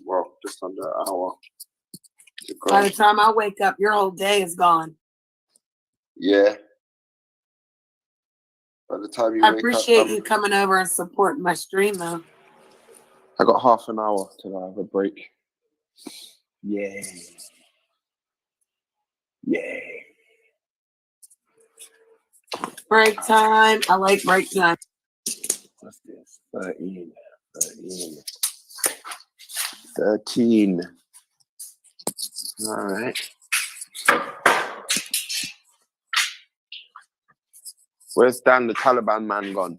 well, just under an hour to go. By the time I wake up, your whole day is gone. Yeah. By the time you I wake appreciate up, you coming over and supporting my stream, though. I got half an hour till I have a break. Yeah. Yeah. Break time. I like break time. What's this? 13. 13. All right. Where's Dan, the Taliban man, gone?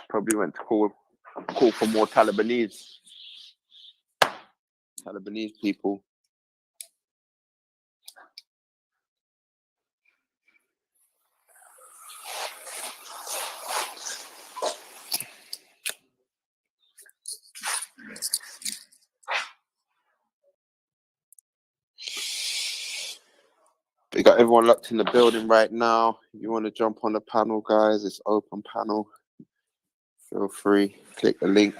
Probably went to call for more Talibanese people. We got everyone locked in the building right now. If you want to jump on the panel, guys, it's open panel. Feel free. Click the link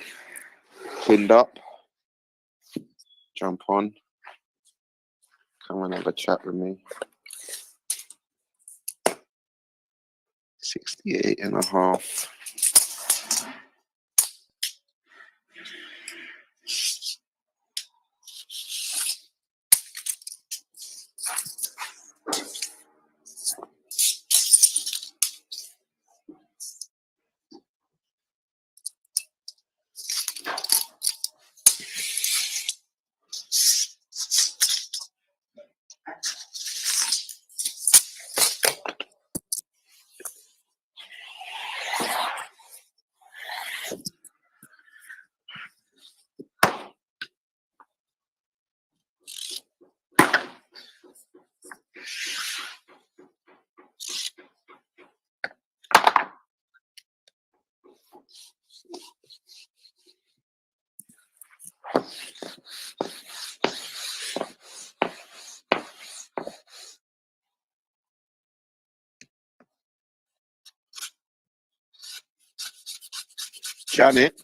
pinned up. Jump on. Come and have a chat with me. 68.5. Janet,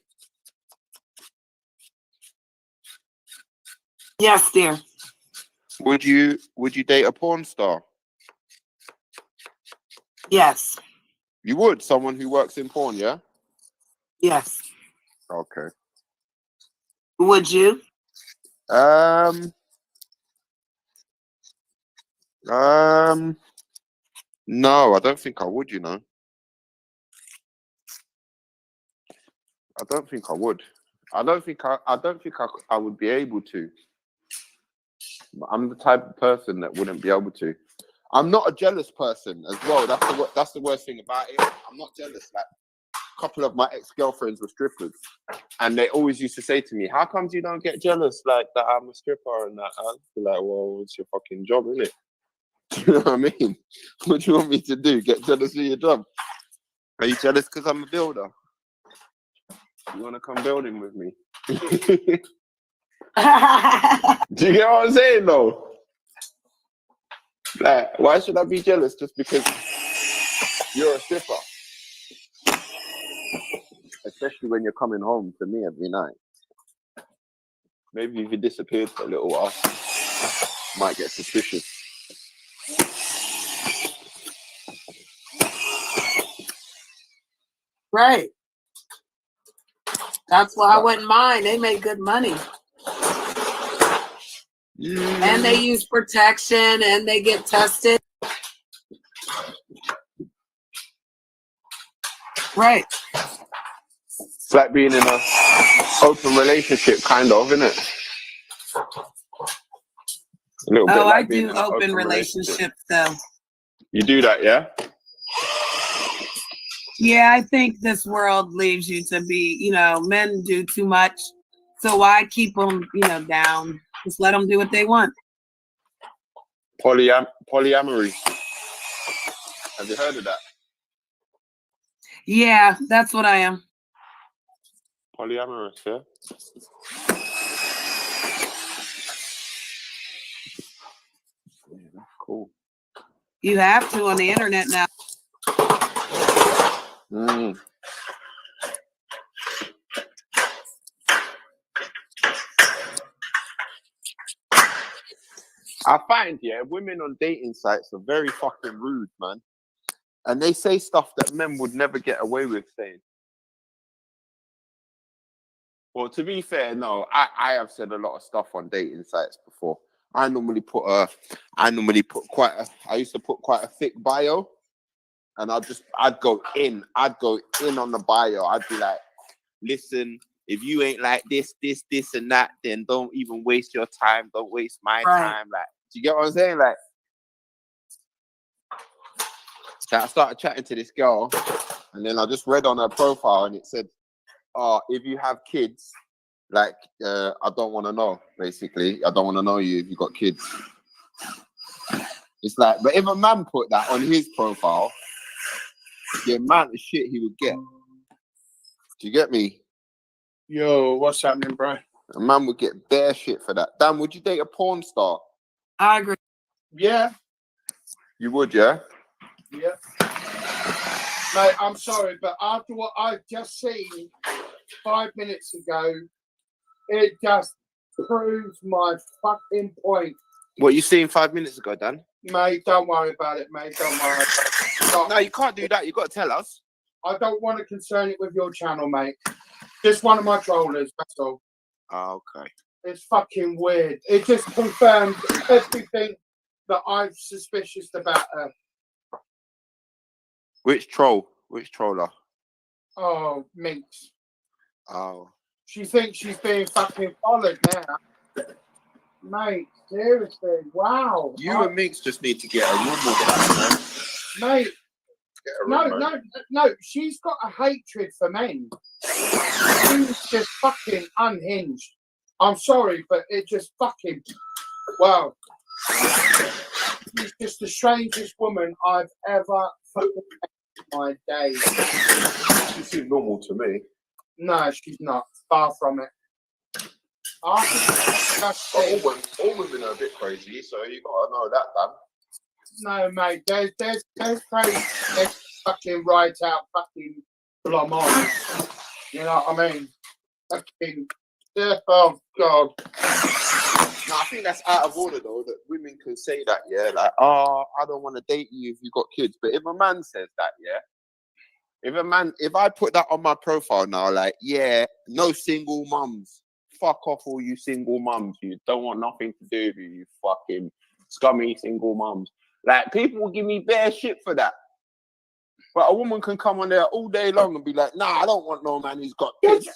Yes, dear. would you date a porn star? Yes. You would, someone who works in porn, yeah? Yes. Okay. Would you? No, I don't think I would, you know. I don't think I would. I don't think I would be able to. I'm the type of person that wouldn't be able to. I'm not a jealous person as well. That's the worst thing about it. I'm not jealous. Like, a couple of my ex-girlfriends were strippers, and they always used to say to me, "How comes you don't get jealous like that I'm a stripper?" And that I'd be like, "Well, it's your fucking job, isn't it?" Do you know what I mean? What do you want me to do? Get jealous of your job? Are you jealous because I'm a builder? You want to come building with me? Do you get what I'm saying, though? Like, why should I be jealous just because you're a stripper? Especially when you're coming home to me every night. Maybe if you disappeared for a little while, might get suspicious. Right. That's why I wouldn't mind. They make good money. And they use protection and they get tested. Right. It's like being in a open relationship, kind of, isn't it? A little bit Oh, like I being do in an open relationships though. You do that, yeah? Yeah, I think this world leaves you to be, men do too much. So why keep them, down? Just let them do what they want. Polyamory. Have you heard of that? Yeah, that's what I am. Polyamorous, yeah? Yeah, that's cool. You have to on the internet now. I find, women on dating sites are very fucking rude, man. And they say stuff that men would never get away with saying. Well, to be fair, no, I have said a lot of stuff on dating sites before. I used to put quite a thick bio, and I'd go in on the bio. I'd be like, listen, if you ain't like this, and that, then don't even waste your time. Don't waste my time. Like, do you get what I'm saying? Like, so I started chatting to this girl, and then I just read on her profile, and it said, if you have kids, like, I don't want to know, basically. I don't want to know you if you got kids. It's like, but if a man put that on his profile, the amount of shit he would get. Do you get me? Yo, what's happening, bro? A man would get bare shit for that. Dan, would you date a porn star? I agree. Yeah. You would, yeah? Yeah. Mate, I'm sorry, but after what I've just seen 5 minutes ago, it just proves my fucking point. What you seen 5 minutes ago, Dan? Mate, don't worry about it, mate. Don't worry about it. No, you can't do that. You got to tell us. I don't want to concern it with your channel, mate. Just one of my trollers, that's all. Oh, okay. It's fucking weird. It just confirmed everything that I'm suspicious about her. Which troll? Which troller? Oh, Minx. Oh. She thinks she's being fucking followed now. Mate, seriously, wow. You and Minx just need to get a room with that, man. Mate, man. no, she's got a hatred for men. She's just fucking unhinged. I'm sorry, but it just fucking, wow. She's just the strangest woman I've ever fucking met in my day. She seems normal to me. No, she's not. Far from it. All women are a bit crazy, so you gotta know that, Dan. No, mate. There's crazy. There's fucking right out fucking blom on. You know what I mean? Fucking, oh God. No, I think that's out of order though, that women can say that, yeah, like, oh, I don't want to date you if you got kids. But if a man says that, yeah, if I put that on my profile now, like, yeah, no single mums, fuck off all you single mums, you don't want nothing to do with you, you fucking scummy single mums. Like, people will give me bare shit for that. But a woman can come on there all day long and be like, nah, I don't want no man who's got kids.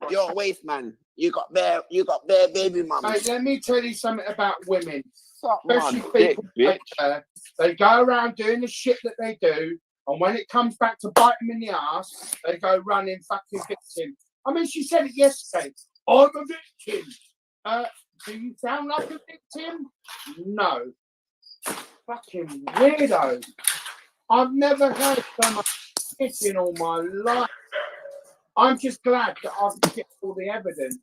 You're a waste man. You got bare baby mums. Mate, let me tell you something about women. Suck Especially my people dick, like they go around doing the shit that they do, and when it comes back to bite them in the ass, they go running fucking victim. I mean, she said it yesterday. I'm a victim. Do you sound like a victim? No. Fucking weirdo. I've never heard so much shit in all my life. I'm just glad that I've got all the evidence.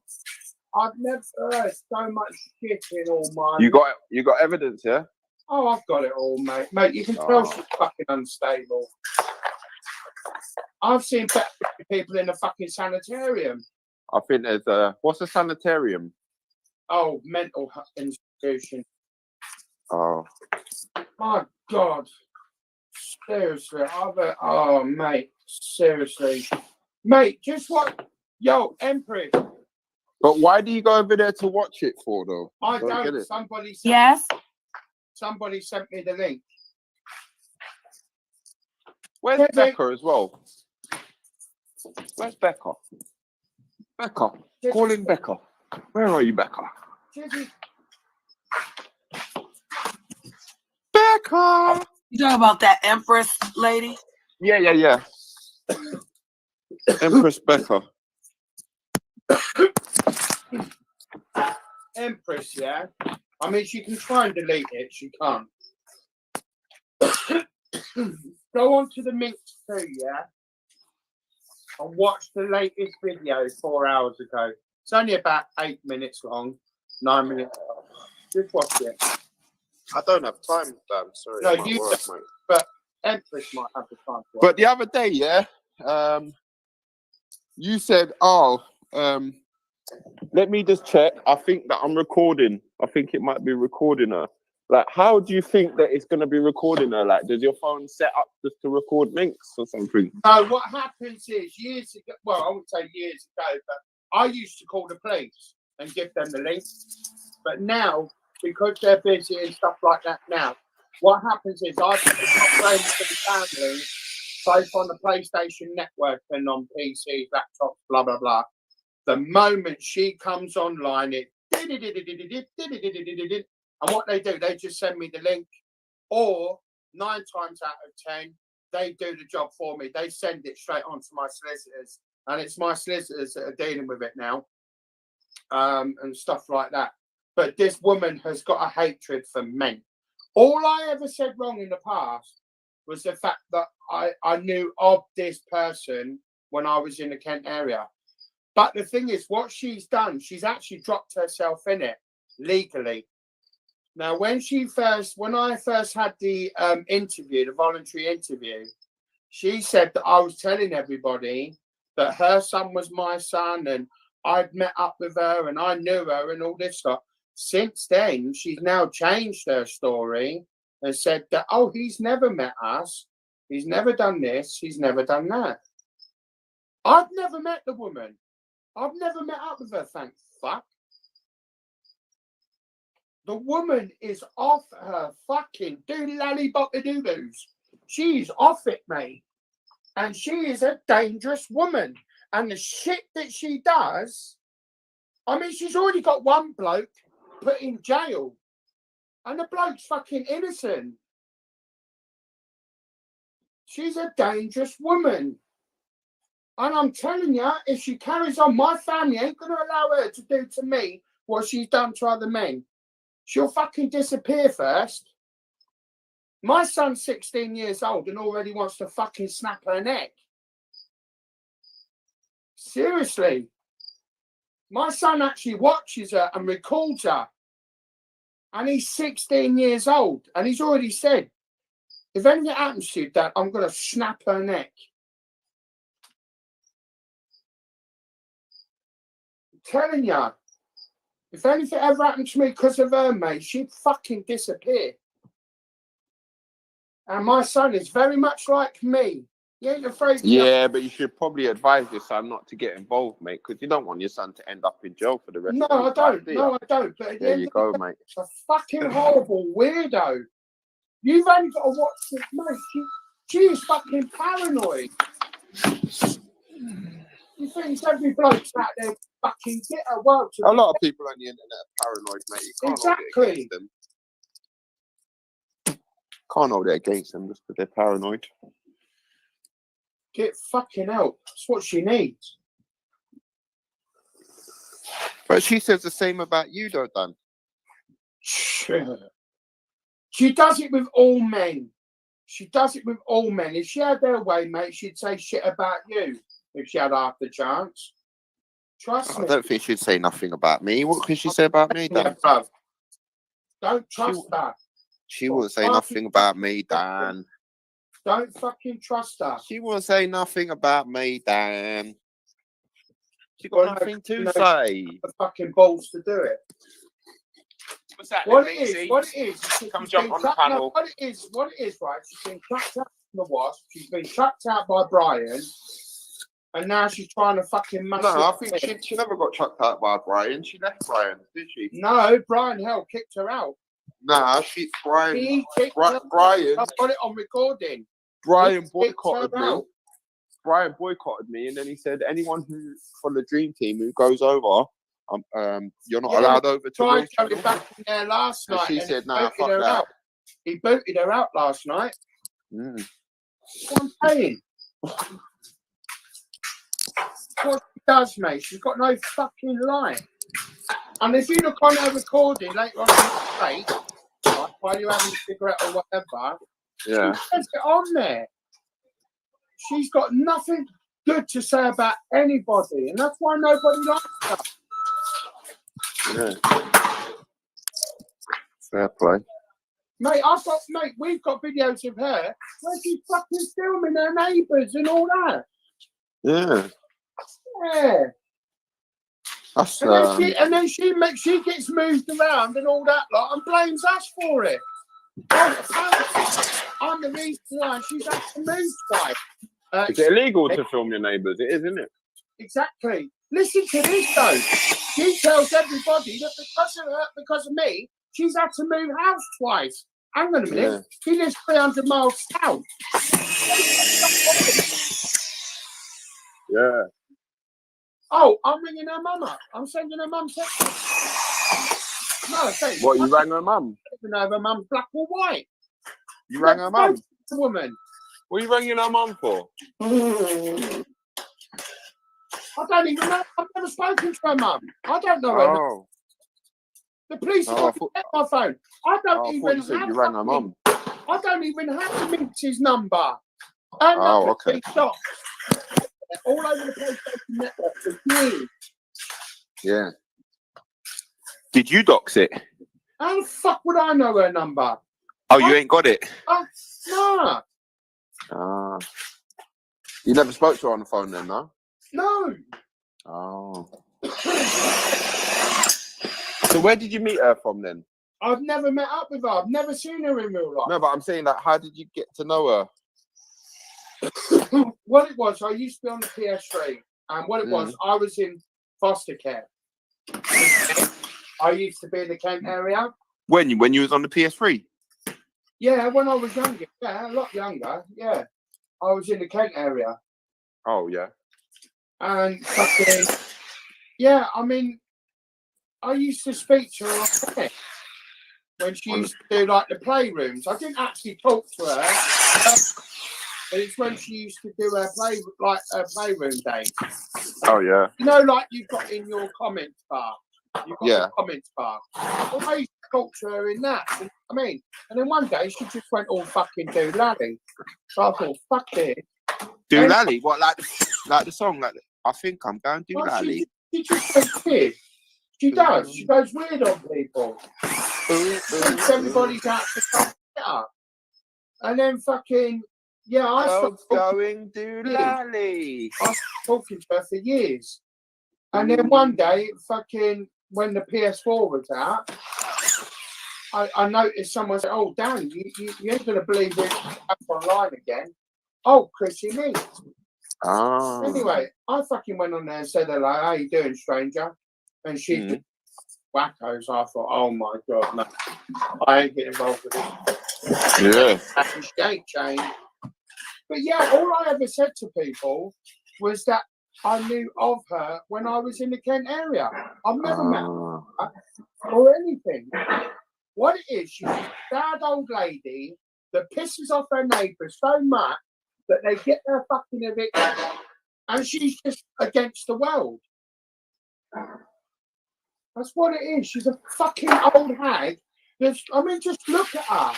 I've never heard so much shit in all my life. You got evidence, yeah? Oh, I've got it all, mate. Mate, you can tell she's fucking unstable. I've seen better people in a fucking sanitarium. I think there's what's a sanitarium? Oh, mental institution. Oh. My God. Seriously. Oh, mate. Seriously. Mate, just what? Yo, Empress. But why do you go over there to watch it for, though? I Get don't. it. Somebody sent me the link. Where's Becca as well? Where's Becca? Becca. Call in Becca. Where are you, Becca? Becca! You talking about that Empress lady? Yeah. Empress Becca. Empress, yeah? I mean, she can try and delete it. She can't. Go on to the Minx too, yeah? And watch the latest video 4 hours ago. It's only about 8 minutes long. 9 minutes. Just watch it. I don't have time, Dan. Sorry. No, you don't, mate. but Empress might have the time to watch. But the other day, yeah, you said, let me just check. I think that I'm recording. I think it might be recording her. Like, how do you think that it's going to be recording her? Like, does your phone set up just to record links or something? No, what happens is years ago, well, I wouldn't say years ago, but I used to call the police and give them the link. But now, because they're busy and stuff like that now, what happens is I put my friends and family both on the PlayStation network and on PCs, laptops, blah, blah, blah. The moment she comes online, it and what they do, they just send me the link, or 9 times out of 10, they do the job for me. They send it straight on to my solicitors, and it's my solicitors that are dealing with it now, and stuff like that. But this woman has got a hatred for men. All I ever said wrong in the past was the fact that I knew of this person when I was in the Kent area. But the thing is, what she's done, she's actually dropped herself in it legally. Now, when I first had the interview, the voluntary interview, she said that I was telling everybody that her son was my son and I'd met up with her and I knew her and all this stuff. Since then, she's now changed her story and said that, oh, he's never met us. He's never done this. He's never done that. I've never met the woman. I've never met up with her, thank fuck. The woman is off her fucking doodle-lally-bop-a-doo-doos. She's off it, mate. And she is a dangerous woman. And the shit that she does, I mean, she's already got one bloke put in jail. And the bloke's fucking innocent. She's a dangerous woman. And I'm telling you, if she carries on, my family ain't going to allow her to do to me what she's done to other men. She'll fucking disappear first. My son's 16 years old and already wants to fucking snap her neck. Seriously. My son actually watches her and records her. And he's 16 years old. And he's already said, if anything happens to you, Dad, I'm going to snap her neck. telling you, if anything ever happened to me because of her, mate, she'd fucking disappear. And my son is very much like me. He ain't afraid to Yeah, but you should probably advise your son not to get involved, mate, because you don't want your son to end up in jail for the rest No, of his life, do you? No, I don't. But at the There end you of the go, day, mate. it's a fucking horrible weirdo. You've only got to watch this, mate. She is fucking paranoid. You think every bloke's out there fucking get a world to A lot of people on the internet are paranoid, mate. You can't hold it against them. Can't hold it against them just because they're paranoid. Get fucking help. That's what she needs. But she says the same about you, though, Dan. She does it with all men. She does it with all men. If she had her way, mate, she'd say shit about you if she had half the chance. Trust me. I don't think she'd say nothing about me. What could she say about me, Dan? Don't trust her. She wouldn't say nothing about me, Dan. Don't fucking trust her. She won't say nothing about me, Dan. She got nothing to say. The fucking balls to do it. What's that? What it is, Come jump on the panel. What it is, right? She's been chucked out from the wasp. She's been chucked out by Brian, and now she's trying to fucking mess. No, I think she never got chucked out by Brian. She left Brian, did she? No, Brian kicked her out. Nah, Brian. He kicked her Brian. I've got it on recording. Brian boycotted me. Brian boycotted me, and then he said, anyone who from the Dream Team who goes over, you're not allowed over to Brian coming back in there last night. She said, nah, fuck that. Out. He booted her out last night. That's what I'm saying. What she does, mate, she's got no fucking line. And if you look on her recording later on in the debate, like, while you're having a cigarette or whatever, she says it on there. She's got nothing good to say about anybody, and that's why nobody likes her. Yeah. Fair play. Mate, we've got videos of her where she's fucking filming her neighbours and all that. Yeah. Yeah. That's, and then she gets moved around and all that lot and blames us for it. I'm the reason why she's had to move twice. Is it illegal to film your neighbours? It is, isn't it? Exactly. Listen to this though. She tells everybody that because of me, she's had to move house twice. Hang on a minute. Yeah. She lives 300 miles south. Yeah. Oh, I'm ringing her mum up. I'm sending her mum text. No, what, you rang her mum? I don't know if her mum's black or white. You rang her mum? The woman. What are you ringing her mum for? I don't even know. I've never spoken to her mum. I don't know her. Oh. The police have get my phone. I don't even have you rang her mum. I don't even have the Minx's number. Okay. Stopped. All over the PlayStation network for years. Yeah. Did you dox it? How the fuck would I know her number? Oh, you ain't got it? No. Ah. You never spoke to her on the phone then, no? No. Oh. So where did you meet her from then? I've never met up with her. I've never seen her in real life. No, but I'm saying, like, how did you get to know her? What it was, I used to be on the PS3, and what it was, I was in foster care. I used to be in the Kent area. When you was on the PS3? Yeah, when I was younger. Yeah, a lot younger. Yeah, I was in the Kent area. Oh yeah. And fucking yeah, I mean, I used to speak to her on when she used to do like the playrooms. I didn't actually talk to her. But it's when she used to do her playroom day. Oh yeah. You know, like you've got in your comments bar. You've got the comments bar. Well, I used to talk to her in that. You know what I mean? And then one day she just went all fucking doolally. So I thought, fuck it. Doolally? What, like the song? Like I think I'm going doolally. She just goes weird. She does. She goes weird on people. Thinks everybody's out to fuck it up. And then fucking. Yeah, I stopped going doolally. I stopped talking to her for years. And then one day, fucking, when the PS4 was out, I noticed someone said, "Oh, Dan, you ain't gonna believe it up online again." Oh, Chrissy me. Ah. Anyway, I fucking went on there and said hello. How you doing, stranger? And she just wackos. I thought, oh my god, no, I ain't getting involved with this. Yeah. And she ain't changed. But yeah, all I ever said to people was that I knew of her when I was in the Kent area. I've never met her or anything. What it is, she's a sad old lady that pisses off her neighbours so much that they get their fucking eviction, and she's just against the world. That's what it is. She's a fucking old hag. I mean, just look at her.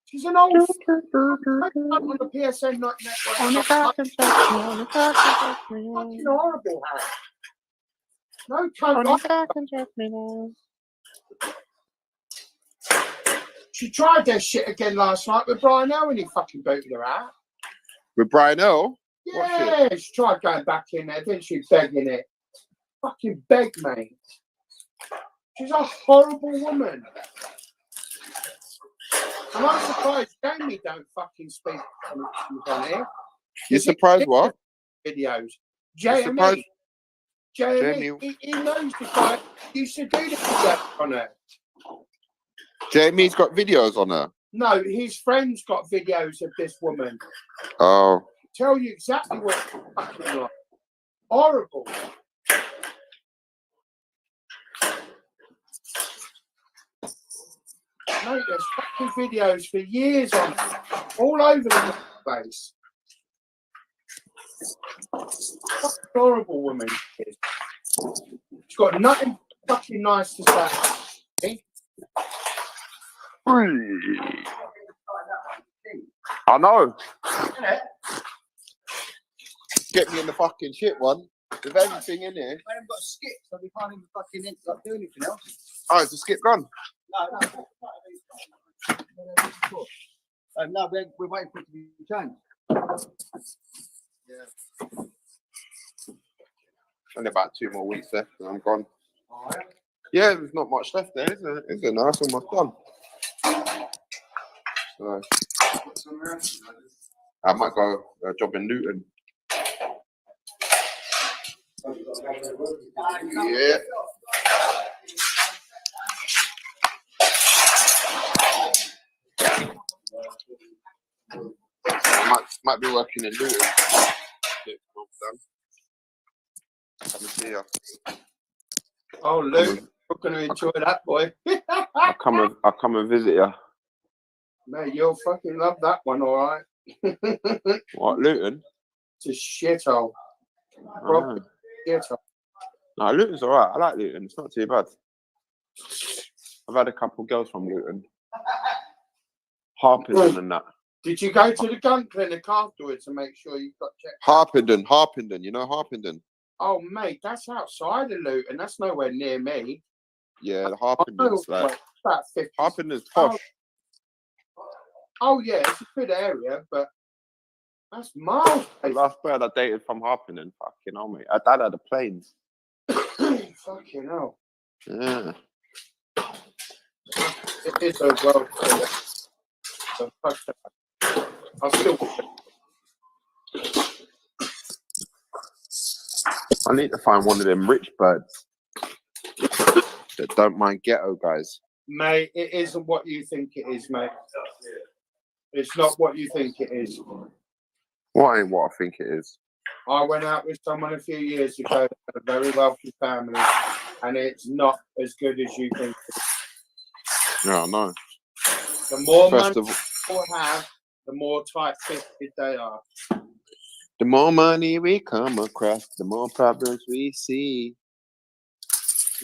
She's an old on the PSN network. Fucking horrible hag. No cunt. She tried that shit again last night with Brian L when he fucking booted her out. With Brian L? Yeah, she tried going back in there, didn't she? Begging it. Fucking beg, mate. She's a horrible woman. And I'm surprised Jamie don't fucking speak on here. You surprised what? Videos. Jamie, he knows the guy used to do the videos on her. Jamie's got videos on her. No, his friend's got videos of this woman. Oh. Tell you exactly what it's fucking like. Horrible. Mate, there's fucking videos for years on it, all over the place. Fucking horrible woman. She's got nothing fucking nice to say. I know. Get me in the fucking shit one. With everything in here. I haven't got a skip, so we can't even fucking do anything else. Oh, is the skip gone? No, we're waiting for it to be changed. Yeah. Only about 2 more weeks left and I'm gone. Yeah, there's not much left there, isn't it? Is there? No, it's almost done. So, I might go job in Luton. Yeah. Might be working in Luton. Let me see ya. Oh, Luke, you're going to enjoy that, boy. I'll come and visit you. Mate, you'll fucking love that one, all right? What, Luton? It's a shithole. Proper shithole. No, Luton's all right. I like Luton. It's not too bad. I've had a couple girls from Luton. Harpenden and that. Did you go to the gun clinic afterwards to make sure you got checked? Harpenden. You know Harpenden? Oh, mate, that's outside of Luton. That's nowhere near me. Yeah, the Harpenden's like... About 50. Harpenden's posh. Oh, yeah, it's a good area, but that's miles. The last bird I dated from Harpenden, fucking hell, mate. Our dad had the planes. Fucking hell. Yeah. It is a world. I'll still. I need to find one of them rich birds that don't mind ghetto guys. Mate, it isn't what you think it is, mate. It's not what you think it is. What ain't what I think it is? I went out with someone a few years ago, a very wealthy family, and it's not as good as you think it is. No, no. The more money people have, the more tight-fisted they are. The more money we come across, the more problems we see.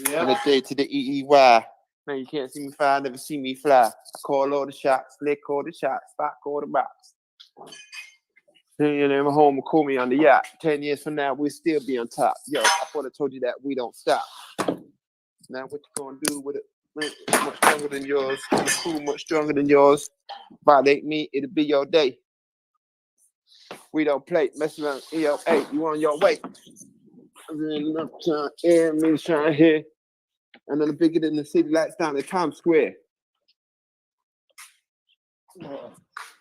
Yeah. On a day to the EEY. Man, you can't see me fly, never see me fly. I call all the shots, lick all the shots, back all the rocks. You know, my home will call me on the yacht. 10 years from now, we'll still be on top. Yo, I thought I told you that we don't stop. Now what you gonna do with it? Much stronger than yours. Cool, much stronger than yours. Violate me, it'll be your day. We don't play. Mess around. Hey, you on your way. means trying here. And then bigger than the city lights down in Times Square.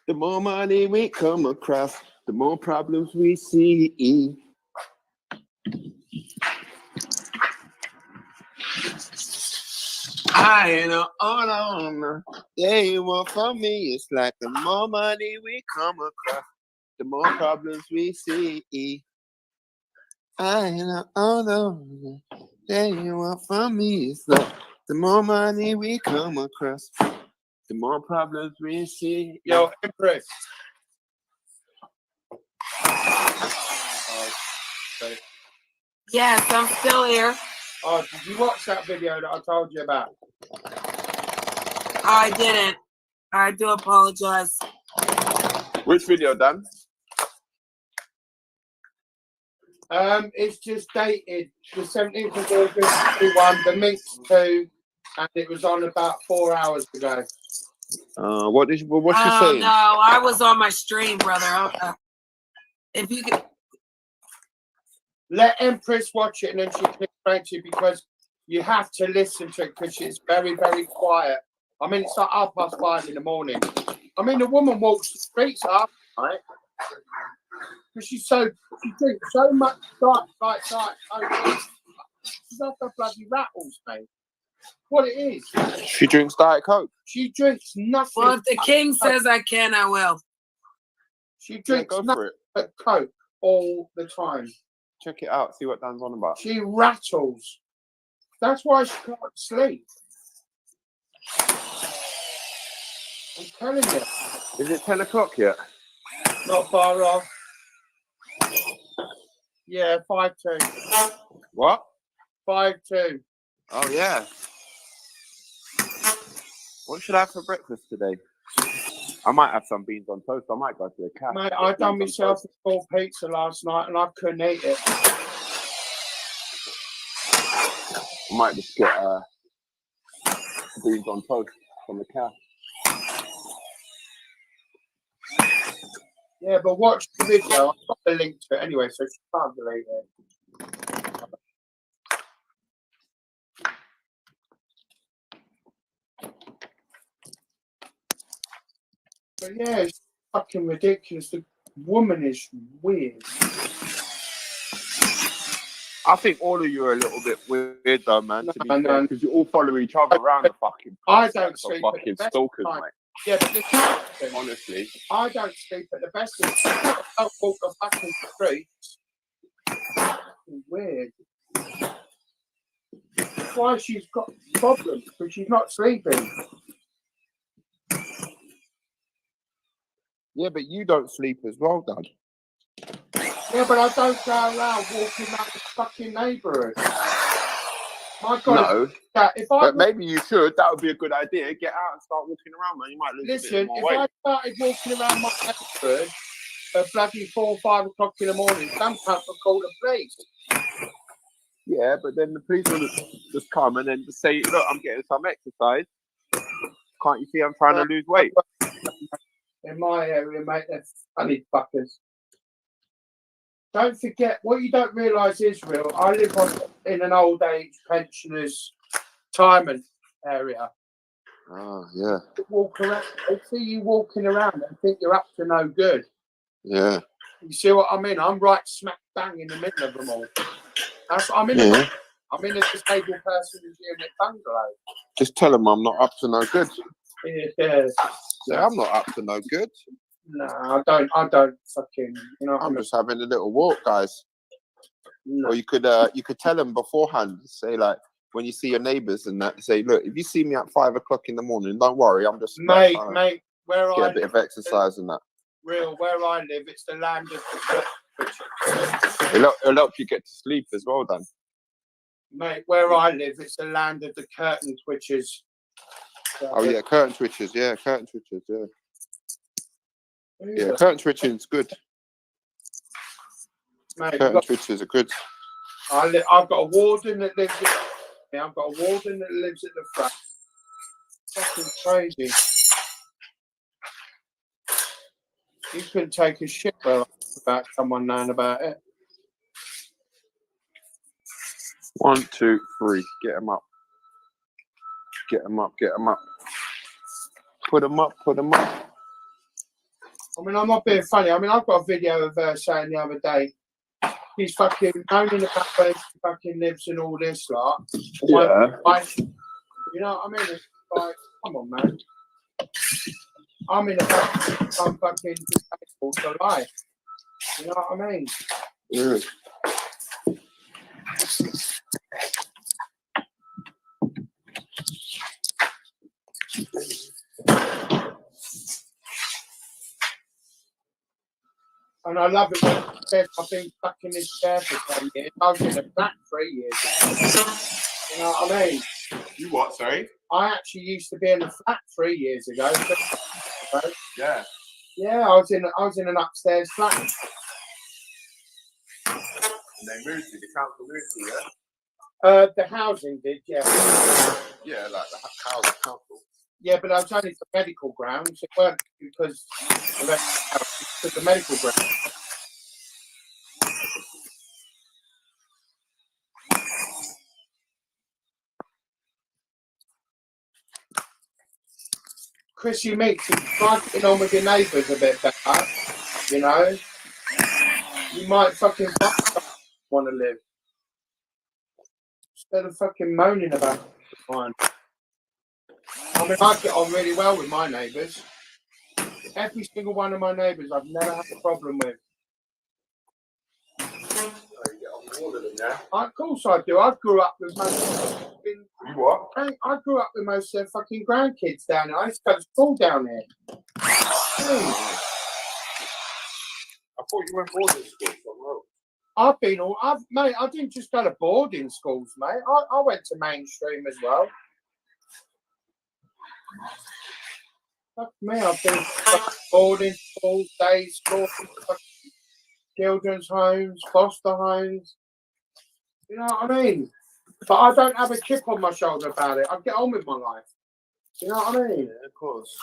The more money we come across, the more problems we see. I ain't on. They want from me. It's like the more money we come across, the more problems we see. I ain't on. They want from me. It's like the more money we come across, the more problems we see. Yo, Empress. Yes, I'm still here. Oh, did you watch that video that I told you about? I didn't. I do apologize. Which video, Dan? It's just dated the 17th of August 21, the Minx 2, and it was on about 4 hours ago. What's she saying? No, I was on my stream, brother. If you could let Empress watch it and then she can explain to you, because you have to listen to it because it's very, very quiet. I mean, it's like 5:30 in the morning. I mean, the woman walks the streets up, right? Because she drinks so much dark. She's off her bloody rattles, mate. What it is. She drinks Diet Coke. She drinks nothing. Well, if the king says I can, I will. She drinks nothing but Coke all the time. Check it out. See what Dan's on about. She rattles. That's why she can't sleep. I'm telling you. Is it 10 o'clock yet? Not far off. Yeah, 5-2. What? 5-2. Oh, yeah. What should I have for breakfast today? I might have some beans on toast. I might go to the cafe. Mate, I done myself a full pizza last night and I couldn't eat it. I might just get beans on toast from the cafe. Yeah, but watch the video. I've got the link to it anyway, so she can't delete it. But yeah, it's fucking ridiculous. The woman is weird. I think all of you are a little bit weird though, man. No, to be fair, because you all follow each other around the fucking I don't sleep at fucking the best stalkers, time. mate. Yeah, but this Honestly. I don't sleep at the best of times. I don't walk the fucking streets. Weird. That's why she's got problems, because she's not sleeping. Yeah, but you don't sleep as well, Dad. Yeah, but I don't go around walking around the fucking neighbourhood. My God, no, if I but maybe you should. That would be a good idea. Get out and start walking around, man. You might lose a bit listen, more if weight. I started walking around my neighbourhood at bloody 4 or 5 o'clock in the morning, some cunt would call the police. Yeah, but then the police will just come and then just say, look, I'm getting some exercise. Can't you see I'm trying to lose weight? In my area, mate, they're funny fuckers. Don't forget, what you don't realise, Israel, I live in an old age pensioners' retirement area. Oh, yeah. Walk around, they see you walking around and think you're up to no good. Yeah. You see what I mean? I'm right smack bang in the middle of them all. That's what I'm in. Yeah. I'm in a disabled person's unit bungalow. Just tell them I'm not up to no good. Yeah. Yeah, I'm not up to no good. No, I don't fucking, you know. I'm just having a little walk, guys. No. Or you could tell them beforehand, say like, when you see your neighbours and that, say, look, if you see me at 5 o'clock in the morning, don't worry, I'm just mate, where get I a bit of exercise and that. Real, where I live, it's the land of the It'll help you get to sleep as well, Dan. mate. Where I live, it's the land of the curtain twitchers. So, Oh yeah, curtain twitchers, yeah, curtain twitchers, yeah. Yeah, it? curtain twitching is good. Mate, Curtain twitchers are good. I've got a warden that lives. I've got a warden that lives at the front. Fucking crazy. You couldn't take a shit about someone knowing about it. 1, 2, 3. Get him up. Get him up. Get him up. Put him up. Put him up. I mean, I'm not being funny. I mean, I've got a video of her saying the other day, he's fucking moaning about where she fucking lives and all this lot. Yeah. You know what I mean? It's like, come on, man. I'm in a I'm fucking disabled for life. You know what I mean? Yeah. And I love it when she said, I've been stuck in this chair for 10 years. I was in a flat 3 years ago. You know what I mean? You what, sorry? I actually used to be in a flat 3 years ago. Yeah. Yeah, I was in an upstairs flat. And they moved to the council moved to, yeah? The housing did, yeah. Yeah, like the housing council. Yeah, but that was only for medical grounds. It weren't because of the medical grounds. Chris, you make some try getting on with your neighbours a bit better, you know. You might fucking want to live instead of fucking moaning about it. I mean, I get on really well with my neighbours. Every single one of my neighbours, I've never had a problem with. Of course I do. I grew up with most fucking, what? I grew up with most of their fucking grandkids down there. I used to go to school down there. I thought you went boarding school. Mate, I didn't just go to boarding schools, mate. I went to mainstream as well. Fuck me, I've been to boarding schools, day schools, children's homes, foster homes. You know what I mean? But I don't have a chip on my shoulder about it. I get on with my life. You know what I mean? Yeah, of course.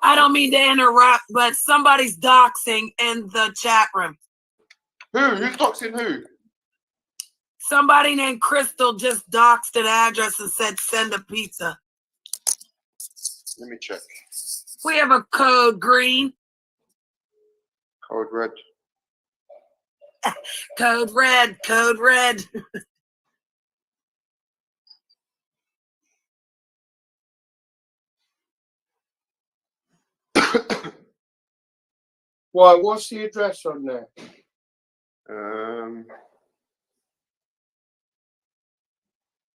I don't mean to interrupt, but somebody's doxing in the chat room. Who? Who's doxing who? Somebody named Crystal just doxed an address and said send a pizza. Let me check. We have a code green. Code red. Code red. Code red. Why? What's the address on there?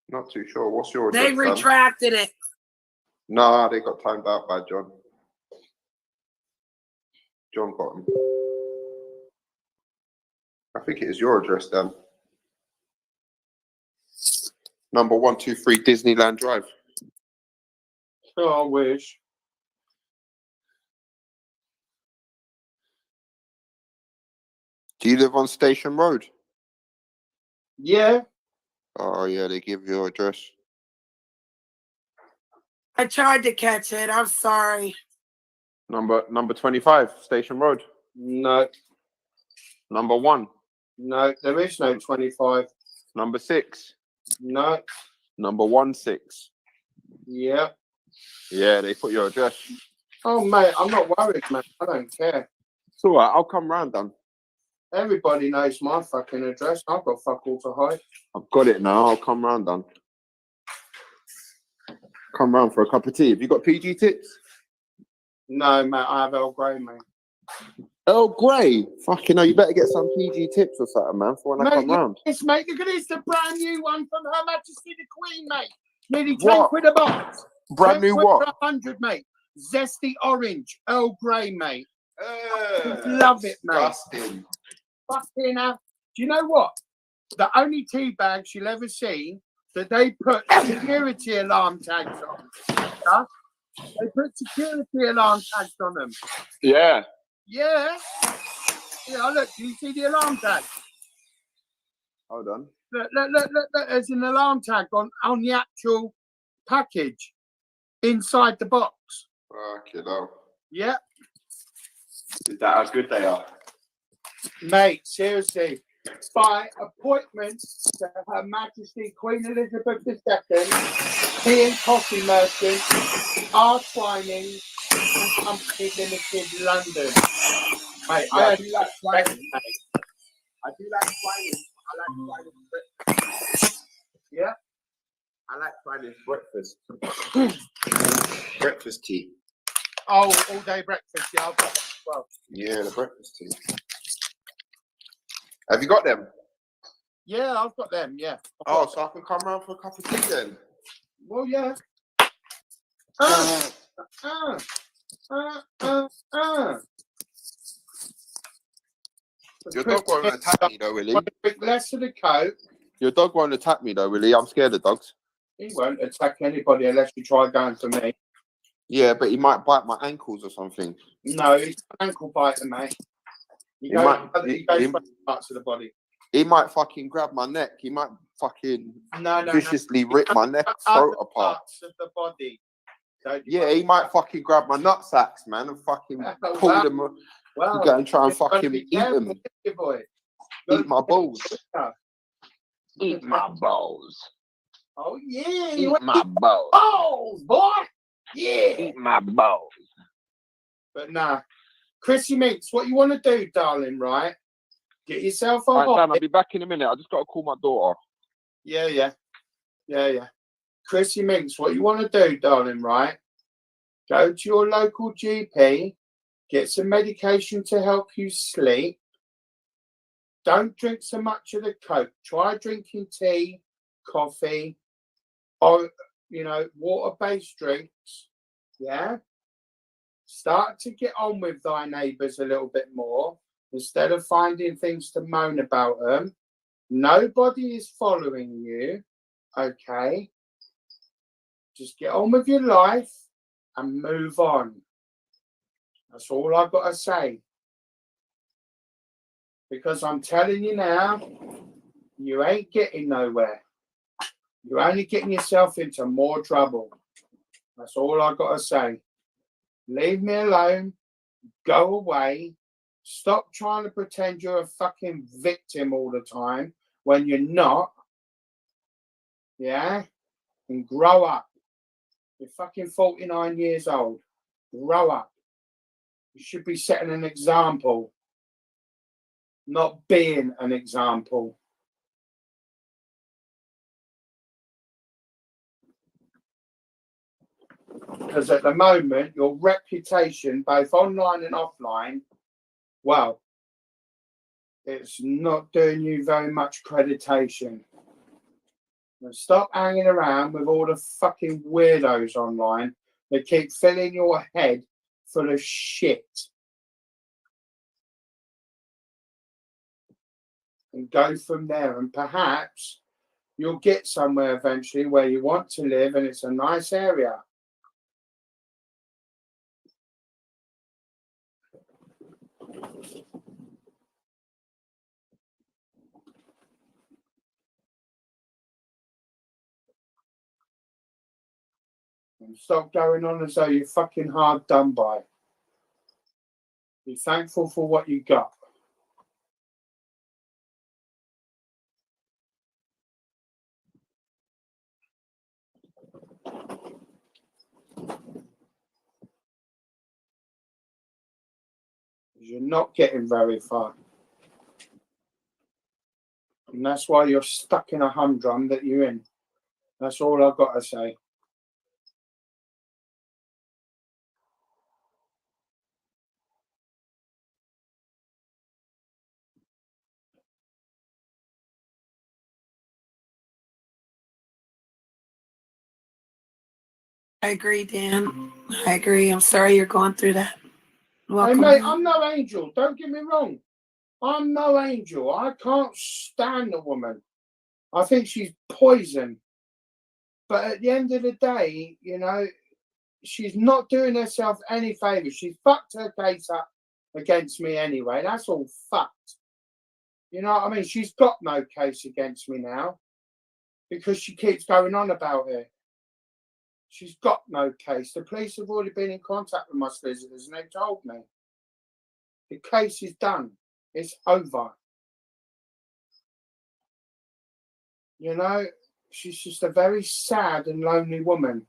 Not too sure. What's your address? They retracted it. Nah, they got timed out by John. John got him. I think it is your address, Dan. Number 123 Disneyland Drive. Oh, I wish. Do you live on Station Road? Yeah. Oh yeah, they give you your address. I tried to catch it. I'm sorry. Number 25 Station Road. No. Number 1. No, there is no 25. Number 6. No. Number 16. Yeah. Yeah, they put your address. Oh, mate, I'm not worried, man. I don't care. It's all right. I'll come round, Dan. Everybody knows my fucking address. I've got fuck all to hide. I've got it now. I'll come round, Dan. Come round for a cup of tea. Have you got PG tips? No, mate, I have Earl Grey, mate. Earl Grey? Fucking hell, you better get some PG tips or something, man, for when I come round. Yes, mate, look at this. The brand new one from Her Majesty the Queen, mate. Nearly 10 What? quid a box. Brand new what? 100, mate. Zesty orange. Earl Grey, mate. Love it, mate. Disgusting. Fucking hell. Do you know what? The only tea bags you'll ever see that they put security alarm tags on. Huh? They put security alarm tags on them. Yeah. Yeah. Yeah, look, do you see the alarm tag? Hold on. Look, there's an alarm tag on the actual package inside the box. Fuck it up. Yeah. Is that how good they are? Mate, seriously. By appointment to Her Majesty Queen Elizabeth II, Tea and Coffee Merchant, R. Twining, and Company Limited, London. Mate, Yeah, I I do like Twining. I do like Twining. I like Twining breakfast. Yeah? I like Twining breakfast. Breakfast tea. Oh, all day breakfast. Yeah, I've got that as well. Yeah, the breakfast tea. Have you got them? Yeah, I've got them. Yeah. Oh, so I can come round for a cup of tea then? Well, yeah. Your dog won't attack me though, Willie. Less of the coat. Your dog won't attack me though, Willie. I'm scared of dogs. He won't attack anybody unless you try going for me. Yeah, but he might bite my ankles or something. No, he's an ankle biter, mate. He goes for parts of the body. He might fucking grab my neck. He might fucking viciously rip my neck, throat apart. Parts of the body. Yeah, he might fucking grab my nut sacks, man, and fucking pull them. Well, go and try and fucking eat them. Eat my balls. Eat my balls. Oh yeah, Eat my balls. Balls, boy. Yeah. Eat my balls. But nah, Chrissy Minx, what you want to do, darling? Right? Get yourself a Right, hobby. Dan, I'll be back in a minute. I just got to call my daughter. Yeah. Chrissy Minx, what you want to do, darling? Right? Go to your local GP. Get some medication to help you sleep. Don't drink so much of the Coke. Try drinking tea, coffee, or, water-based drinks. Yeah? Start to get on with thy neighbours a little bit more instead of finding things to moan about them. Nobody is following you, okay? Just get on with your life and move on. That's all I've got to say. Because I'm telling you now, you ain't getting nowhere. You're only getting yourself into more trouble. That's all I've got to say. Leave me alone. Go away. Stop trying to pretend you're a fucking victim all the time when you're not. Yeah? And grow up. You're fucking 49 years old. Grow up. You should be setting an example, not being an example. Because at the moment, your reputation, both online and offline, well, it's not doing you very much creditation. And stop hanging around with all the fucking weirdos online that keep filling your head full of shit. And go from there. And perhaps you'll get somewhere eventually where you want to live and it's a nice area. And stop going on as though you're fucking hard done by. Be thankful for what you got. You're not getting very far. And that's why you're stuck in a humdrum that you're in. That's all I've got to say. I agree, Dan. I agree. I'm sorry you're going through that. Hey, Welcome. mate, I'm no angel. Don't get me wrong. I'm no angel. I can't stand the woman. I think she's poison. But at the end of the day, she's not doing herself any favours. She fucked her case up against me anyway. That's all fucked. You know what I mean? She's got no case against me now because she keeps going on about it. She's got no case. The police have already been in contact with my solicitors and they told me the case is done. It's over. You know, she's just a very sad and lonely woman.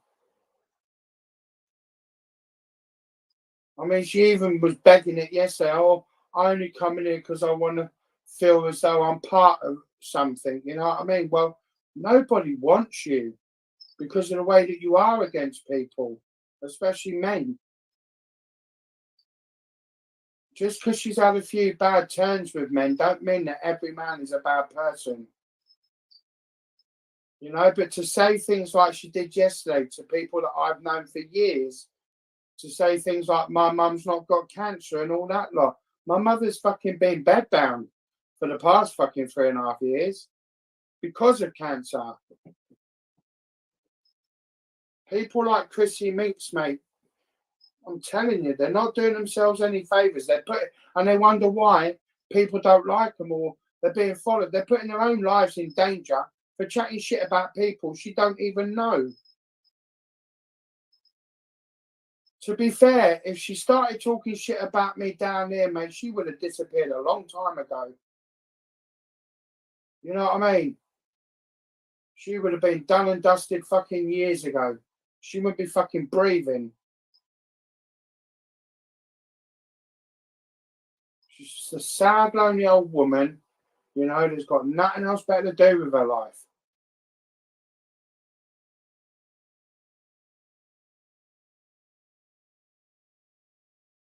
I mean, she even was begging it yesterday. Oh, I only come in here because I want to feel as though I'm part of something. You know what I mean? Well, nobody wants you because of the way that you are against people, especially men. Just because she's had a few bad turns with men don't mean that every man is a bad person. You know, but to say things like she did yesterday to people that I've known for years, to say things like my mum's not got cancer and all that lot. My mother's fucking been bedbound for the past fucking 3.5 years because of cancer. People like Chrissy Meeks, mate, I'm telling you, they're not doing themselves any favours. And they wonder why people don't like them or they're being followed. They're putting their own lives in danger for chatting shit about people she don't even know. To be fair, if she started talking shit about me down there, mate, she would have disappeared a long time ago. You know what I mean? She would have been done and dusted fucking years ago. She would be fucking breathing. She's just a sad, lonely old woman, you know, that's got nothing else better to do with her life.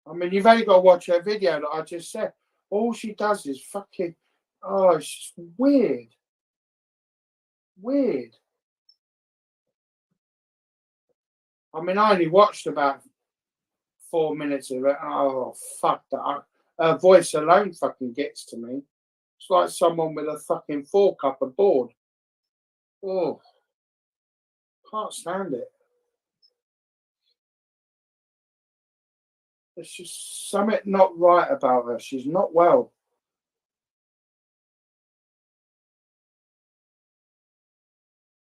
I mean, you've only got to watch her video that I just said. All she does is fucking, oh, it's just weird. Weird. I mean, I only watched about 4 minutes of it. Oh, fuck that. Her voice alone fucking gets to me. It's like someone with a fucking fork up a board. Oh, can't stand it. There's just something not right about her. She's not well.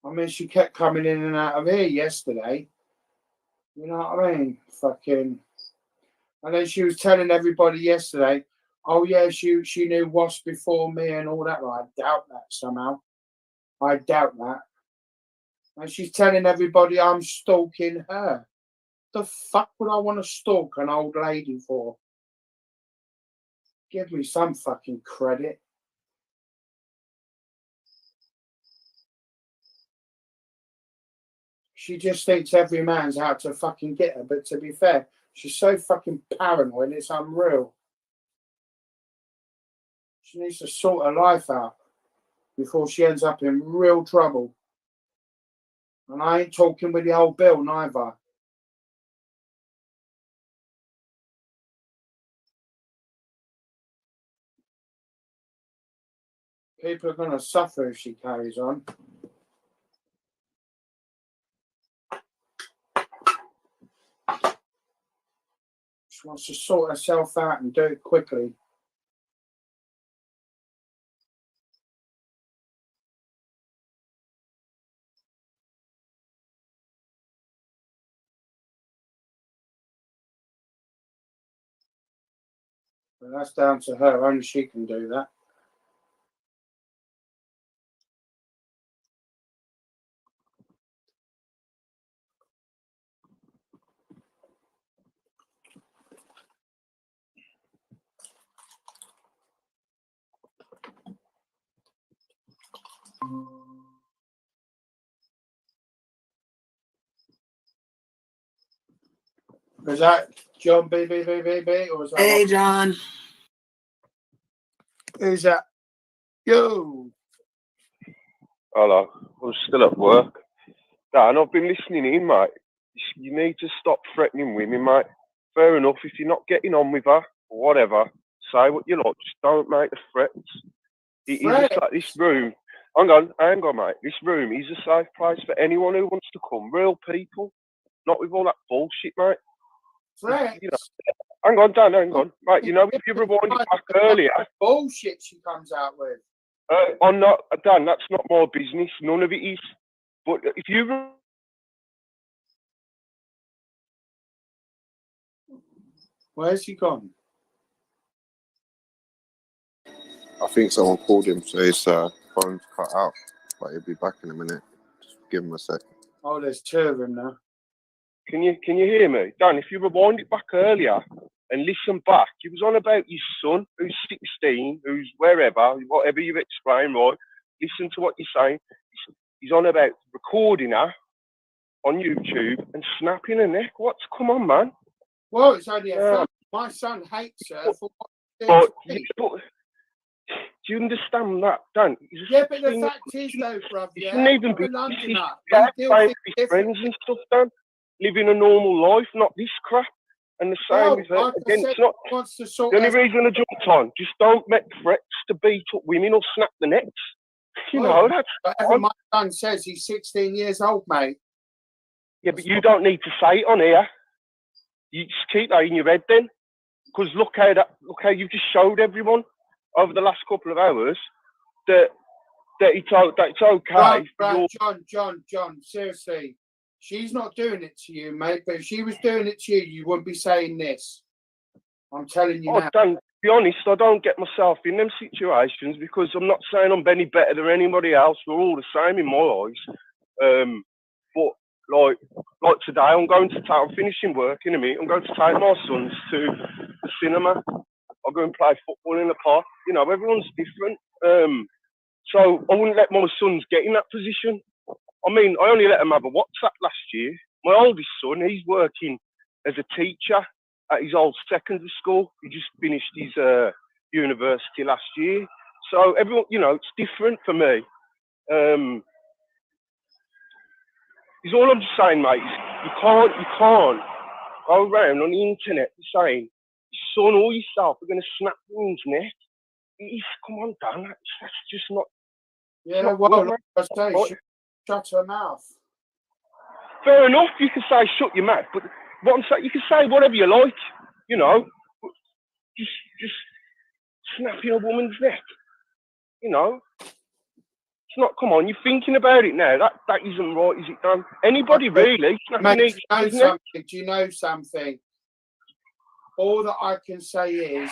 I mean, she kept coming in and out of here yesterday. You know what I mean? Fucking. And then she was telling everybody yesterday, oh, yeah, she knew Wasp before me and all that. Well, I doubt that somehow. I doubt that. And she's telling everybody I'm stalking her. The fuck would I want to stalk an old lady for? Give me some fucking credit. She just thinks every man's out to fucking get her. But to be fair, she's so fucking paranoid, it's unreal. She needs to sort her life out before she ends up in real trouble. And I ain't talking with the old Bill neither. People are going to suffer if she carries on. She wants to sort herself out and do it quickly. But that's down to her. Only she can do that. Is that John BBBBB or is that? Hey, John. Who's that? Yo. Hello, I'm still at work. Dan, I've been listening in, mate. You need to stop threatening women, mate. Fair enough, if you're not getting on with her, or whatever, say what you like, just don't make the threats. It is just like this room. Hang on, mate. This room is a safe place for anyone who wants to come. Real people, not with all that bullshit, mate. Threats? You know, hang on, Dan, hang on. Mate, you know, if you rewind it back earlier. Bullshit she comes out with. I'm not, Dan, that's not my business. None of it is. But if you. Where's she gone? I think someone called him, so his phone's cut out. But he'll be back in a minute. Just give him a sec. Oh, there's two of them now. Can you hear me? Dan, if you rewind it back earlier and listen back, he was on about his son, who's 16, who's wherever, whatever you've explained, right? Listen to what you're saying. He's on about recording her on YouTube and snapping her neck. Come on, man. Well, it's only a film. My son hates her for what but do you understand that, Dan? Yeah, but the fact is, though, brother, he shouldn't even be Londoner. His friends and stuff, Dan. Living a normal life, not this crap. And the same with her. Like Again, said, it's not the only reason I jumped on. Just don't make threats to beat up women or snap the necks. You know, that's whatever my son says. He's 16 years old, mate. Yeah, but you don't need to say it on here. You just keep that in your head then. Because look how you just showed everyone over the last couple of hours that it's okay. Right, John, seriously. She's not doing it to you, mate, but if she was doing it to you, you wouldn't be saying this. I'm telling you now. Dan, to be honest, I don't get myself in them situations because I'm not saying I'm any better than anybody else. We're all the same in my eyes. But like today, I'm finishing work in a minute. I'm going to take my sons to the cinema. I'll go and play football in the park. You know, everyone's different. So I wouldn't let my sons get in that position. I mean, I only let him have a WhatsApp last year. My oldest son, he's working as a teacher at his old secondary school. He just finished his university last year. So everyone, you know, it's different for me. Is all I'm just saying, mate, is you can't go around on the internet saying your son or yourself are going to snap women's neck. Come on, Dan, that's just not. Yeah, well, like I say, shut her mouth. Fair enough, you can say shut your mouth, but what I'm saying, you can say whatever you like, you know. Just snapping a woman's neck, you know. It's not. Come on, you're thinking about it now. That isn't right, is it, Dan? Anybody really? Mate, do you know something? All that I can say is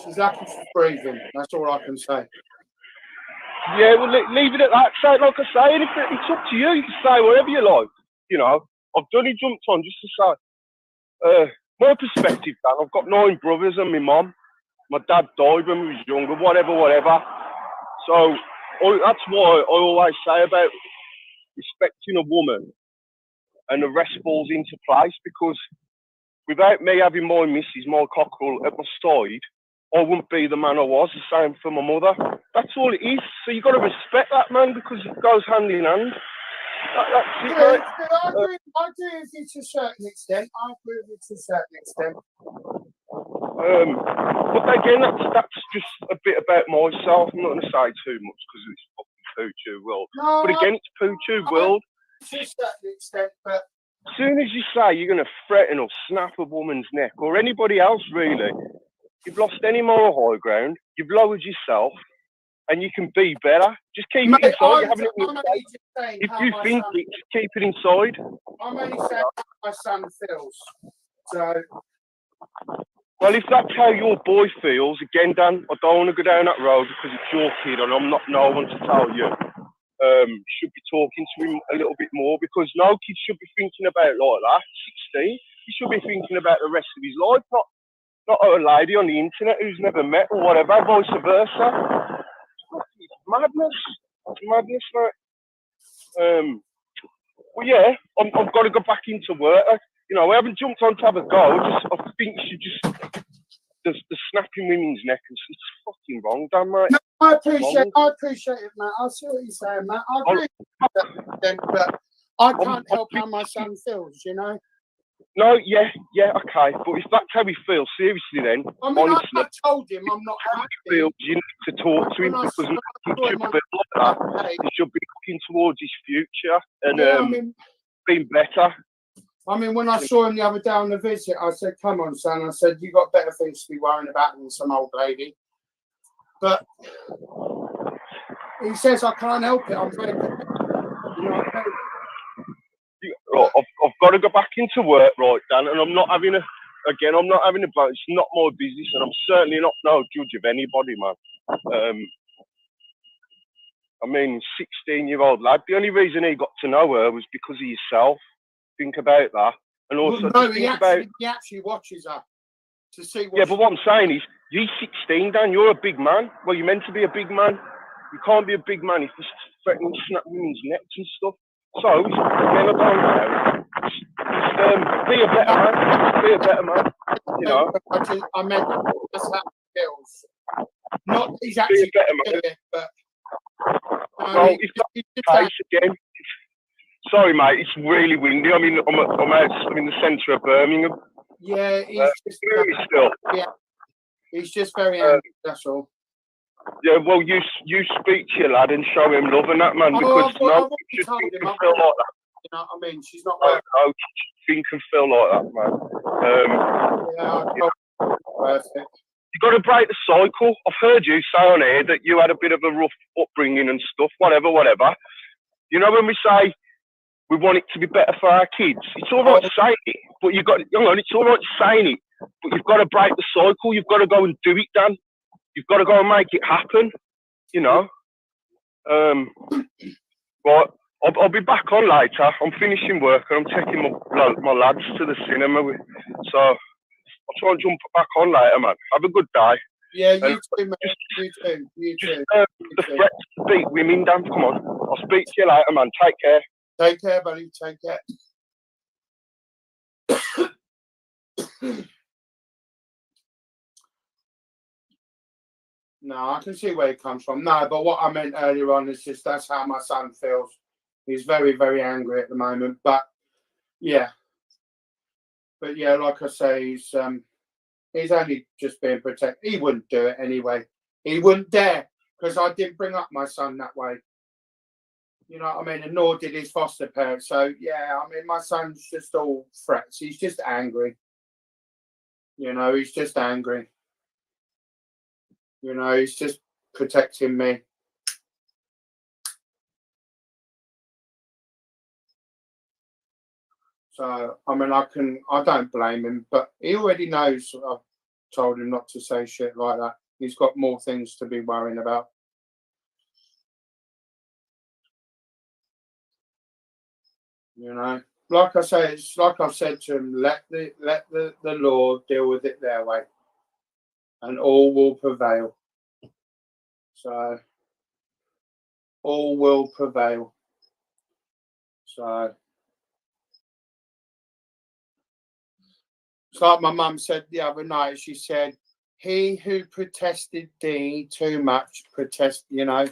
she's lucky for breathing. That's all I can say. Yeah, well, leave it at that. Say it like I say, and if it's up to you. You can say whatever you like. You know, I've only jumped on just to say my perspective, Dan. I've got 9 brothers and my mum. My dad died when we was younger, whatever. So that's why I always say about respecting a woman and the rest falls into place, because without me having my missus, my cockerel at my side, I wouldn't be the man I was. The same for my mother. That's all it is. So you've got to respect that, man, because it goes hand in hand. That's it, mate. I agree with you to a certain extent. But again, that's just a bit about myself. I'm not going to say too much because it's fucking poo-choo world. No, but again, it's poo-choo world. To a certain extent, but as soon as you say you're going to threaten or snap a woman's neck, or anybody else really, you've lost any moral high ground. You've lowered yourself, and you can be better. Just keep it inside. If you think it, just keep it inside. I'm only saying how my son feels. So. Well, if that's how your boy feels, again, Dan, I don't want to go down that road because it's your kid, and I'm not no one to tell you. You should be talking to him a little bit more, because no kid should be thinking about like that. 16, he should be thinking about the rest of his life, not a lady on the internet who's never met or whatever, vice versa. It's madness. It's madness, mate. Well, yeah, I've got to go back into work. You know, I haven't jumped on to have a go. I think you should just the snapping women's neck. It's fucking wrong, Dan, mate. No, I appreciate it, mate. I see what you're saying, mate. I agree with that, but I can't help how my son feels, you know. No, yeah, okay. But if that's how he feels, seriously, then I mean, honestly, I told him I'm not happy. You need to talk to him, because he should feel like that. He should be looking towards his future and being better. I mean, when I saw him the other day on the visit, I said, "Come on, son." I said, "You got better things to be worrying about than some old lady." But he says, "I can't help it. I'm very good." You know, I've got to go back into work, right, Dan, and I'm not having a again, I'm not having a vote. It's not my business, and I'm certainly not no judge of anybody, man. I mean, 16-year-old lad. The only reason he got to know her was because of yourself. Think about that, and also no, think about. he actually watches her to see what. Yeah, but what I'm saying is, you're 16, Dan. You're a big man. Well, you're meant to be a big man. You can't be a big man if you're threatening to snap women's necks and stuff. So, again, I don't know. Be a better man. Be a better man. You know. I meant that's how it feels. Not he's Be actually a better man. doing it, but. Well, if that's the case again. Sorry, mate. It's really windy. I mean, I'm in the centre of Birmingham. Yeah, he's just still. Yeah, he's just very angry. That's all. Yeah, well, you speak to your lad and show him love and that, man, because no, you should think and feel like that. You know what I mean? She's not. No, think and feel like that, man. You got to break the cycle. I've heard you say on here that you had a bit of a rough upbringing and stuff, whatever. You know, when we say we want it to be better for our kids, it's all right saying it, but it's all right saying it, but you've got to break the cycle. You've got to go and do it, Dan. You've got to go and make it happen, you know. But I'll be back on later. I'm finishing work and I'm taking my lads to the cinema. So I'll try and jump back on later, man. Have a good day. Yeah, you too, man. You too. The threats to beat women, Dan. Come on. I'll speak to you later, man. Take care. Take care, buddy. Take care. No, I can see where it comes from. No, but what I meant earlier on is just that's how my son feels. He's very, very angry at the moment. But yeah, like I say, he's only just being protected. He wouldn't do it anyway. He wouldn't dare, because I didn't bring up my son that way. You know what I mean? And nor did his foster parents. So yeah, I mean, my son's just all threats. He's just angry. You know, he's just angry. You know, he's just protecting me. So, I mean, I don't blame him, but he already knows I've told him not to say shit like that. He's got more things to be worrying about. You know, like I say, it's like I've said to him, let the law deal with it their way, and all will prevail. So, all will prevail. So, it's like my mum said the other night. She said, "He who protested thee too much protest." You know,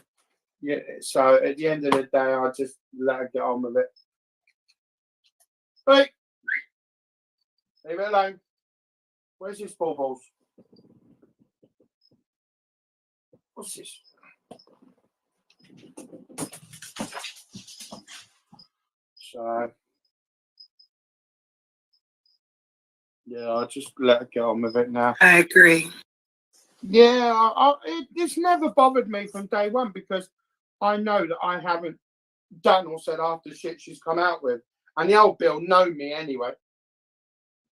yeah. So at the end of the day, I just let her get on with it. Hey, leave it alone. Where's your baubles? What's this? So, yeah, I just let her get on with it now. I agree. Yeah, it's never bothered me from day one, because I know that I haven't done or said half the shit she's come out with. And the old Bill know me anyway.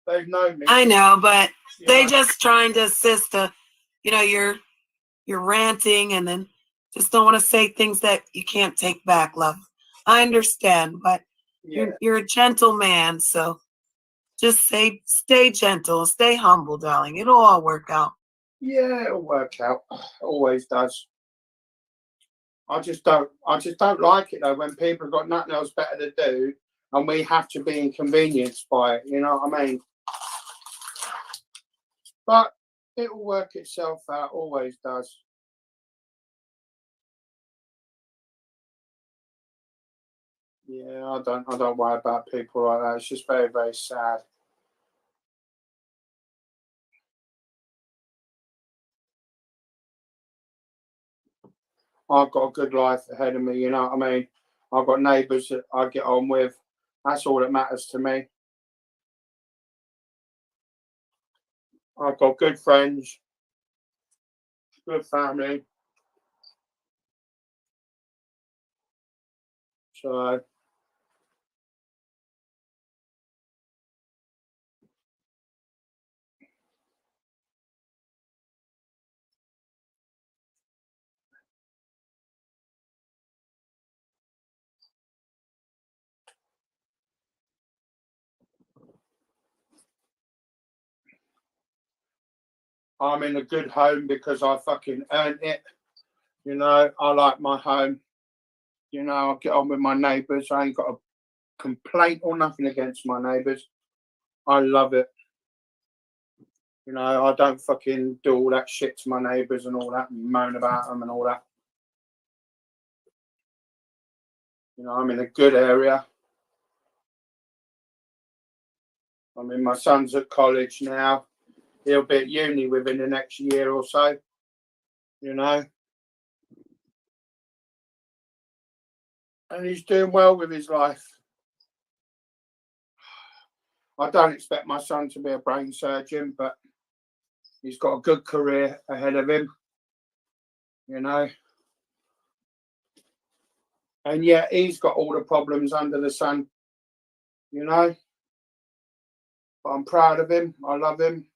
They've known me. I know, but they just trying to assist you're ranting and then just don't want to say things that you can't take back, love. I understand, but you're a gentle man, so just stay gentle, stay humble, darling. It'll all work out. Yeah, it'll work out. Always does. I just don't like it though when people have got nothing else better to do and we have to be inconvenienced by it, you know what I mean? But it will work itself out, always does. Yeah, I don't worry about people like that. It's just very, very sad. I've got a good life ahead of me, you know what I mean? I've got neighbours that I get on with. That's all that matters to me. I've got good friends, good family. So I'm in a good home because I fucking earned it. You know, I like my home. You know, I get on with my neighbours. I ain't got a complaint or nothing against my neighbours. I love it. You know, I don't fucking do all that shit to my neighbours and all that, and moan about them and all that. You know, I'm in a good area. I mean, my son's at college now. He'll be at uni within the next year or so. You know. And he's doing well with his life. I don't expect my son to be a brain surgeon, but he's got a good career ahead of him, you know. And yet he's got all the problems under the sun, you know. But I'm proud of him. I love him.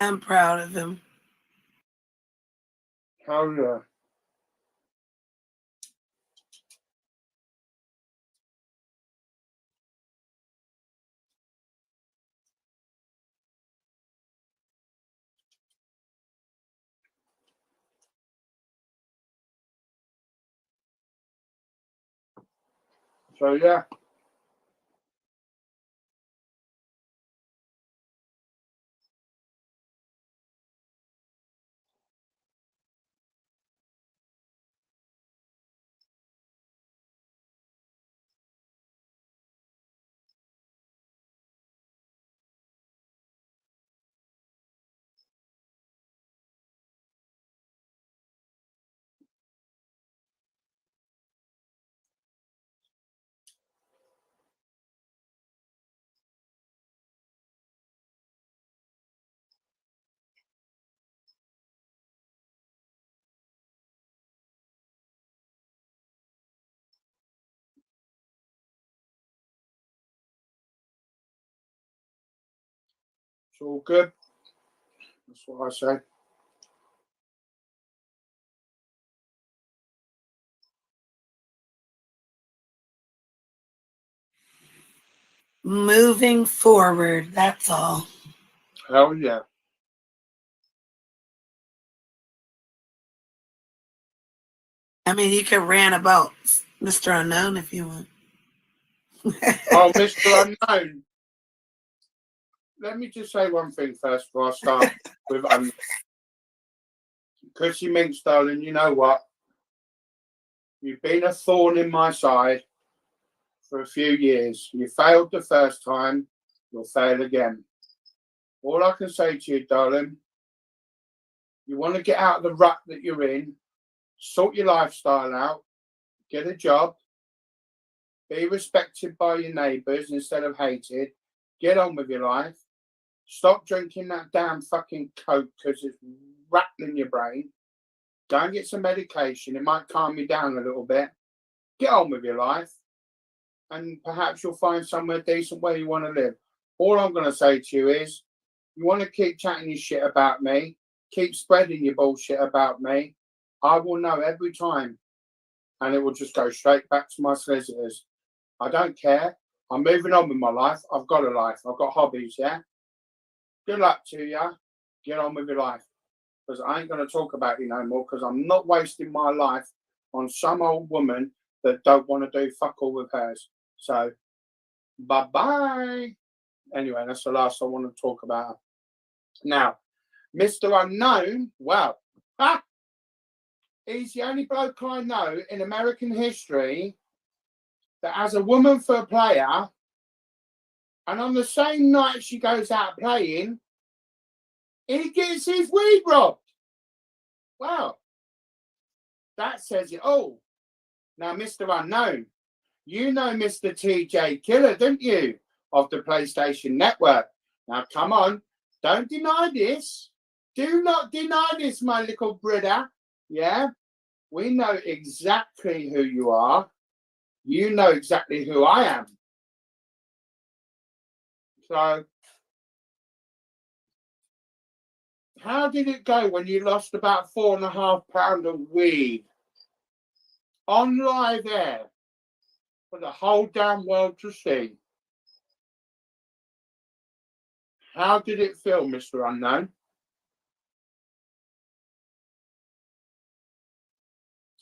I'm proud of him. Oh, yeah. So, yeah. It's all good. That's what I say. Moving forward, that's all. Hell yeah. I mean, you can rant about Mr. Unknown if you want. Oh, Mr. Unknown. Let me just say one thing first before I start with Unknown. Chrissy Minx, darling, you know what? You've been a thorn in my side for a few years. You failed the first time, you'll fail again. All I can say to you, darling, you want to get out of the rut that you're in, sort your lifestyle out, get a job, be respected by your neighbours instead of hated, get on with your life, stop drinking that damn fucking Coke because it's rattling your brain, go and get some medication, it might calm you down a little bit, get on with your life, and perhaps you'll find somewhere decent where you want to live. All I'm going to say to you is, you want to keep chatting your shit about me, keep spreading your bullshit about me, I will know every time, and it will just go straight back to my solicitors. I don't care. I'm moving on with my life. I've got a life. I've got hobbies, yeah? Good luck to you. Get on with your life. Because I ain't going to talk about you no more, because I'm not wasting my life on some old woman that don't want to do fuck all with hers. So, bye-bye. Anyway, that's the last I want to talk about. Now, Mr. Unknown, well, he's the only bloke I know in American history that has a woman for a player, and on the same night she goes out playing, he gets his weed robbed. Wow. That says it all. Now, Mr. Unknown, you know Mr. TJ Killer, don't you? Of the PlayStation Network. Now, come on. Don't deny this. Do not deny this, my little brother. Yeah? We know exactly who you are. You know exactly who I am. So, how did it go when you lost about £4.5 of weed on live air? for the whole damn world to see. How did it feel, Mr. Unknown?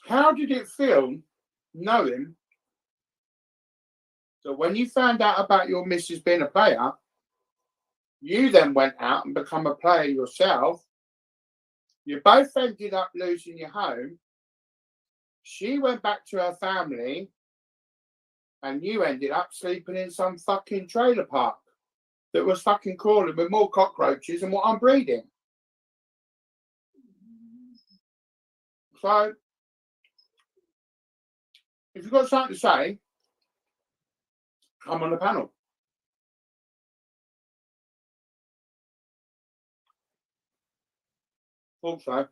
How did it feel knowing that when you found out about your missus being a player, you then went out and become a player yourself? You both ended up losing your home. She went back to her family, and you ended up sleeping in some fucking trailer park that was fucking crawling with more cockroaches than what I'm breeding. So, if you've got something to say, come on the panel. Thought so.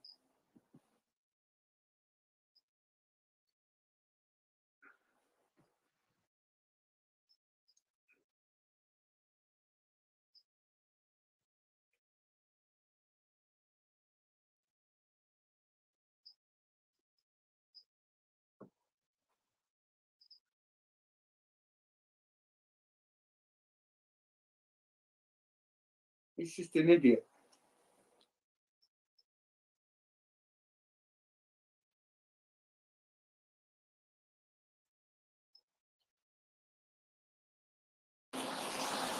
He's just an idiot.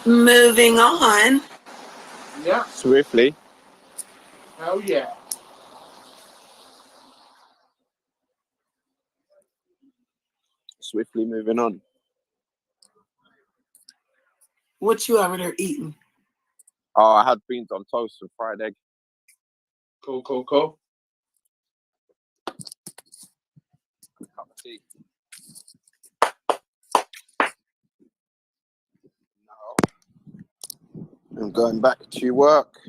Moving on. Yeah. Swiftly. Hell yeah. Swiftly moving on. What you over there eating? Oh, I had beans on toast and fried egg. Cool, cool, cool. Cup of tea. Now, I'm going back to work.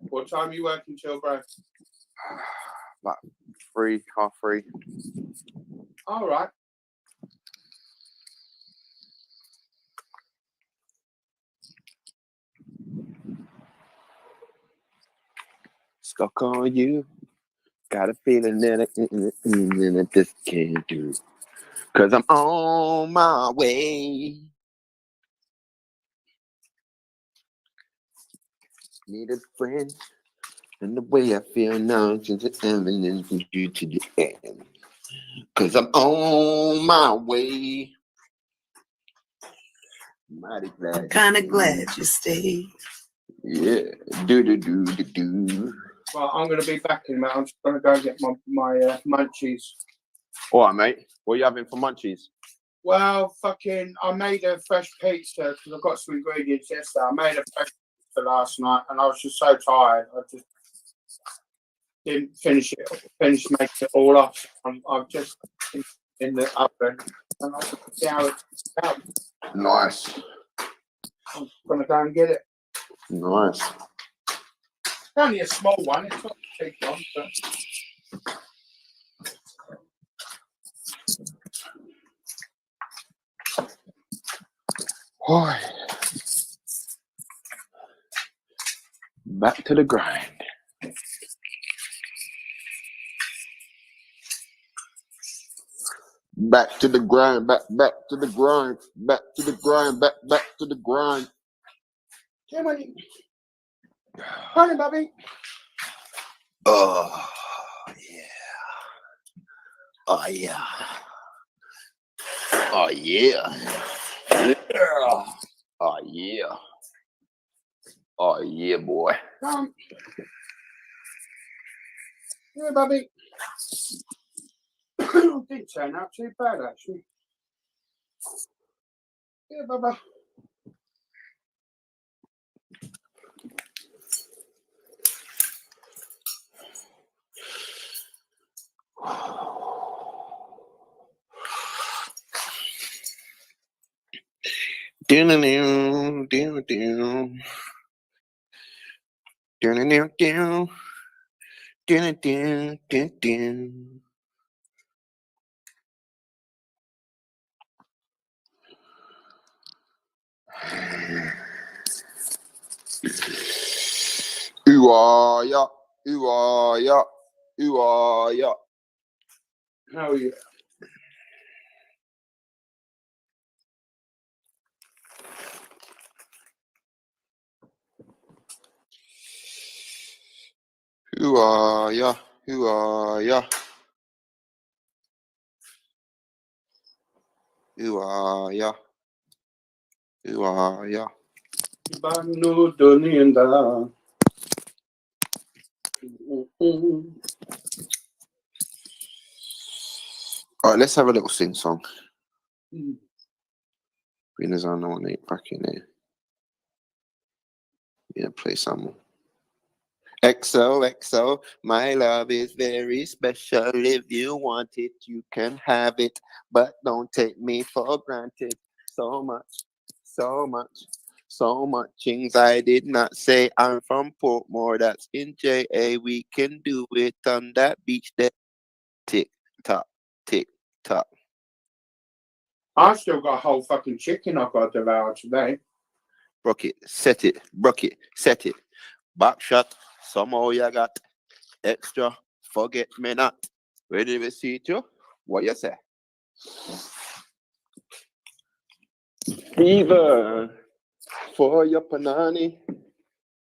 What time are you working till, bro? About 3, half 3. All right. Stuck on you. Got a feeling that I just can't do. 'Cause I'm on my way. Need a friend. And the way I feel now, since it's evidence from you to the end. 'Cause I'm on my way. Mighty glad. Kind of glad you stayed. Yeah. Do. Well, I'm going to be back in a minute. I'm just going to go and get my munchies. All right, mate. What are you having for munchies? Well, I made a fresh pizza because I've got some ingredients yesterday. I made a fresh pizza last night and I was just so tired. I just didn't finish making it all off. I'm just in the oven and I'll see how it's out. Nice. I'm going to go and get it. Nice. It's only a small one. It's not a big one, but... Boy. Back to the grind. Back to the grind, back to the grind, back to the grind, back to the grind. Come on, come on, Bobby. Oh, yeah. Oh, yeah. Oh, yeah. Oh, yeah. Oh, yeah, boy. Come. Yeah, Bobby. Didn't turn out too bad, actually. Yeah, Bubba. Ooh, ah, yeah. Ooh, ah, yeah. Ooh, ah, yeah. Hell yeah. Who are ya? Who are ya? Who are ya? Who are ya? Alright, let's have a little sing song. Being as I know one ain't back in here. Yeah, play some more. XOXO, my love is very special. If you want it, you can have it. But don't take me for granted. So much things I did not say. I'm from Portmore, that's in JA. We can do it on that beach there. Tick tock, tick tock. I've still got a whole fucking chicken I've got to devour today. Brock it, set it, back shot. Somehow you got extra, forget me not. Ready to see you? What you say? Fever for your panani.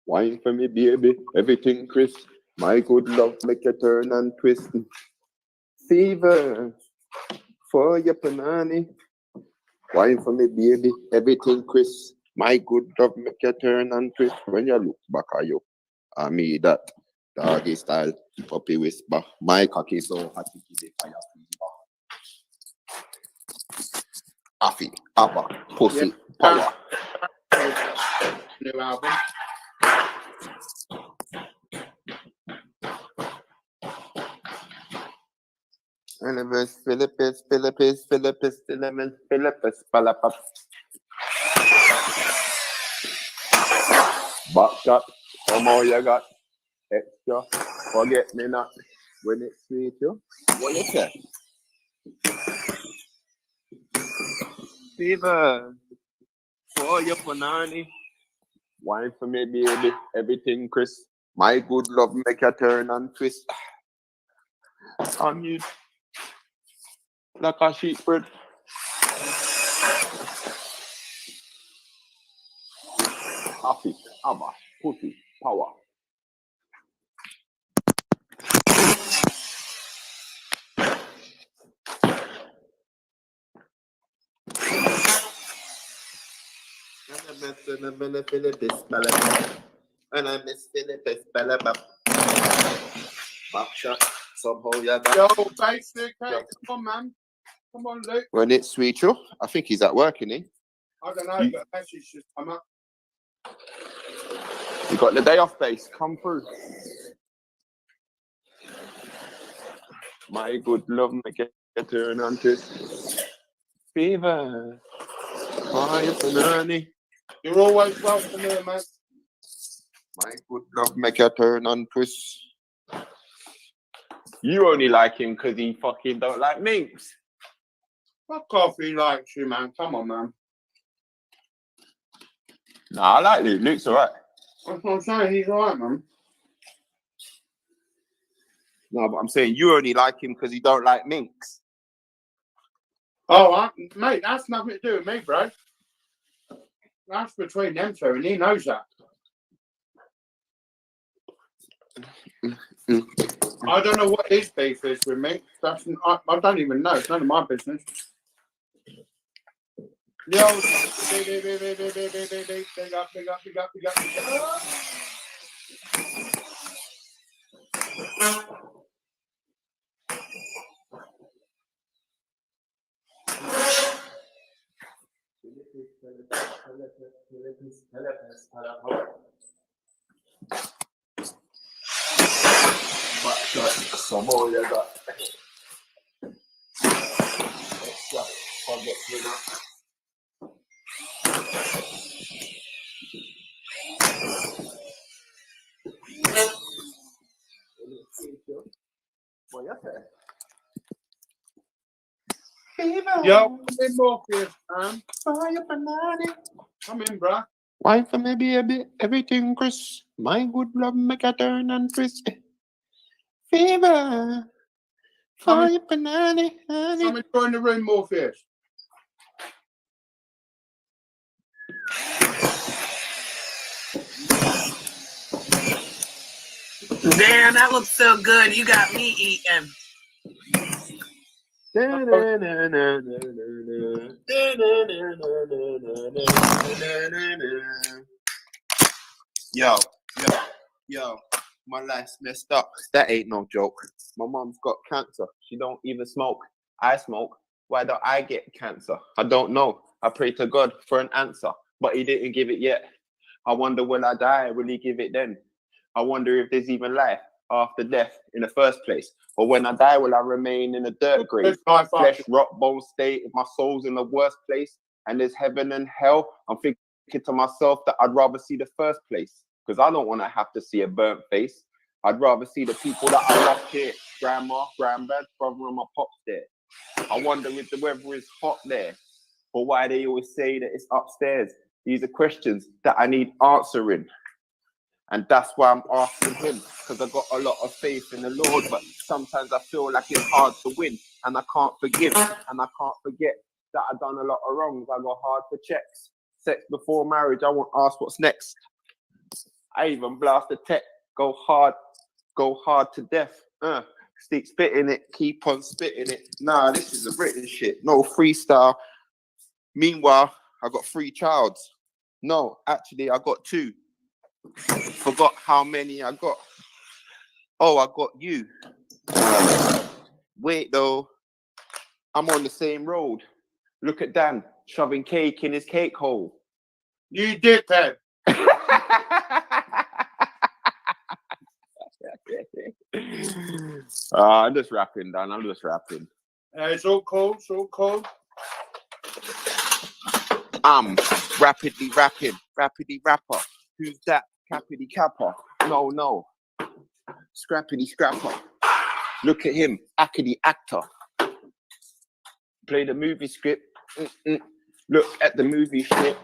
Wine for me, baby. Everything crisp. My good love make you turn and twist. Fever for your panani. Wine for me, baby. Everything crisp. My good love make you turn and twist. When you look back at you, I mean that doggy style puppy whisper. My cocky so hot to keep the fire fever. Affy, abba, pussy, power. New album. Philippus, palapap. Back shot, somehow you got extra, forget me not, when it's sweet you, what you say? Fever, for your panani, wine for me baby, everything crisp, my good love make you turn and twist, on you, like a sheepbird. Happy, abba, pussy, power. And I miss Philippus, back shot, somehow you got. Yo, basic, hey, come on, man. Come on, Luke. When it's sweet, you. I think he's at work, isn't he? I don't know, but a message just come up. You got the day off base, come through. My good love, make it turn on to fever. Fire for nanny. You're always welcome here, man. My good love, make you turn on twist. You only like him because he fucking don't like minks. Fuck off, he likes you, man. Come on, man. Nah, I like Luke. Luke's alright. That's what I'm saying. He's alright, man. No, but I'm saying you only like him because he don't like minks. Oh, mate, that's nothing to do with me, bro. That's between them two, and he knows that. I don't know what his beef is with me. I don't even know. It's none of my business. The old big up. Some more you got. Extra, forget me not. What you say? Yo, come in, Morpheus, man. Fire banana. Come in, bruh. Wine for me, baby, everything crisp. My good love make a turn and twist. Fever. Fire banana. Come and join the room, Morpheus. Damn, that looks so good. You got me eating. Yo, my life's messed up. That ain't no joke. My mom's got cancer. She don't even smoke. I smoke. Why don't I get cancer? I don't know. I pray to God for an answer, but he didn't give it yet. I wonder, will I die? Will he give it then? I wonder if there's even life after death in the first place. Or when I die, will I remain in a dirt grave? Flesh rot, bone state, if my soul's in the worst place and there's heaven and hell, I'm thinking to myself that I'd rather see the first place, because I don't want to have to see a burnt face. I'd rather see the people that I lost here. Grandma, granddad, brother and my pops there. I wonder if the weather is hot there, or why they always say that it's upstairs. These are questions that I need answering. And that's why I'm asking him, because I've got a lot of faith in the Lord, but sometimes I feel like it's hard to win, and I can't forgive, and I can't forget that I've done a lot of wrongs. I go hard for checks. Sex before marriage, I won't ask what's next. I even blast the tech, go hard to death. Stick spitting it, keep on spitting it. Nah, this is a British shit, no freestyle. Meanwhile, I got 3 childs. No, actually, I got 2. Forgot how many I got. Oh, I got you. Wait though, I'm on the same road. Look at Dan shoving cake in his cake hole. You did that. I'm just rapping, Dan. I'm just rapping. It's all cool. It's all cool. I'm rapidly rapping, rapidly rapper. Who's that? Cappity capper. No. Scrappity scrapper. Look at him, acity actor. Play the movie script. Look at the movie shit.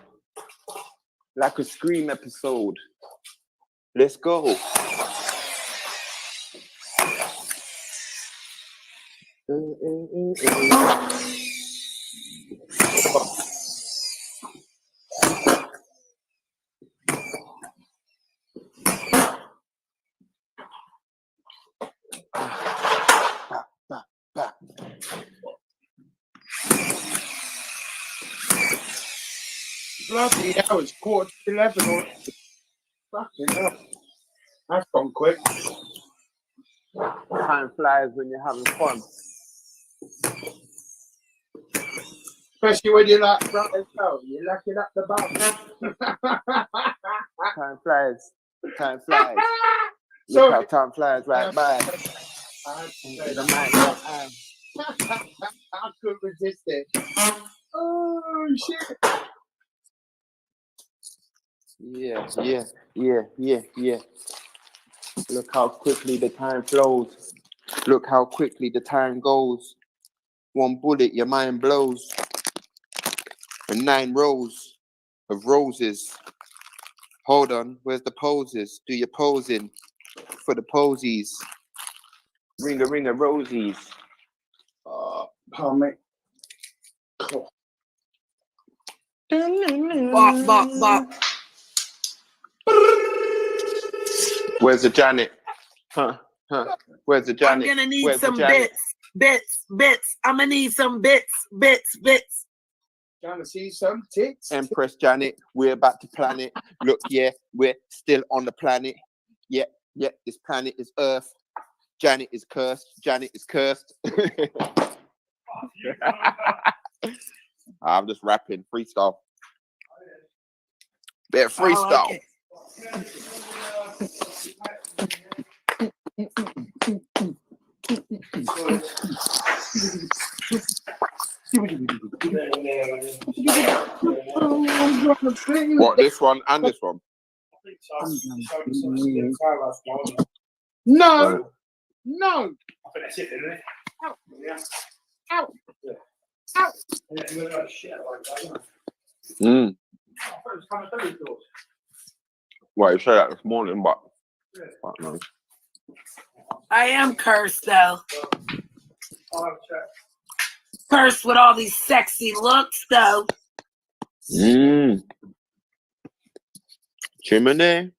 Like a Scream episode. Let's go. Bloody hell, it's 11:15 or fucking hell. That's gone quick. Time flies when you're having fun. Especially when you're like, right as hell, you're looking at the button. Time flies. Time flies. Sorry. Look how time flies right by. I couldn't resist it. Oh shit. Yeah. Look how quickly the time flows. Look how quickly the time goes. 1 bullet, your mind blows. And 9 rows of roses. Hold on, where's the poses? Do your posing for the posies. Ring a rosies. Pardon me. Cool. Bop. Where's the Janet? Huh? Where's the Janet? I'm gonna need Where's some the Janet? bits. I'm gonna need some bits. Trying to see some tits. Empress Janet, we're about to planet. Look, yeah, we're still on the planet. Yeah, this planet is Earth. Janet is cursed. I'm just rapping, freestyle. Bit of freestyle. What, this one and this one? No. I think that's it, isn't it? Ow. Well, you said that this morning, but no. I am cursed though. Cursed with all these sexy looks though. Chimney.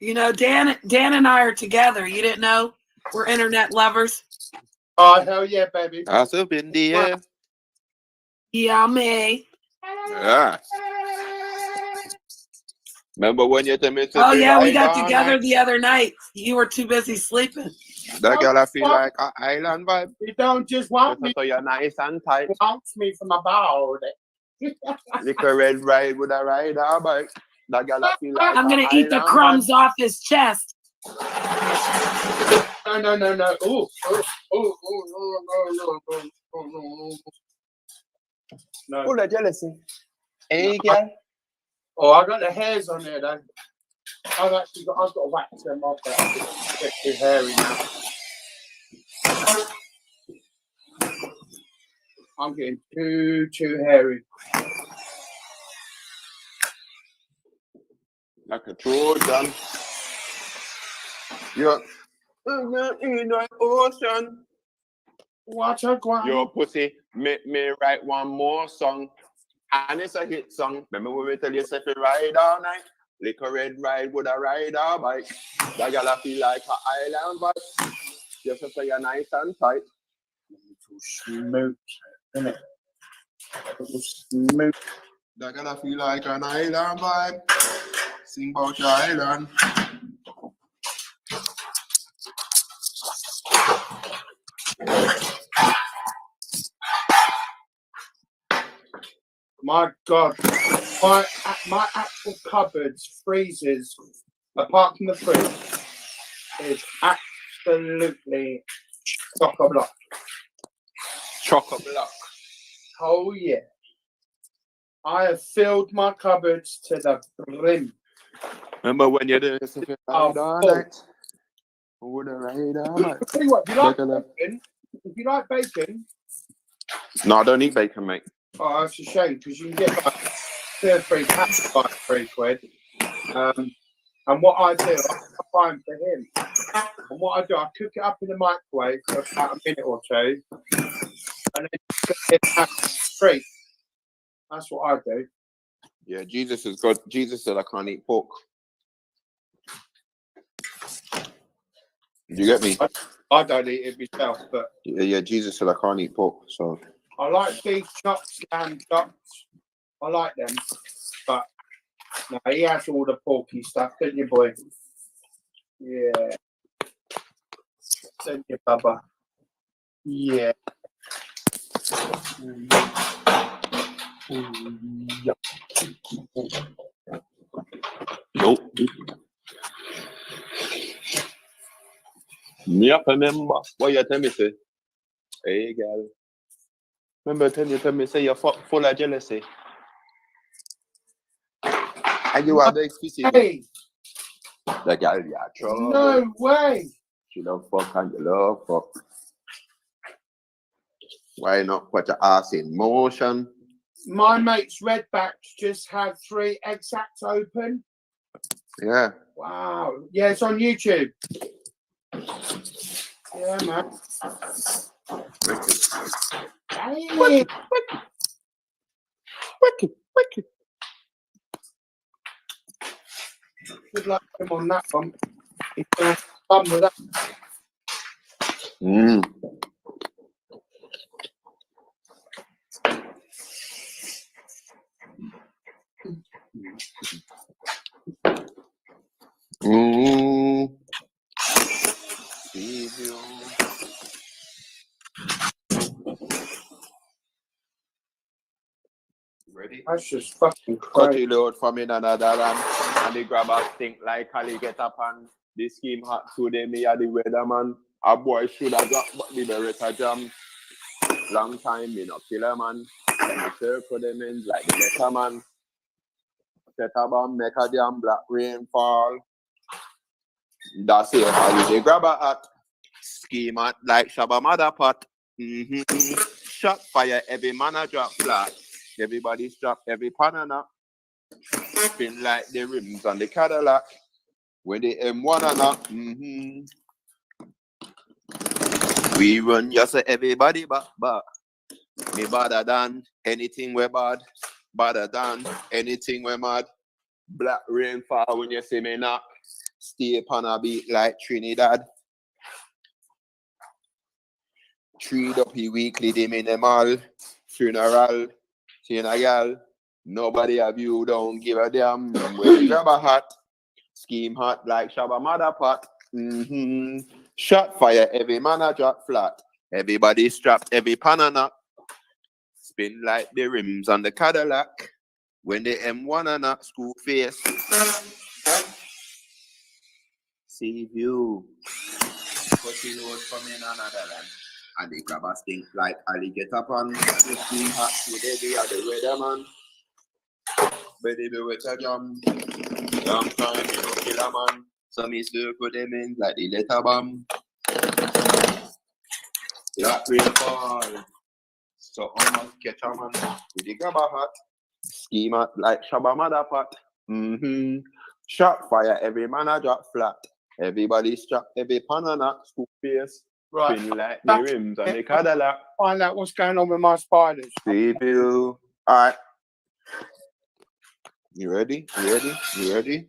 You know, Dan and I are together. You didn't know? We're internet lovers. Oh, hell yeah, baby. That's up in the air. Yeah, me. Yeah. Remember when you tell me to Oh be yeah, we right got all together night? the other night. You were too busy sleeping. That girl I feel like an island vibe. You don't just want me. So you're nice and tight. Wants me for my ball. Little red ride with a ride or bike. That girl I feel like I'm gonna eat the crumbs off his chest. No. Ooh. No. Full of jealousy. Hey, girl. Oh, I got the hairs on there though. I've got to wax them off. Get too hairy now. I'm getting too hairy. Like a Trojan. Yeah. In the ocean. Watch her go. Your pussy make me write one more song. And it's a hit song. Remember when we tell you to ride all night? Little red ride with a ride or bike. That girl I feel like an island vibe. Just to say you're nice and tight. Smooth, innit? Smooth. That girl I feel like an island vibe. Sing about your island. My God, my actual cupboards, freezers, apart from the fridge, is absolutely chock-a-block. Chock-a-block. Oh yeah, I have filled my cupboards to the brim. Remember when you're doing something all night? With a ride all night. Tell you what, if you like bacon, No, I don't eat bacon, mate. oh, that's a shame because you can get like 2 or 3 packs for like £3. And what I do, I buy them for him. And what I do, I cook it up in the microwave for about a minute or 2, and then it's free. That's what I do. Yeah, Jesus is God. Jesus said I can't eat pork. You get me? I don't eat it myself, but Yeah, Jesus said I can't eat pork, so. I like beef chops, lamb chops. I like them, but no, he has all the porky stuff, don't you, boy? Yeah. Don't you, Bubba? Yeah. Nope. Me up remember what you tell me say. Hey girl. Remember tell me say you're full of jealousy. And you are big fissy. Hey. The girl you are trouble. No way. She love fuck and you love fuck. Why not put your ass in motion? My mate's Redbacks just had 3 exacts open. Yeah. Wow. Yeah, it's on YouTube. Yeah, man. Hey. Wicked. Good luck to him on that one. He's gonna have fun with that. Ready? That's just fucking Cut crazy. you load from in another land. And the grabber stink like Ali get up and the scheme hot today me a the weatherman. A boy should have dropped but the Beretta jam. Long time me no kill a man. And the circle them in like the letter man. Set a bomb, make a damn black rain fall. That's it. How the grabber at. Scheme hot like Shabba Mother pot. Shot fire, every man a drop flat. Everybody strap every banana. Spin like the rims on the Cadillac. When the M1 and up. We run just say everybody back. Me badder than anything we bad. Badder than anything we mad. Black rainfall when you see me knock. stay upon a beat like Trinidad. Treat up he weekly, the minimal. Funeral, seeing a gal. Nobody have you, don't give a damn. When you grab a hat, scheme hot like Shabba Mother Pot. Shot fire, every man a drop flat. Everybody strapped, every pan a knock. Spin like the rims on the Cadillac. When the M1 a knock, school face. See you. Pussy road from in another land. And they grab a stink like alligator pan. The steam hot with every other weatherman. Baby, be with a jam. Long time, you know, kill a man. So me circle them in like the letter bomb. That rainfall. So I must catch a man with the grabber hat. Scheme out like Shabba Mother Pot. Shot fire, every man a drop flat. Everybody strap, every pan a knock, school face. Right. Spin like the rims and the Cadillac. Find out what's going on with my spiders. See you. Alright. You ready? You ready? You ready?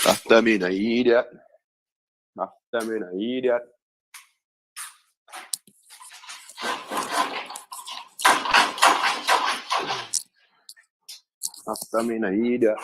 After me, an idiot. After me, an idiot. After me, an idiot.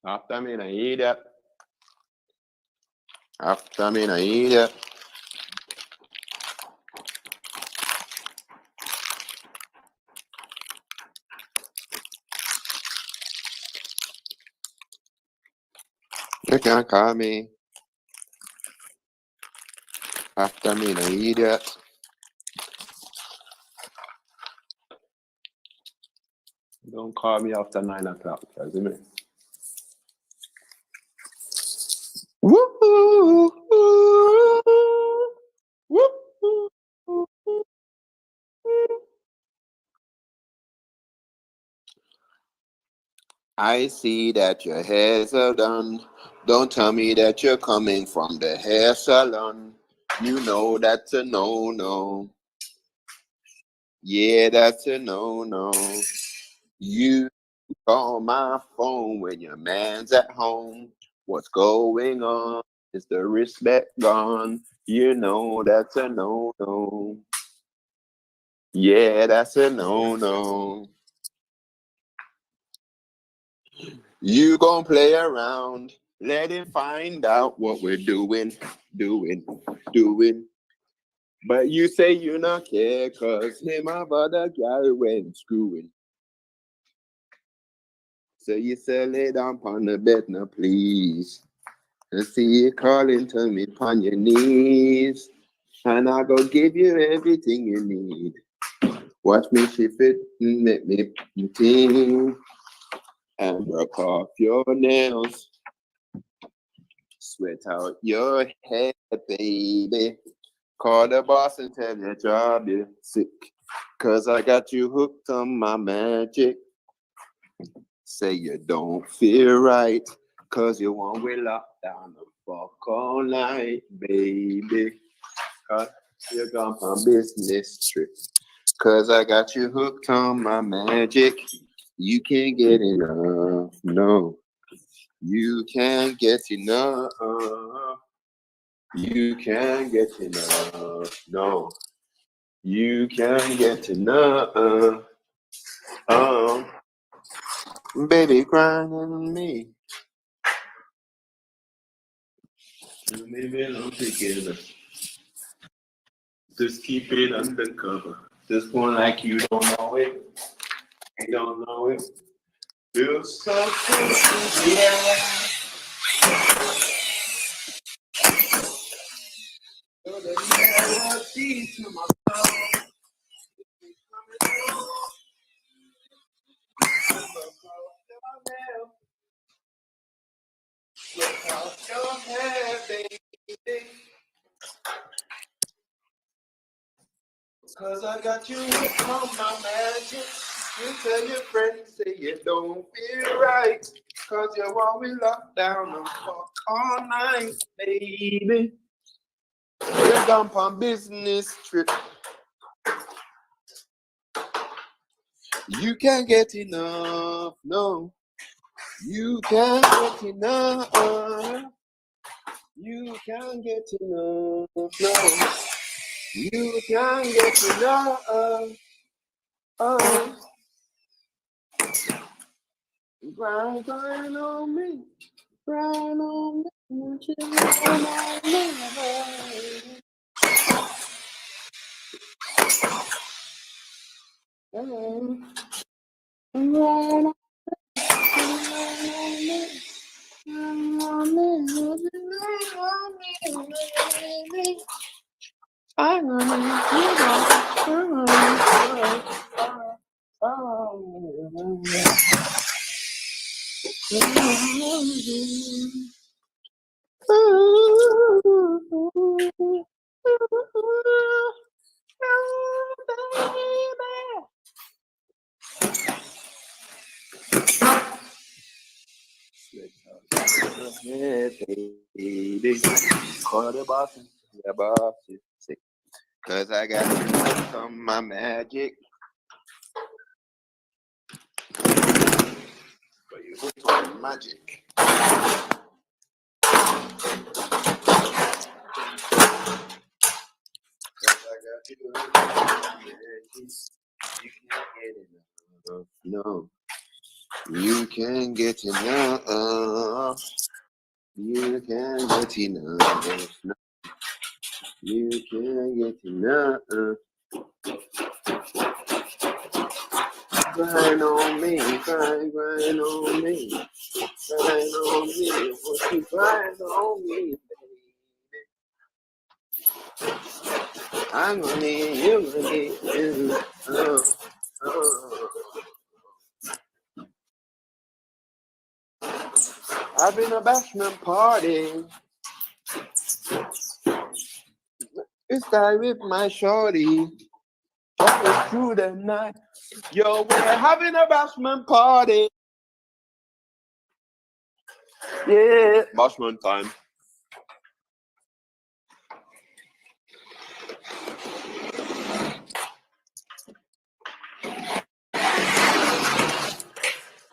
After me, an idiot. After me, an idiot. You can't call me. After me, an idiot. Don't call me after 9 o'clock, you me? Woo! I see that your hair's all done. Don't tell me that you're coming from the hair salon. You know that's a no-no. Yeah, that's a no-no. You call my phone when your man's at home. What's going on? Is the respect gone? You know that's a no-no. Yeah, that's a no-no. You gon' play around. Let him find out what we're doing. But you say you not care, cause him and other guy went screwing. So you say lay down on the bed now, please. And see you calling to me on your knees. And I go give you everything you need. Watch me shift it and make me think. And work off your nails. Sweat out your head, baby. Call the boss and tell your job is sick. Cause I got you hooked on my magic. Say you don't feel right. Cause you want we lock down the fuck all night, baby. Cause you're gone on business trip. Cause I got you hooked on my magic. You can't get enough, no. You can't get enough. You can't get enough, no. You can't get enough. Baby, grind on me. Maybe I'll together. Just keep it undercover. Just one like you don't know it. You don't know it. Feels so good, yeah. So the melody to my soul. Look out your hair, baby. Cause I got you on my magic. You tell your friends, say you don't feel right. Cause you want me locked down and fuck all night, baby. You're gone on business trip. You can't get enough, no. You can't get enough. You can't get enough, no. You can't get enough. Grind on me. Grind on me. Baby, call the boss and the boss is sick. Cause I got you on my magic. But you hooked on magic. Cause I got you hooked on magic. You can't get enough. No. You can't get enough. You can't get enough. No. You can't get enough. Grind on me, grind on me. Grind on me, won't you grind on me, baby? I'm gonna need you, gonna need you. I've been a bashment party. It's time with my shorty. All through the night. Yo, we're having a bashment party. Yeah, bashment time.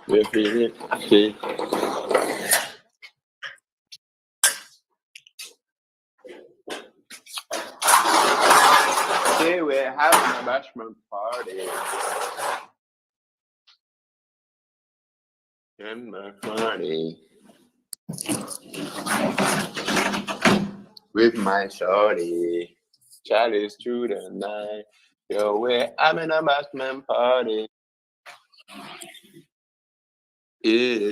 We're feeling happy. Yeah, we're having a bashment party. In my party. With my shorty. Charlie's through the night. Yo, we're having a bashment party. Yeah.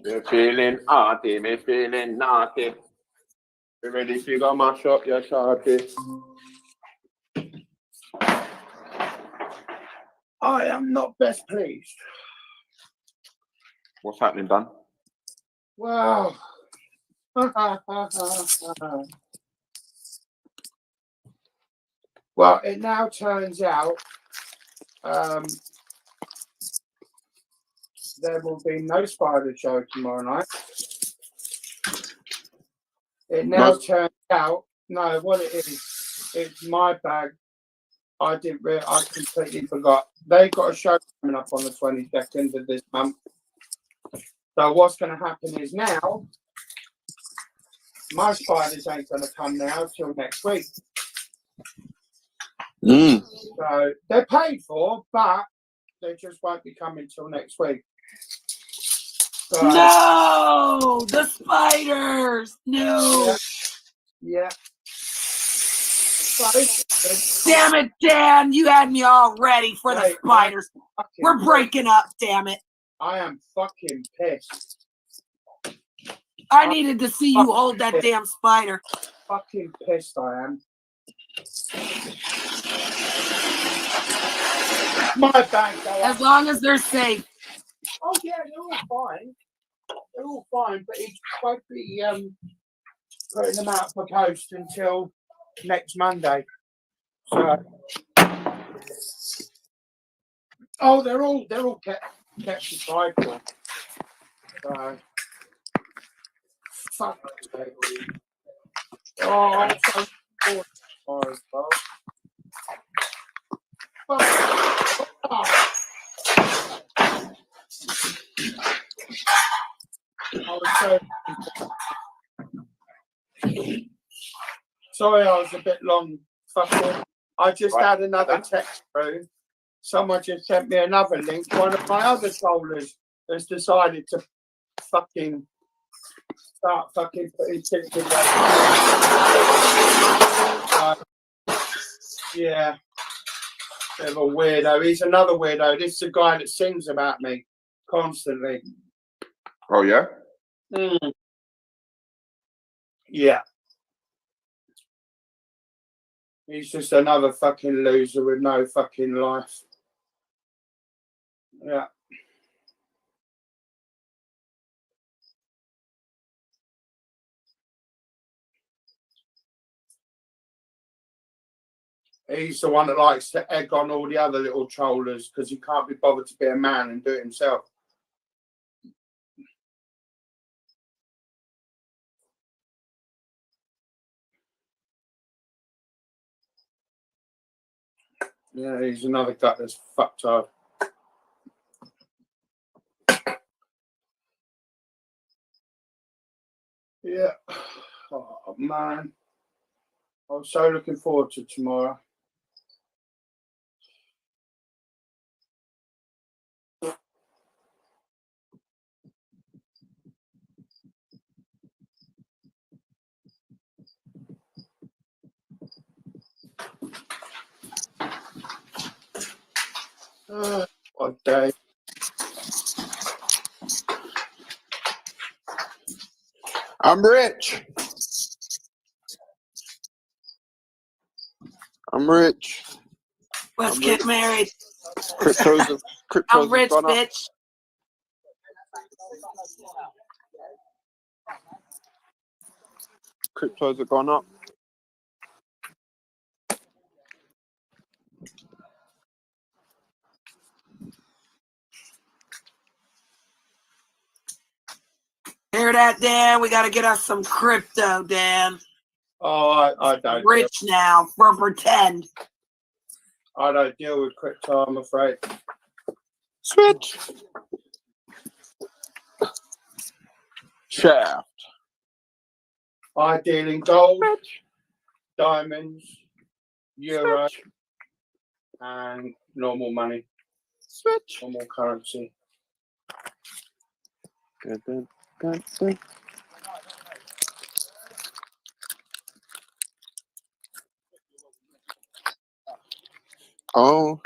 We're feeling arty, we're feeling naughty. You ready to go mash up your shorty? I am not best pleased. What's happening, Dan? Wow. Well, it now turns out there will be no spider show tomorrow night. It now turns out, no, what it is, it's my bag. I completely forgot. They've got a show coming up on the 22nd of this month. So what's going to happen is now, my spiders ain't going to come now till next week. So they're paid for, but they just won't be coming till next week. So, No, the spiders. No. Yeah. Damn it, Dan. You had me all ready for the spiders. We're breaking up, damn it. I am fucking pissed. I needed to see you hold that damn spider. Fucking pissed I am. My bag, as long as they're safe. Oh yeah, they're all fine. They're all fine, but he won't be putting them out for post until next Monday. So, they're all kept aside for. So, fuck. Oh, I'm so bored tomorrow as well. Sorry, I was a bit long. Fucking. I just had another text through. Someone just sent me another link. One of my other trollers has decided to fucking start fucking putting pictures up. Yeah. Bit of a weirdo. He's another weirdo. This is a guy that sings about me constantly. Oh, yeah? Yeah. He's just another fucking loser with no fucking life. Yeah. He's the one that likes to egg on all the other little trollers because he can't be bothered to be a man and do it himself. Yeah, he's another guy that's fucked up. Yeah. Oh, man. I'm so looking forward to tomorrow. What day? I'm rich. I'm rich. Let's get married. Cryptos I'm rich, have gone up. bitch. Cryptos have gone up. Hear that, Dan? We got to get us some crypto, Dan. Oh, I don't. Rich now for pretend. I don't deal with crypto, I'm afraid. Switch. Shaft. I deal in gold, diamonds, euro, and normal money. Switch. Normal currency. Good. Oh,